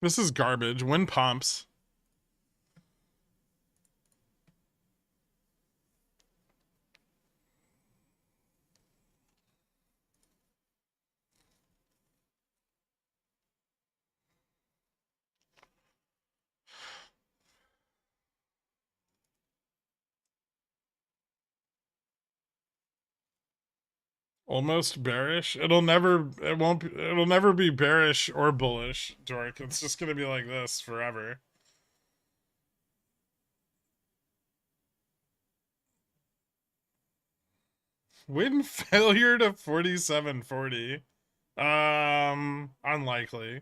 This is garbage. Win pumps. Almost bearish. It'll never be bearish or bullish, Dork. It's just gonna be like this forever. Win failure to 4740. Unlikely.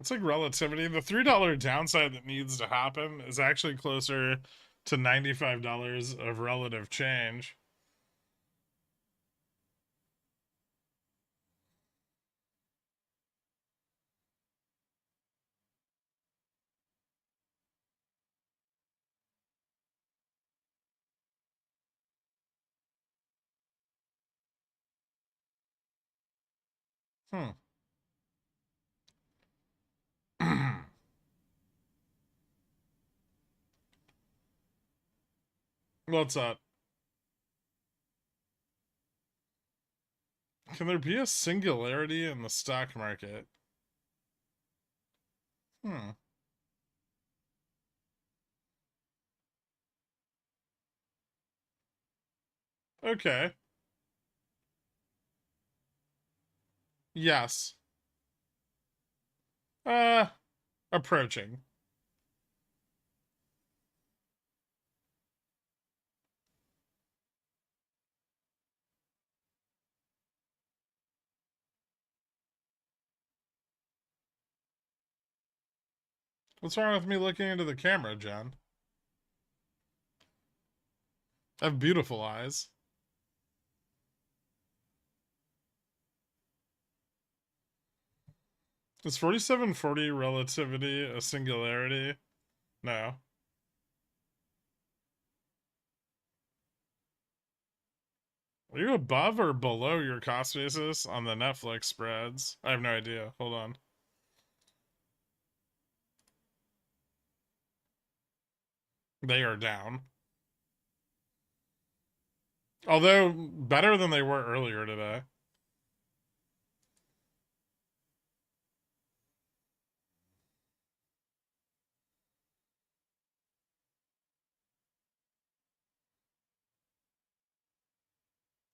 It's like relativity. The $3 downside that needs to happen is actually closer to $95 of relative change. What's up? Can there be a singularity in the stock market? Okay. Yes. Uh, approaching. What's wrong with me looking into the camera, John? I have beautiful eyes. Is 4740 relativity a singularity? No. Are you above or below your cost basis on the Netflix spreads? I have no idea. Hold on. They are down. Although, better than they were earlier today.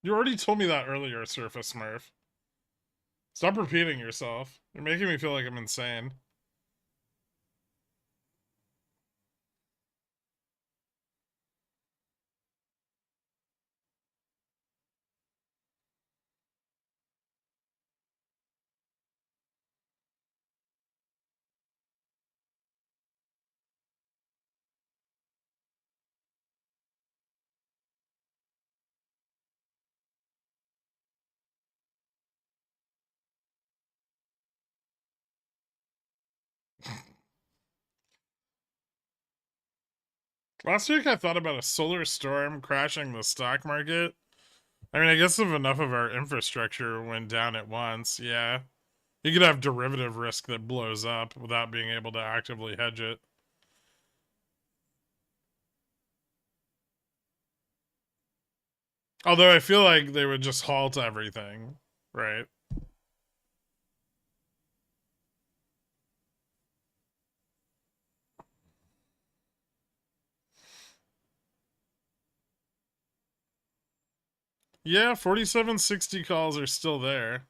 You already told me that earlier, Surface Smurf. Stop repeating yourself. You're making me feel like I'm insane. Last week I thought about a solar storm crashing the stock market. I mean, I guess if enough of our infrastructure went down at once, yeah. You could have derivative risk that blows up without being able to actively hedge it. Although I feel like they would just halt everything, right? Yeah, 4760 calls are still there.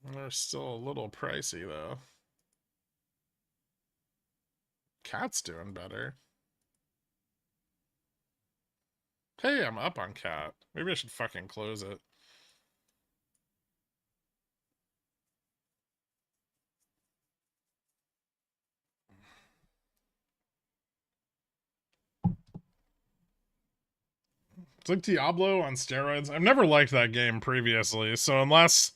They're still a little pricey, though. Cat's doing better. Hey, I'm up on Cat. Maybe I should fucking close it. It's like Diablo on steroids. I've never liked that game previously, so unless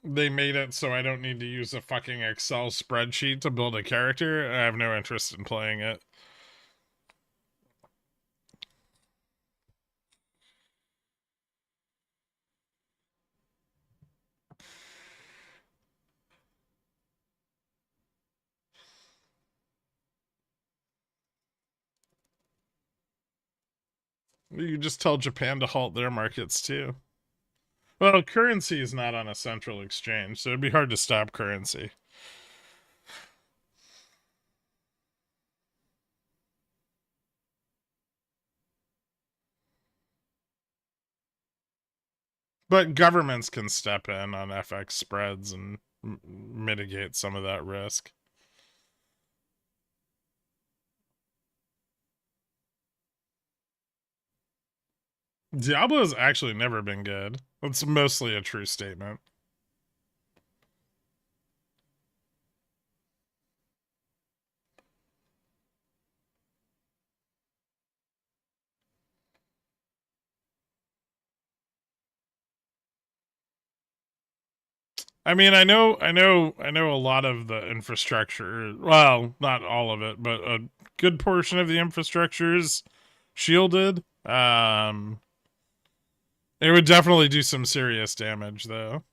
they made it so I don't need to use a fucking Excel spreadsheet to build a character, I have no interest in playing it. You just tell Japan to halt their markets too. Well, currency is not on a central exchange, so it'd be hard to stop currency. But governments can step in on FX spreads and mitigate some of that risk. Diablo has actually never been good. That's mostly a true statement. I mean, I know a lot of the infrastructure. Well, not all of it, but a good portion of the infrastructure is shielded. It would definitely do some serious damage, though.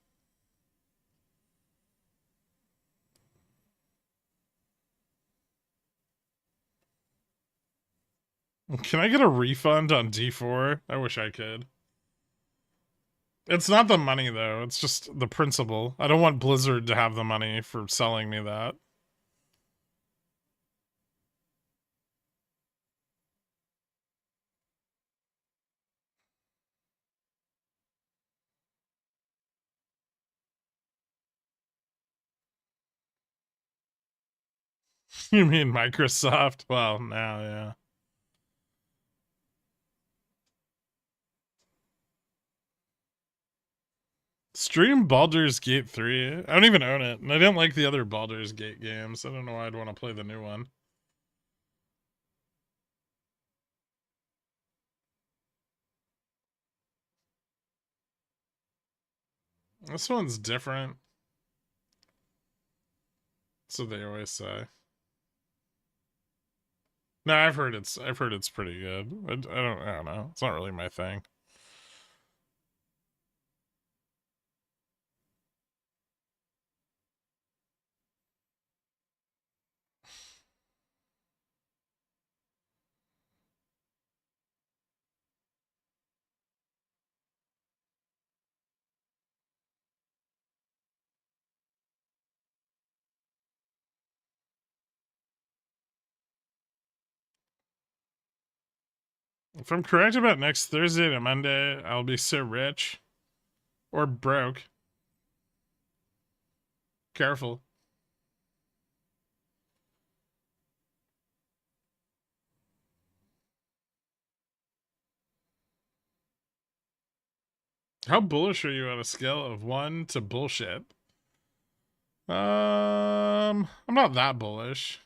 Can I get a refund on D4? I wish I could. It's not the money, though. It's just the principle. I don't want Blizzard to have the money for selling me that. You mean Microsoft? Well, now, yeah. Stream Baldur's Gate 3. I don't even own it, and I didn't like the other Baldur's Gate games. I don't know why I'd want to play the new one. This one's different. So they always say. No, I've heard it's pretty good. I don't know. It's not really my thing. If I'm correct about next Thursday to Monday, I'll be so rich. Or broke. Careful. How bullish are you on a scale of 1 to bullshit? I'm not that bullish.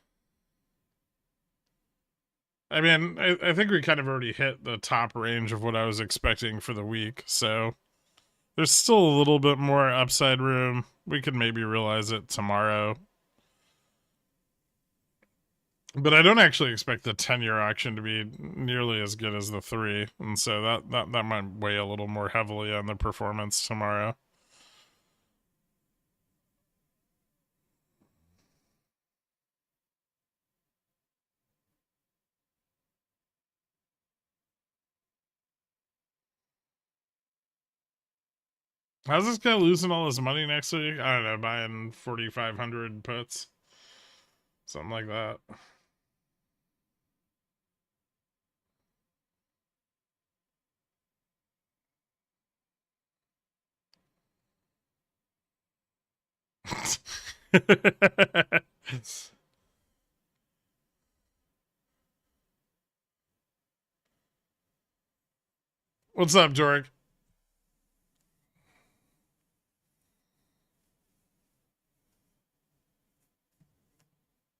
I mean, I think we kind of already hit the top range of what I was expecting for the week, so there's still a little bit more upside room. We could maybe realize it tomorrow. But I don't actually expect the 10-year auction to be nearly as good as the 3, and so that might weigh a little more heavily on the performance tomorrow. How's this guy losing all his money next week? I don't know, buying 4,500 puts. Something like that. What's up, Jorg?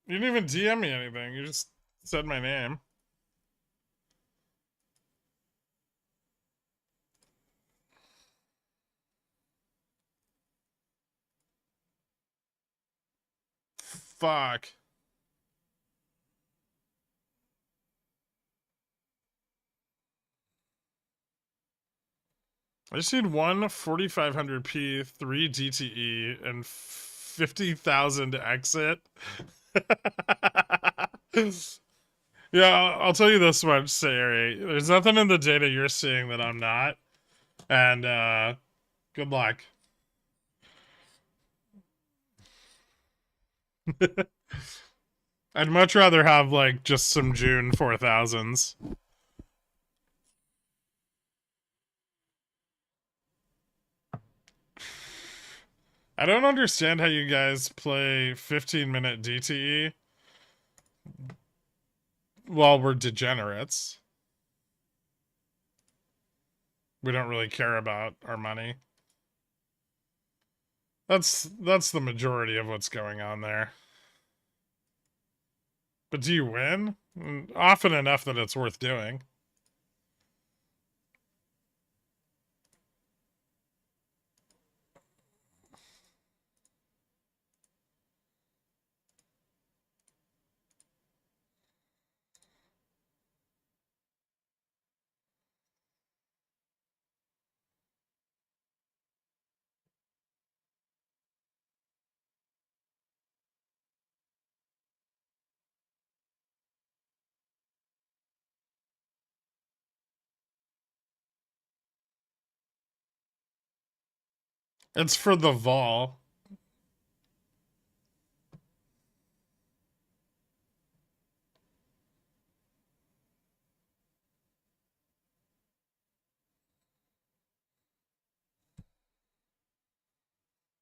You didn't even DM me anything. You just said my name. Fuck. I just need one 4500p, 3 DTE, and 50,000 exit. Yeah, I'll tell you this much, Sayori. There's nothing in the data you're seeing that I'm not. And good luck. I'd much rather have like just some June 4000s. I don't understand how you guys play 15-minute DTE while we're degenerates. We don't really care about our money. That's the majority of what's going on there. But do you win? Often enough that it's worth doing. It's for the vol.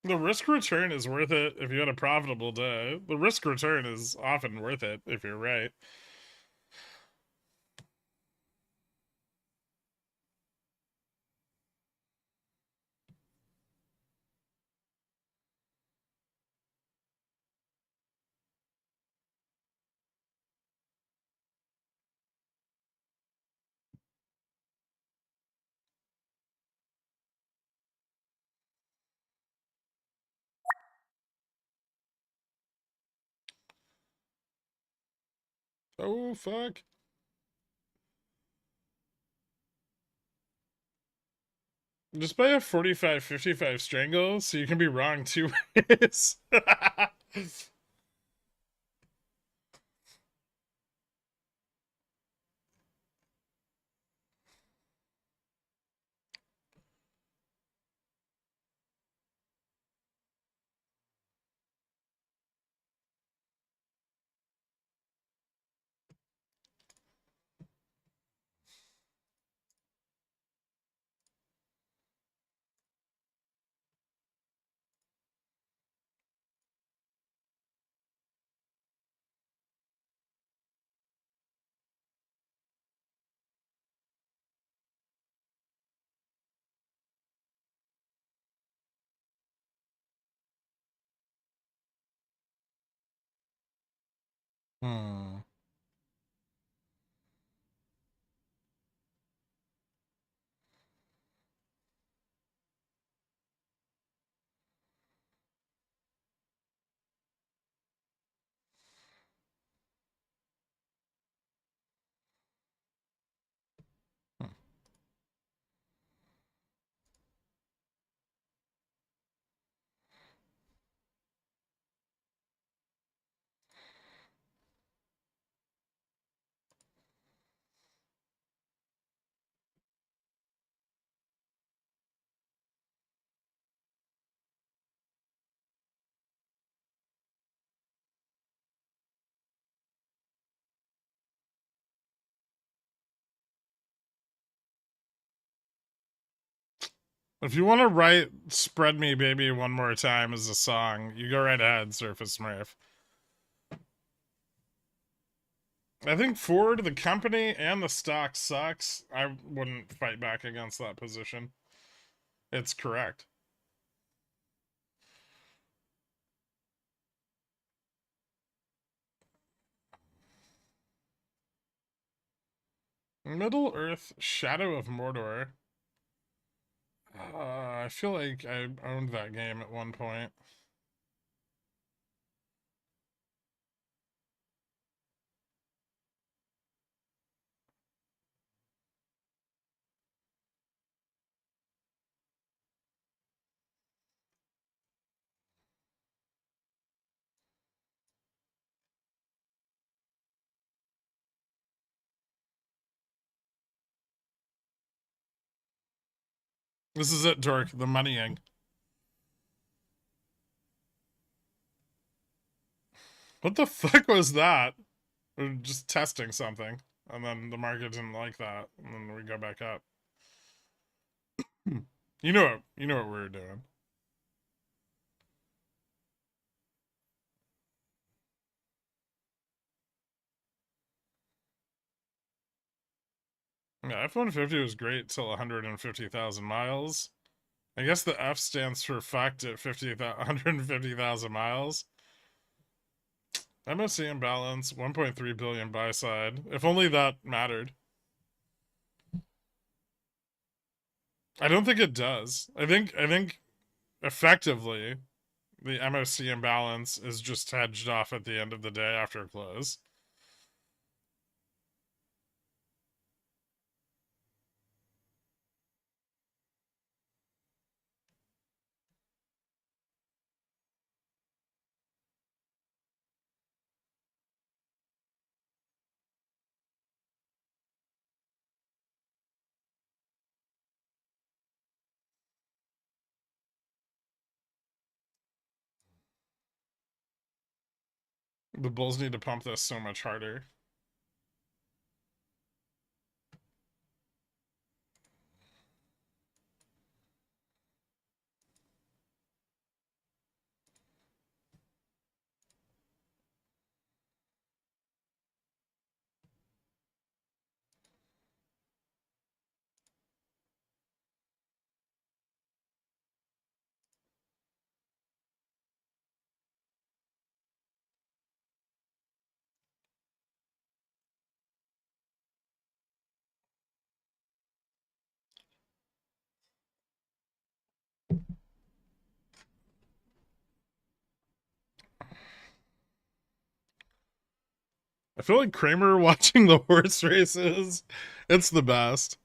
The risk return is worth it if you had a profitable day. The risk return is often worth it if you're right. Oh, fuck. Just buy a 45-55 strangle so you can be wrong 2 ways. Hmm. If you want to write Spread Me Baby One More Time as a song, you go right ahead, Surface Smurf. I think Ford, the company, and the stock sucks. I wouldn't fight back against that position. It's correct. Middle Earth, Shadow of Mordor. I feel like I owned that game at one point. This is it, Dork, the moneying. What the fuck was that? We're just testing something, and then the market didn't like that, and then we go back up. You know what we were doing. Yeah, F-150 was great till 150,000 miles. I guess the F stands for fucked at 150,000 miles. MOC imbalance, 1.3 billion buy side. If only that mattered. I don't think it does. I think effectively the MOC imbalance is just hedged off at the end of the day after close. The Bulls need to pump this so much harder. I feel like Kramer watching the horse races. It's the best.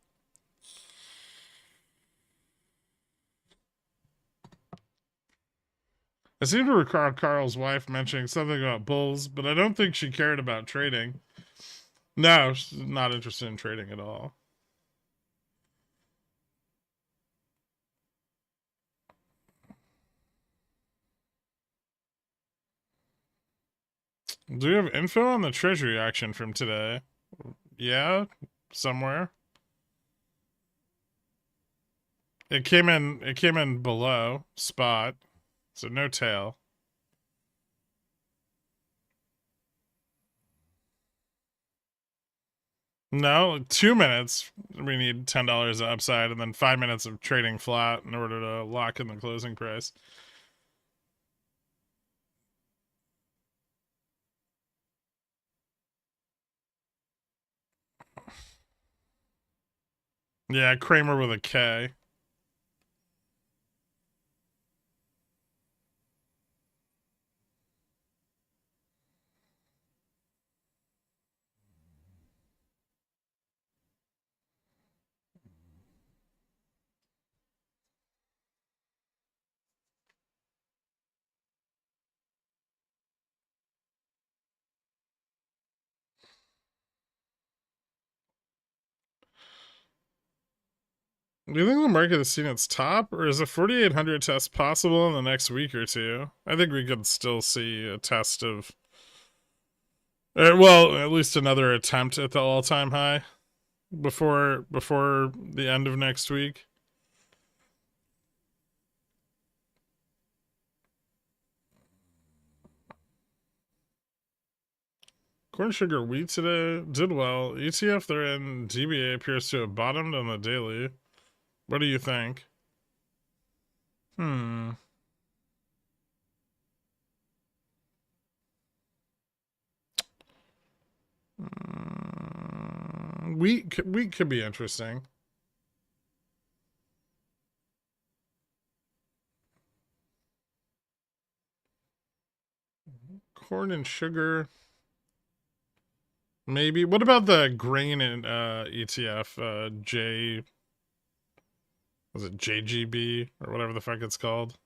I seem to recall Carl's wife mentioning something about bulls, but I don't think she cared about trading. No, she's not interested in trading at all. Do we have info on the treasury action from today? Yeah, somewhere. It came in below spot. So no tail. No, 2 minutes. We need $10 upside, and then 5 minutes of trading flat in order to lock in the closing price. Yeah, Kramer with a K. Do you think the market has seen its top, or is a 4,800 test possible in the next week or two? I think we could still see a test of, well, at least another attempt at the all-time high before the end of next week. Corn, sugar, wheat today did well. ETF they're in DBA appears to have bottomed on the daily. What do you think? Hmm. Wheat could be interesting. Corn and sugar. Maybe. What about the grain and ETF? Was it JGB or whatever the fuck it's called?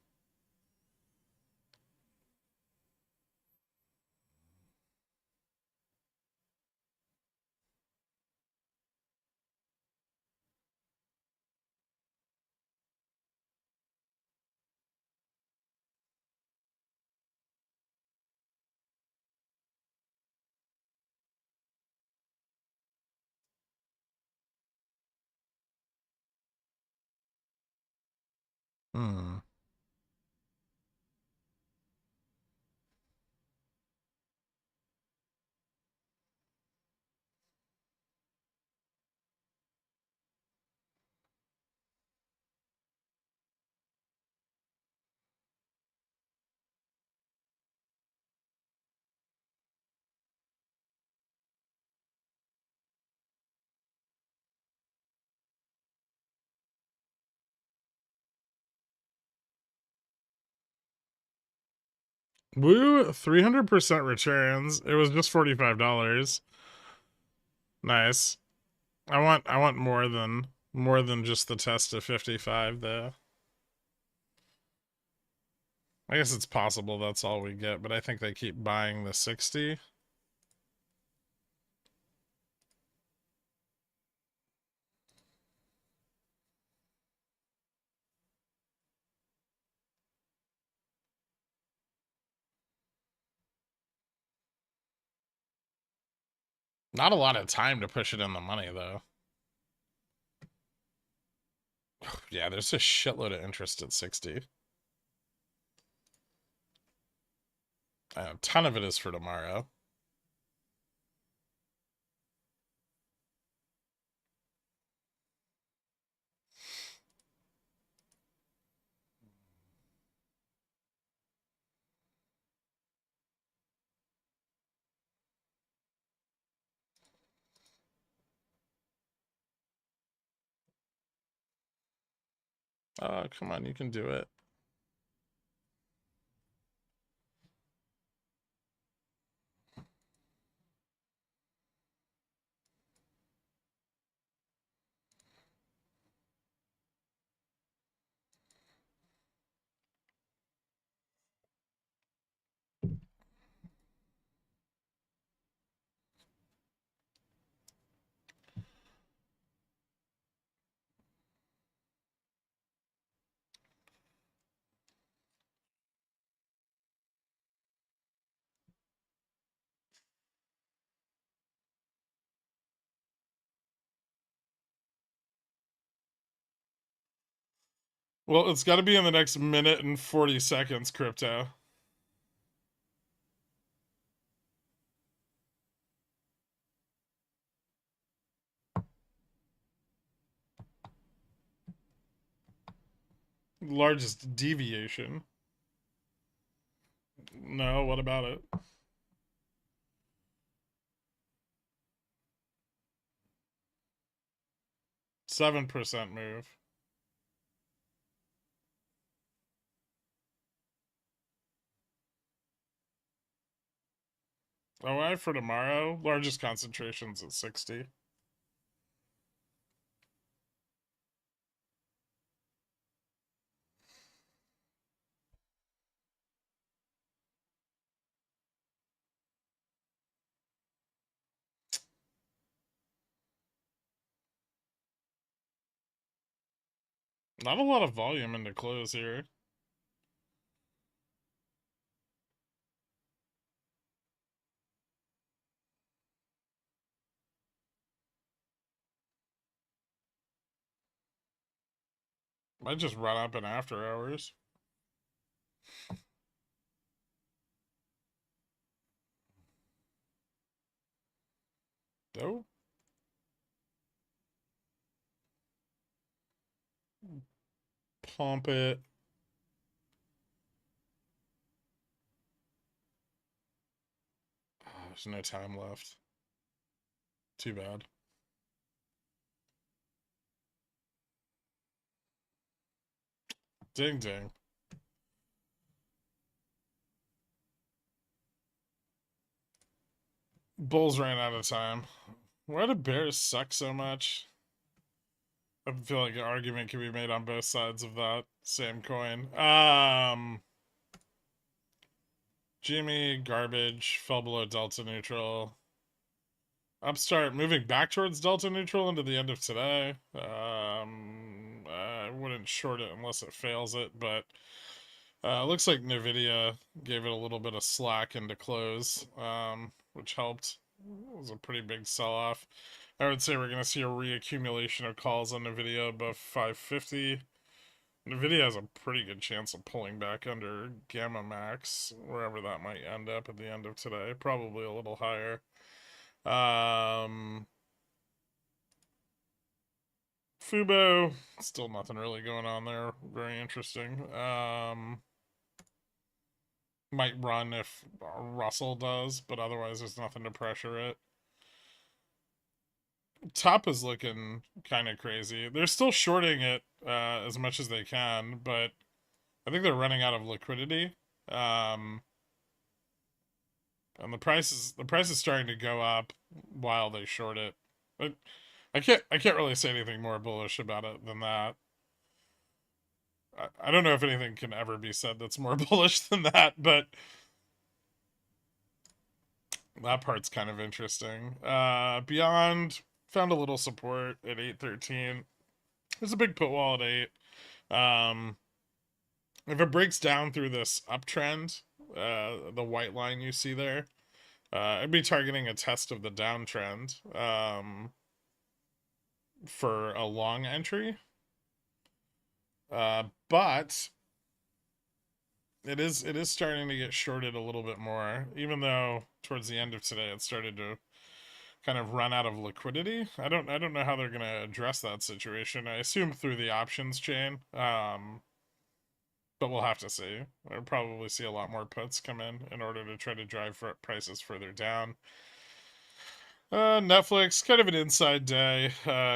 Hmm. Woo, 300% returns. It was just $45. Nice. I want more than just the test of 55 though. I guess it's possible that's all we get, but I think they keep buying the 60. Not a lot of time to push it in the money though. Yeah, there's a shitload of interest at 60. A ton of it is for tomorrow. Oh, come on, you can do it. Well, it's got to be in the next minute and 40 seconds, crypto. Largest deviation. No, what about it? %7 move. OI for tomorrow. Largest concentrations at 60. Not a lot of volume into close here. Might just run up in after hours. Oh. Pump it. Oh, there's no time left. Too bad. Ding ding. Bulls ran out of time. Why do bears suck so much? I feel like an argument can be made on both sides of that same coin. Jimmy, garbage, fell below delta neutral. Upstart moving back towards delta neutral into the end of today. I wouldn't short it unless it fails it, but looks like Nvidia gave it a little bit of slack into close, which helped. It was a pretty big sell-off. I would say we're going to see a reaccumulation of calls on Nvidia above 550. Nvidia has a pretty good chance of pulling back under Gamma Max, wherever that might end up at the end of today. Probably a little higher. Fubo, still nothing really going on there. Very interesting. Might run if Russell does, but otherwise there's nothing to pressure it. Top is looking kind of crazy. They're still shorting it as much as they can, but I think they're running out of liquidity. And the price is starting to go up while they short it. But I can't really say anything more bullish about it than that. I don't know if anything can ever be said that's more bullish than that, but that part's kind of interesting. Beyond found a little support at 813. There's a big put wall at 8. If it breaks down through this uptrend, the white line you see there, I'd be targeting a test of the downtrend for a long entry. But it is starting to get shorted a little bit more, even though towards the end of today it started to kind of run out of liquidity. I don't know how they're going to address that situation. I assume through the options chain. But we'll have to see. We'll probably see a lot more puts come in order to try to drive prices further down. Netflix, kind of an inside day.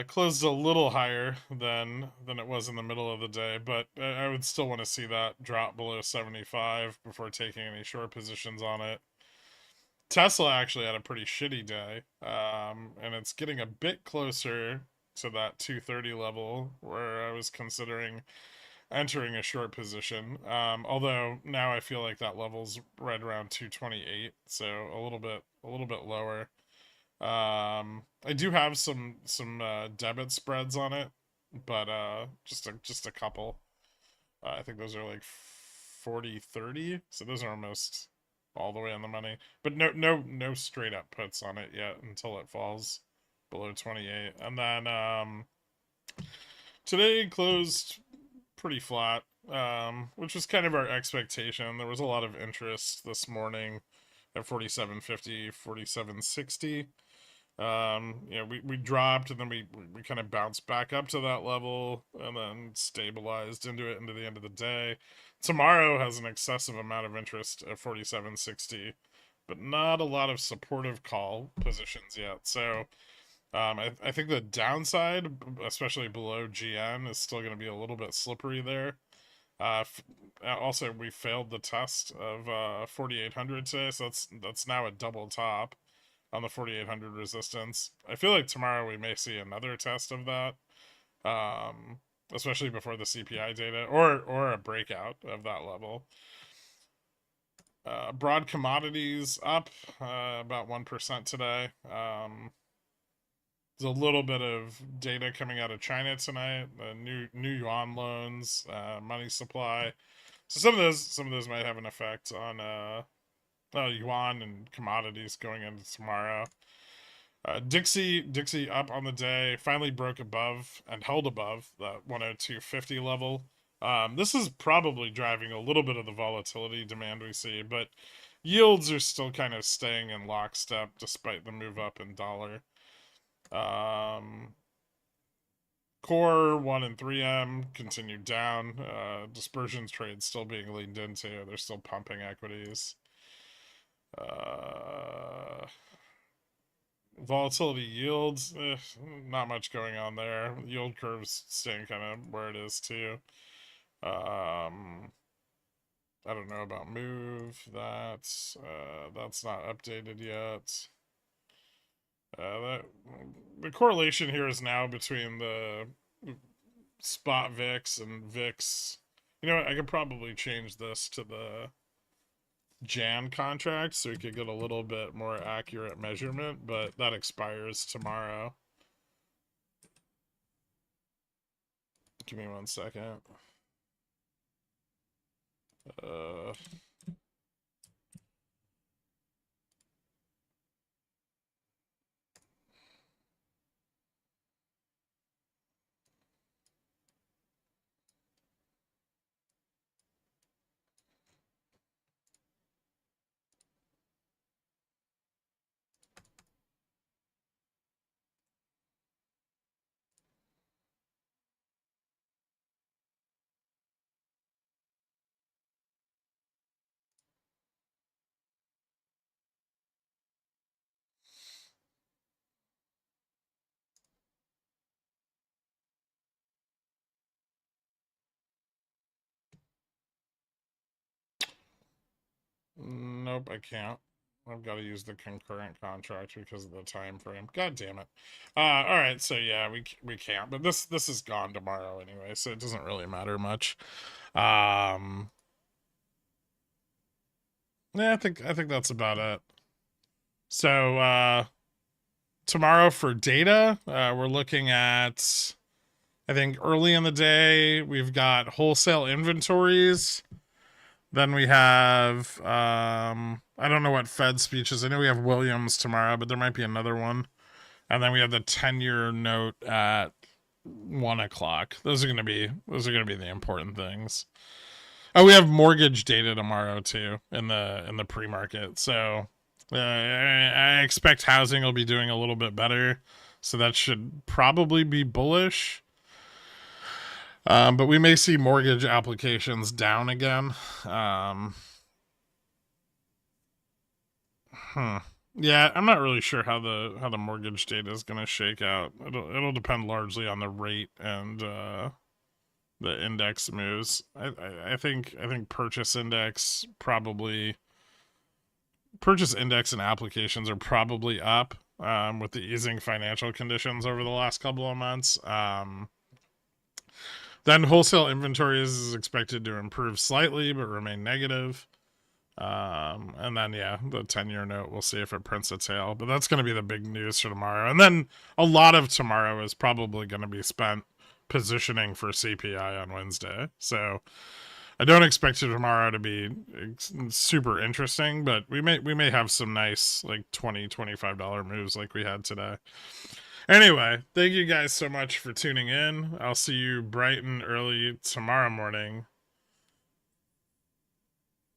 Closed a little higher than it was in the middle of the day, but I would still want to see that drop below 75 before taking any short positions on it. Tesla actually had a pretty shitty day, and it's getting a bit closer to that 230 level where I was considering entering a short position. Although now I feel like that level's right around 228, so a little bit lower. I do have some debit spreads on it, but just a couple. I think those are like 40-30, so those are almost all the way on the money. But no straight up puts on it yet until it falls below 28. And then today closed pretty flat, which was kind of our expectation. There was a lot of interest this morning at 47.50, 47.60. We dropped and then we kind of bounced back up to that level and then stabilized into it into the end of the day. Tomorrow has an excessive amount of interest at 47.60, but not a lot of supportive call positions yet. So I think the downside, especially below GN, is still going to be a little bit slippery there. Also, we failed the test of 4,800 today, so that's now a double top on the 4,800 resistance. I feel like tomorrow we may see another test of that, especially before the CPI data, or a breakout of that level. Broad commodities up about 1% today. There's a little bit of data coming out of China tonight. New yuan loans, money supply. So some of those might have an effect on yuan and commodities going into tomorrow. Dixie up on the day, finally broke above and held above that 102.50 level. This is probably driving a little bit of the volatility demand we see, but yields are still kind of staying in lockstep despite the move up in dollar. Core 1 and 3M continued down. Dispersions trade still being leaned into. They're still pumping equities. Volatility yields, not much going on there. Yield curve's staying kind of where it is too. I don't know about move. That's not updated yet. The correlation here is now between the spot VIX and VIX. You know what? I could probably change this to the Jan contract so we could get a little bit more accurate measurement, but that expires tomorrow. Give me 1 second. Nope, I can't. I've got to use the concurrent contract because of the time frame. God damn it. All right, so yeah, we can't. But this is gone tomorrow anyway, so it doesn't really matter much. Yeah, I think that's about it. So tomorrow for data, we're looking at, I think early in the day we've got wholesale inventories. Then we have I don't know what Fed speeches. I know we have Williams tomorrow, but there might be another one. And then we have the 10-year note at 1 o'clock. Those are gonna be the important things. Oh, we have mortgage data tomorrow too in the pre-market. So I expect housing will be doing a little bit better. So that should probably be bullish. But we may see mortgage applications down again. Yeah, I'm not really sure how the mortgage data is going to shake out. It'll depend largely on the rate and the index moves. I think purchase index and applications are probably up with the easing financial conditions over the last couple of months. Then wholesale inventories is expected to improve slightly but remain negative. And then yeah, the 10-year note, we'll see if it prints a tail, but that's going to be the big news for tomorrow. And then a lot of tomorrow is probably going to be spent positioning for CPI on Wednesday. So I don't expect tomorrow to be super interesting, but we may have some nice like $20-$25 moves like we had today. Anyway, thank you guys so much for tuning in. I'll see you bright and early tomorrow morning,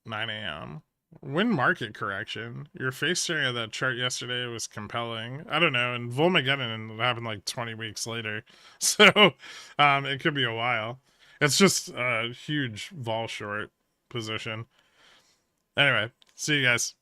9 a.m. When market correction. Your face sharing of that chart yesterday was compelling. I don't know, and Volmageddon happened like 20 weeks later. So it could be a while. It's just a huge vol short position. Anyway, see you guys.